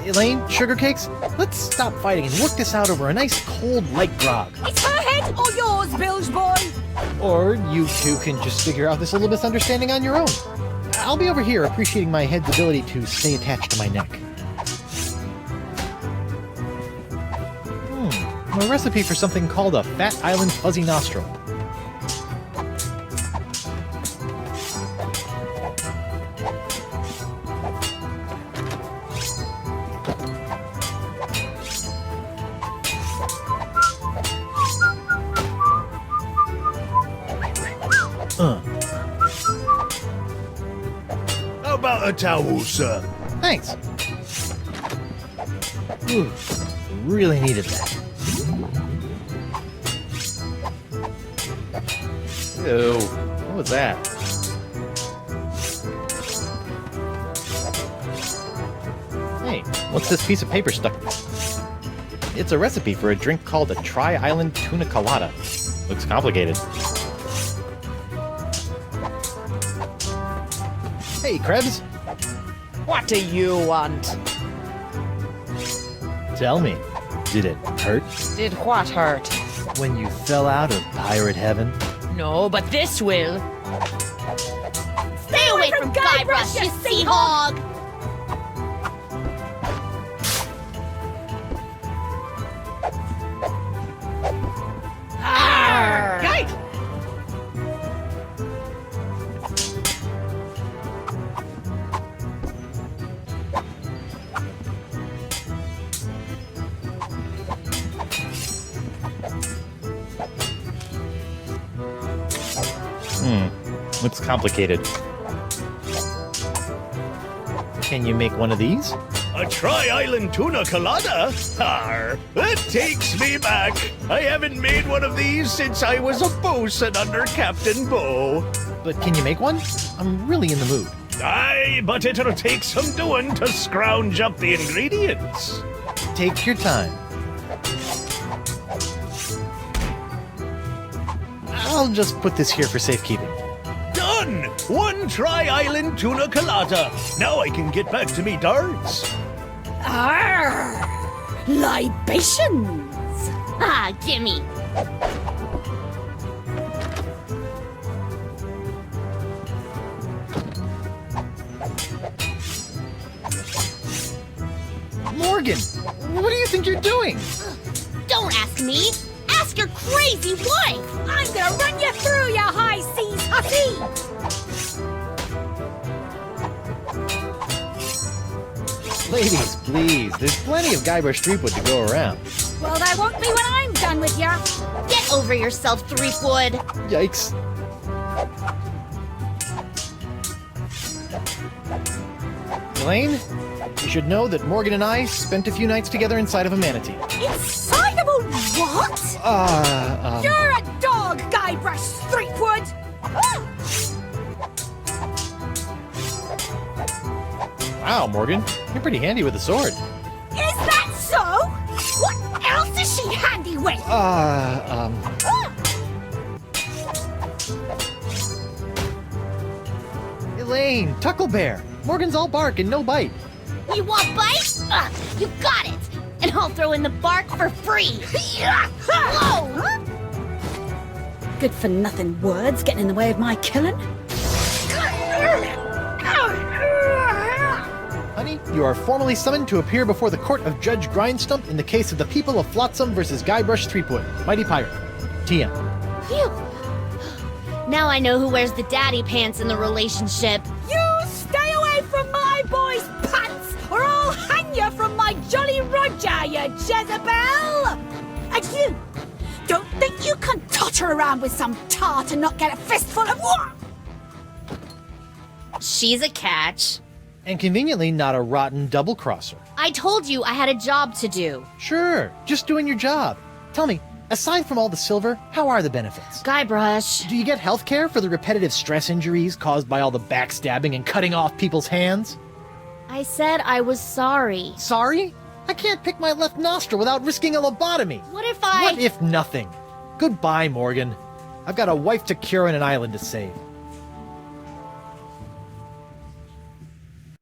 Elaine, sugar cakes, let's stop fighting and work this out over a nice cold light grog. It's her head or yours, bilge boy! Or you two can just figure out this little misunderstanding on your own. I'll be over here appreciating my head's ability to stay attached to my neck. A recipe for something called a Fat Island Fuzzy Nostril. How about a towel, sir? Thanks. Ooh, really needed that. Ew, what was that? Hey, what's this piece of paper stuck? It's a recipe for a drink called a Tri-Island Tuna Colada. Looks complicated. Hey, Krebs. What do you want? Tell me, did it hurt? Did what hurt? When you fell out of pirate heaven? No, but this will. Stay away from Guybrush, you sea hog! Right! Looks complicated. Can you make one of these? A Tri-Island Tuna Colada? Arr, that takes me back. I haven't made one of these since I was a bosun under Captain Bo. But can you make one? I'm really in the mood. Aye, but it'll take some doing to scrounge up the ingredients. Take your time. I'll just put this here for safekeeping. Done! One Tri-Island Tuna Colada. Now I can get back to me darts. Arr! Libations! Ah, gimme! Morgan, what do you think you're doing? Don't ask me! Ask your crazy wife! I'm gonna run you through, you high seas hussy! Ladies, please, there's plenty of Guybrush Threepwood to go around. Well, there won't be when I'm done with you. Get over yourself, Threepwood! Yikes. Elaine, you should know that Morgan and I spent a few nights together inside of a manatee. Inside of a what? You're a dog, Guybrush Threepwood! Wow, Morgan, you're pretty handy with a sword. Is that so? What else is she handy with? Elaine, Tucklebear. Morgan's all bark and no bite. You want bite? You got it! And I'll throw in the bark for free! Whoa! Good for nothing words getting in the way of my killing. Honey, you are formally summoned to appear before the court of Judge Grindstump in the case of the people of Flotsam versus Guybrush Threepwood, Mighty Pirate. TM. Phew! Now I know who wears the daddy pants in the relationship. You stay away from my boy's pants, or I'll hang you from my Jolly Roger, you Jezebel! And you, don't think you can totter around with some tart and not get a fistful of what? She's a catch. And conveniently not a rotten double-crosser. I told you I had a job to do. Sure, just doing your job. Tell me, aside from all the silver, how are the benefits? Guybrush. Do you get health care for the repetitive stress injuries caused by all the backstabbing and cutting off people's hands? I said I was sorry. Sorry? I can't pick my left nostril without risking a lobotomy. What if I... What if nothing? Goodbye, Morgan. I've got a wife to cure and an island to save.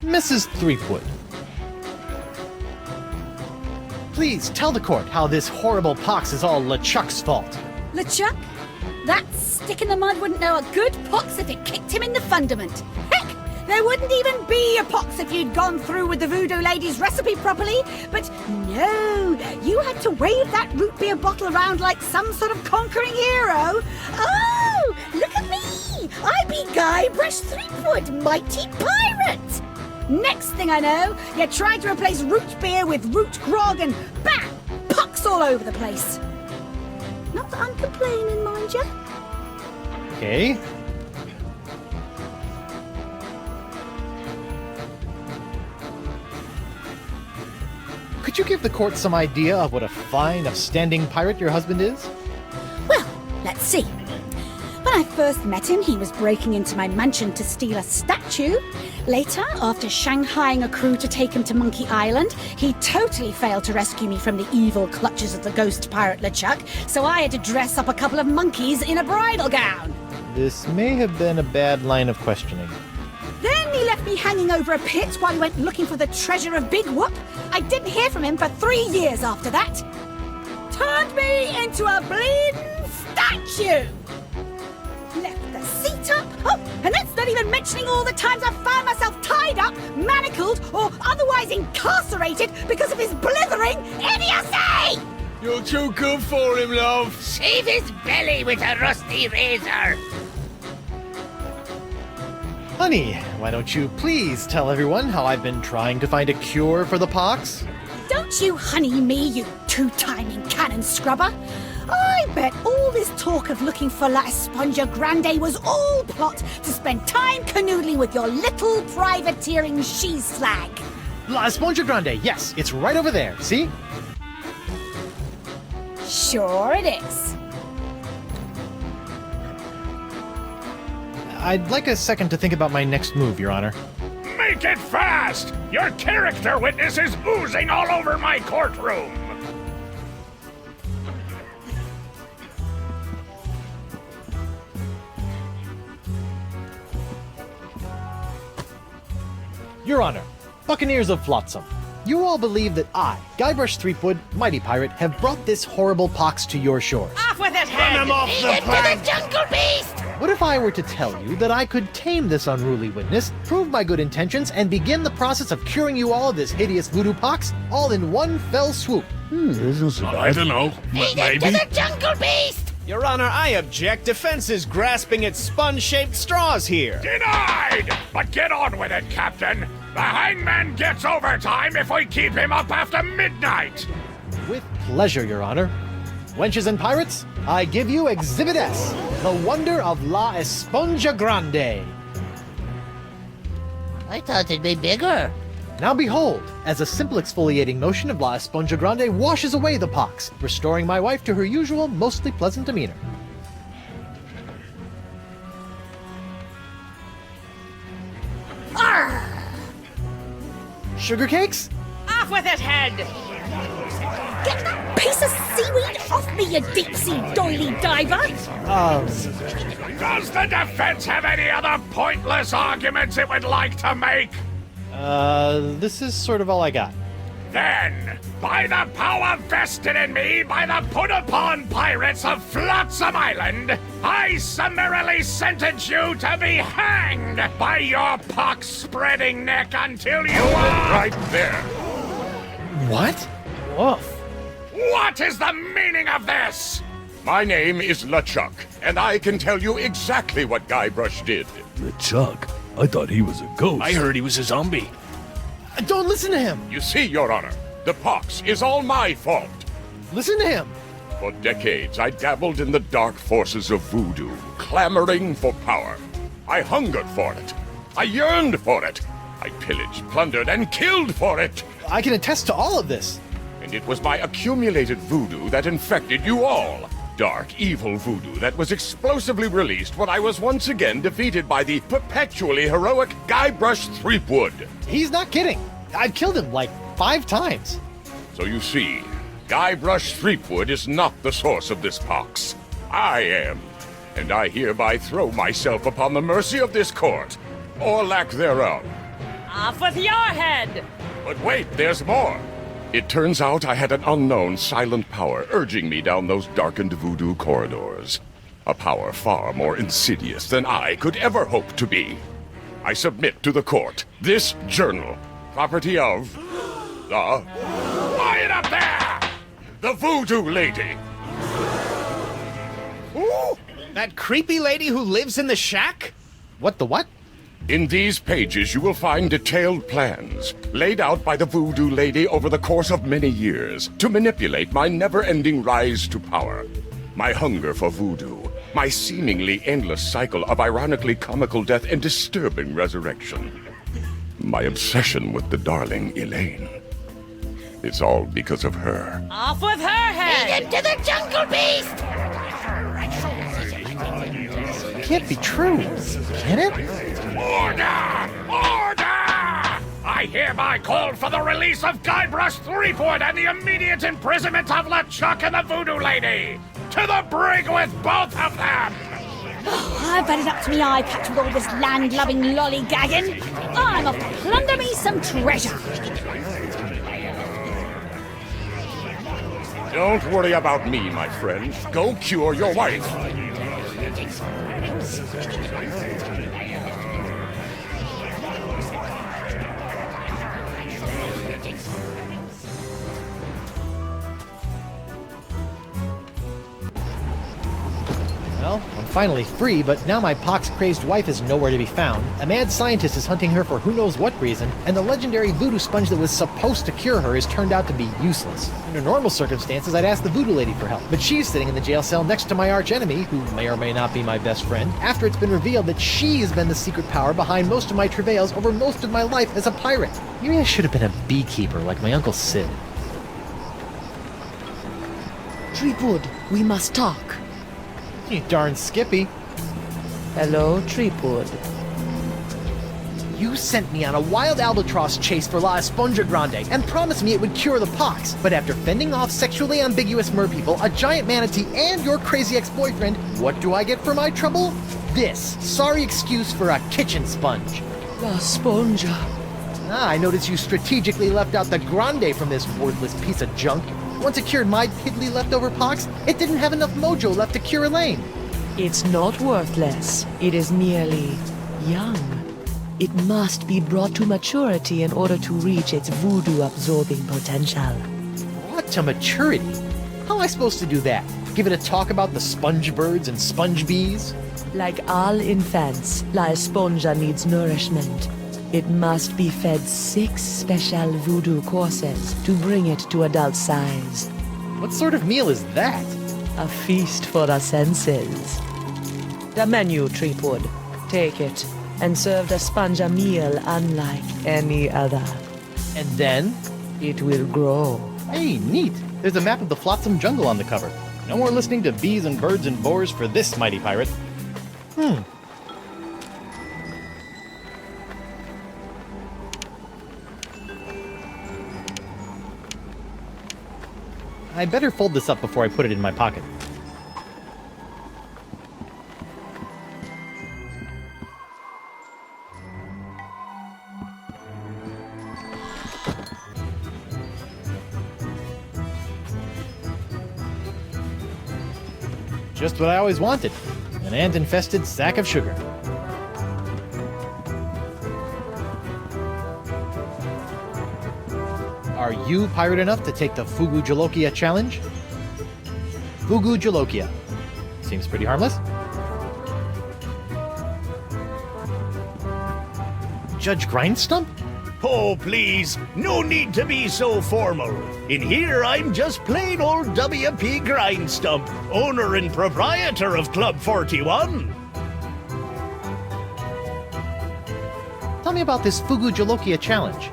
Mrs. Threepwood. Please tell the court how this horrible pox is all LeChuck's fault. LeChuck? That stick in the mud wouldn't know a good pox if it kicked him in the fundament. Heck, there wouldn't even be a pox if you'd gone through with the voodoo lady's recipe properly. But no, you had to wave that root beer bottle around like some sort of conquering hero. Oh, look at me! I be Guybrush Threepwood, mighty pirate! Next thing I know, you tried to replace root beer with root grog and bam! Pox all over the place. Not that I'm complaining, mind you. Okay. Could you give the court some idea of what a fine, upstanding pirate your husband is? Well, let's see. When When I first met him, he was breaking into my mansion to steal a statue. Later, after shanghaiing a crew to take him to Monkey Island, he totally failed to rescue me from the evil clutches of the ghost pirate LeChuck, so I had to dress up a couple of monkeys in a bridal gown. This may have been a bad line of questioning. Then he left me hanging over a pit while he went looking for the treasure of Big Whoop. I didn't hear from him for 3 years after that. Turned me into a bleeding statue. Left the seat up. Oh, and that's not even mentioning all the times I found myself tied up, manacled, or otherwise incarcerated because of his blithering idiocy! You're too good for him, love. Shave his belly with a rusty razor. Honey, why don't you please tell everyone how I've been trying to find a cure for the pox? Don't you honey me, you two-timing cannon scrubber. I bet all this talk of looking for La Esponja Grande was all plot to spend time canoodling with your little privateering she-slag. La Esponja Grande, yes, it's right over there, see? Sure it is. I'd like a second to think about my next move, Your Honor. Make it fast! Your character witness is oozing all over my courtroom! Your Honor, Buccaneers of Flotsam, you all believe that I, Guybrush Threepwood, Mighty Pirate, have brought this horrible pox to your shores. Off with his head! Run him off the plank! Jungle beast! What if I were to tell you that I could tame this unruly witness, prove my good intentions, and begin the process of curing you all of this hideous voodoo pox, all in one fell swoop? I don't know. Maybe. To the jungle beast! Your Honor, I object. Defense is grasping at sponge-shaped straws here. Denied! But get on with it, Captain. The hangman gets overtime if we keep him up after midnight. With pleasure, Your Honor. Wenches and pirates, I give you Exhibit S, the wonder of La Esponja Grande. I thought it'd be bigger. Now behold, as a simple exfoliating motion of La Esponja Grande washes away the pox, restoring my wife to her usual, mostly pleasant demeanor. Arr! Sugar cakes? Off with his head! Get that piece of seaweed off me, you deep-sea doily diver! Does the defense have any other pointless arguments it would like to make? This is sort of all I got. Then, by the power vested in me by the put-upon pirates of Flotsam Island, I summarily sentence you to be hanged by your pox-spreading neck until you are... Right there. What? Woof. What is the meaning of this? My name is LeChuck, and I can tell you exactly what Guybrush did. LeChuck? I thought he was a ghost. I heard he was a zombie. Don't listen to him! You see, Your Honor, the pox is all my fault. Listen to him! For decades, I dabbled in the dark forces of voodoo, clamoring for power. I hungered for it. I yearned for it. I pillaged, plundered, and killed for it. I can attest to all of this. And it was my accumulated voodoo that infected you all. Dark, evil voodoo that was explosively released when I was once again defeated by the perpetually heroic Guybrush Threepwood. He's not kidding. I've killed him like 5 times. So you see, Guybrush Threepwood is not the source of this pox. I am. And I hereby throw myself upon the mercy of this court, or lack thereof. Off with your head! But wait, there's more. It turns out I had an unknown silent power urging me down those darkened voodoo corridors. A power far more insidious than I could ever hope to be. I submit to the court this journal, property of the... Quiet up there! The Voodoo Lady! Ooh, that creepy lady who lives in the shack? What the what? In these pages you will find detailed plans, laid out by the Voodoo Lady over the course of many years, to manipulate my never-ending rise to power. My hunger for voodoo, my seemingly endless cycle of ironically comical death and disturbing resurrection. My obsession with the darling Elaine. It's all because of her. Off with her head! Lead him to the jungle beast! can't be true. Can it? Order! Order! I hereby call for the release of Guybrush Threepwood and the immediate imprisonment of LeChuck and the Voodoo Lady! To the brig with both of them! I've had it up to me eye patch with all this land-loving lollygagging. I'm off to plunder me some treasure. Don't worry about me, my friend. Go cure your wife. Well, I'm finally free, but now my pox-crazed wife is nowhere to be found. A mad scientist is hunting her for who knows what reason, and the legendary voodoo sponge that was supposed to cure her has turned out to be useless. Under normal circumstances, I'd ask the voodoo lady for help, but she's sitting in the jail cell next to my archenemy, who may or may not be my best friend, after it's been revealed that she has been the secret power behind most of my travails over most of my life as a pirate. Maybe I should have been a beekeeper like my Uncle Sid. Threepwood, we must talk. You darn Skippy. Hello, Threepwood. You sent me on a wild albatross chase for La Esponja Grande and promised me it would cure the pox. But after fending off sexually ambiguous merpeople, a giant manatee, and your crazy ex-boyfriend, what do I get for my trouble? This sorry excuse for a kitchen sponge. La Esponja. I noticed you strategically left out the Grande from this worthless piece of junk. Once it cured my piddly leftover pox, it didn't have enough mojo left to cure Elaine. It's not worthless. It is merely young. It must be brought to maturity in order to reach its voodoo-absorbing potential. Brought to maturity? How am I supposed to do that? Give it a talk about the sponge birds and sponge bees? Like all infants, La Esponja needs nourishment. It must be fed 6 special voodoo courses to bring it to adult size. What sort of meal is that? A feast for the senses. The menu, Threepwood. Take it, and serve the sponge a meal unlike any other. And then? It will grow. Hey, neat. There's a map of the Flotsam Jungle on the cover. No more listening to bees and birds and boars for this mighty pirate. I better fold this up before I put it in my pocket. Just what I always wanted. An ant-infested sack of sugar. Are you pirate enough to take the Fugu Jalokia challenge? Fugu Jalokia. Seems pretty harmless. Judge Grindstump? Oh, please, no need to be so formal. In here, I'm just plain old W.P. Grindstump, owner and proprietor of Club 41. Tell me about this Fugu Jalokia challenge.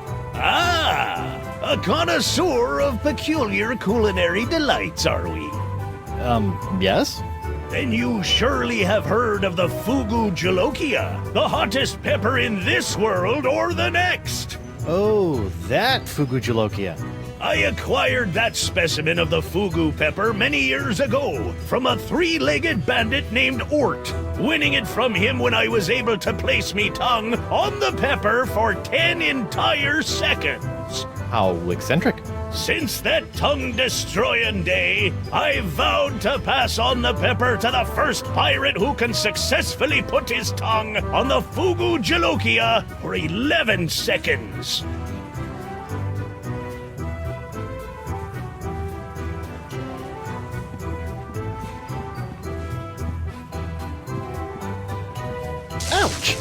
A connoisseur of peculiar culinary delights, are we? Yes? Then you surely have heard of the Fugu Jalokia, the hottest pepper in this world or the next. Oh, that Fugu Jalokia. I acquired that specimen of the Fugu pepper many years ago from a 3-legged bandit named Ort, winning it from him when I was able to place me tongue on the pepper for 10 entire seconds. How eccentric. Since that tongue-destroying day, I vowed to pass on the pepper to the first pirate who can successfully put his tongue on the Fugu Jalokia for 11 seconds. Ouch!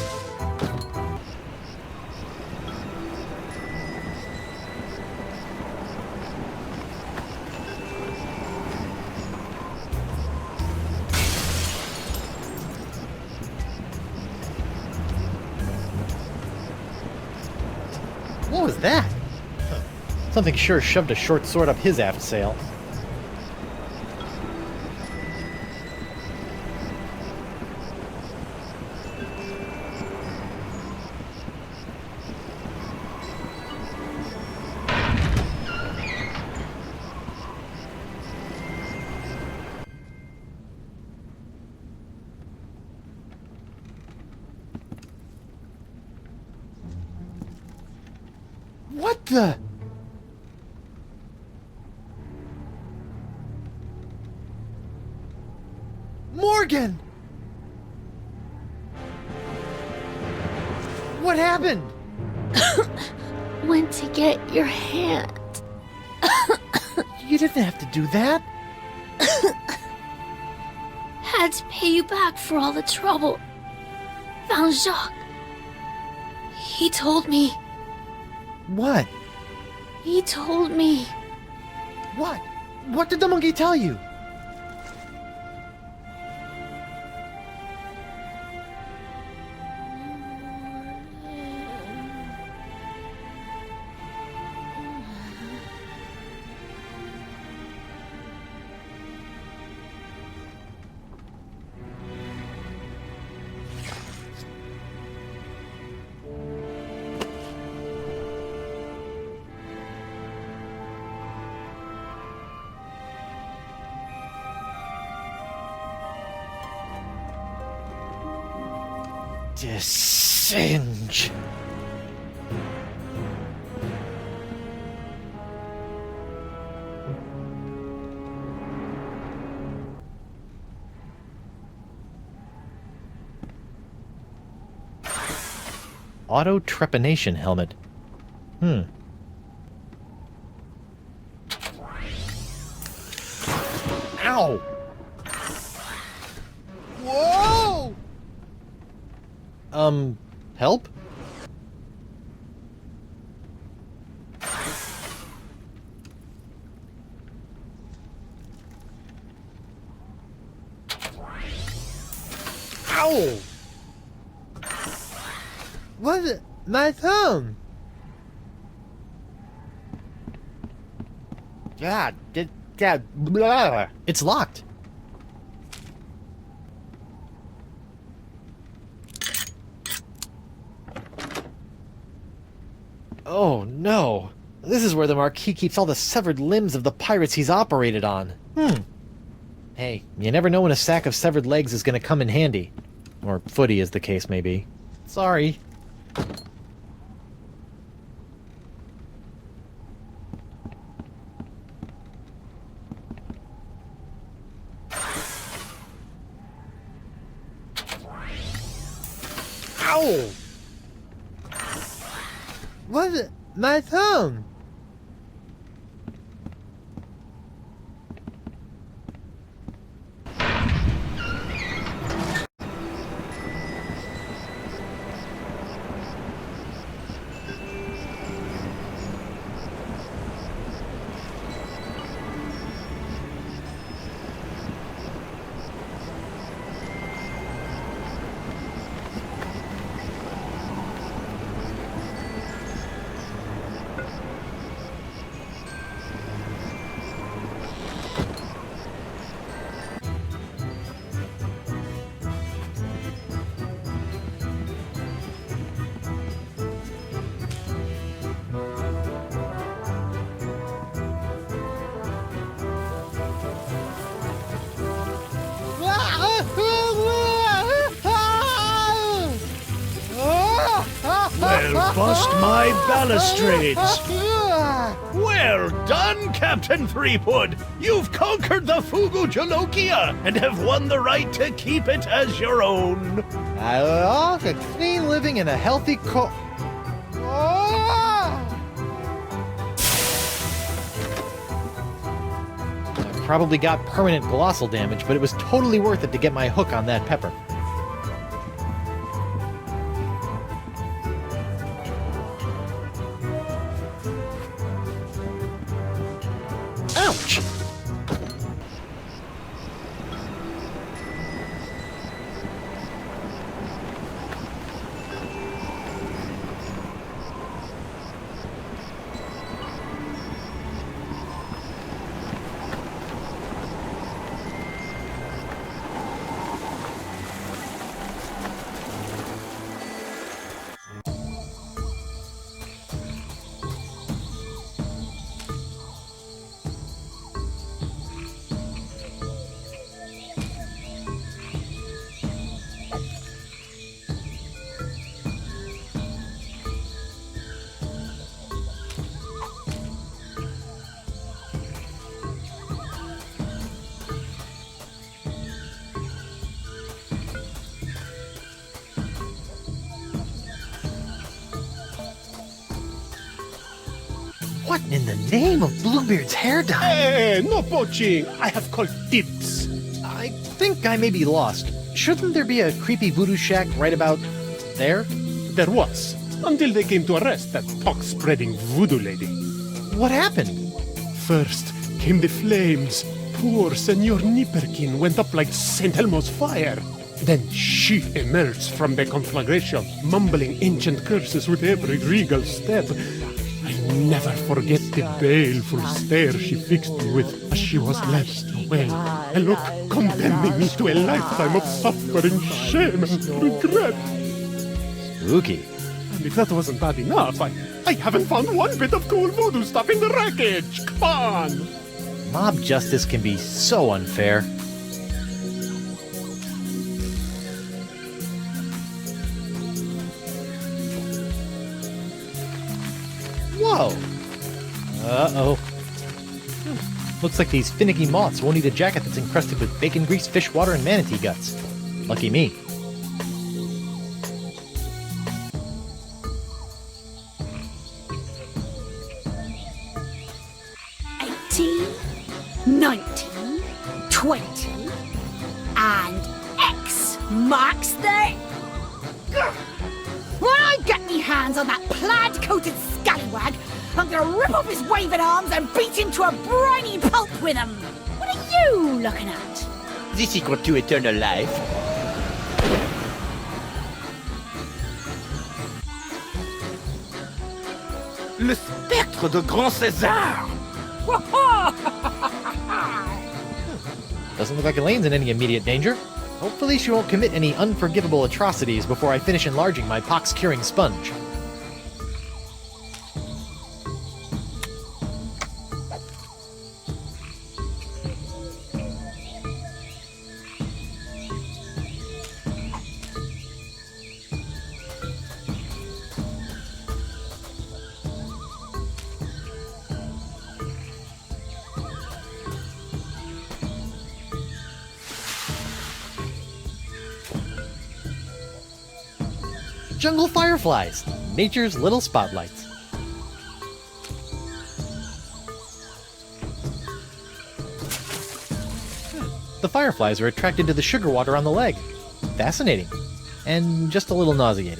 What was that? Something sure shoved a short sword up his aft sail. What the? Morgan! What happened? Went to get your hand. You didn't have to do that. Had to pay you back for all the trouble. Found Jacques. He told me. What? He told me. What? What did the monkey tell you? Singe. Auto trepanation helmet. Ow! Whoa! Help? Ow! What? My thumb! God, blah. It's locked. Oh no. This is where the Marquis keeps all the severed limbs of the pirates he's operated on. Hey, you never know when a sack of severed legs is gonna come in handy. Or footy, as the case may be. Sorry. Ow! What? My thumb! Well, bust my balustrades! Well done, Captain Threepwood! You've conquered the Fugu Jalokia and have won the right to keep it as your own. I love a clean living in a healthy I probably got permanent glossal damage, but it was totally worth it to get my hook on that pepper. Ouch! What in the name of Bluebeard's hair dye? Hey, no poaching! I have called dibs. I think I may be lost. Shouldn't there be a creepy voodoo shack right about there? There was, until they came to arrest that talk-spreading voodoo lady. What happened? First came the flames. Poor Senor Nipperkin went up like St. Elmo's fire. Then she emerged from the conflagration, mumbling ancient curses with every regal step. I never forget the baleful stare she fixed me with as she was led away. A look condemning me to a lifetime of suffering, shame, and regret. Spooky. And if that wasn't bad enough, I haven't found one bit of cool voodoo stuff in the wreckage. Come on! Mob justice can be so unfair. Whoa! Uh-oh. Looks like these finicky moths won't eat a jacket that's encrusted with bacon grease, fish water, and manatee guts. Lucky me. And X marks the... When I get me hands on that plaid-coated scallywag, I'm gonna rip off his waving arms and beat him to a briny pulp with them. What are you looking at? The secret to eternal life. Le spectre de Grand César! Doesn't look like Elaine's in any immediate danger. Hopefully she won't commit any unforgivable atrocities before I finish enlarging my pox-curing sponge. Jungle fireflies, nature's little spotlights. The fireflies are attracted to the sugar water on the leg. Fascinating. And just a little nauseating.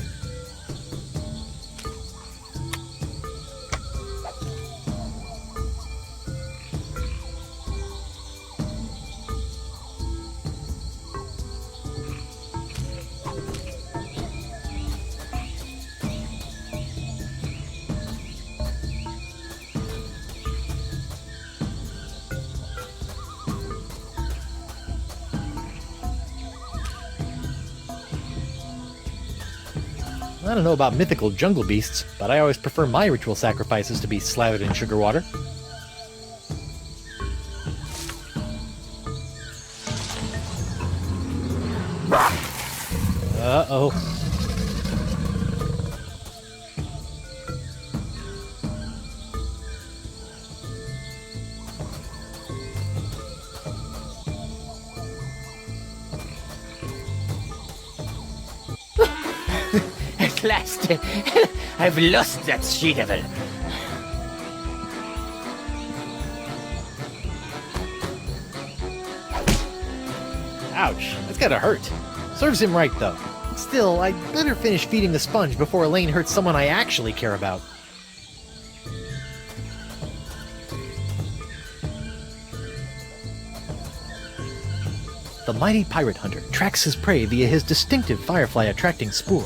I don't know about mythical jungle beasts, but I always prefer my ritual sacrifices to be slathered in sugar water. Uh-oh. At last, I've lost that she-devil. Ouch, that's gotta hurt. Serves him right, though. Still, I'd better finish feeding the sponge before Elaine hurts someone I actually care about. The mighty pirate hunter tracks his prey via his distinctive firefly-attracting spoor.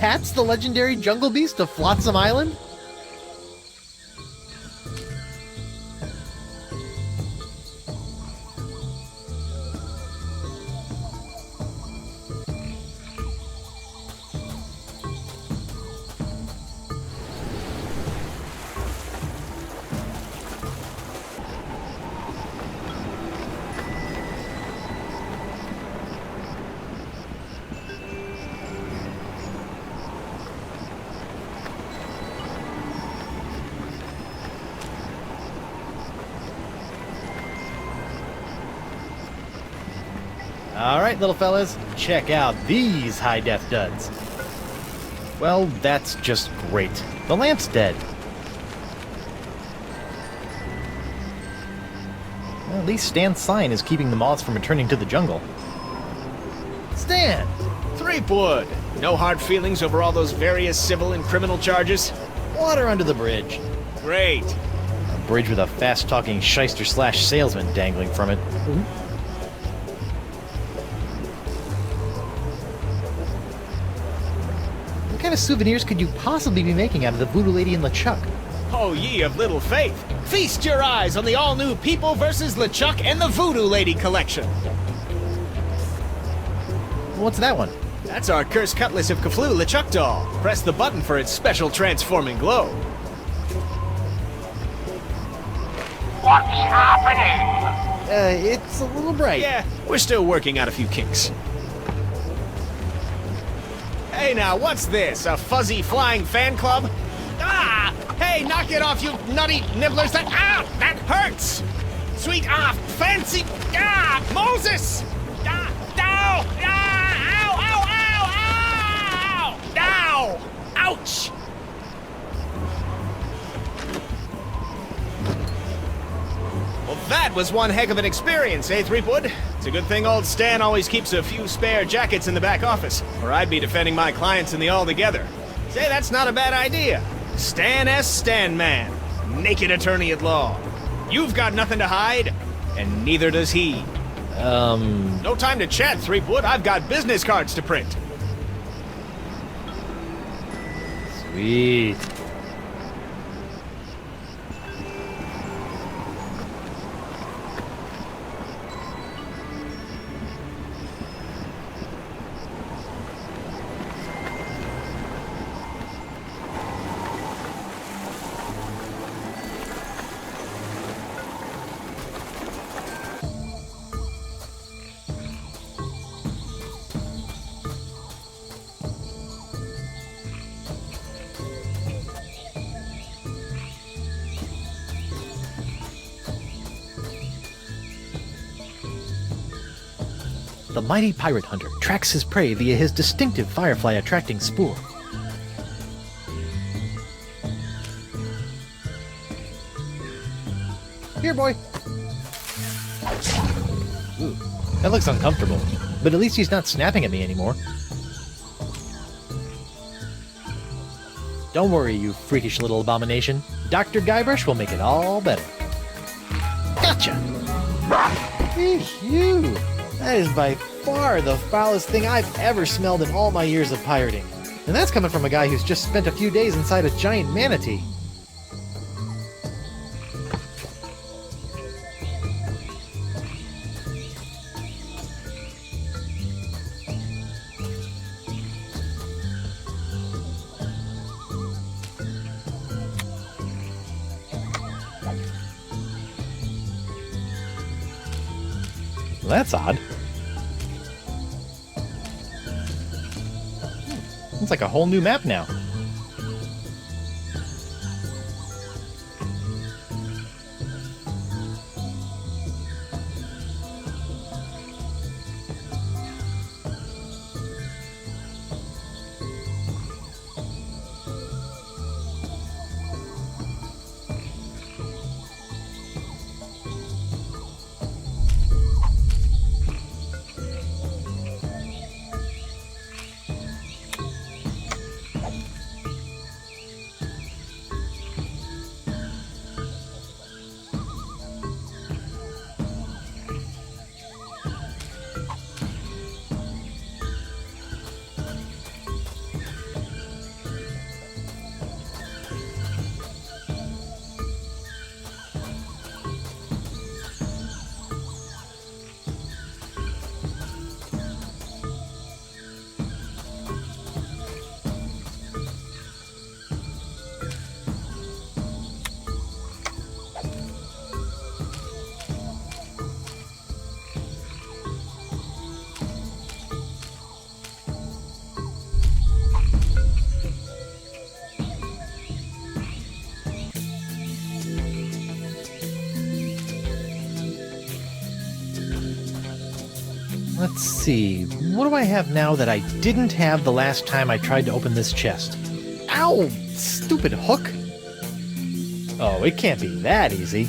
That's the legendary jungle beast of Flotsam Island? Alright, little fellas, check out these high-def duds. Well, that's just great. The lamp's dead. Well, at least Stan's sign is keeping the moths from returning to the jungle. Stan! Threepwood! No hard feelings over all those various civil and criminal charges? Water under the bridge. Great. A bridge with a fast-talking shyster/salesman dangling from it. What kind of souvenirs could you possibly be making out of the Voodoo Lady and LeChuck? Oh, ye of little faith! Feast your eyes on the all-new People vs. LeChuck and the Voodoo Lady collection! What's that one? That's our Cursed Cutlass of Cthulhu LeChuck doll. Press the button for its special transforming glow. What's happening? It's a little bright. Yeah, we're still working out a few kinks. Hey now, what's this? A fuzzy flying fan club? Ah! Hey, knock it off, you nutty nibblers! That hurts! Sweet fancy Moses! Ow! Ouch! Well, that was one heck of an experience, eh, Threepwood? It's a good thing old Stan always keeps a few spare jackets in the back office, or I'd be defending my clients in the Altogether. Say, that's not a bad idea. Stan S. Stanman, naked attorney at law. You've got nothing to hide, and neither does he. No time to chat, Threepwood. I've got business cards to print. Sweet. The mighty pirate hunter tracks his prey via his distinctive firefly-attracting spoor. Here, boy. Ooh, that looks uncomfortable, but at least he's not snapping at me anymore. Don't worry, you freakish little abomination. Dr. Guybrush will make it all better. Gotcha! Phew! That is by far the foulest thing I've ever smelled in all my years of pirating. And that's coming from a guy who's just spent a few days inside a giant manatee. Well, that's odd. It's like a whole new map now. Let's see, what do I have now that I didn't have the last time I tried to open this chest? Ow! Stupid hook! Oh, it can't be that easy.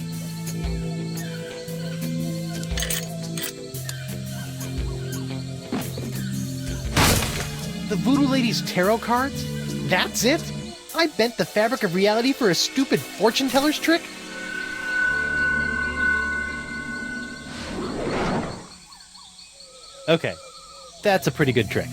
The Voodoo Lady's tarot cards? That's it? I bent the fabric of reality for a stupid fortune teller's trick? Okay, that's a pretty good trick.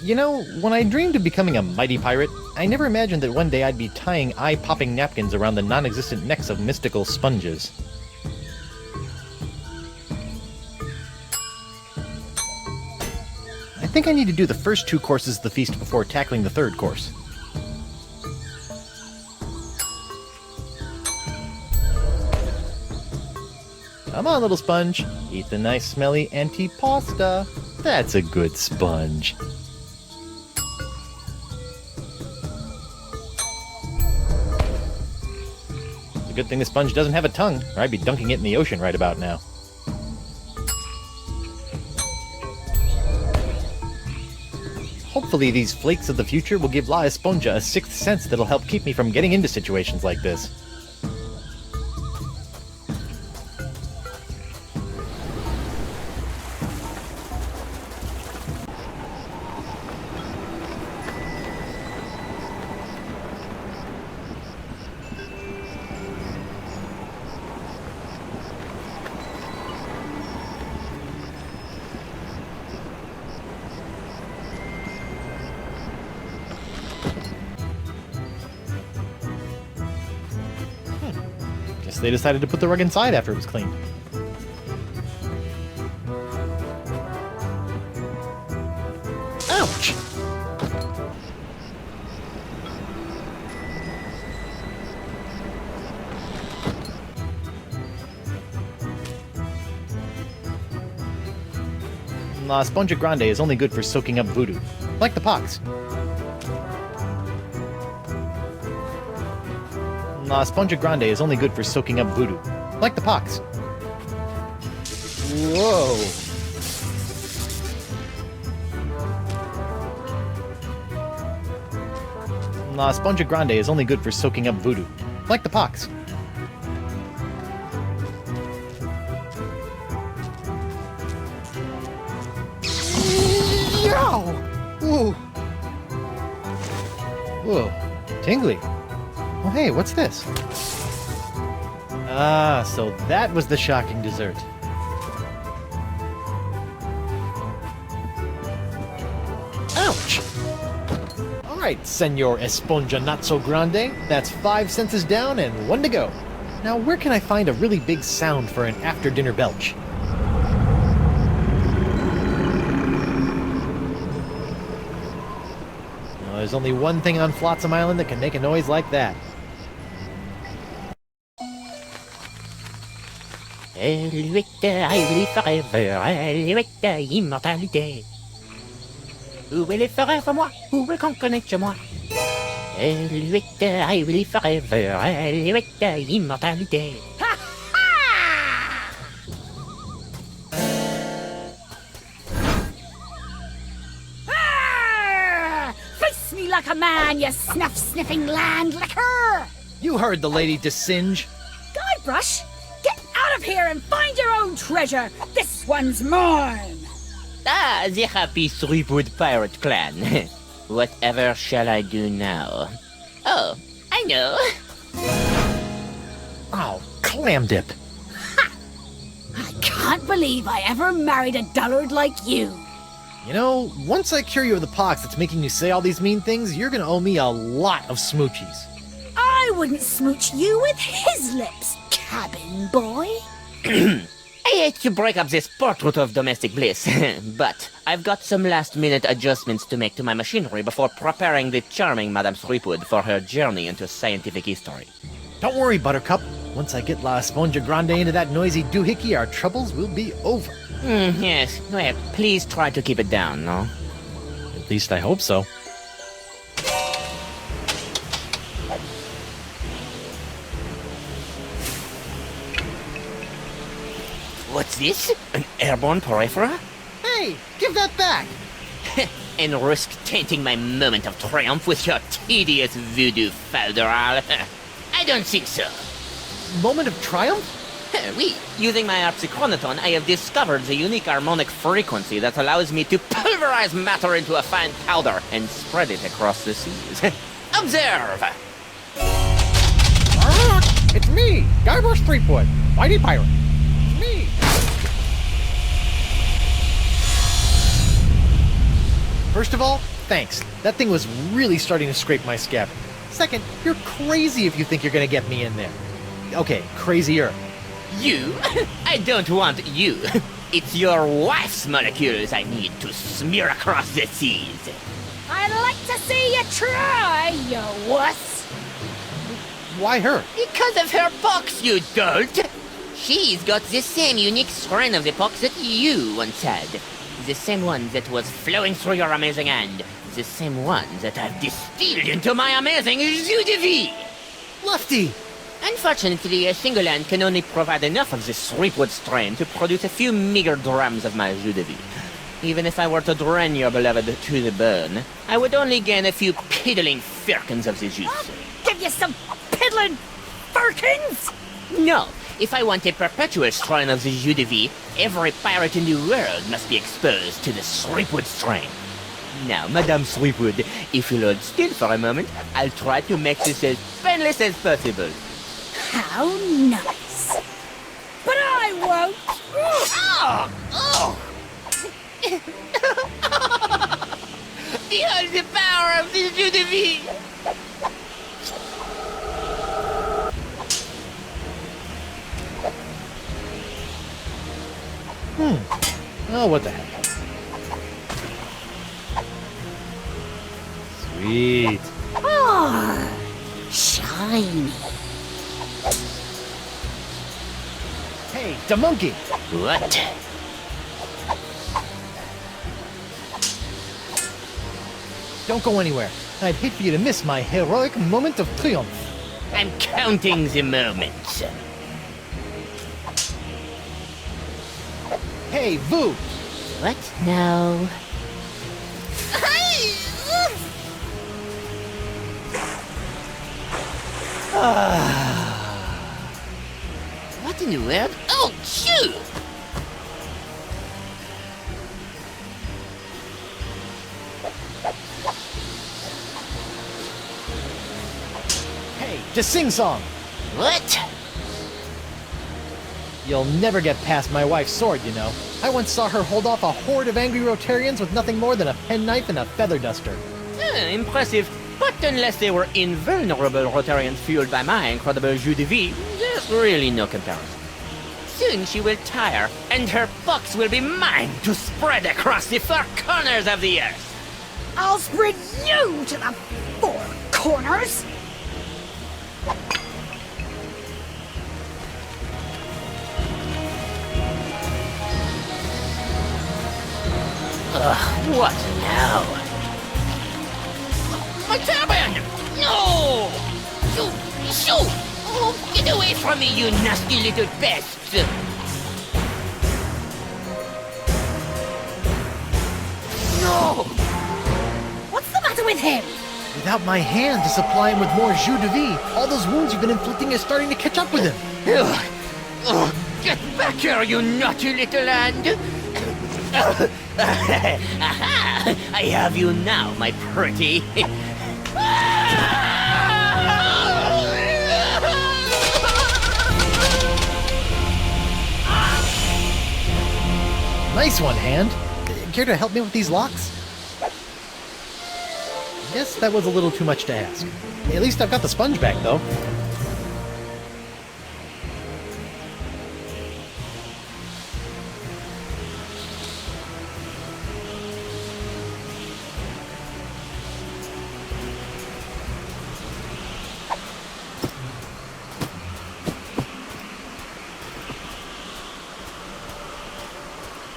You know, when I dreamed of becoming a mighty pirate, I never imagined that one day I'd be tying eye-popping napkins around the non-existent necks of mystical sponges. I think I need to do the first 2 courses of the feast before tackling the 3rd course. Come on, little sponge. Eat the nice smelly antipasta. That's a good sponge. It's a good thing the sponge doesn't have a tongue, or I'd be dunking it in the ocean right about now. Hopefully these flakes of the future will give La Esponja a 6th sense that'll help keep me from getting into situations like this. They decided to put the rug inside after it was cleaned. Ouch! La Esponja Grande is only good for soaking up voodoo, like the pox. La Esponja Grande is only good for soaking up voodoo, like the pox. Whoa! La Esponja Grande is only good for soaking up voodoo, like the pox. Yow! Ooh! Whoa, tingly. Oh hey, what's this? Ah, so that was the shocking dessert. Ouch! Alright, Senor Esponja Not So Grande, that's 5 senses down and 1 to go. Now where can I find a really big sound for an after-dinner belch? Well, there's only one thing on Flotsam Island that can make a noise like that. I forever, immortalité. Où est les forever, moi? Où est qu'on connaît chez moi? I will forever, immortalité. Face me like a man, you snuff-sniffing land licker! You heard the lady, Desinge. Guybrush, get out of here and find your own treasure! This one's mine! Ah, the happy Threepwood Pirate Clan. Whatever shall I do now? Oh, I know. Oh, clam dip. I can't believe I ever married a dullard like you. You know, once I cure you of the pox that's making you say all these mean things, you're gonna owe me a lot of smoochies. I wouldn't smooch you with his lips, cabin boy. I hate to break up this portrait of domestic bliss, but I've got some last-minute adjustments to make to my machinery before preparing the charming Madame Threepwood for her journey into scientific history. Don't worry, Buttercup. Once I get La Esponja Grande into that noisy doohickey, our troubles will be over. Yes. Well, please try to keep it down, no? At least I hope so. What's this? An airborne porifera? Hey, give that back! And risk tainting my moment of triumph with your tedious voodoo falderal? I don't think so. Moment of triumph? Oui, using my arpsichronoton, I have discovered the unique harmonic frequency that allows me to pulverize matter into a fine powder and spread it across the seas. Observe! It's me, Guybrush Threepwood, Mighty Pirate. It's me. First of all, thanks. That thing was really starting to scrape my scab. Second, you're crazy if you think you're gonna get me in there. Okay, crazier. You? I don't want you. It's your wife's molecules I need to smear across the seas. I'd like to see you try, you wuss. Why her? Because of her pox, you dolt! She's got the same unique strain of the pox that you once had. The same one that was flowing through your amazing hand. The same one that I've distilled into my amazing jus de vie! Lefty! Unfortunately, a single hand can only provide enough of this Threepwood strain to produce a few meager drams of my jus de vie. Even if I were to drain your beloved to the bone, I would only gain a few piddling firkins of the juice. I'll give you some piddling firkins! No, if I want a perpetual strain of the jus de vie, every pirate in the world must be exposed to the Threepwood strain. Now, Madame Threepwood, if you'll hold still for a moment, I'll try to make this as painless as possible. How nice. But I won't! Behold the power of the jus de vie! Oh, what the heck. Sweet. Ah, shiny. Hey, the monkey! What? Don't go anywhere. I'd hate for you to miss my heroic moment of triumph. I'm counting the moments. Hey, Voo! What now? What in the world? Oh, shoot! Hey, just sing song! What? You'll never get past my wife's sword, you know. I once saw her hold off a horde of angry Rotarians with nothing more than a penknife and a feather duster. Impressive. But unless they were invulnerable Rotarians fueled by my incredible jus de vie, there's really no comparison. Soon she will tire, and her pox will be mine to spread across the four corners of the earth. I'll spread you to the four corners. Ugh, what now? My turban! No! Shoo! Oh, get away from me, you nasty little pest! No! What's the matter with him? Without my hand to supply him with more jus de vie, all those wounds you've been inflicting are starting to catch up with him. Get back here, you naughty little hand! I have you now, my pretty. Nice one, Hand. Care to help me with these locks? Guess that was a little too much to ask. At least I've got the sponge back, though.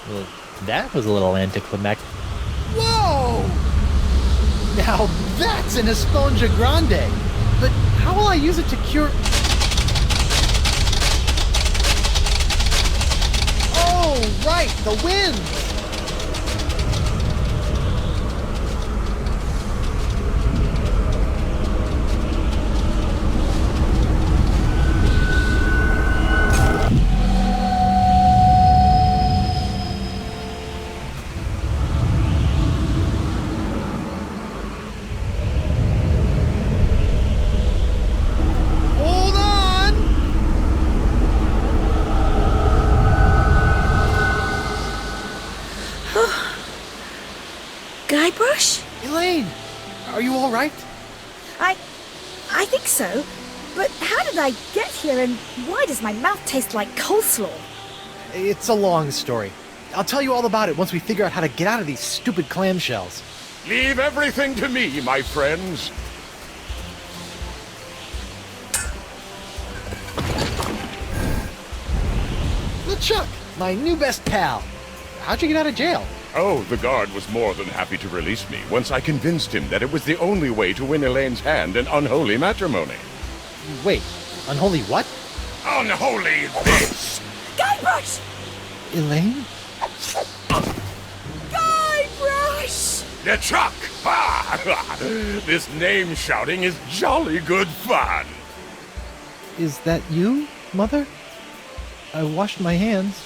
Well, that was a little anticlimactic. Whoa! Now that's an Esponja Grande! But how will I use it to cure... Oh, right, the wind! Guybrush? Elaine, are you all right? I think so. But how did I get here, and why does my mouth taste like coleslaw? It's a long story. I'll tell you all about it once we figure out how to get out of these stupid clamshells. Leave everything to me, my friends. LeChuck, my new best pal. How'd you get out of jail? Oh, the guard was more than happy to release me once I convinced him that it was the only way to win Elaine's hand in unholy matrimony. Wait, unholy what? Unholy this! Guybrush! Elaine? Guybrush! LeChuck! Ha! This name shouting is jolly good fun. Is that you, Mother? I washed my hands.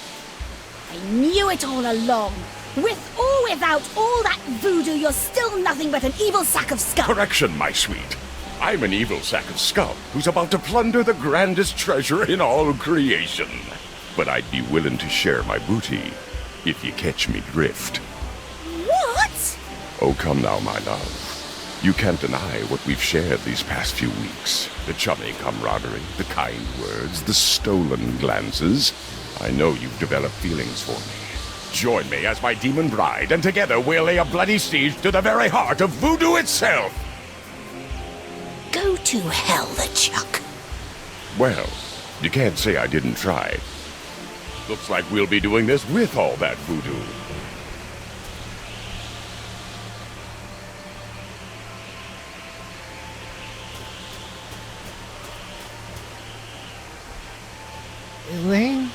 I knew it all along. With or without all that voodoo, you're still nothing but an evil sack of scum. Correction, my sweet. I'm an evil sack of scum who's about to plunder the grandest treasure in all creation. But I'd be willing to share my booty if you catch me drift. What? Oh, come now, my love. You can't deny what we've shared these past few weeks. The chummy camaraderie, the kind words, the stolen glances. I know you've developed feelings for me. Join me as my demon bride, and together we'll lay a bloody siege to the very heart of voodoo itself! Go to hell, LeChuck. Well, you can't say I didn't try. Looks like we'll be doing this with all that voodoo. Elaine?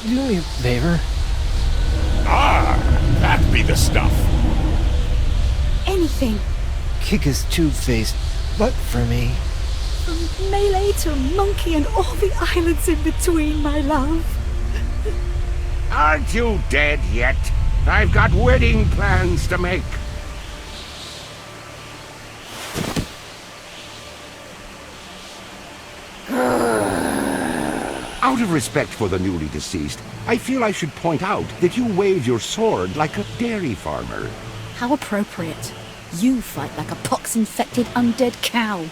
Do me a favor. Ah! That be the stuff! Anything. Kick his two-faced butt for me. From Melee to Monkey and all the islands in between, my love. Aren't you dead yet? I've got wedding plans to make. Out of respect for the newly deceased, I feel I should point out that you wave your sword like a dairy farmer. How appropriate. You fight like a pox-infected undead cow.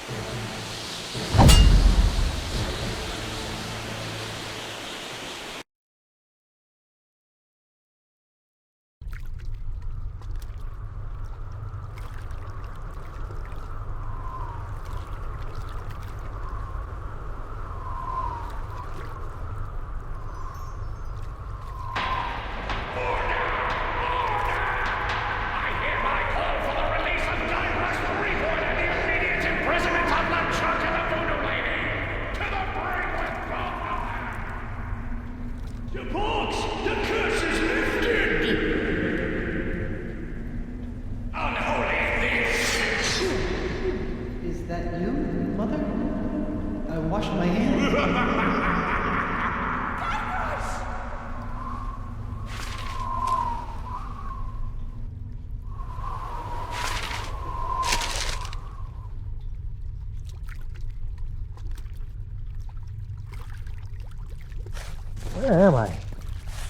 Where am I?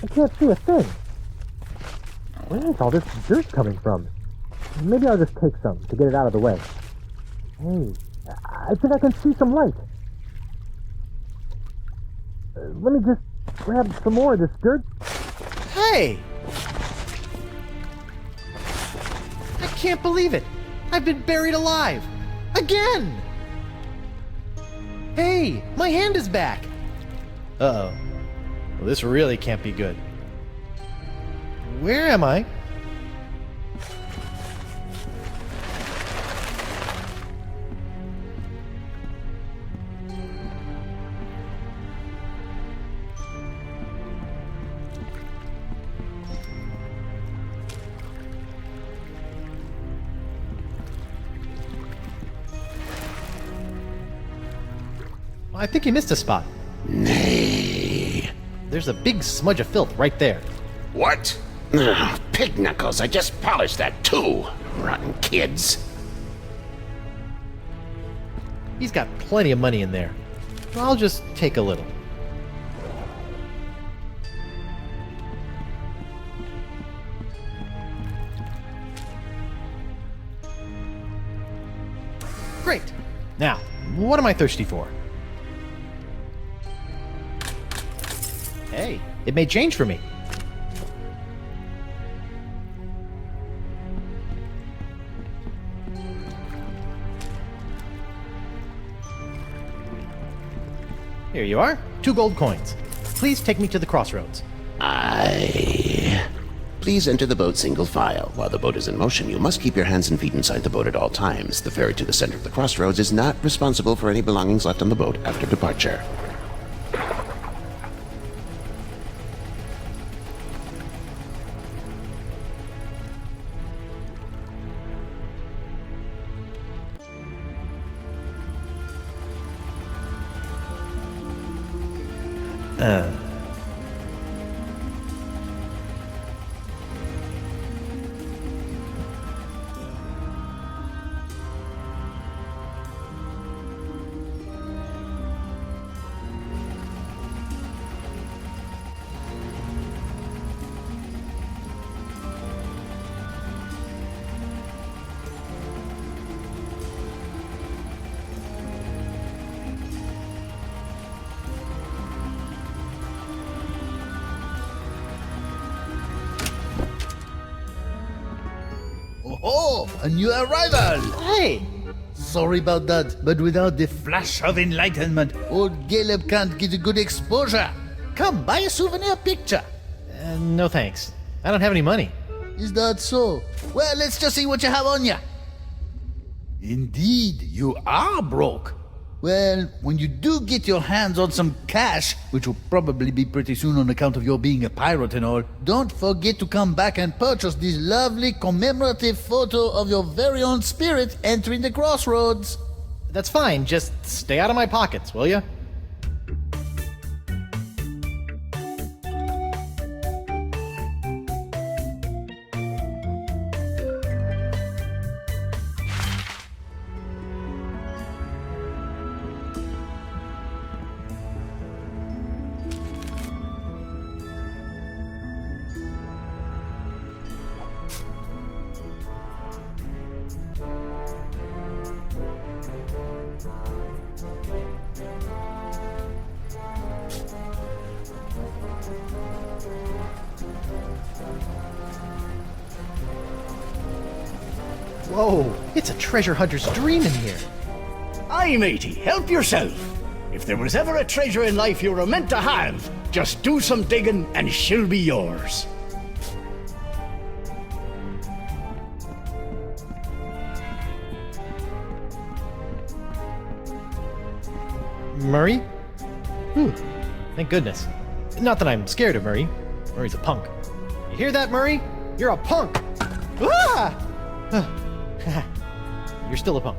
I can't see a thing. Where is all this dirt coming from? Maybe I'll just take some to get it out of the way. Hey, I think I can see some light. Let me just grab some more of this dirt. Hey! I can't believe it! I've been buried alive! Again! Hey, my hand is back! Uh-oh. Well, this really can't be good. Where am I? I think you missed a spot. Nay. There's a big smudge of filth right there. What? Ugh, pig knuckles, I just polished that too. Rotten kids. He's got plenty of money in there. I'll just take a little. Great. Now, what am I thirsty for? Hey, it made change for me. Here you are, 2 gold coins. Please take me to the crossroads. Aye. Please enter the boat single file. While the boat is in motion, you must keep your hands and feet inside the boat at all times. The ferry to the center of the crossroads is not responsible for any belongings left on the boat after departure. Oh, a new arrival! Hey! Sorry about that, but without the flash of enlightenment, old Caleb can't get a good exposure. Come, buy a souvenir picture. No thanks. I don't have any money. Is that so? Well, let's just see what you have on you. Indeed, you are broke. Well, when you do get your hands on some cash, which will probably be pretty soon on account of your being a pirate and all, don't forget to come back and purchase this lovely commemorative photo of your very own spirit entering the crossroads. That's fine, just stay out of my pockets, will you? Whoa, it's a treasure hunter's dream in here. Aye, matey, help yourself. If there was ever a treasure in life you were meant to have, just do some digging and she'll be yours. Murray? Thank goodness. Not that I'm scared of Murray. Murray's a punk. You hear that, Murray? You're a punk! Ah! You're still a punk.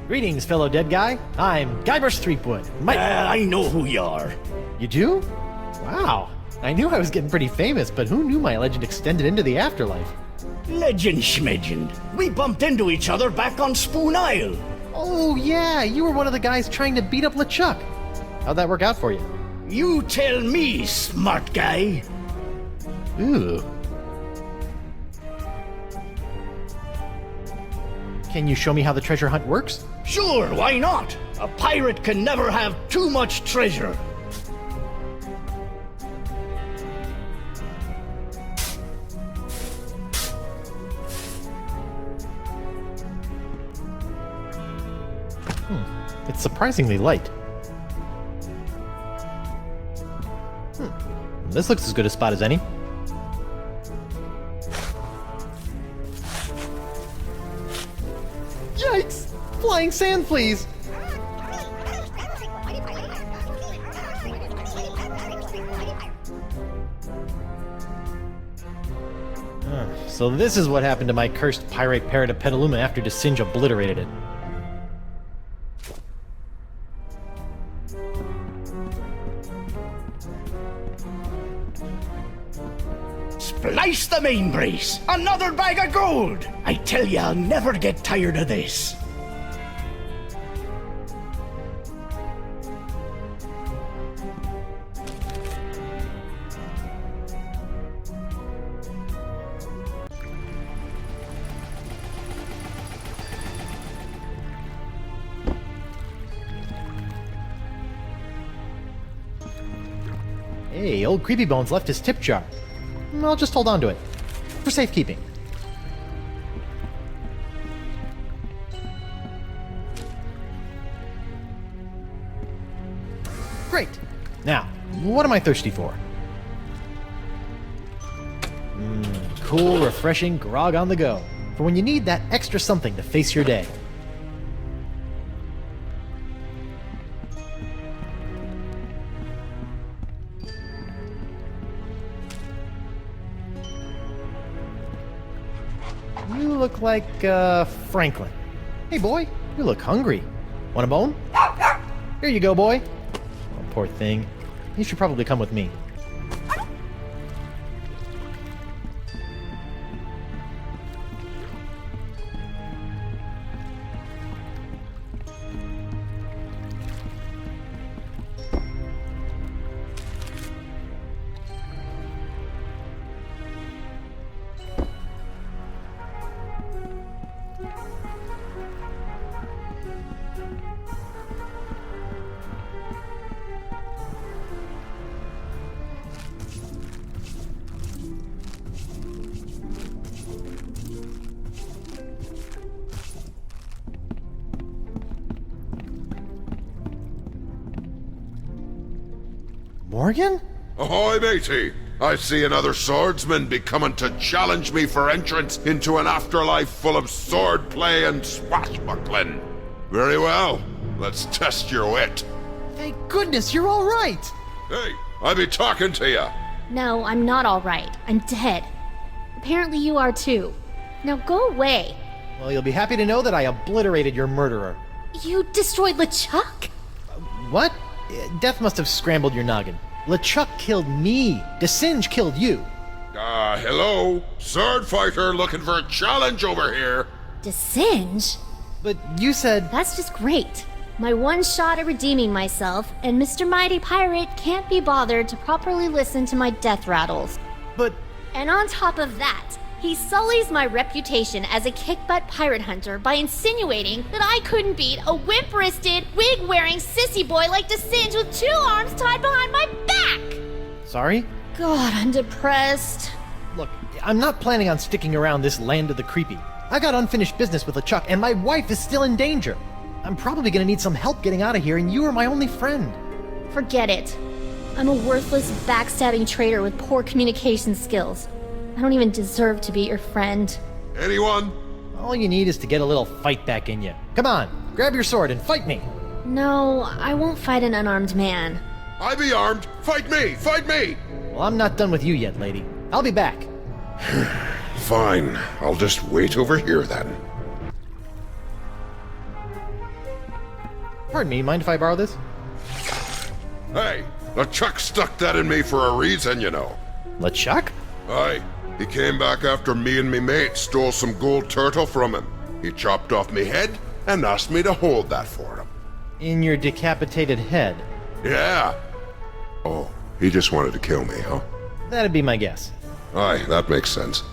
Greetings, fellow dead guy. I'm Guybrush Threepwood. I know who you are. You do? Wow. I knew I was getting pretty famous, but who knew my legend extended into the afterlife? Legend schmegend. We bumped into each other back on Spoon Isle. Oh, yeah, you were one of the guys trying to beat up LeChuck. How'd that work out for you? You tell me, smart guy. Ooh. Can you show me how the treasure hunt works? Sure, why not? A pirate can never have too much treasure. It's surprisingly light. This looks as good a spot as any. Yikes! Flying sand, please! So this is what happened to my cursed pirate parrot of Petaluma after Desinge obliterated it. Splice the main brace! Another bag of gold! I tell you, I'll never get tired of this. Hey, old Creepy Bones left his tip jar. I'll just hold on to it. For safekeeping. Great! Now, what am I thirsty for? Cool, refreshing grog on the go. For when you need that extra something to face your day. You look like, Franklin. Hey, boy, you look hungry. Want a bone? Here you go, boy. Oh, poor thing. You should probably come with me. Morgan? Ahoy, matey! I see another swordsman be coming to challenge me for entrance into an afterlife full of swordplay and swashbuckling. Very well. Let's test your wit. Thank goodness you're all right! Hey, I be talking to you. No, I'm not all right. I'm dead. Apparently you are too. Now go away. Well, you'll be happy to know that I obliterated your murderer. You destroyed LeChuck? What? Death must have scrambled your noggin. LeChuck killed me. Desinge killed you. Hello? Sword fighter looking for a challenge over here. Desinge? But you said... That's just great. My one shot at redeeming myself, and Mr. Mighty Pirate can't be bothered to properly listen to my death rattles. But... And on top of that, he sullies my reputation as a kick-butt pirate hunter by insinuating that I couldn't beat a wimp-wristed, wig-wearing sissy boy like Desinge with 2 arms tied behind my back! Sorry? God, I'm depressed. Look, I'm not planning on sticking around this land of the creepy. I got unfinished business with LeChuck, and my wife is still in danger. I'm probably gonna need some help getting out of here, and you are my only friend. Forget it. I'm a worthless, backstabbing traitor with poor communication skills. I don't even deserve to be your friend. Anyone? All you need is to get a little fight back in you. Come on, grab your sword and fight me. No, I won't fight an unarmed man. I be armed. Fight me! Fight me! Well, I'm not done with you yet, lady. I'll be back. Fine. I'll just wait over here then. Pardon me, mind if I borrow this? Hey, LeChuck stuck that in me for a reason, you know. LeChuck? Aye. He came back after me and me mate stole some gold turtle from him. He chopped off me head and asked me to hold that for him. In your decapitated head? Yeah. Oh, he just wanted to kill me, huh? That'd be my guess. Aye, that makes sense.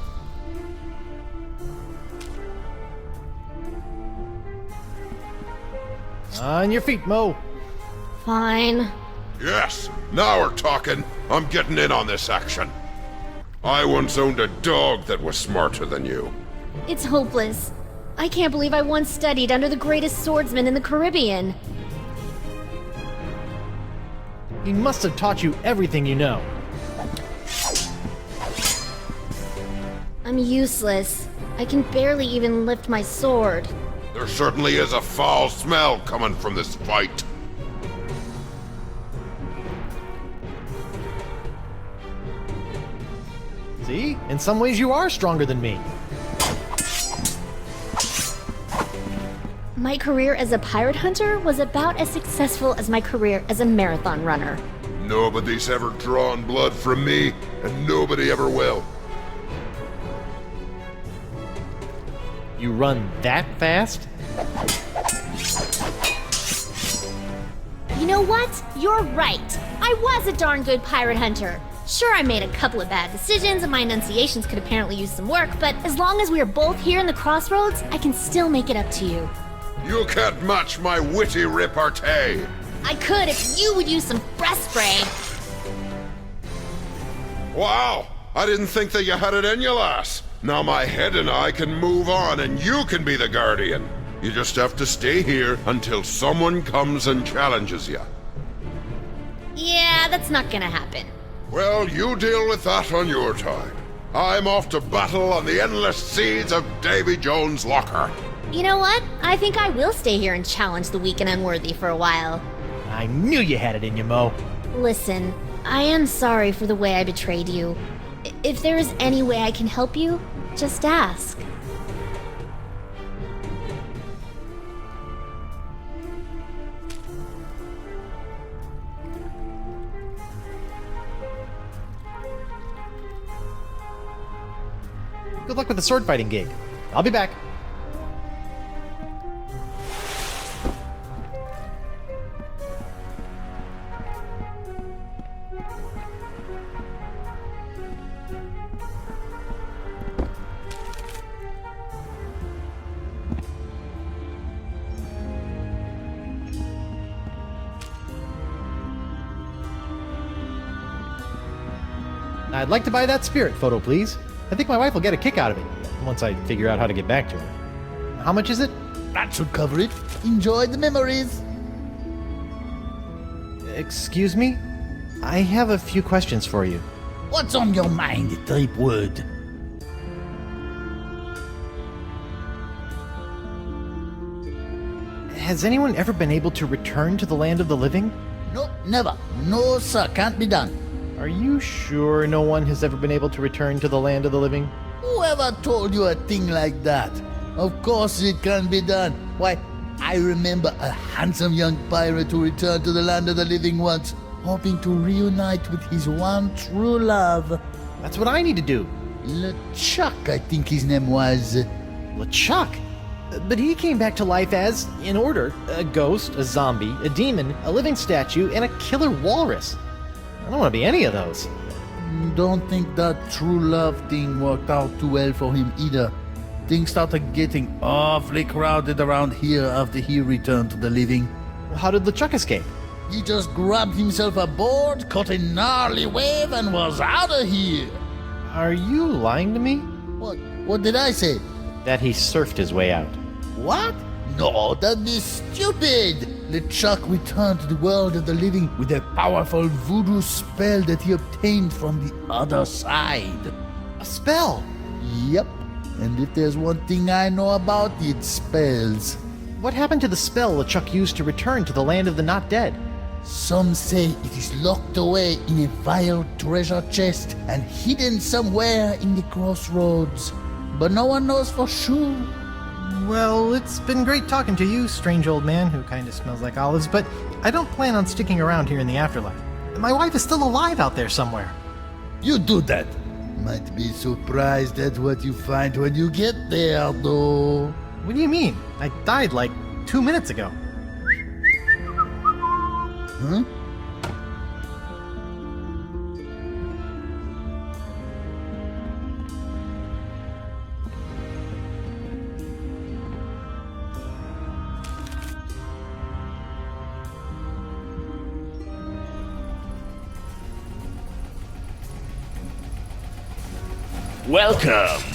On your feet, Mo. Fine. Yes, now we're talking. I'm getting in on this action. I once owned a dog that was smarter than you. It's hopeless. I can't believe I once studied under the greatest swordsman in the Caribbean. He must have taught you everything you know. I'm useless. I can barely even lift my sword. There certainly is a foul smell coming from this fight. See? In some ways you are stronger than me. My career as a pirate hunter was about as successful as my career as a marathon runner. Nobody's ever drawn blood from me, and nobody ever will. You run that fast? You know what? You're right. I was a darn good pirate hunter. Sure, I made a couple of bad decisions and my enunciations could apparently use some work, but as long as we are both here in the crossroads, I can still make it up to you. You can't match my witty repartee. I could if you would use some breath spray. Wow! I didn't think that you had it in you, lass. Now my head and I can move on and you can be the guardian. You just have to stay here until someone comes and challenges you. Yeah, that's not gonna happen. Well, you deal with that on your time. I'm off to battle on the endless seas of Davy Jones' locker. You know what? I think I will stay here and challenge the weak and unworthy for a while. I knew you had it in you, Mo. Listen, I am sorry for the way I betrayed you. If there is any way I can help you, just ask. Good luck with the sword fighting gig. I'll be back. I'd like to buy that spirit photo, please. I think my wife will get a kick out of it, once I figure out how to get back to her. How much is it? That should cover it. Enjoy the memories. Excuse me? I have a few questions for you. What's on your mind, Tripwood? Has anyone ever been able to return to the land of the living? Nope, never. No, sir, can't be done. Are you sure no one has ever been able to return to the land of the living? Whoever told you a thing like that? Of course it can be done. Why, I remember a handsome young pirate who returned to the land of the living once, hoping to reunite with his one true love. That's what I need to do. LeChuck, I think his name was. LeChuck? But he came back to life as, in order, a ghost, a zombie, a demon, a living statue, and a killer walrus. I don't want to be any of those. Don't think that true love thing worked out too well for him either. Things started getting awfully crowded around here after he returned to the living. How did LeChuck escape? He just grabbed himself a board, caught a gnarly wave, and was out of here. Are you lying to me? What did I say? That he surfed his way out. What? No, that'd be stupid! LeChuck returned to the world of the living with a powerful voodoo spell that he obtained from the other side. A spell? Yep. And if there's one thing I know about, it's spells. What happened to the spell LeChuck used to return to the land of the not dead? Some say it is locked away in a vile treasure chest and hidden somewhere in the crossroads. But no one knows for sure. Well, it's been great talking to you, strange old man who kind of smells like olives, but I don't plan on sticking around here in the afterlife. My wife is still alive out there somewhere. You do that. Might be surprised at what you find when you get there, though. What do you mean? I died like 2 minutes ago. Huh?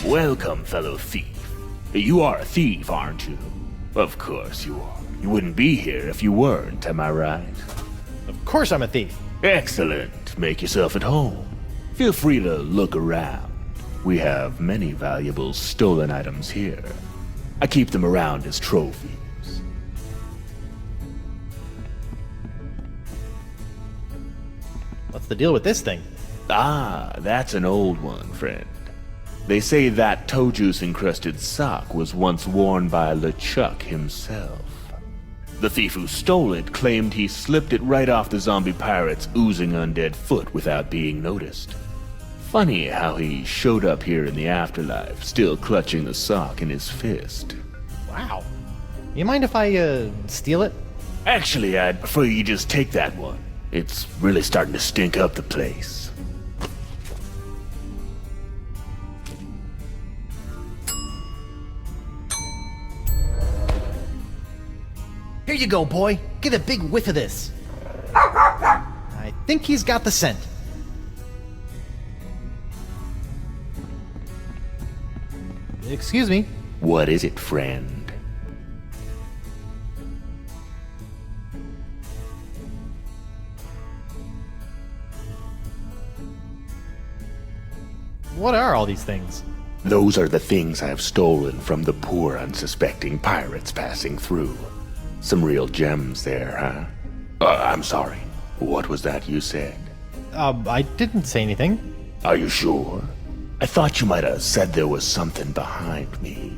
Welcome, fellow thief. You are a thief, aren't you? Of course you are. You wouldn't be here if you weren't, am I right? Of course I'm a thief. Excellent. Make yourself at home. Feel free to look around. We have many valuable stolen items here. I keep them around as trophies. What's the deal with this thing? Ah, that's an old one, friend. They say that toe juice-encrusted sock was once worn by LeChuck himself. The thief who stole it claimed he slipped it right off the zombie pirate's oozing undead foot without being noticed. Funny how he showed up here in the afterlife, still clutching the sock in his fist. Wow. You mind if I, steal it? Actually, I'd prefer you just take that one. It's really starting to stink up the place. Here you go, boy. Get a big whiff of this. I think he's got the scent. Excuse me. What is it, friend? What are all these things? Those are the things I've stolen from the poor, unsuspecting pirates passing through. Some real gems there, huh? I'm sorry. What was that you said? I didn't say anything. Are you sure? I thought you might have said there was something behind me.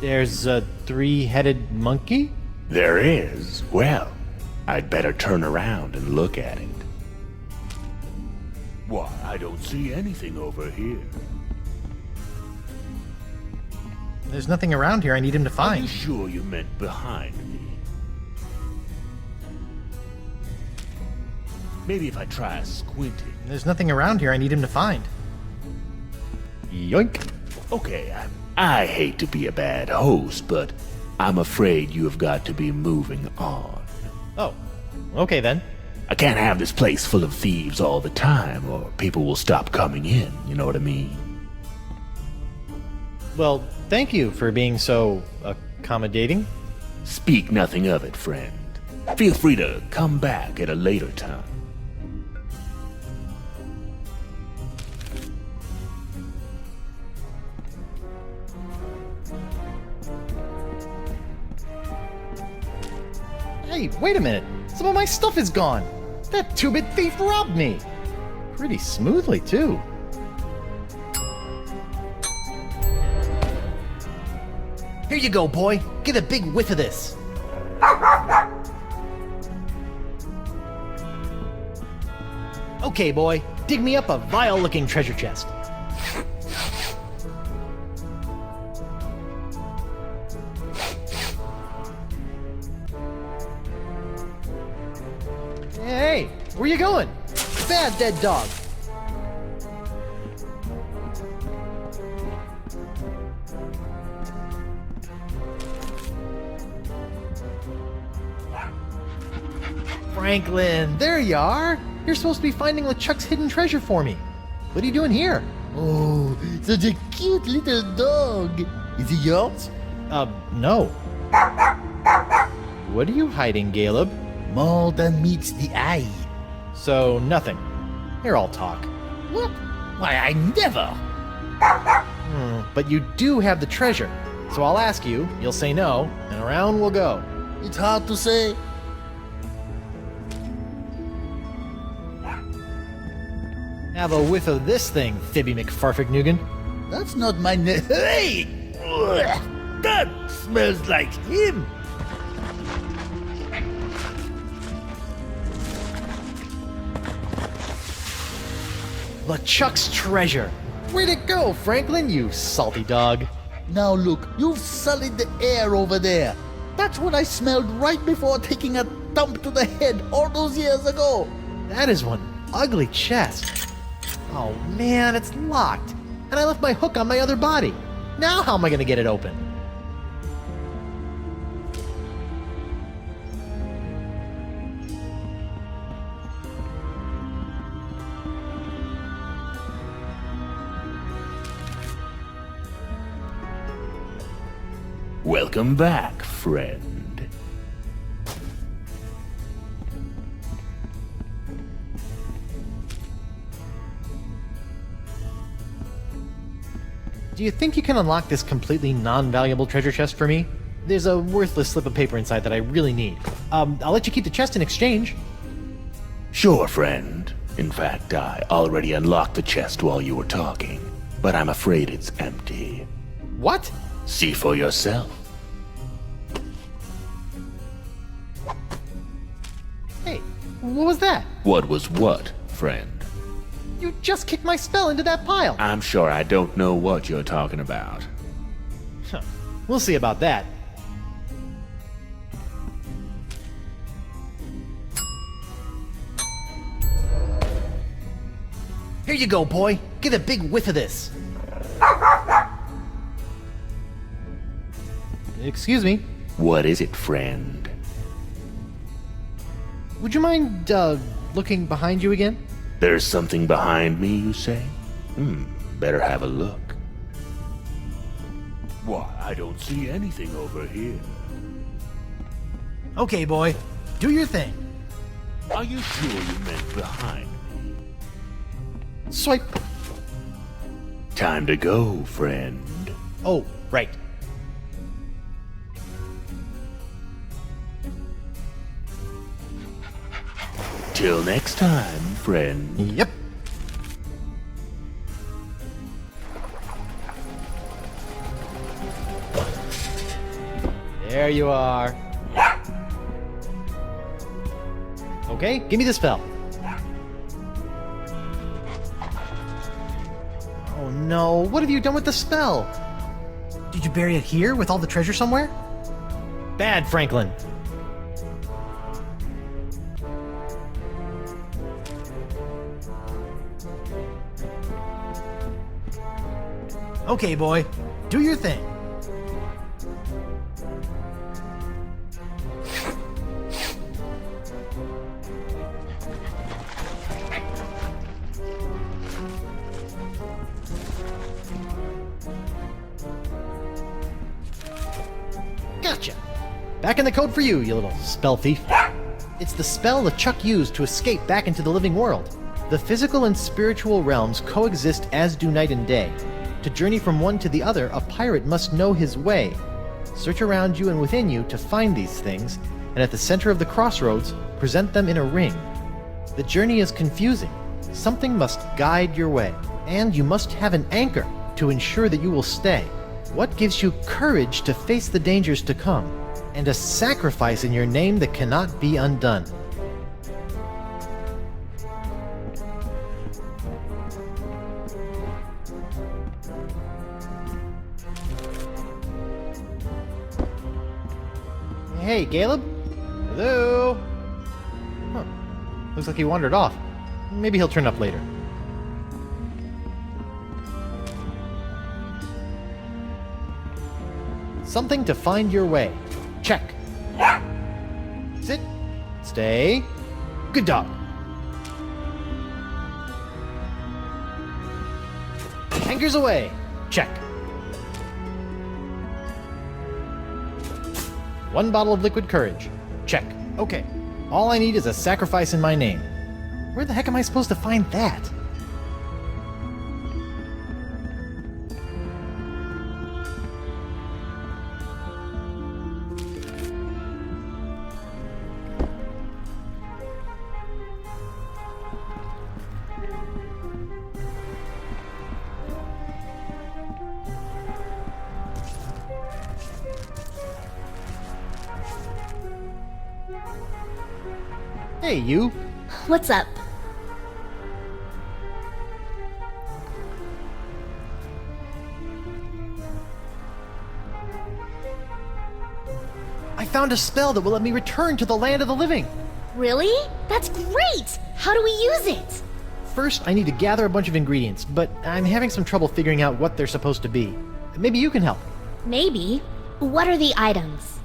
There's a three-headed monkey? There is? Well, I'd better turn around and look at it. Why, I don't see anything over here. There's nothing around here I need him to find. Are you sure you meant behind me? Maybe if I try squinting. There's nothing around here I need him to find. Yoink. Okay, I hate to be a bad host, but I'm afraid you have got to be moving on. Oh, okay then. I can't have this place full of thieves all the time, or people will stop coming in, you know what I mean? Well, thank you for being so accommodating. Speak nothing of it, friend. Feel free to come back at a later time. Hey, wait a minute. Some of my stuff is gone. That two-bit thief robbed me. Pretty smoothly, too. Here you go, boy. Get a big whiff of this. Okay, boy. Dig me up a vile-looking treasure chest. Hey, where you going? Bad dead dog. Franklin, there you are. You're supposed to be finding LeChuck's hidden treasure for me. What are you doing here? Oh, such a cute little dog. Is he yours? No. What are you hiding, Caleb? More than meets the eye. So, nothing. Here, I'll talk. What? Why, I never. But you do have the treasure. So I'll ask you, you'll say no, and around we'll go. It's hard to say. Have a whiff of this thing, Thibby McFarfignugan. That's not my name. Hey! That smells like him. LeChuck's treasure. Where'd it go, Franklin, you salty dog? Now look, you've sullied the air over there. That's what I smelled right before taking a thump to the head all those years ago. That is one ugly chest. Oh man, it's locked. And I left my hook on my other body. Now how am I gonna get it open? Welcome back, friend. do you think you can unlock this completely non-valuable treasure chest for me? There's a worthless slip of paper inside that I really need. I'll let you keep the chest in exchange. Sure, friend. In fact, I already unlocked the chest while you were talking, but I'm afraid it's empty. What? See for yourself. Hey, what was that? What was what, friend? You just kicked my spell into that pile. I'm sure I don't know what you're talking about. Huh. We'll see about that. Here you go, boy. Get a big whiff of this. Excuse me. What is it, friend? Would you mind, looking behind you again? There's something behind me, you say? Better have a look. Why, I don't see anything over here. Okay, boy. Do your thing. Are you sure you meant behind me? Swipe. Time to go, friend. Oh, right. Till next time, friend. Yep. There you are. Okay, give me the spell. Oh no, what have you done with the spell? Did you bury it here with all the treasure somewhere? Bad, Franklin. Okay, boy. Do your thing. Gotcha. Back in the code for you, you little spell thief. It's the spell LeChuck used to escape back into the living world. The physical and spiritual realms coexist as do night and day. To journey from one to the other, a pirate must know his way. Search around you and within you to find these things, and at the center of the crossroads, present them in a ring. The journey is confusing. Something must guide your way, and you must have an anchor to ensure that you will stay. What gives you courage to face the dangers to come, and a sacrifice in your name that cannot be undone? Hey, Caleb? Hello? Huh. Looks like he wandered off. Maybe he'll turn up later. Something to find your way. Check. Sit. Stay. Good dog. Anchors away. Check. One bottle of liquid courage. Check. Okay. All I need is a sacrifice in my name. Where the heck am I supposed to find that? Hey, you. What's up? I found a spell that will let me return to the land of the living. Really? That's great! How do we use it? First, I need to gather a bunch of ingredients, but I'm having some trouble figuring out what they're supposed to be. Maybe you can help. Maybe. What are the items?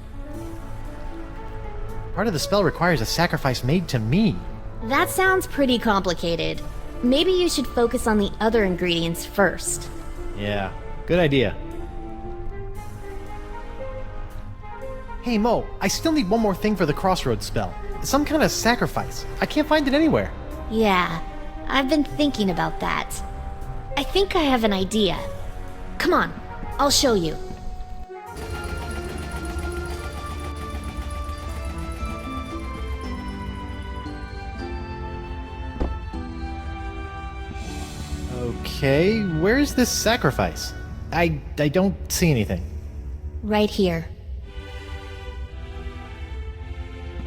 Part of the spell requires a sacrifice made to me. That sounds pretty complicated. Maybe you should focus on the other ingredients first. Yeah, good idea. Hey Mo, I still need one more thing for the crossroads spell. Some kind of sacrifice. I can't find it anywhere. Yeah, I've been thinking about that. I think I have an idea. Come on, I'll show you. Okay, where's this sacrifice? I don't see anything. Right here.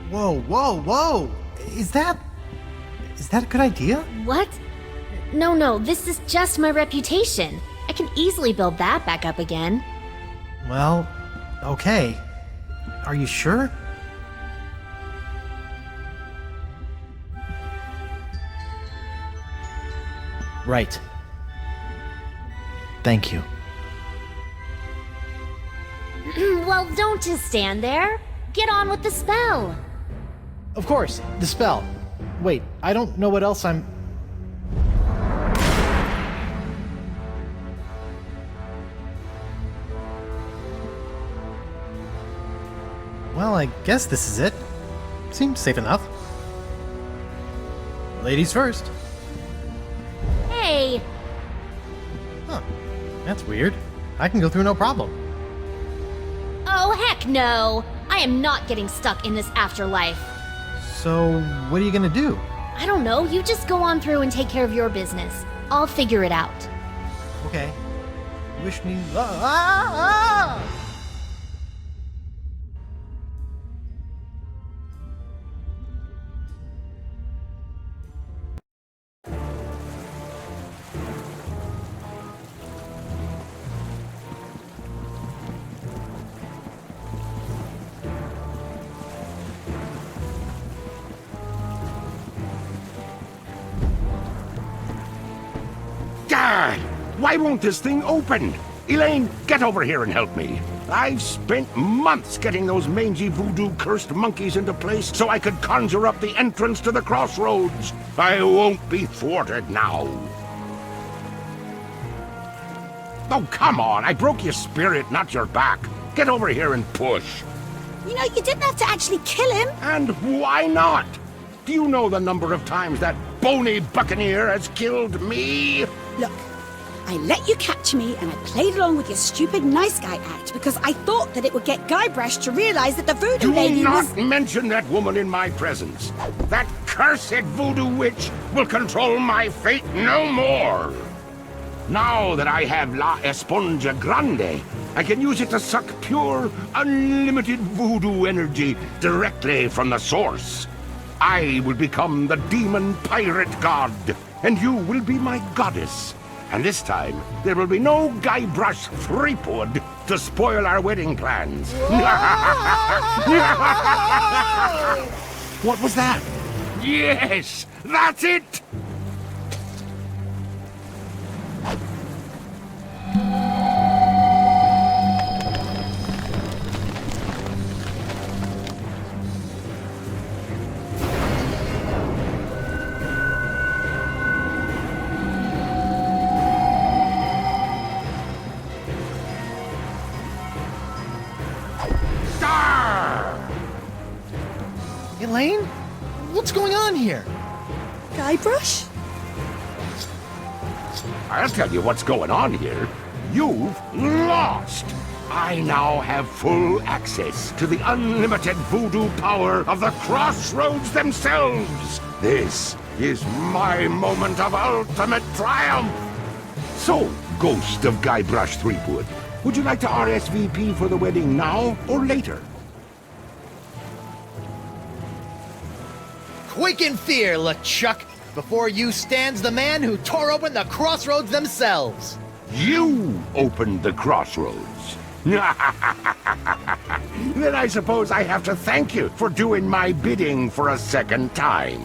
Whoa, whoa, whoa! Is that a good idea? What? No, this is just my reputation. I can easily build that back up again. Well, okay. Are you sure? Right. Thank you. Well, don't just stand there. Get on with the spell. Of course, the spell. Wait, I don't know what else I'm... Well, I guess this is it. Seems safe enough. Ladies first. Hey! Huh. That's weird. I can go through no problem. Oh, heck no! I am not getting stuck in this afterlife. So, what are you gonna do? I don't know, you just go on through and take care of your business. I'll figure it out. Okay. Wish me luck. Ah! God! Why won't this thing open? Elaine, get over here and help me. I've spent months getting those mangy voodoo-cursed monkeys into place so I could conjure up the entrance to the crossroads. I won't be thwarted now. Oh, come on. I broke your spirit, not your back. Get over here and push. You know, you didn't have to actually kill him. And why not? Do you know the number of times that bony buccaneer has killed me? Look, I let you catch me and I played along with your stupid nice guy act because I thought that it would get Guybrush to realize that the voodoo lady Do not was... mention that woman in my presence. That cursed voodoo witch will control my fate no more. Now that I have La Esponja Grande, I can use it to suck pure, unlimited voodoo energy directly from the source. I will become the demon pirate god, and you will be my goddess. And this time, there will be no Guybrush Threepwood to spoil our wedding plans. What was that? Yes, that's it! Elaine? What's going on here? Guybrush? I'll tell you what's going on here. You've lost! I now have full access to the unlimited voodoo power of the crossroads themselves. This is my moment of ultimate triumph. So, Ghost of Guybrush Threepwood, would you like to RSVP for the wedding now or later? Quake in fear, LeChuck! Before you stands the man who tore open the crossroads themselves! You opened the crossroads. Then I suppose I have to thank you for doing my bidding for a second time.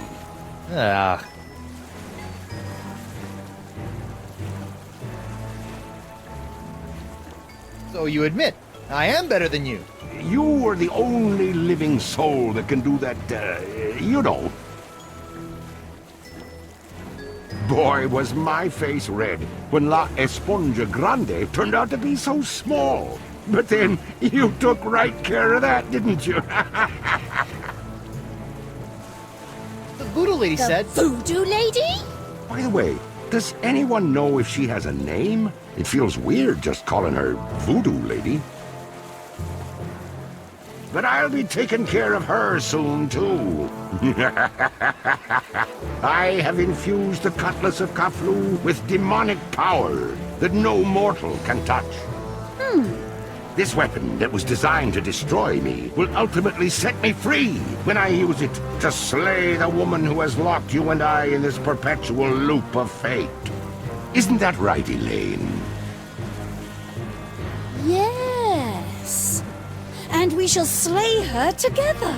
So you admit, I am better than you. You are the only living soul that can do that, you know. Boy, was my face red when La Esponja Grande turned out to be so small. But then, you took right care of that, didn't you? The voodoo lady said... Voodoo lady? By the way, Does anyone know if she has a name? It feels weird just calling her Voodoo Lady. But I'll be taking care of her soon, too. I have infused the Cutlass of Kaflu with demonic power that no mortal can touch. This weapon that was designed to destroy me will ultimately set me free when I use it to slay the woman who has locked you and I in this perpetual loop of fate. Isn't that right, Elaine? Yes. And we shall slay her together.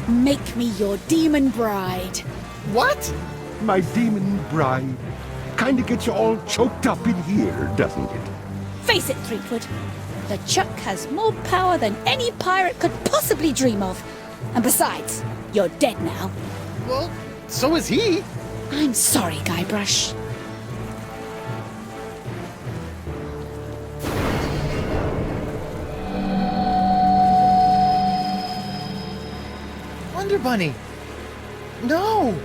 Make me your demon bride. What? My demon bride? Kinda gets you all choked up in here, doesn't it? Face it, Threepwood. LeChuck has more power than any pirate could possibly dream of. And besides, you're dead now. Well, so is he. I'm sorry, Guybrush. Wonder Bunny. No.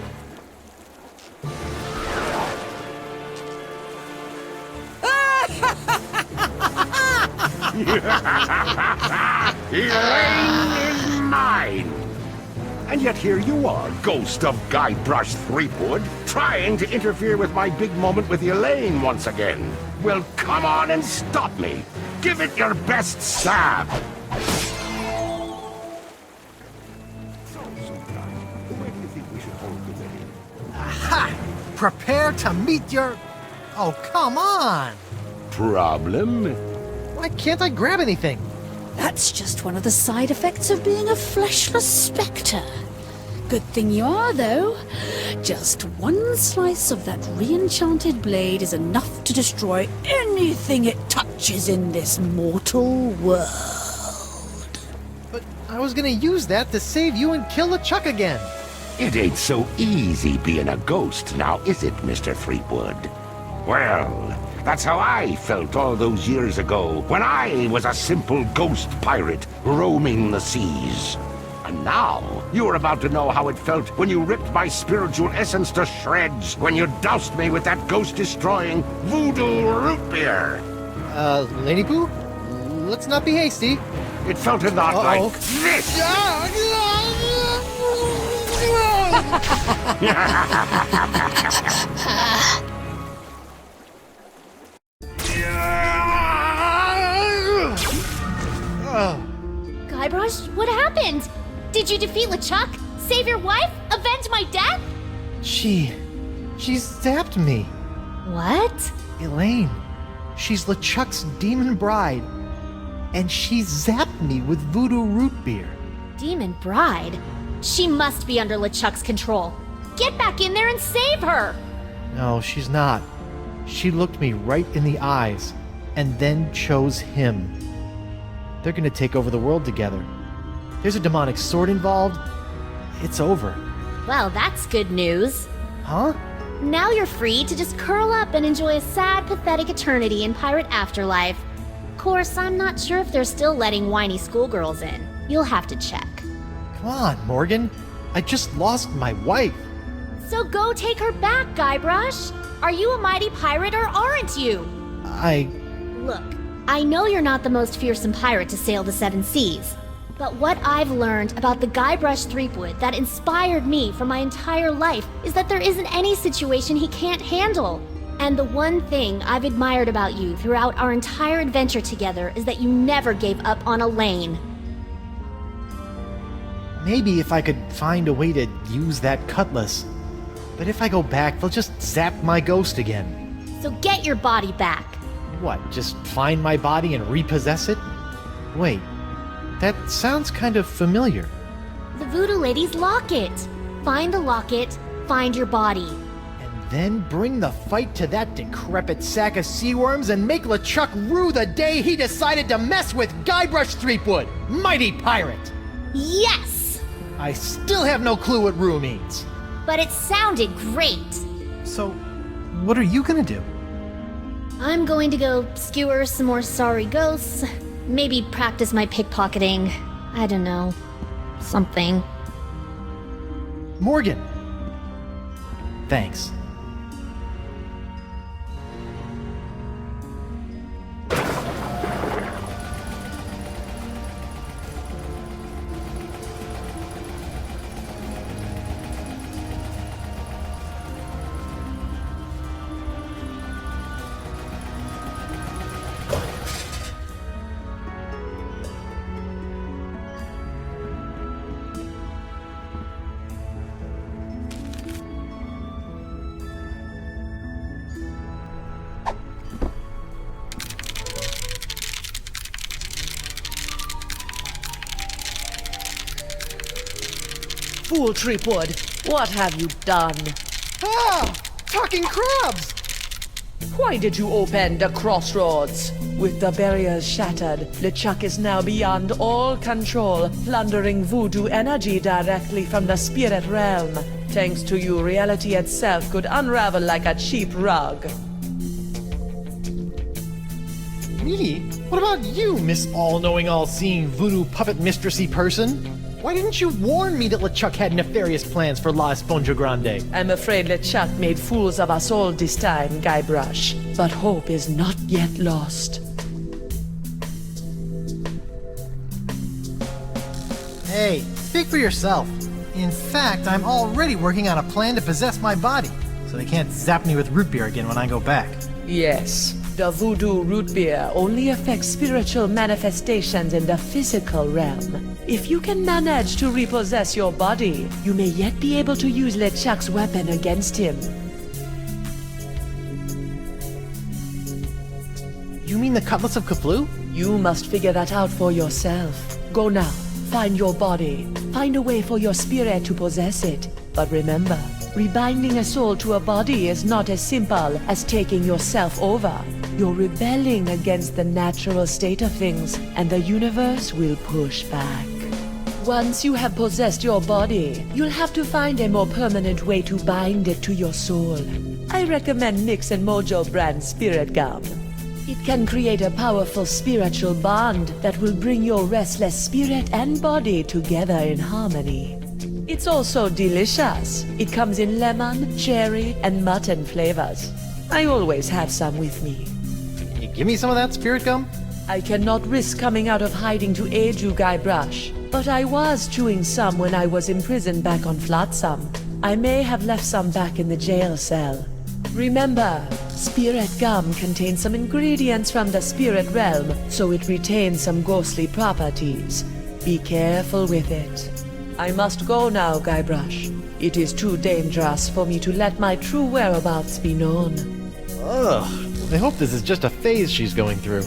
Elaine is mine! And yet here you are, ghost of Guybrush Threepwood, trying to interfere with my big moment with Elaine once again. Well, come on and stop me. Give it your best stab. Where do you think we should hold the wedding? Aha! Prepare to meet your... Oh, come on! Problem? Why can't I grab anything? That's just one of the side effects of being a fleshless spectre. Good thing you are, though. Just one slice of that re-enchanted blade is enough to destroy anything it touches in this mortal world. But I was gonna use that to save you and kill LeChuck again. It ain't so easy being a ghost now, is it, Mr. Threepwood? Well, that's how I felt all those years ago, when I was a simple ghost pirate roaming the seas. And now, you're about to know how it felt when you ripped my spiritual essence to shreds, when you doused me with that ghost-destroying voodoo root beer. Lady Pooh? Let's not be hasty. It felt a lot like this! Guybrush, what happened? Did you defeat LeChuck? Save your wife? Avenge my death? She zapped me. What? Elaine. She's LeChuck's demon bride. And she zapped me with voodoo root beer. Demon bride? She must be under LeChuck's control. Get back in there and save her! No, she's not. She looked me right in the eyes and then chose him. They're gonna take over the world together. There's a demonic sword involved. It's over. Well, that's good news. Huh? Now you're free to just curl up and enjoy a sad, pathetic eternity in Pirate Afterlife. Of course, I'm not sure if they're still letting whiny schoolgirls in. You'll have to check. Come on, Morgan. I just lost my wife. So go take her back, Guybrush. Are you a mighty pirate or aren't you? Look, I know you're not the most fearsome pirate to sail the seven seas. But what I've learned about the Guybrush Threepwood that inspired me for my entire life is that there isn't any situation he can't handle. And the one thing I've admired about you throughout our entire adventure together is that you never gave up on Elaine. maybe if I could find a way to use that cutlass. But if I go back, they'll just zap my ghost again. So get your body back. What, just find my body and repossess it? Wait, that sounds kind of familiar. The Voodoo Lady's locket. Find the locket, find your body. Then bring the fight to that decrepit sack of seaworms and make LeChuck rue the day he decided to mess with Guybrush Threepwood, mighty pirate! Yes! I still have no clue what rue means. But it sounded great. So, what are you gonna do? I'm going to go skewer some more sorry ghosts. Maybe practice my pickpocketing. I don't know. Something. Morgan! Thanks. Fool Tripwood, what have you done? Ah! Talking crabs! Why did you open the crossroads? With the barriers shattered, LeChuck is now beyond all control, plundering voodoo energy directly from the spirit realm. Thanks to you, reality itself could unravel like a cheap rug. Me? What about you, Miss All-Knowing, All-Seeing, voodoo puppet mistressy person? Why didn't you warn me that LeChuck had nefarious plans for La Esponja Grande? I'm afraid LeChuck made fools of us all this time, Guybrush. But hope is not yet lost. Hey, speak for yourself. In fact, I'm already working on a plan to possess my body, so they can't zap me with root beer again when I go back. Yes, the voodoo root beer only affects spiritual manifestations in the physical realm. If you can manage to repossess your body, you may yet be able to use LeChuck's weapon against him. You mean the Cutlass of Kaflu? You must figure that out for yourself. Go now, find your body. Find a way for your spirit to possess it. But remember, rebinding a soul to a body is not as simple as taking yourself over. You're rebelling against the natural state of things, and the universe will push back. Once you have possessed your body, you'll have to find a more permanent way to bind it to your soul. I recommend Mix and Mojo brand Spirit Gum. It can create a powerful spiritual bond that will bring your restless spirit and body together in harmony. It's also delicious. It comes in lemon, cherry, and mutton flavors. I always have some with me. Can you give me some of that spirit gum? I cannot risk coming out of hiding to aid you, Guybrush. But I was chewing some when I was imprisoned back on Flotsam. I may have left some back in the jail cell. Remember, spirit gum contains some ingredients from the spirit realm, so it retains some ghostly properties. Be careful with it. I must go now, Guybrush. It is too dangerous for me to let my true whereabouts be known. Ugh, I hope this is just a phase she's going through.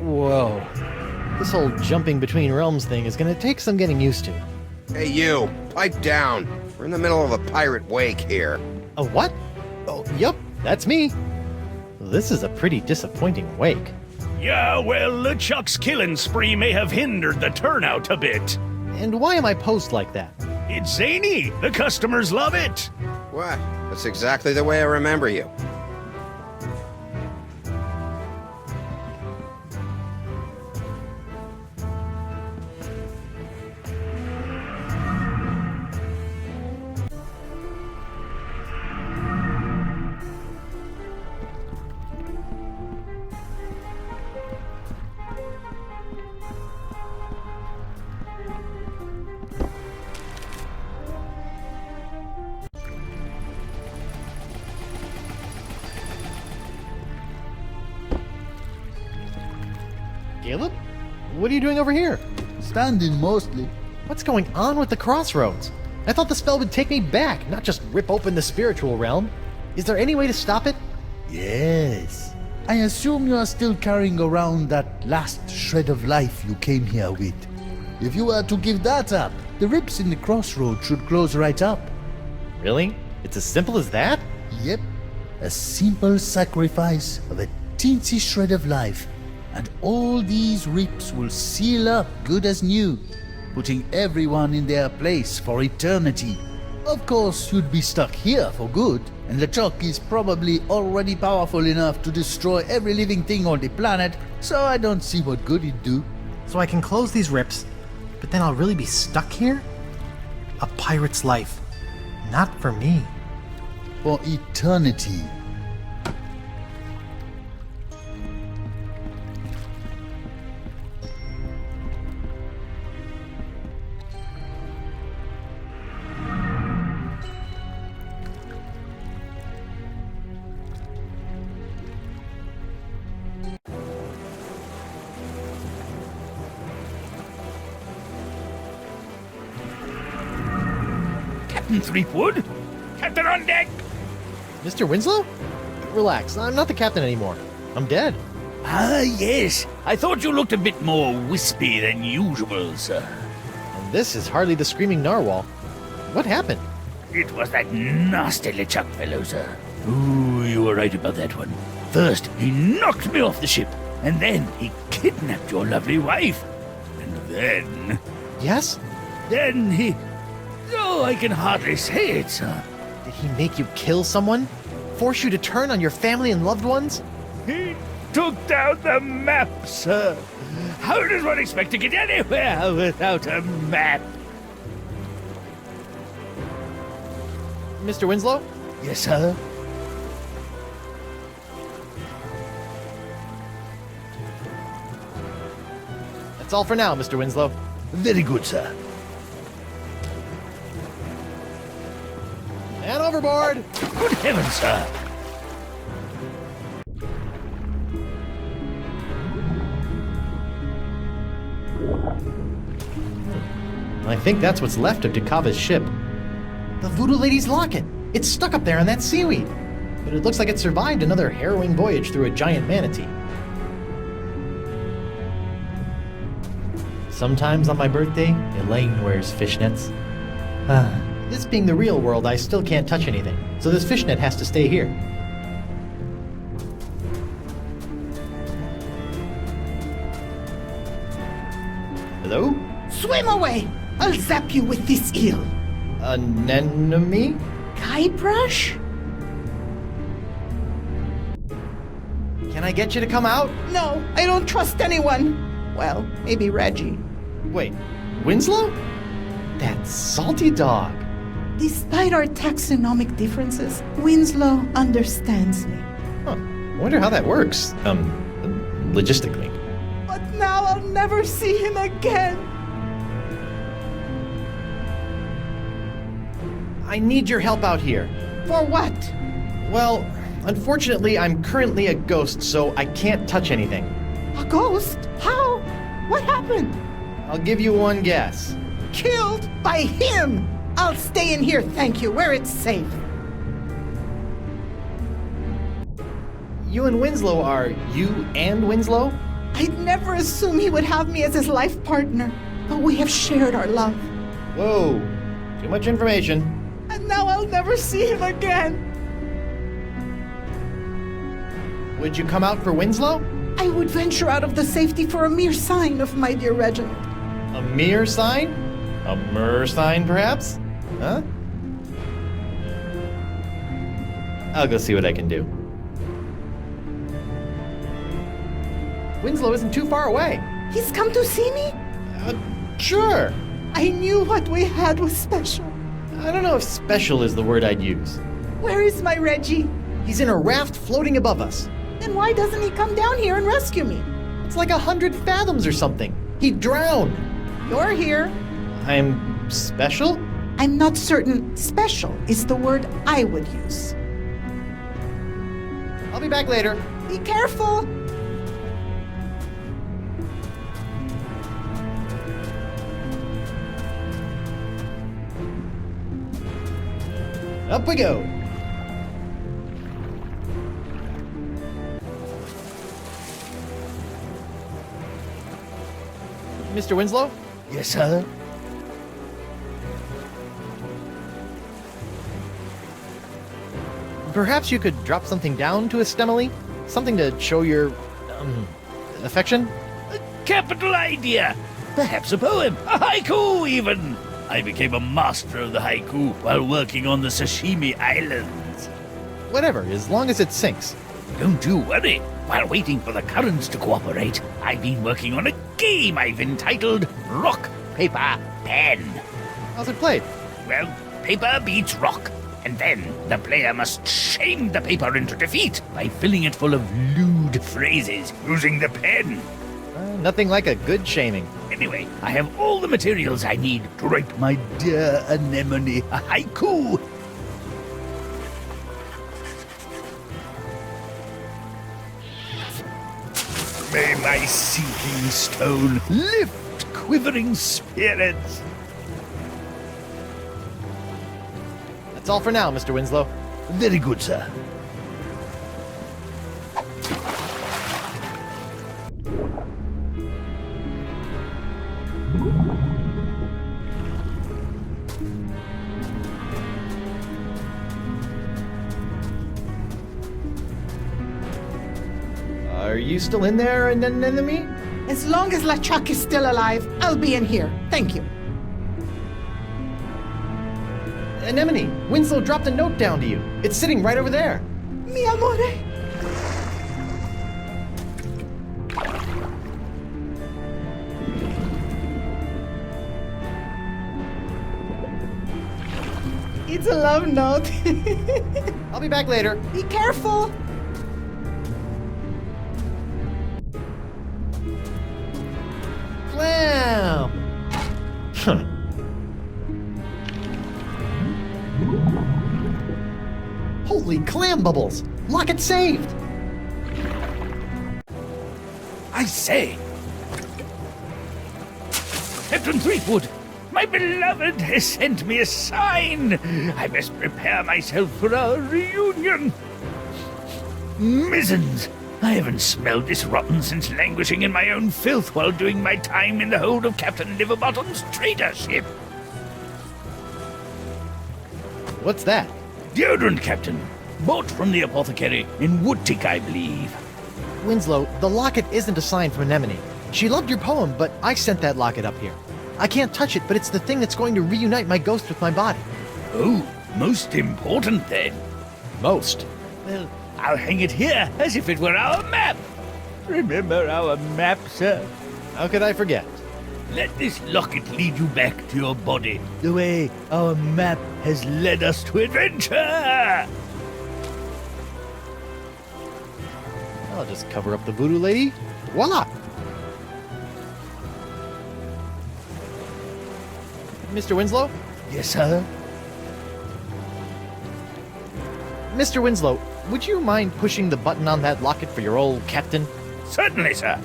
Whoa. This whole jumping between realms thing is gonna take some getting used to. Hey you, pipe down. We're in the middle of a pirate wake here. A what? Oh, yup, that's me. This is a pretty disappointing wake. Yeah, well, LeChuck's killing spree may have hindered the turnout a bit. And why am I posed like that? It's zany. The customers love it. What? That's exactly the way I remember you. Caleb? What are you doing over here? Standing mostly. What's going on with the crossroads? I thought the spell would take me back, not just rip open the spiritual realm. Is there any way to stop it? Yes. I assume you are still carrying around that last shred of life you came here with. If you were to give that up, the rips in the crossroads should close right up. Really? It's as simple as that? Yep. A simple sacrifice of a teensy shred of life, and all these rips will seal up good as new, putting everyone in their place for eternity. Of course, you'd be stuck here for good, and LeChuck is probably already powerful enough to destroy every living thing on the planet, so I don't see what good he'd do. So I can close these rips, but then I'll really be stuck here? A pirate's life. Not for me. For eternity. Captain Threepwood? Captain on deck! Mr. Winslow? Relax, I'm not the captain anymore. I'm dead. Ah, yes. I thought you looked a bit more wispy than usual, sir. And this is hardly the screaming narwhal. What happened? It was that nasty LeChuck fellow, sir. Ooh, you were right about that one. First, he knocked me off the ship, and then he kidnapped your lovely wife. And then... Yes? Then he... Oh, I can hardly say it, sir. Did he make you kill someone? Force you to turn on your family and loved ones? He took down the map, sir. How does one expect to get anywhere without a map? Mr. Winslow? Yes, sir. That's all for now, Mr. Winslow. Very good, sir. And overboard! Good heavens, sir! I think that's what's left of Dakava's ship. The Voodoo Lady's locket! It's stuck up there in that seaweed! But it looks like it survived another harrowing voyage through a giant manatee. Sometimes on my birthday, Elaine wears fishnets. This being the real world, I still can't touch anything, so this fishnet has to stay here. Hello? Swim away! I'll zap you with this eel. Anemone? Guybrush? Can I get you to come out? No, I don't trust anyone. Well, maybe Reggie. Wait, Winslow? That salty dog. Despite our taxonomic differences, Winslow understands me. Huh. I wonder how that works. Logistically. But now I'll never see him again. I need your help out here. For what? Well, unfortunately, I'm currently a ghost, so I can't touch anything. A ghost? How? What happened? I'll give you one guess. Killed by him! I'll stay in here, thank you, where it's safe. You and Winslow are you and Winslow? I'd never assume he would have me as his life partner, but we have shared our love. Whoa, too much information. And now I'll never see him again. Would you come out for Winslow? I would venture out of the safety for a mere sign of my dear Reginald. A mere sign? A mer sign, perhaps? Huh? I'll go see what I can do. Winslow isn't too far away. He's come to see me? Sure. I knew what we had was special. I don't know if special is the word I'd use. Where is my Reggie? He's in a raft floating above us. Then why doesn't he come down here and rescue me? It's like 100 fathoms or something. He'd drown. You're here. I'm special? I'm not certain special is the word I would use. I'll be back later. Be careful. Up we go. Mr. Winslow? Yes, sir? Perhaps you could drop something down to Estemily? Something to show your, affection? A capital idea! Perhaps a poem, a haiku even! I became a master of the haiku while working on the Sashimi Islands. Whatever, as long as it sinks. Don't you worry. While waiting for the currents to cooperate, I've been working on a game I've entitled Rock, Paper, Pen. How's it played? Well, paper beats rock, and then the player must shame the paper into defeat by filling it full of lewd phrases using the pen. Nothing like a good shaming. Anyway, I have all the materials I need to write my dear anemone a haiku. May my sinking stone lift quivering spirits. That's all for now, Mr. Winslow. Very good, sir. Are you still in there, Anemone? As long as LeChuck is still alive, I'll be in here. Thank you. Anemone, Winslow dropped a note down to you. It's sitting right over there. Mi amore. It's a love note. I'll be back later. Be careful. Clam! Huh. Holy clam bubbles! Locket saved! I say, Captain Threepwood, my beloved has sent me a sign. I must prepare myself for our reunion. Mizzens, I haven't smelled this rotten since languishing in my own filth while doing my time in the hold of Captain Liverbottom's trader ship. What's that? Deodorant, Captain. Bought from the apothecary in Woodtick, I believe. Winslow, the locket isn't a sign from Anemone. She loved your poem, but I sent that locket up here. I can't touch it, but it's the thing that's going to reunite my ghost with my body. Oh, most important then. Most? Well, I'll hang it here as if it were our map. Remember our map, sir? How could I forget? Let this locket lead you back to your body, the way our map has led us to adventure. I'll just cover up the voodoo lady. Voila! Mr. Winslow? Yes, sir? Mr. Winslow, would you mind pushing the button on that locket for your old captain? Certainly, sir.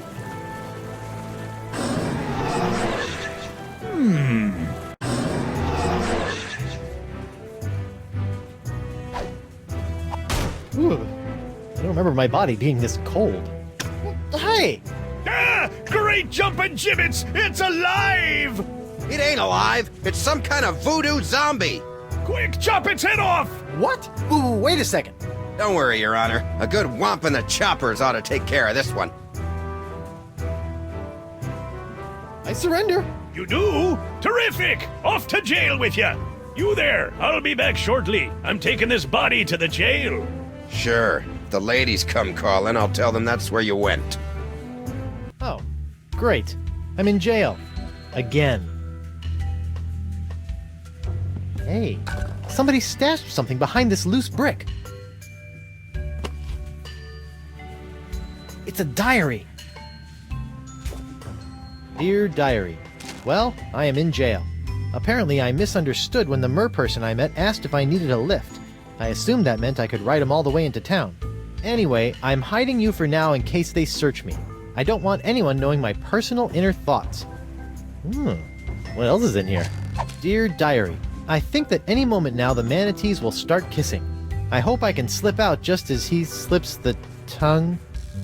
Ooh, I don't remember my body being this cold. Hey! Ah! Great jumping gibbets! It's alive! It ain't alive. It's some kind of voodoo zombie. Quick, chop its head off! What? Ooh, wait a second. Don't worry, Your Honor. A good whomp in the choppers ought to take care of this one. I surrender. You do? Terrific! Off to jail with you! You there! I'll be back shortly. I'm taking this body to the jail. Sure. If the ladies come calling, I'll tell them that's where you went. Oh, great. I'm in jail. Again. Hey, somebody stashed something behind this loose brick. It's a diary. Dear Diary. Well, I am in jail. Apparently I misunderstood when the merperson I met asked if I needed a lift. I assumed that meant I could ride him all the way into town. Anyway, I'm hiding you for now in case they search me. I don't want anyone knowing my personal inner thoughts. What else is in here? Dear Diary. I think that any moment now the manatees will start kissing. I hope I can slip out just as he slips the tongue.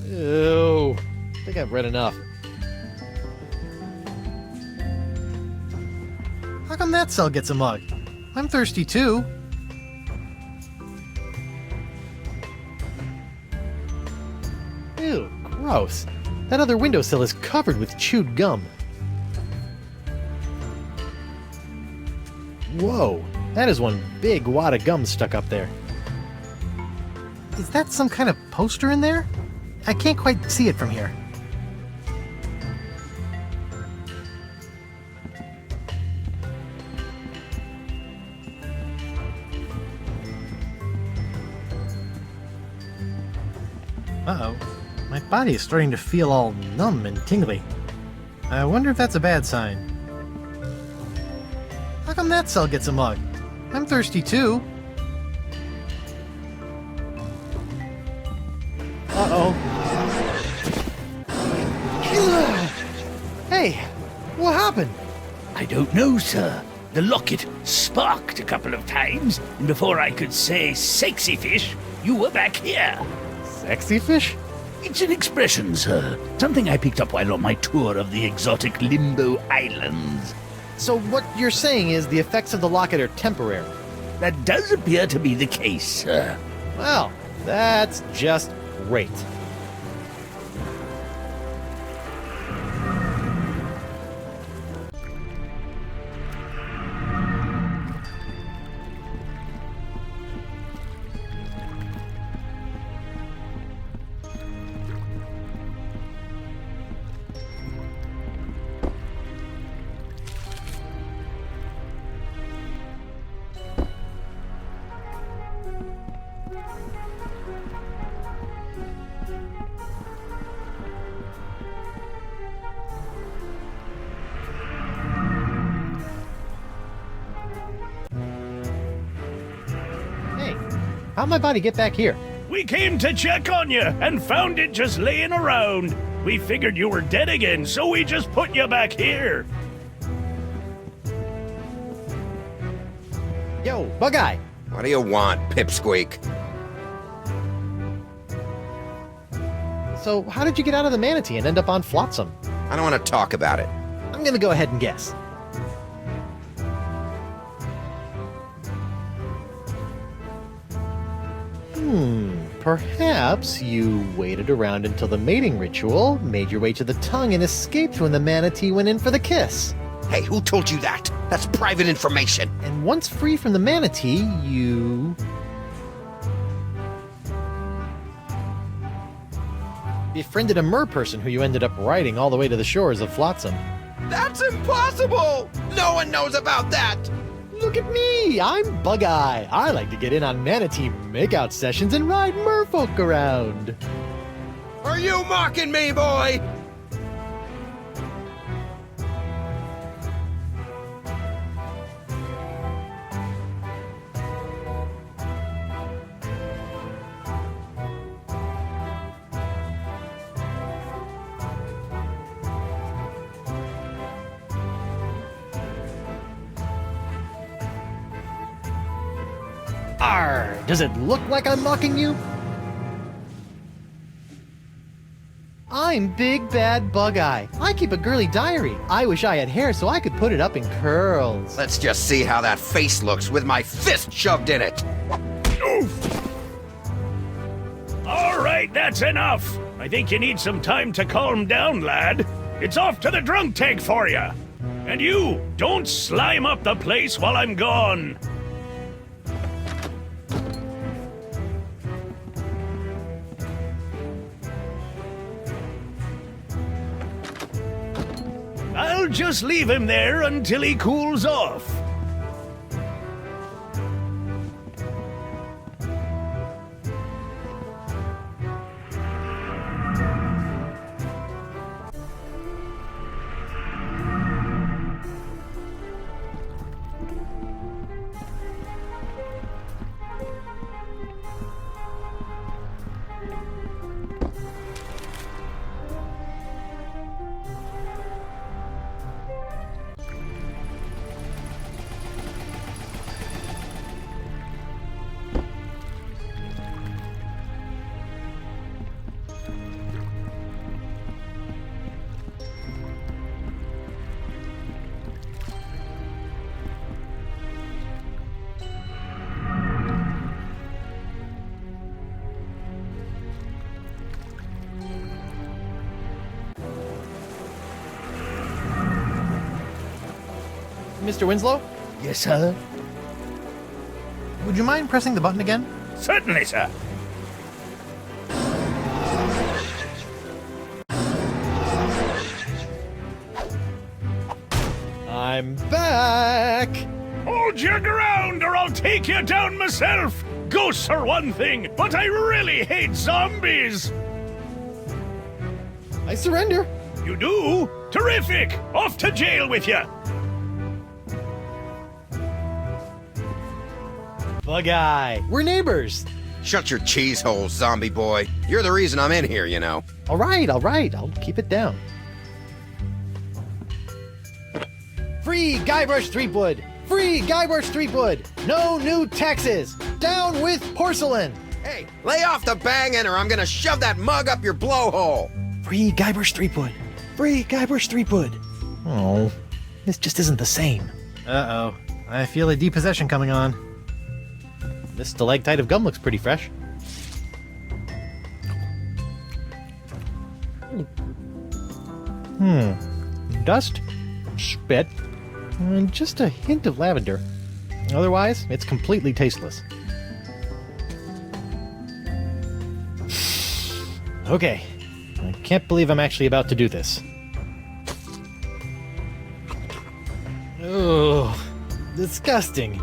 Ew. I think I've read enough. How come that cell gets a mug? I'm thirsty too. Ew, gross. That other windowsill is covered with chewed gum. Whoa, that is one big wad of gum stuck up there. Is that some kind of poster in there? I can't quite see it from here. Uh-oh. My body is starting to feel all numb and tingly. I wonder if that's a bad sign. How come that cell gets a mug? I'm thirsty too. Uh-oh. Hey, what happened? I don't know, sir. The locket sparked a couple of times, and before I could say sexy fish, you were back here. Sexy fish? It's an expression, sir. Something I picked up while on my tour of the exotic Limbo Islands. So what you're saying is the effects of the locket are temporary? That does appear to be the case, sir. Well, that's just great. How'd my body get back here? We came to check on you and found it just laying around. We figured you were dead again, so we just put you back here. Yo, Bug-Eye! What do you want, Pipsqueak? So, how did you get out of the manatee and end up on Flotsam? I don't want to talk about it. I'm gonna go ahead and guess. Perhaps you waited around until the mating ritual, made your way to the tongue, and escaped when the manatee went in for the kiss. Hey, who told you that? That's private information. And once free from the manatee, you befriended a mer-person who you ended up riding all the way to the shores of Flotsam. That's impossible! No one knows about that! Look at me! I'm Bug-Eye. I like to get in on manatee makeout sessions and ride merfolk around. Are you mocking me, boy? Arr! Does it look like I'm mocking you? I'm Big Bad Bug-Eye. I keep a girly diary. I wish I had hair so I could put it up in curls. Let's just see how that face looks with my fist shoved in it. Oof! All right, that's enough. I think you need some time to calm down, lad. It's off to the drunk tank for you. And you, don't slime up the place while I'm gone. I'll just leave him there until he cools off. Mr. Winslow? Yes, sir? Would you mind pressing the button again? Certainly, sir. I'm back! Hold your ground or I'll take you down myself! Ghosts are one thing, but I really hate zombies! I surrender. You do? Terrific! Off to jail with you! Bug Eye, we're neighbors. Shut your cheese hole, zombie boy. You're the reason I'm in here, you know. All right, I'll keep it down. Free Guybrush Threepwood! Free Guybrush Threepwood! No new taxes! Down with porcelain! Hey, lay off the banging or I'm gonna shove that mug up your blowhole! Free Guybrush Threepwood! Free Guybrush Threepwood! Oh, this just isn't the same. Uh-oh. I feel a depossession coming on. This stalactite of gum looks pretty fresh. Dust, spit, and just a hint of lavender. Otherwise, it's completely tasteless. Okay, I can't believe I'm actually about to do this. Ugh, disgusting.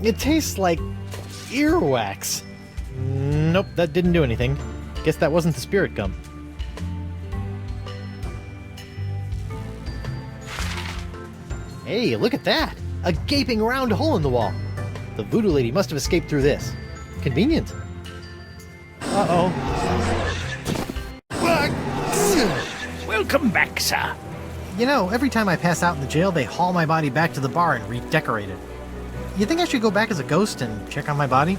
It tastes like earwax. Nope, that didn't do anything. Guess that wasn't the spirit gum. Hey, look at that! A gaping round hole in the wall. The voodoo lady must have escaped through this. Convenient. Uh-oh. Welcome back, sir. You know, every time I pass out in the jail, they haul my body back to the bar and redecorate it. You think I should go back as a ghost and check on my body?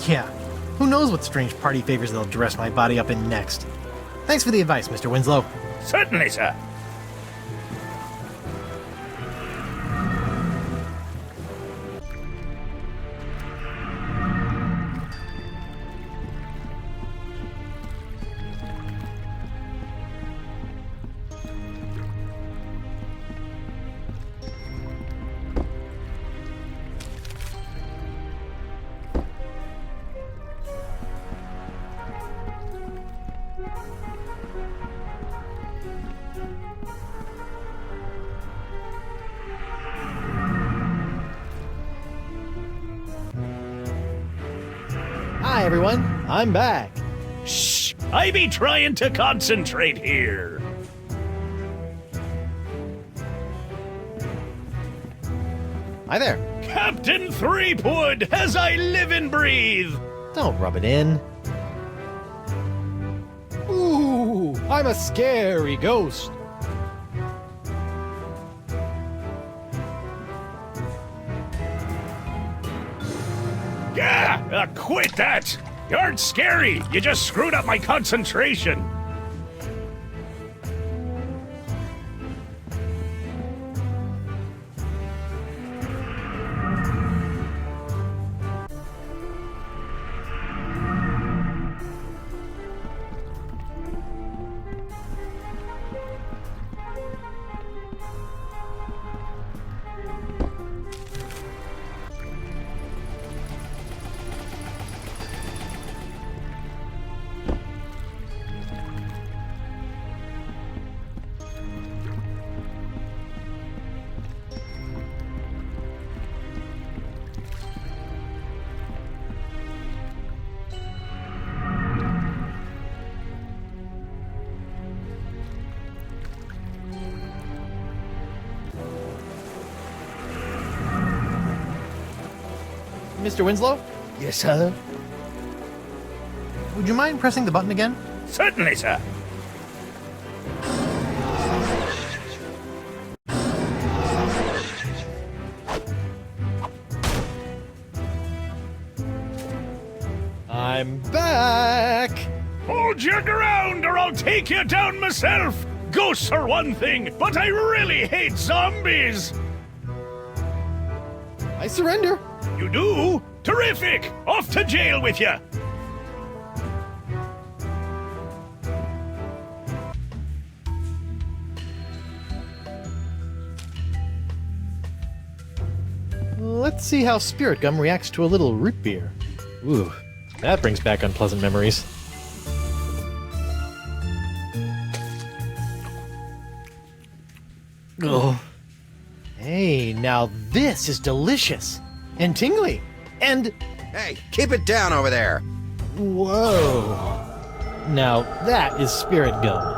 Yeah. Who knows what strange party favors they'll dress my body up in next. Thanks for the advice, Mr. Winslow. Certainly, sir. Hi, everyone. I'm back. Shh! I be trying to concentrate here. Hi there. Captain Threepwood, as I live and breathe. Don't rub it in. Ooh, I'm a scary ghost. Yeah, quit that! You aren't scary, you just screwed up my concentration. Mr. Winslow? Yes, sir? Would you mind pressing the button again? Certainly, sir. I'm back! Hold your ground or I'll take you down myself! Ghosts are one thing, but I really hate zombies! I surrender. You do? Terrific! Off to jail with you! Let's see how spirit gum reacts to a little root beer. Ooh, that brings back unpleasant memories. Oh. Hey, now this is delicious. And tingly. And... Hey, keep it down over there. Whoa. Now that is spirit gum.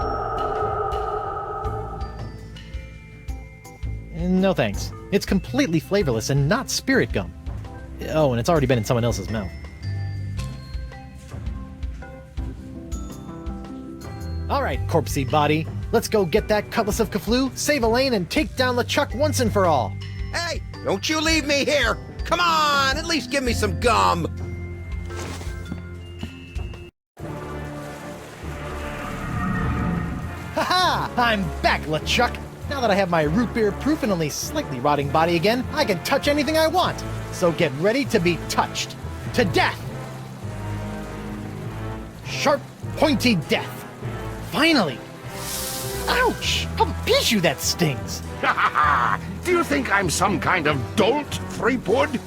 No thanks. It's completely flavorless and not spirit gum. Oh, and it's already been in someone else's mouth. Alright, corpsey body. Let's go get that cutlass of Kaflu, save Elaine, and take down LeChuck once and for all. Hey, don't you leave me here! Come on, at least give me some gum! Haha! I'm back, LeChuck! Now that I have my root beer proof and only slightly rotting body again, I can touch anything I want. So get ready to be touched. To death! Sharp, pointy death. Finally! Ouch! How piece you that stings! Do you think I'm some kind of dolt, Threepwood?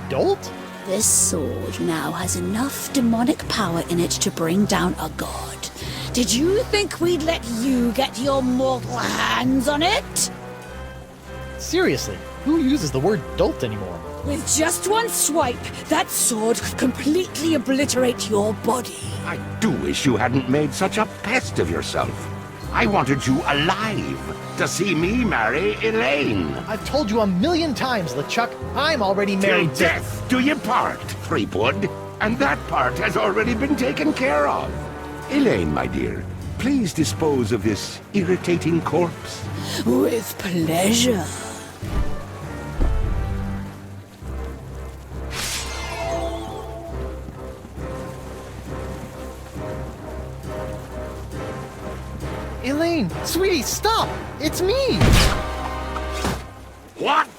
Dolt? This sword now has enough demonic power in it to bring down a god. Did you think we'd let you get your mortal hands on it? Seriously, who uses the word dolt anymore? With just one swipe, that sword could completely obliterate your body. I do wish you hadn't made such a pest of yourself. I wanted you alive to see me marry Elaine. I've told you 1,000,000 times, LeChuck. I'm already married Till death do you part, Threepwood. And that part has already been taken care of. Elaine, my dear, please dispose of this irritating corpse. With pleasure. Elaine, sweetie, stop! It's me! What?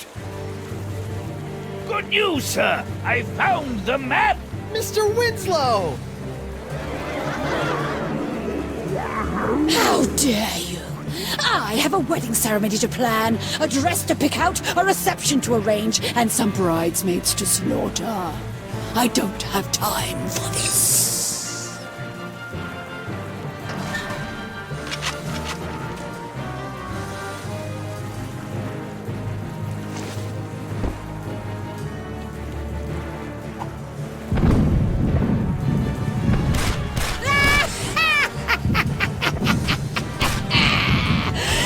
Good news, sir! I found the map! Mr. Winslow! How dare you! I have a wedding ceremony to plan, a dress to pick out, a reception to arrange, and some bridesmaids to slaughter. I don't have time for this.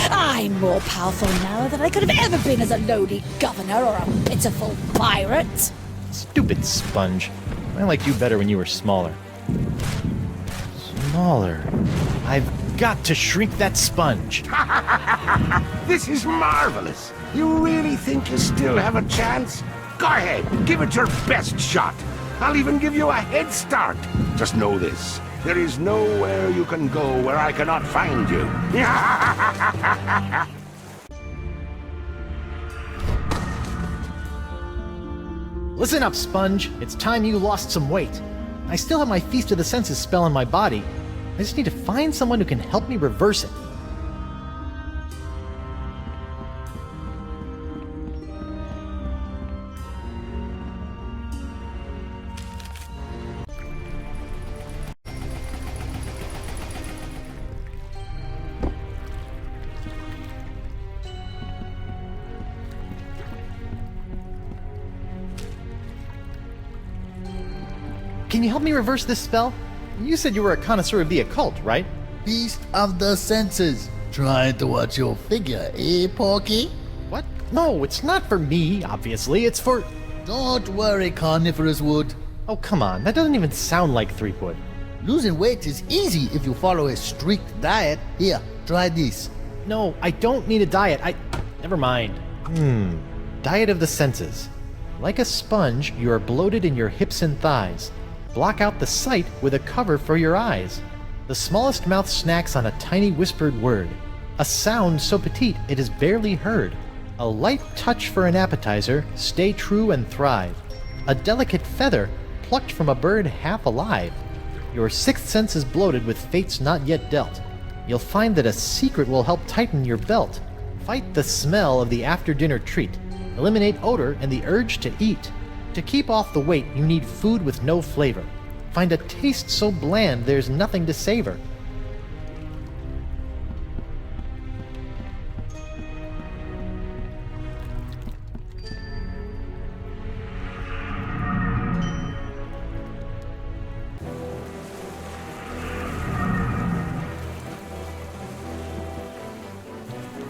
I'm more powerful now than I could have ever been as a lowly governor or a pitiful pirate. Stupid sponge. I liked you better when you were smaller. Smaller. I've got to shrink that sponge. This is marvelous. You really think you still have a chance? Go ahead, give it your best shot. I'll even give you a head start. Just know this. There is nowhere you can go where I cannot find you. Listen up, Sponge. It's time you lost some weight. I still have my Feast of the Senses spell in my body. I just need to find someone who can help me reverse it. Can you help me reverse this spell? You said you were a connoisseur of the occult, right? Feast of the Senses. Trying to watch your figure, eh, Porky? What? No, it's not for me, obviously. It's for... Don't worry, Carnivorous Wood. Oh, come on. That doesn't even sound like Threepwood. Losing weight is easy if you follow a strict diet. Here, try this. No, I don't need a diet. Never mind. Diet of the senses. Like a sponge, you are bloated in your hips and thighs. Block out the sight with a cover for your eyes. The smallest mouth snacks on a tiny whispered word. A sound so petite it is barely heard. A light touch for an appetizer, stay true and thrive. A delicate feather plucked from a bird half alive. Your sixth sense is bloated with fates not yet dealt. You'll find that a secret will help tighten your belt. Fight the smell of the after-dinner treat. eliminate odor and the urge to eat. To keep off the weight, you need food with no flavor. Find a taste so bland there's nothing to savor.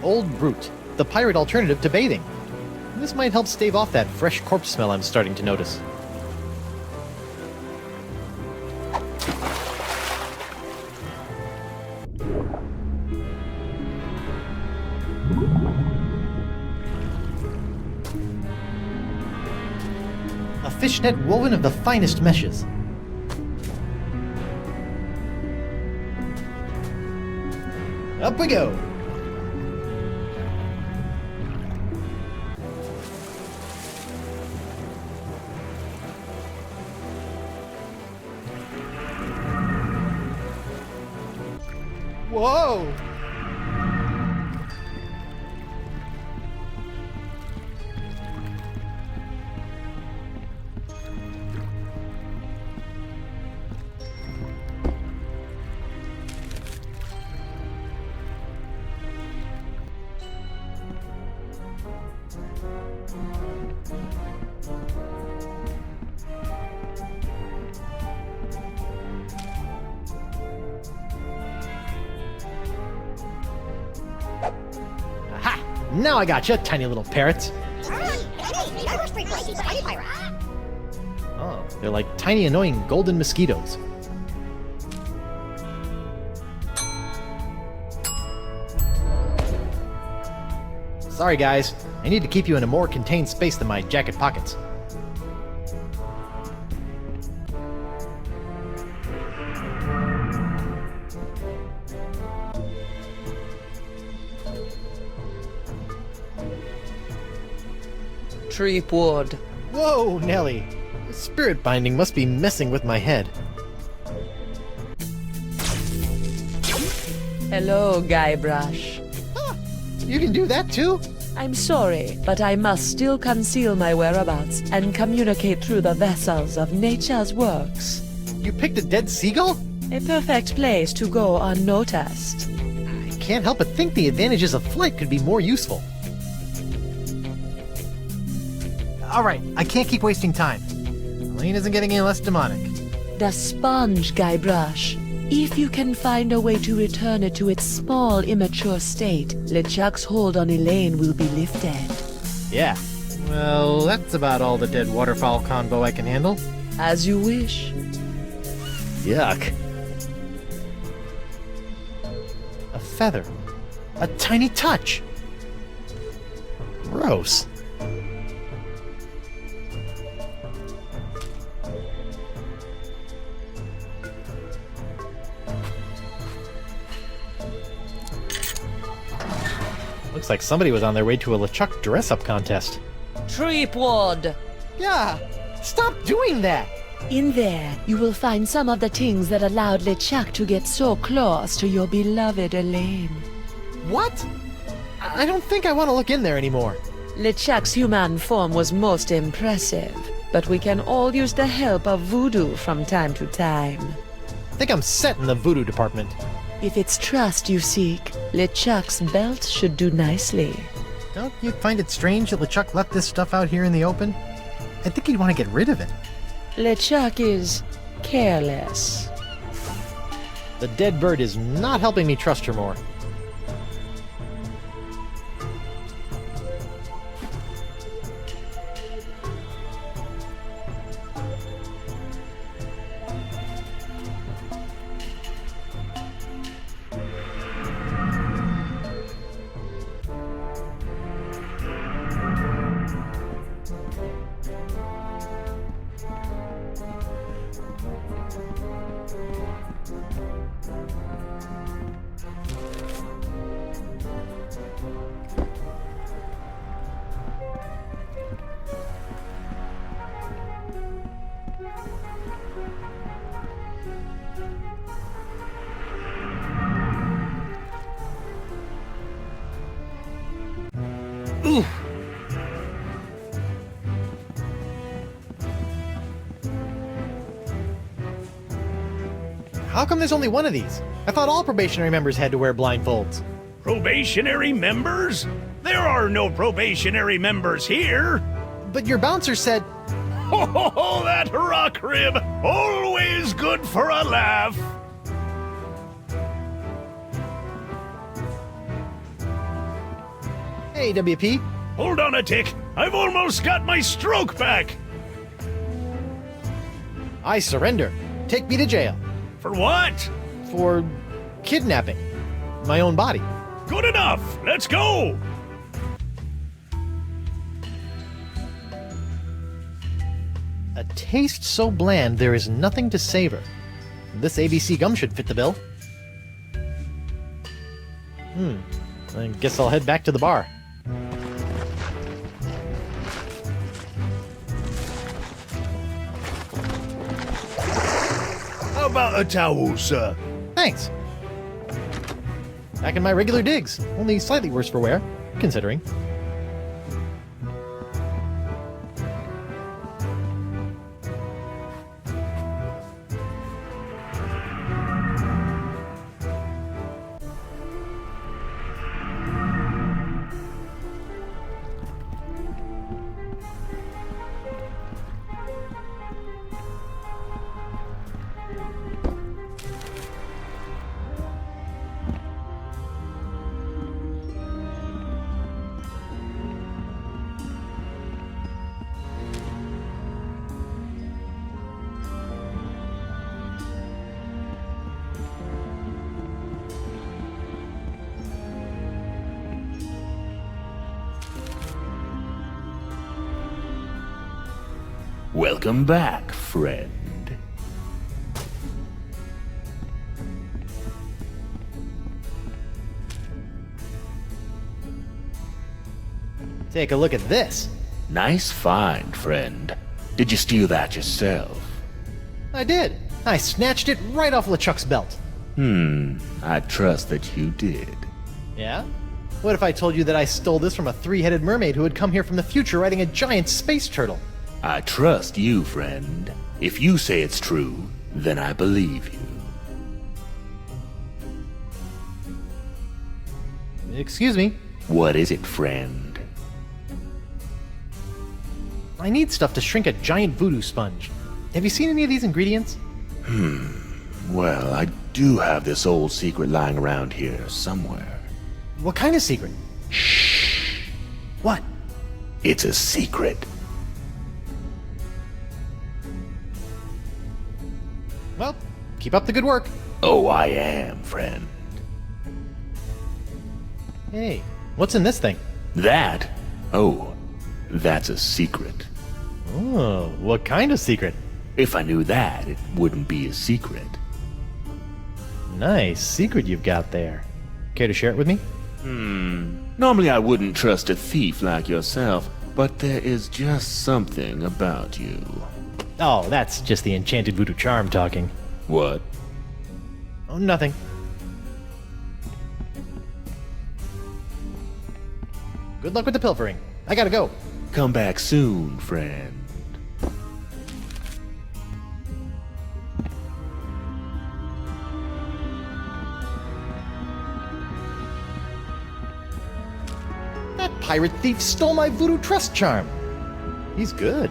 Old Brute, the pirate alternative to bathing. This might help stave off that fresh corpse smell I'm starting to notice. A fishnet woven of the finest meshes. Up we go! Whoa! Now I got you, tiny little parrots. Oh, they're like tiny, annoying golden mosquitoes. Sorry, guys. I need to keep you in a more contained space than my jacket pockets. Treepwood. Whoa, Nelly. Spirit binding must be messing with my head. Hello, Guybrush. You can do that too? I'm sorry, but I must still conceal my whereabouts and communicate through the vessels of nature's works. You picked a dead seagull? A perfect place to go unnoticed. I can't help but think the advantages of flight could be more useful. Alright, I can't keep wasting time. Lane isn't getting any less demonic. The sponge, Guybrush. If you can find a way to return it to its small, immature state, LeChuck's hold on Elaine will be lifted. Yeah. Well, that's about all the dead waterfowl convo I can handle. As you wish. Yuck. A feather. A tiny touch. Gross. Looks like somebody was on their way to a LeChuck dress-up contest. Treepwood! Yeah! Stop doing that! In there, you will find some of the things that allowed LeChuck to get so close to your beloved Elaine. What? I don't think I want to look in there anymore. LeChuck's human form was most impressive, but we can all use the help of voodoo from time to time. I think I'm set in the voodoo department. If it's trust you seek, LeChuck's belt should do nicely. Don't you find it strange that LeChuck left this stuff out here in the open? I think he'd want to get rid of it. LeChuck is careless. The dead bird is not helping me trust her more. How come there's only one of these? I thought all probationary members had to wear blindfolds. Probationary members? There are no probationary members here. But your bouncer said... Oh, that rock rib! Always good for a laugh! Hey, WP. Hold on a tick. I've almost got my stroke back. I surrender. Take me to jail. For what? For kidnapping my own body. Good enough. Let's go. A taste so bland there is nothing to savor. This ABC gum should fit the bill. I guess I'll head back to the bar. How about a towel, sir? Thanks. Back in my regular digs, only slightly worse for wear, considering. Welcome back, friend. Take a look at this. Nice find, friend. Did you steal that yourself? I did. I snatched it right off LeChuck's belt. I trust that you did. Yeah? What if I told you that I stole this from a three-headed mermaid who had come here from the future riding a giant space turtle? I trust you, friend. If you say it's true, then I believe you. Excuse me? What is it, friend? I need stuff to shrink a giant voodoo sponge. Have you seen any of these ingredients? Well, I do have this old secret lying around here somewhere. What kind of secret? Shh. What? It's a secret. Well, keep up the good work. Oh, I am, friend. Hey, what's in this thing? That? Oh, that's a secret. Oh, what kind of secret? If I knew that, it wouldn't be a secret. Nice secret you've got there. Care to share it with me? Normally I wouldn't trust a thief like yourself, but there is just something about you. Oh, that's just the enchanted voodoo charm talking. What? Oh, nothing. Good luck with the pilfering. I gotta go. Come back soon, friend. That pirate thief stole my voodoo trust charm. He's good.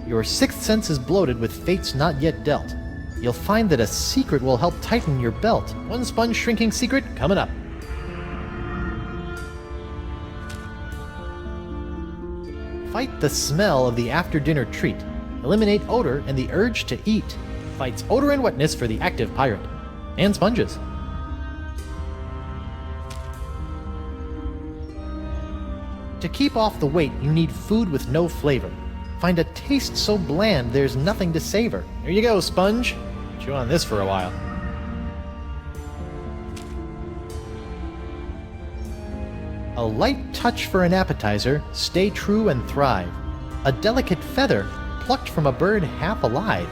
Your sixth sense is bloated with fates not yet dealt. You'll find that a secret will help tighten your belt. One sponge shrinking secret coming up. Fight the smell of the after-dinner treat. Eliminate odor and the urge to eat. Fights odor and wetness for the active pirate. And sponges. To keep off the weight, you need food with no flavor. Find a taste so bland there's nothing to savor. Here you go, sponge. Chew on this for a while. A light touch for an appetizer, stay true and thrive. A delicate feather, plucked from a bird half alive.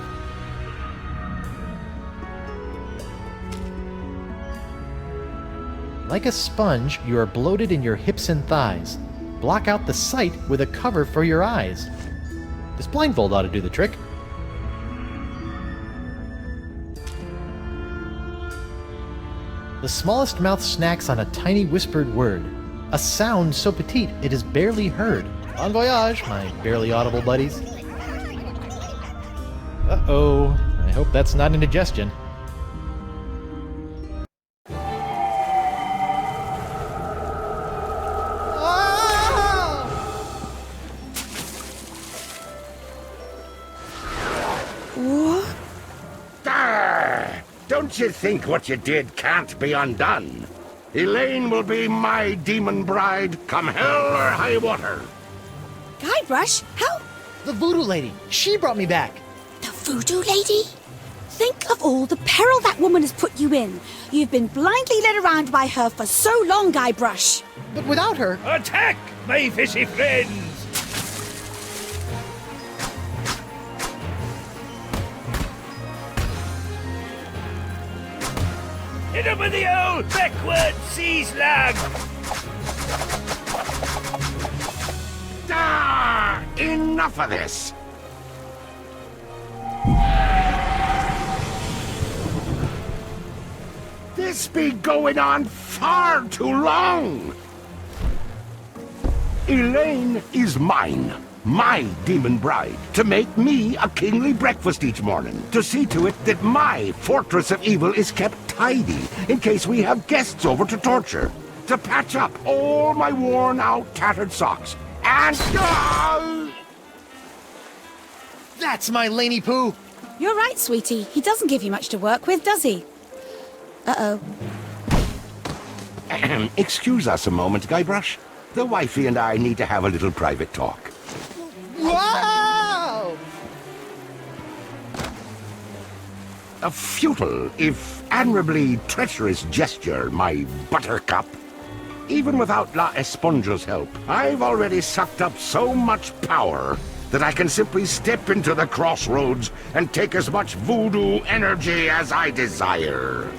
Like a sponge, you are bloated in your hips and thighs. Block out the sight with a cover for your eyes. This blindfold ought to do the trick. The smallest mouth snacks on a tiny whispered word. A sound so petite it is barely heard. Bon voyage, my barely audible buddies. Uh-oh. I hope that's not indigestion. What? Don't you think what you did can't be undone? Elaine will be my demon bride, come hell or high water. Guybrush, how? The voodoo lady. She brought me back. The voodoo lady? Think of all the peril that woman has put you in. You've been blindly led around by her for so long, Guybrush. But without her... Attack, my fishy friends! Hit him with the old backward sea slug! Enough of this! This be going on far too long! Elaine is mine, my demon bride, to make me a kingly breakfast each morning, to see to it that my fortress of evil is kept tidy in case we have guests over to torture, to patch up all my worn-out, tattered socks, and... That's my Laney Poo! You're right, sweetie. He doesn't give you much to work with, does he? Uh-oh. Excuse us a moment, Guybrush. The wifey and I need to have a little private talk. Wow! A futile, if admirably treacherous gesture, my buttercup. Even without La Esponja's help, I've already sucked up so much power that I can simply step into the crossroads and take as much voodoo energy as I desire.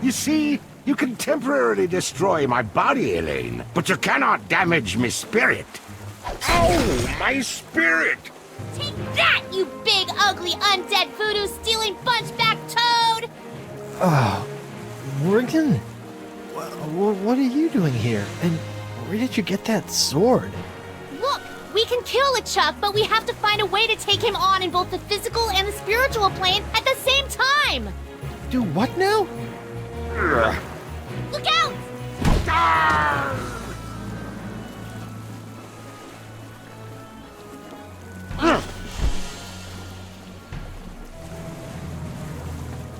You see, you can temporarily destroy my body, Elaine, but you cannot damage my spirit. Oh, my spirit! Take that, you big, ugly, undead voodoo-stealing bunchback toad! Morgan? What are you doing here? And where did you get that sword? Look, we can kill LeChuck, but we have to find a way to take him on in both the physical and the spiritual plane at the same time! Do what now? Look out!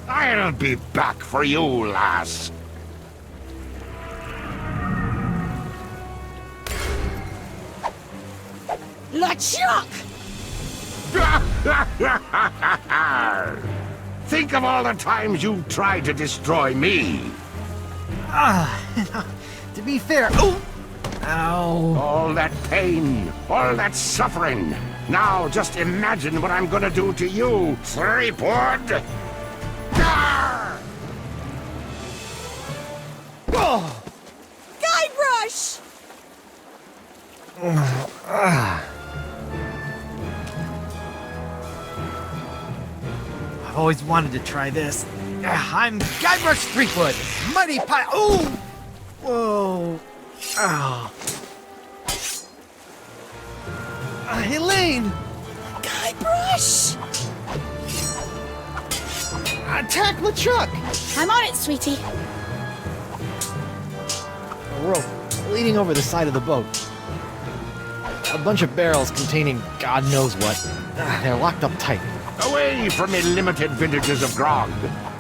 I'll be back for you, lass. LeChuck! Think of all the times you've tried to destroy me. To be fair... Oh! Ow! All that pain, all that suffering. Now just imagine what I'm gonna do to you, Threepwood! Oh! Guybrush! I've always wanted to try this. I'm Guybrush Threepwood, mighty pie. Oh! Whoa! Ow! Elaine! Guybrush! Attack LeChuck! I'm on it, sweetie. A rope leading over the side of the boat. A bunch of barrels containing God knows what. They're locked up tight. Away from me limited vintages of grog.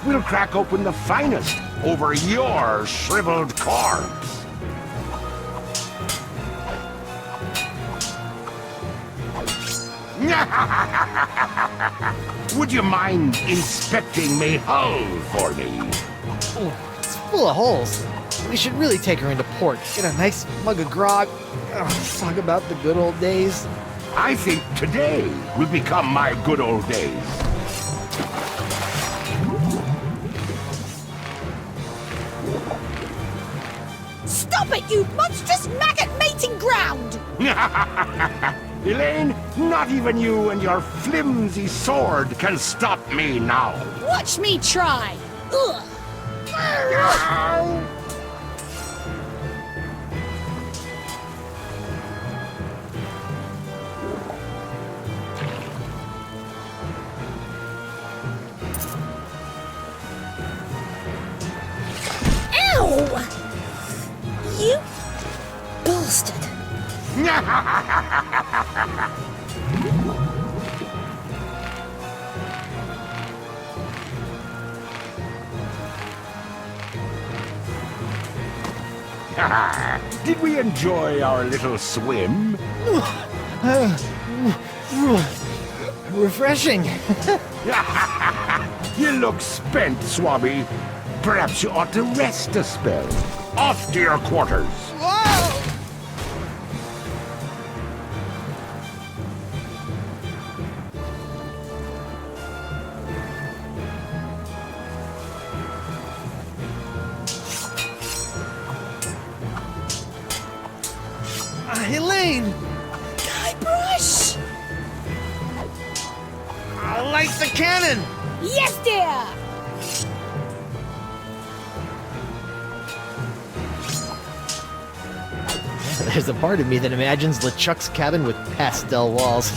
We'll crack open the finest over your shriveled corpse. Would you mind inspecting me hull for me? Oh, it's full of holes. We should really take her into port. Get a nice mug of grog. Talk about the good old days. I think today will become my good old days. Stop it, you monstrous maggot mating ground! Elaine, not even you and your flimsy sword can stop me now. Watch me try. Ugh. Ow! You bastard. Did we enjoy our little swim? Refreshing. You look spent, Swabby. Perhaps you ought to rest a spell. Off to your quarters. Elaine! Guybrush! I like the cannon! Yes, dear! There's a part of me that imagines LeChuck's cabin with pastel walls.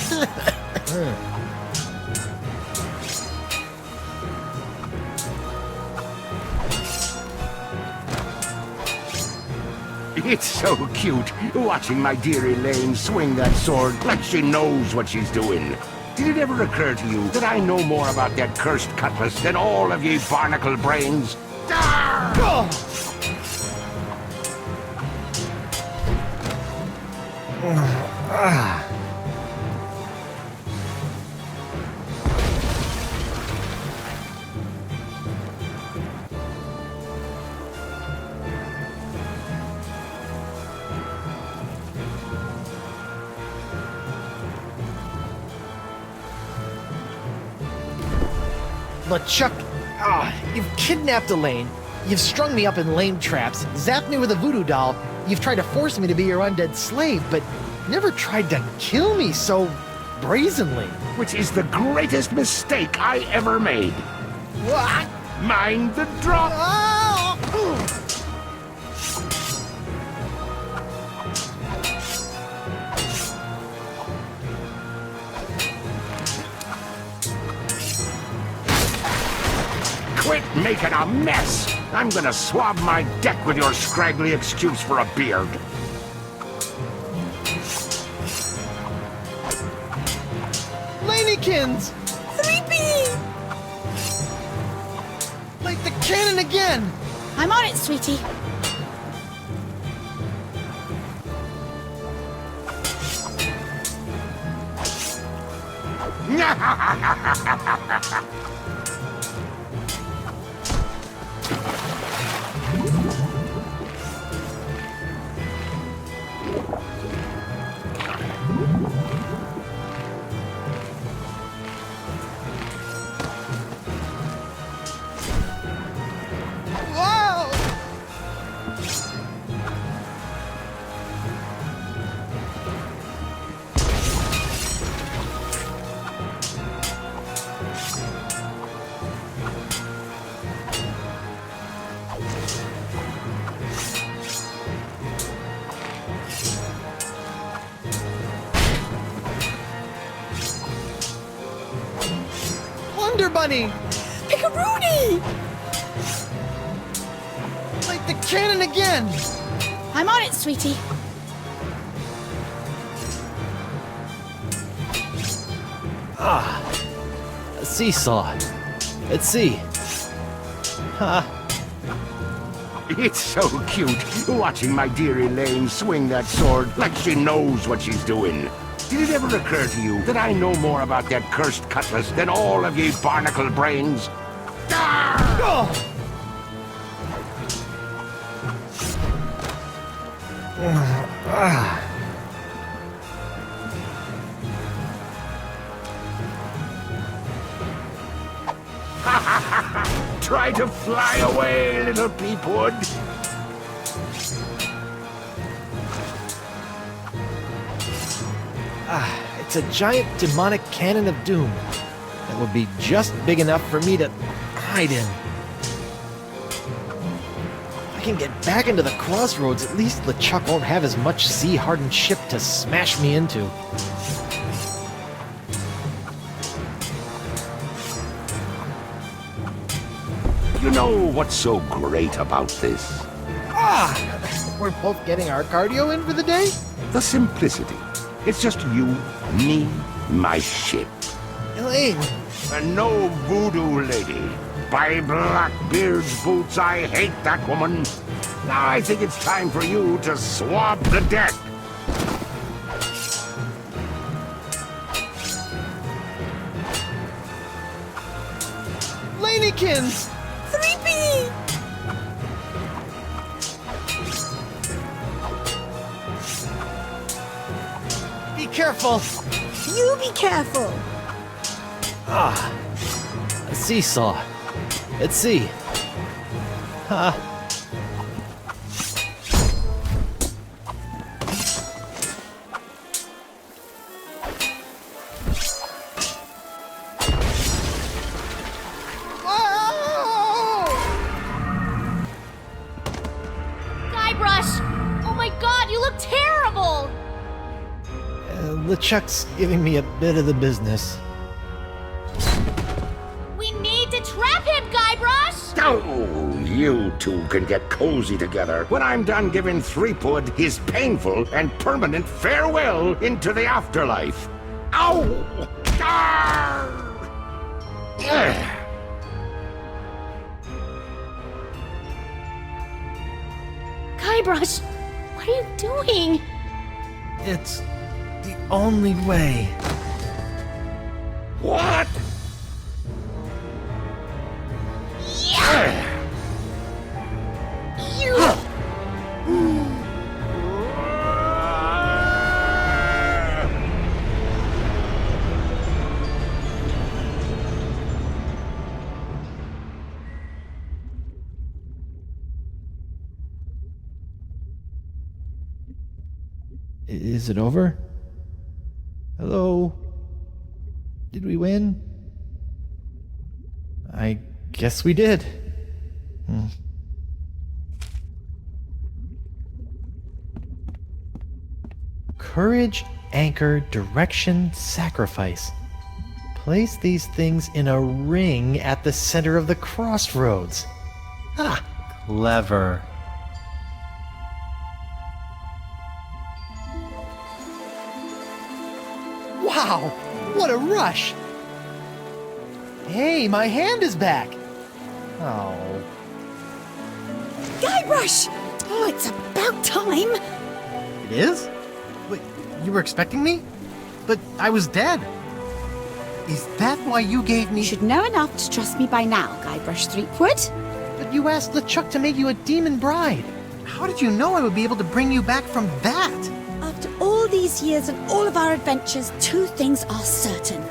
It's so cute, watching my dear Elaine swing that sword like she knows what she's doing. Did it ever occur to you that I know more about that cursed cutlass than all of ye barnacle brains? LeChuck, you've kidnapped Elaine. You've strung me up in lame traps, zapped me with a voodoo doll. You've tried to force me to be your undead slave, but never tried to kill me so brazenly. Which is the greatest mistake I ever made. What? Mind the drop. Quit making a mess! I'm gonna swab my deck with your scraggly excuse for a beard. Lanykins! 3B! Light the cannon again! I'm on it, sweetie. Wonder Bunny! Pickaroony! Light the cannon again! I'm on it, sweetie. A seesaw. Let's see. It's so cute, watching my dear Elaine swing that sword like she knows what she's doing. Did it ever occur to you that I know more about that cursed cutlass than all of ye barnacle brains? Try to fly away, little peepwood. Ah. It's a giant demonic cannon of doom that would be just big enough for me to hide in. If I can get back into the crossroads, at least LeChuck won't have as much sea-hardened ship to smash me into. You know what's so great about this? We're both getting our cardio in for the day? The simplicity. It's just you, me, my ship. Elaine! And no voodoo lady. By Blackbeard's boots, I hate that woman. Now I think it's time for you to swab the deck. Lanykins! 3P! Be careful! You be careful! A seesaw. Let's see. Guybrush! Oh my god, you look terrible! LeChuck's giving me a bit of the business. We need to trap him, Guybrush! Oh, you two can get cozy together when I'm done giving Threepwood his painful and permanent farewell into the afterlife. Ow! Ugh. Guybrush, what are you doing? It's the only way. What? Is it over? Hello? Did we win? I guess we did. Courage, anchor, direction, sacrifice. Place these things in a ring at the center of the crossroads. Clever. Wow, what a rush! Hey, my hand is back! Oh. Guybrush! Oh, it's about time! It is? Wait, you were expecting me? But I was dead. Is that why you gave me— You should know enough to trust me by now, Guybrush Threepwood. But you asked LeChuck to make you a demon bride. How did you know I would be able to bring you back from that? After all these years and all of our adventures, two things are certain.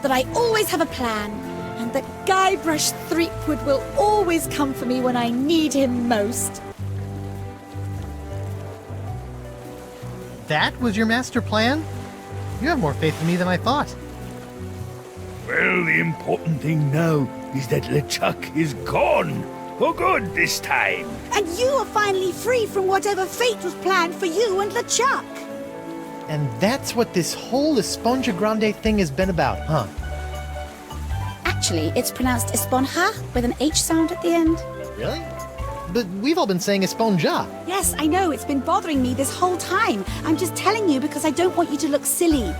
That I always have a plan, and that Guybrush Threepwood will always come for me when I need him most. That was your master plan? You have more faith in me than I thought. Well, the important thing now is that LeChuck is gone. For good this time. And you are finally free from whatever fate was planned for you and LeChuck. And that's what this whole Esponja Grande thing has been about, huh? Actually, it's pronounced Esponja with an H sound at the end. Really? But we've all been saying Esponja. Yes, I know. It's been bothering me this whole time. I'm just telling you because I don't want you to look silly.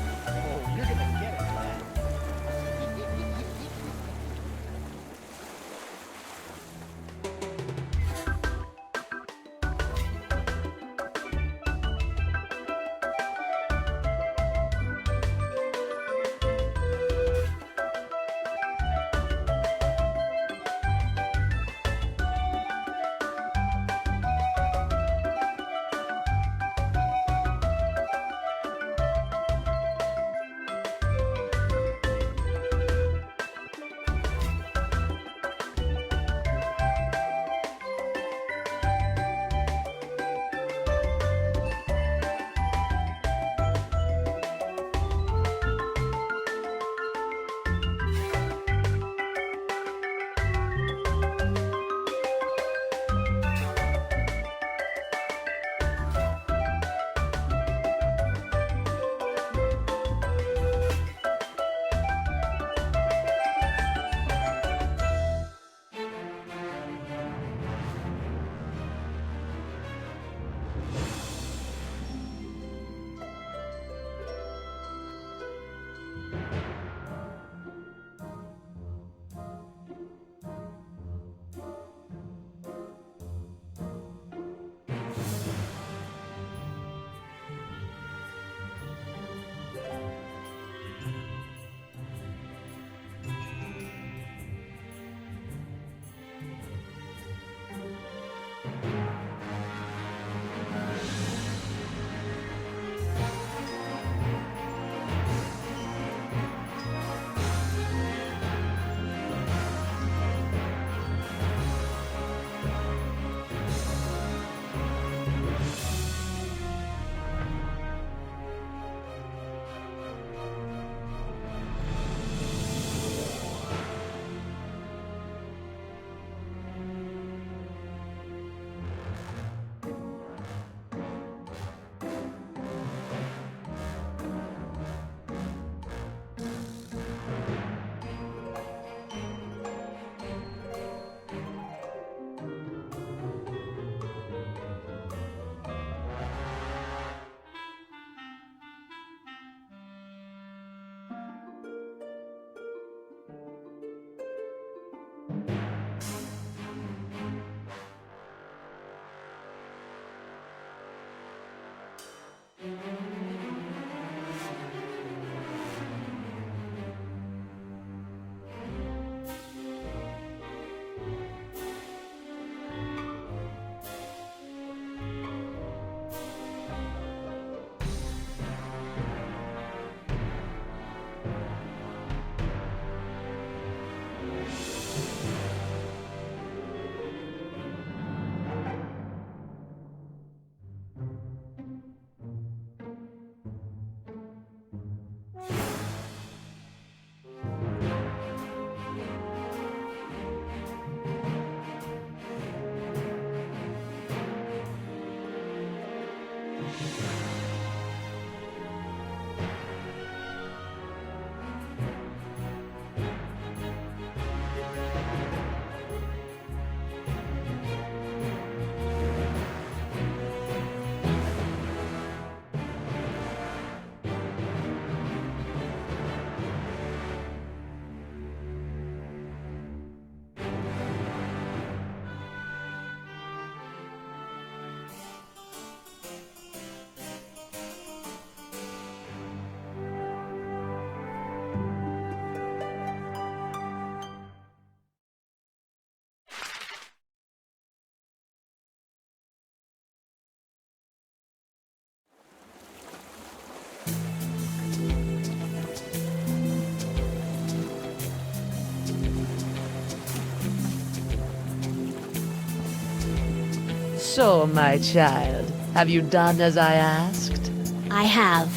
So, my child, have you done as I asked? I have.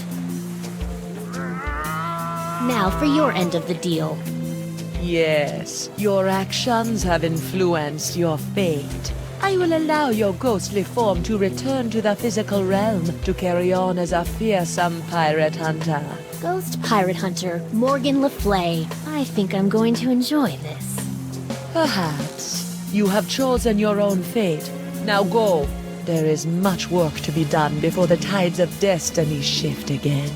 Now for your end of the deal. Yes, your actions have influenced your fate. I will allow your ghostly form to return to the physical realm to carry on as a fearsome pirate hunter. Ghost pirate hunter Morgan Le Flay. I think I'm going to enjoy this. Perhaps. You have chosen your own fate. Now go. There is much work to be done before the tides of destiny shift again.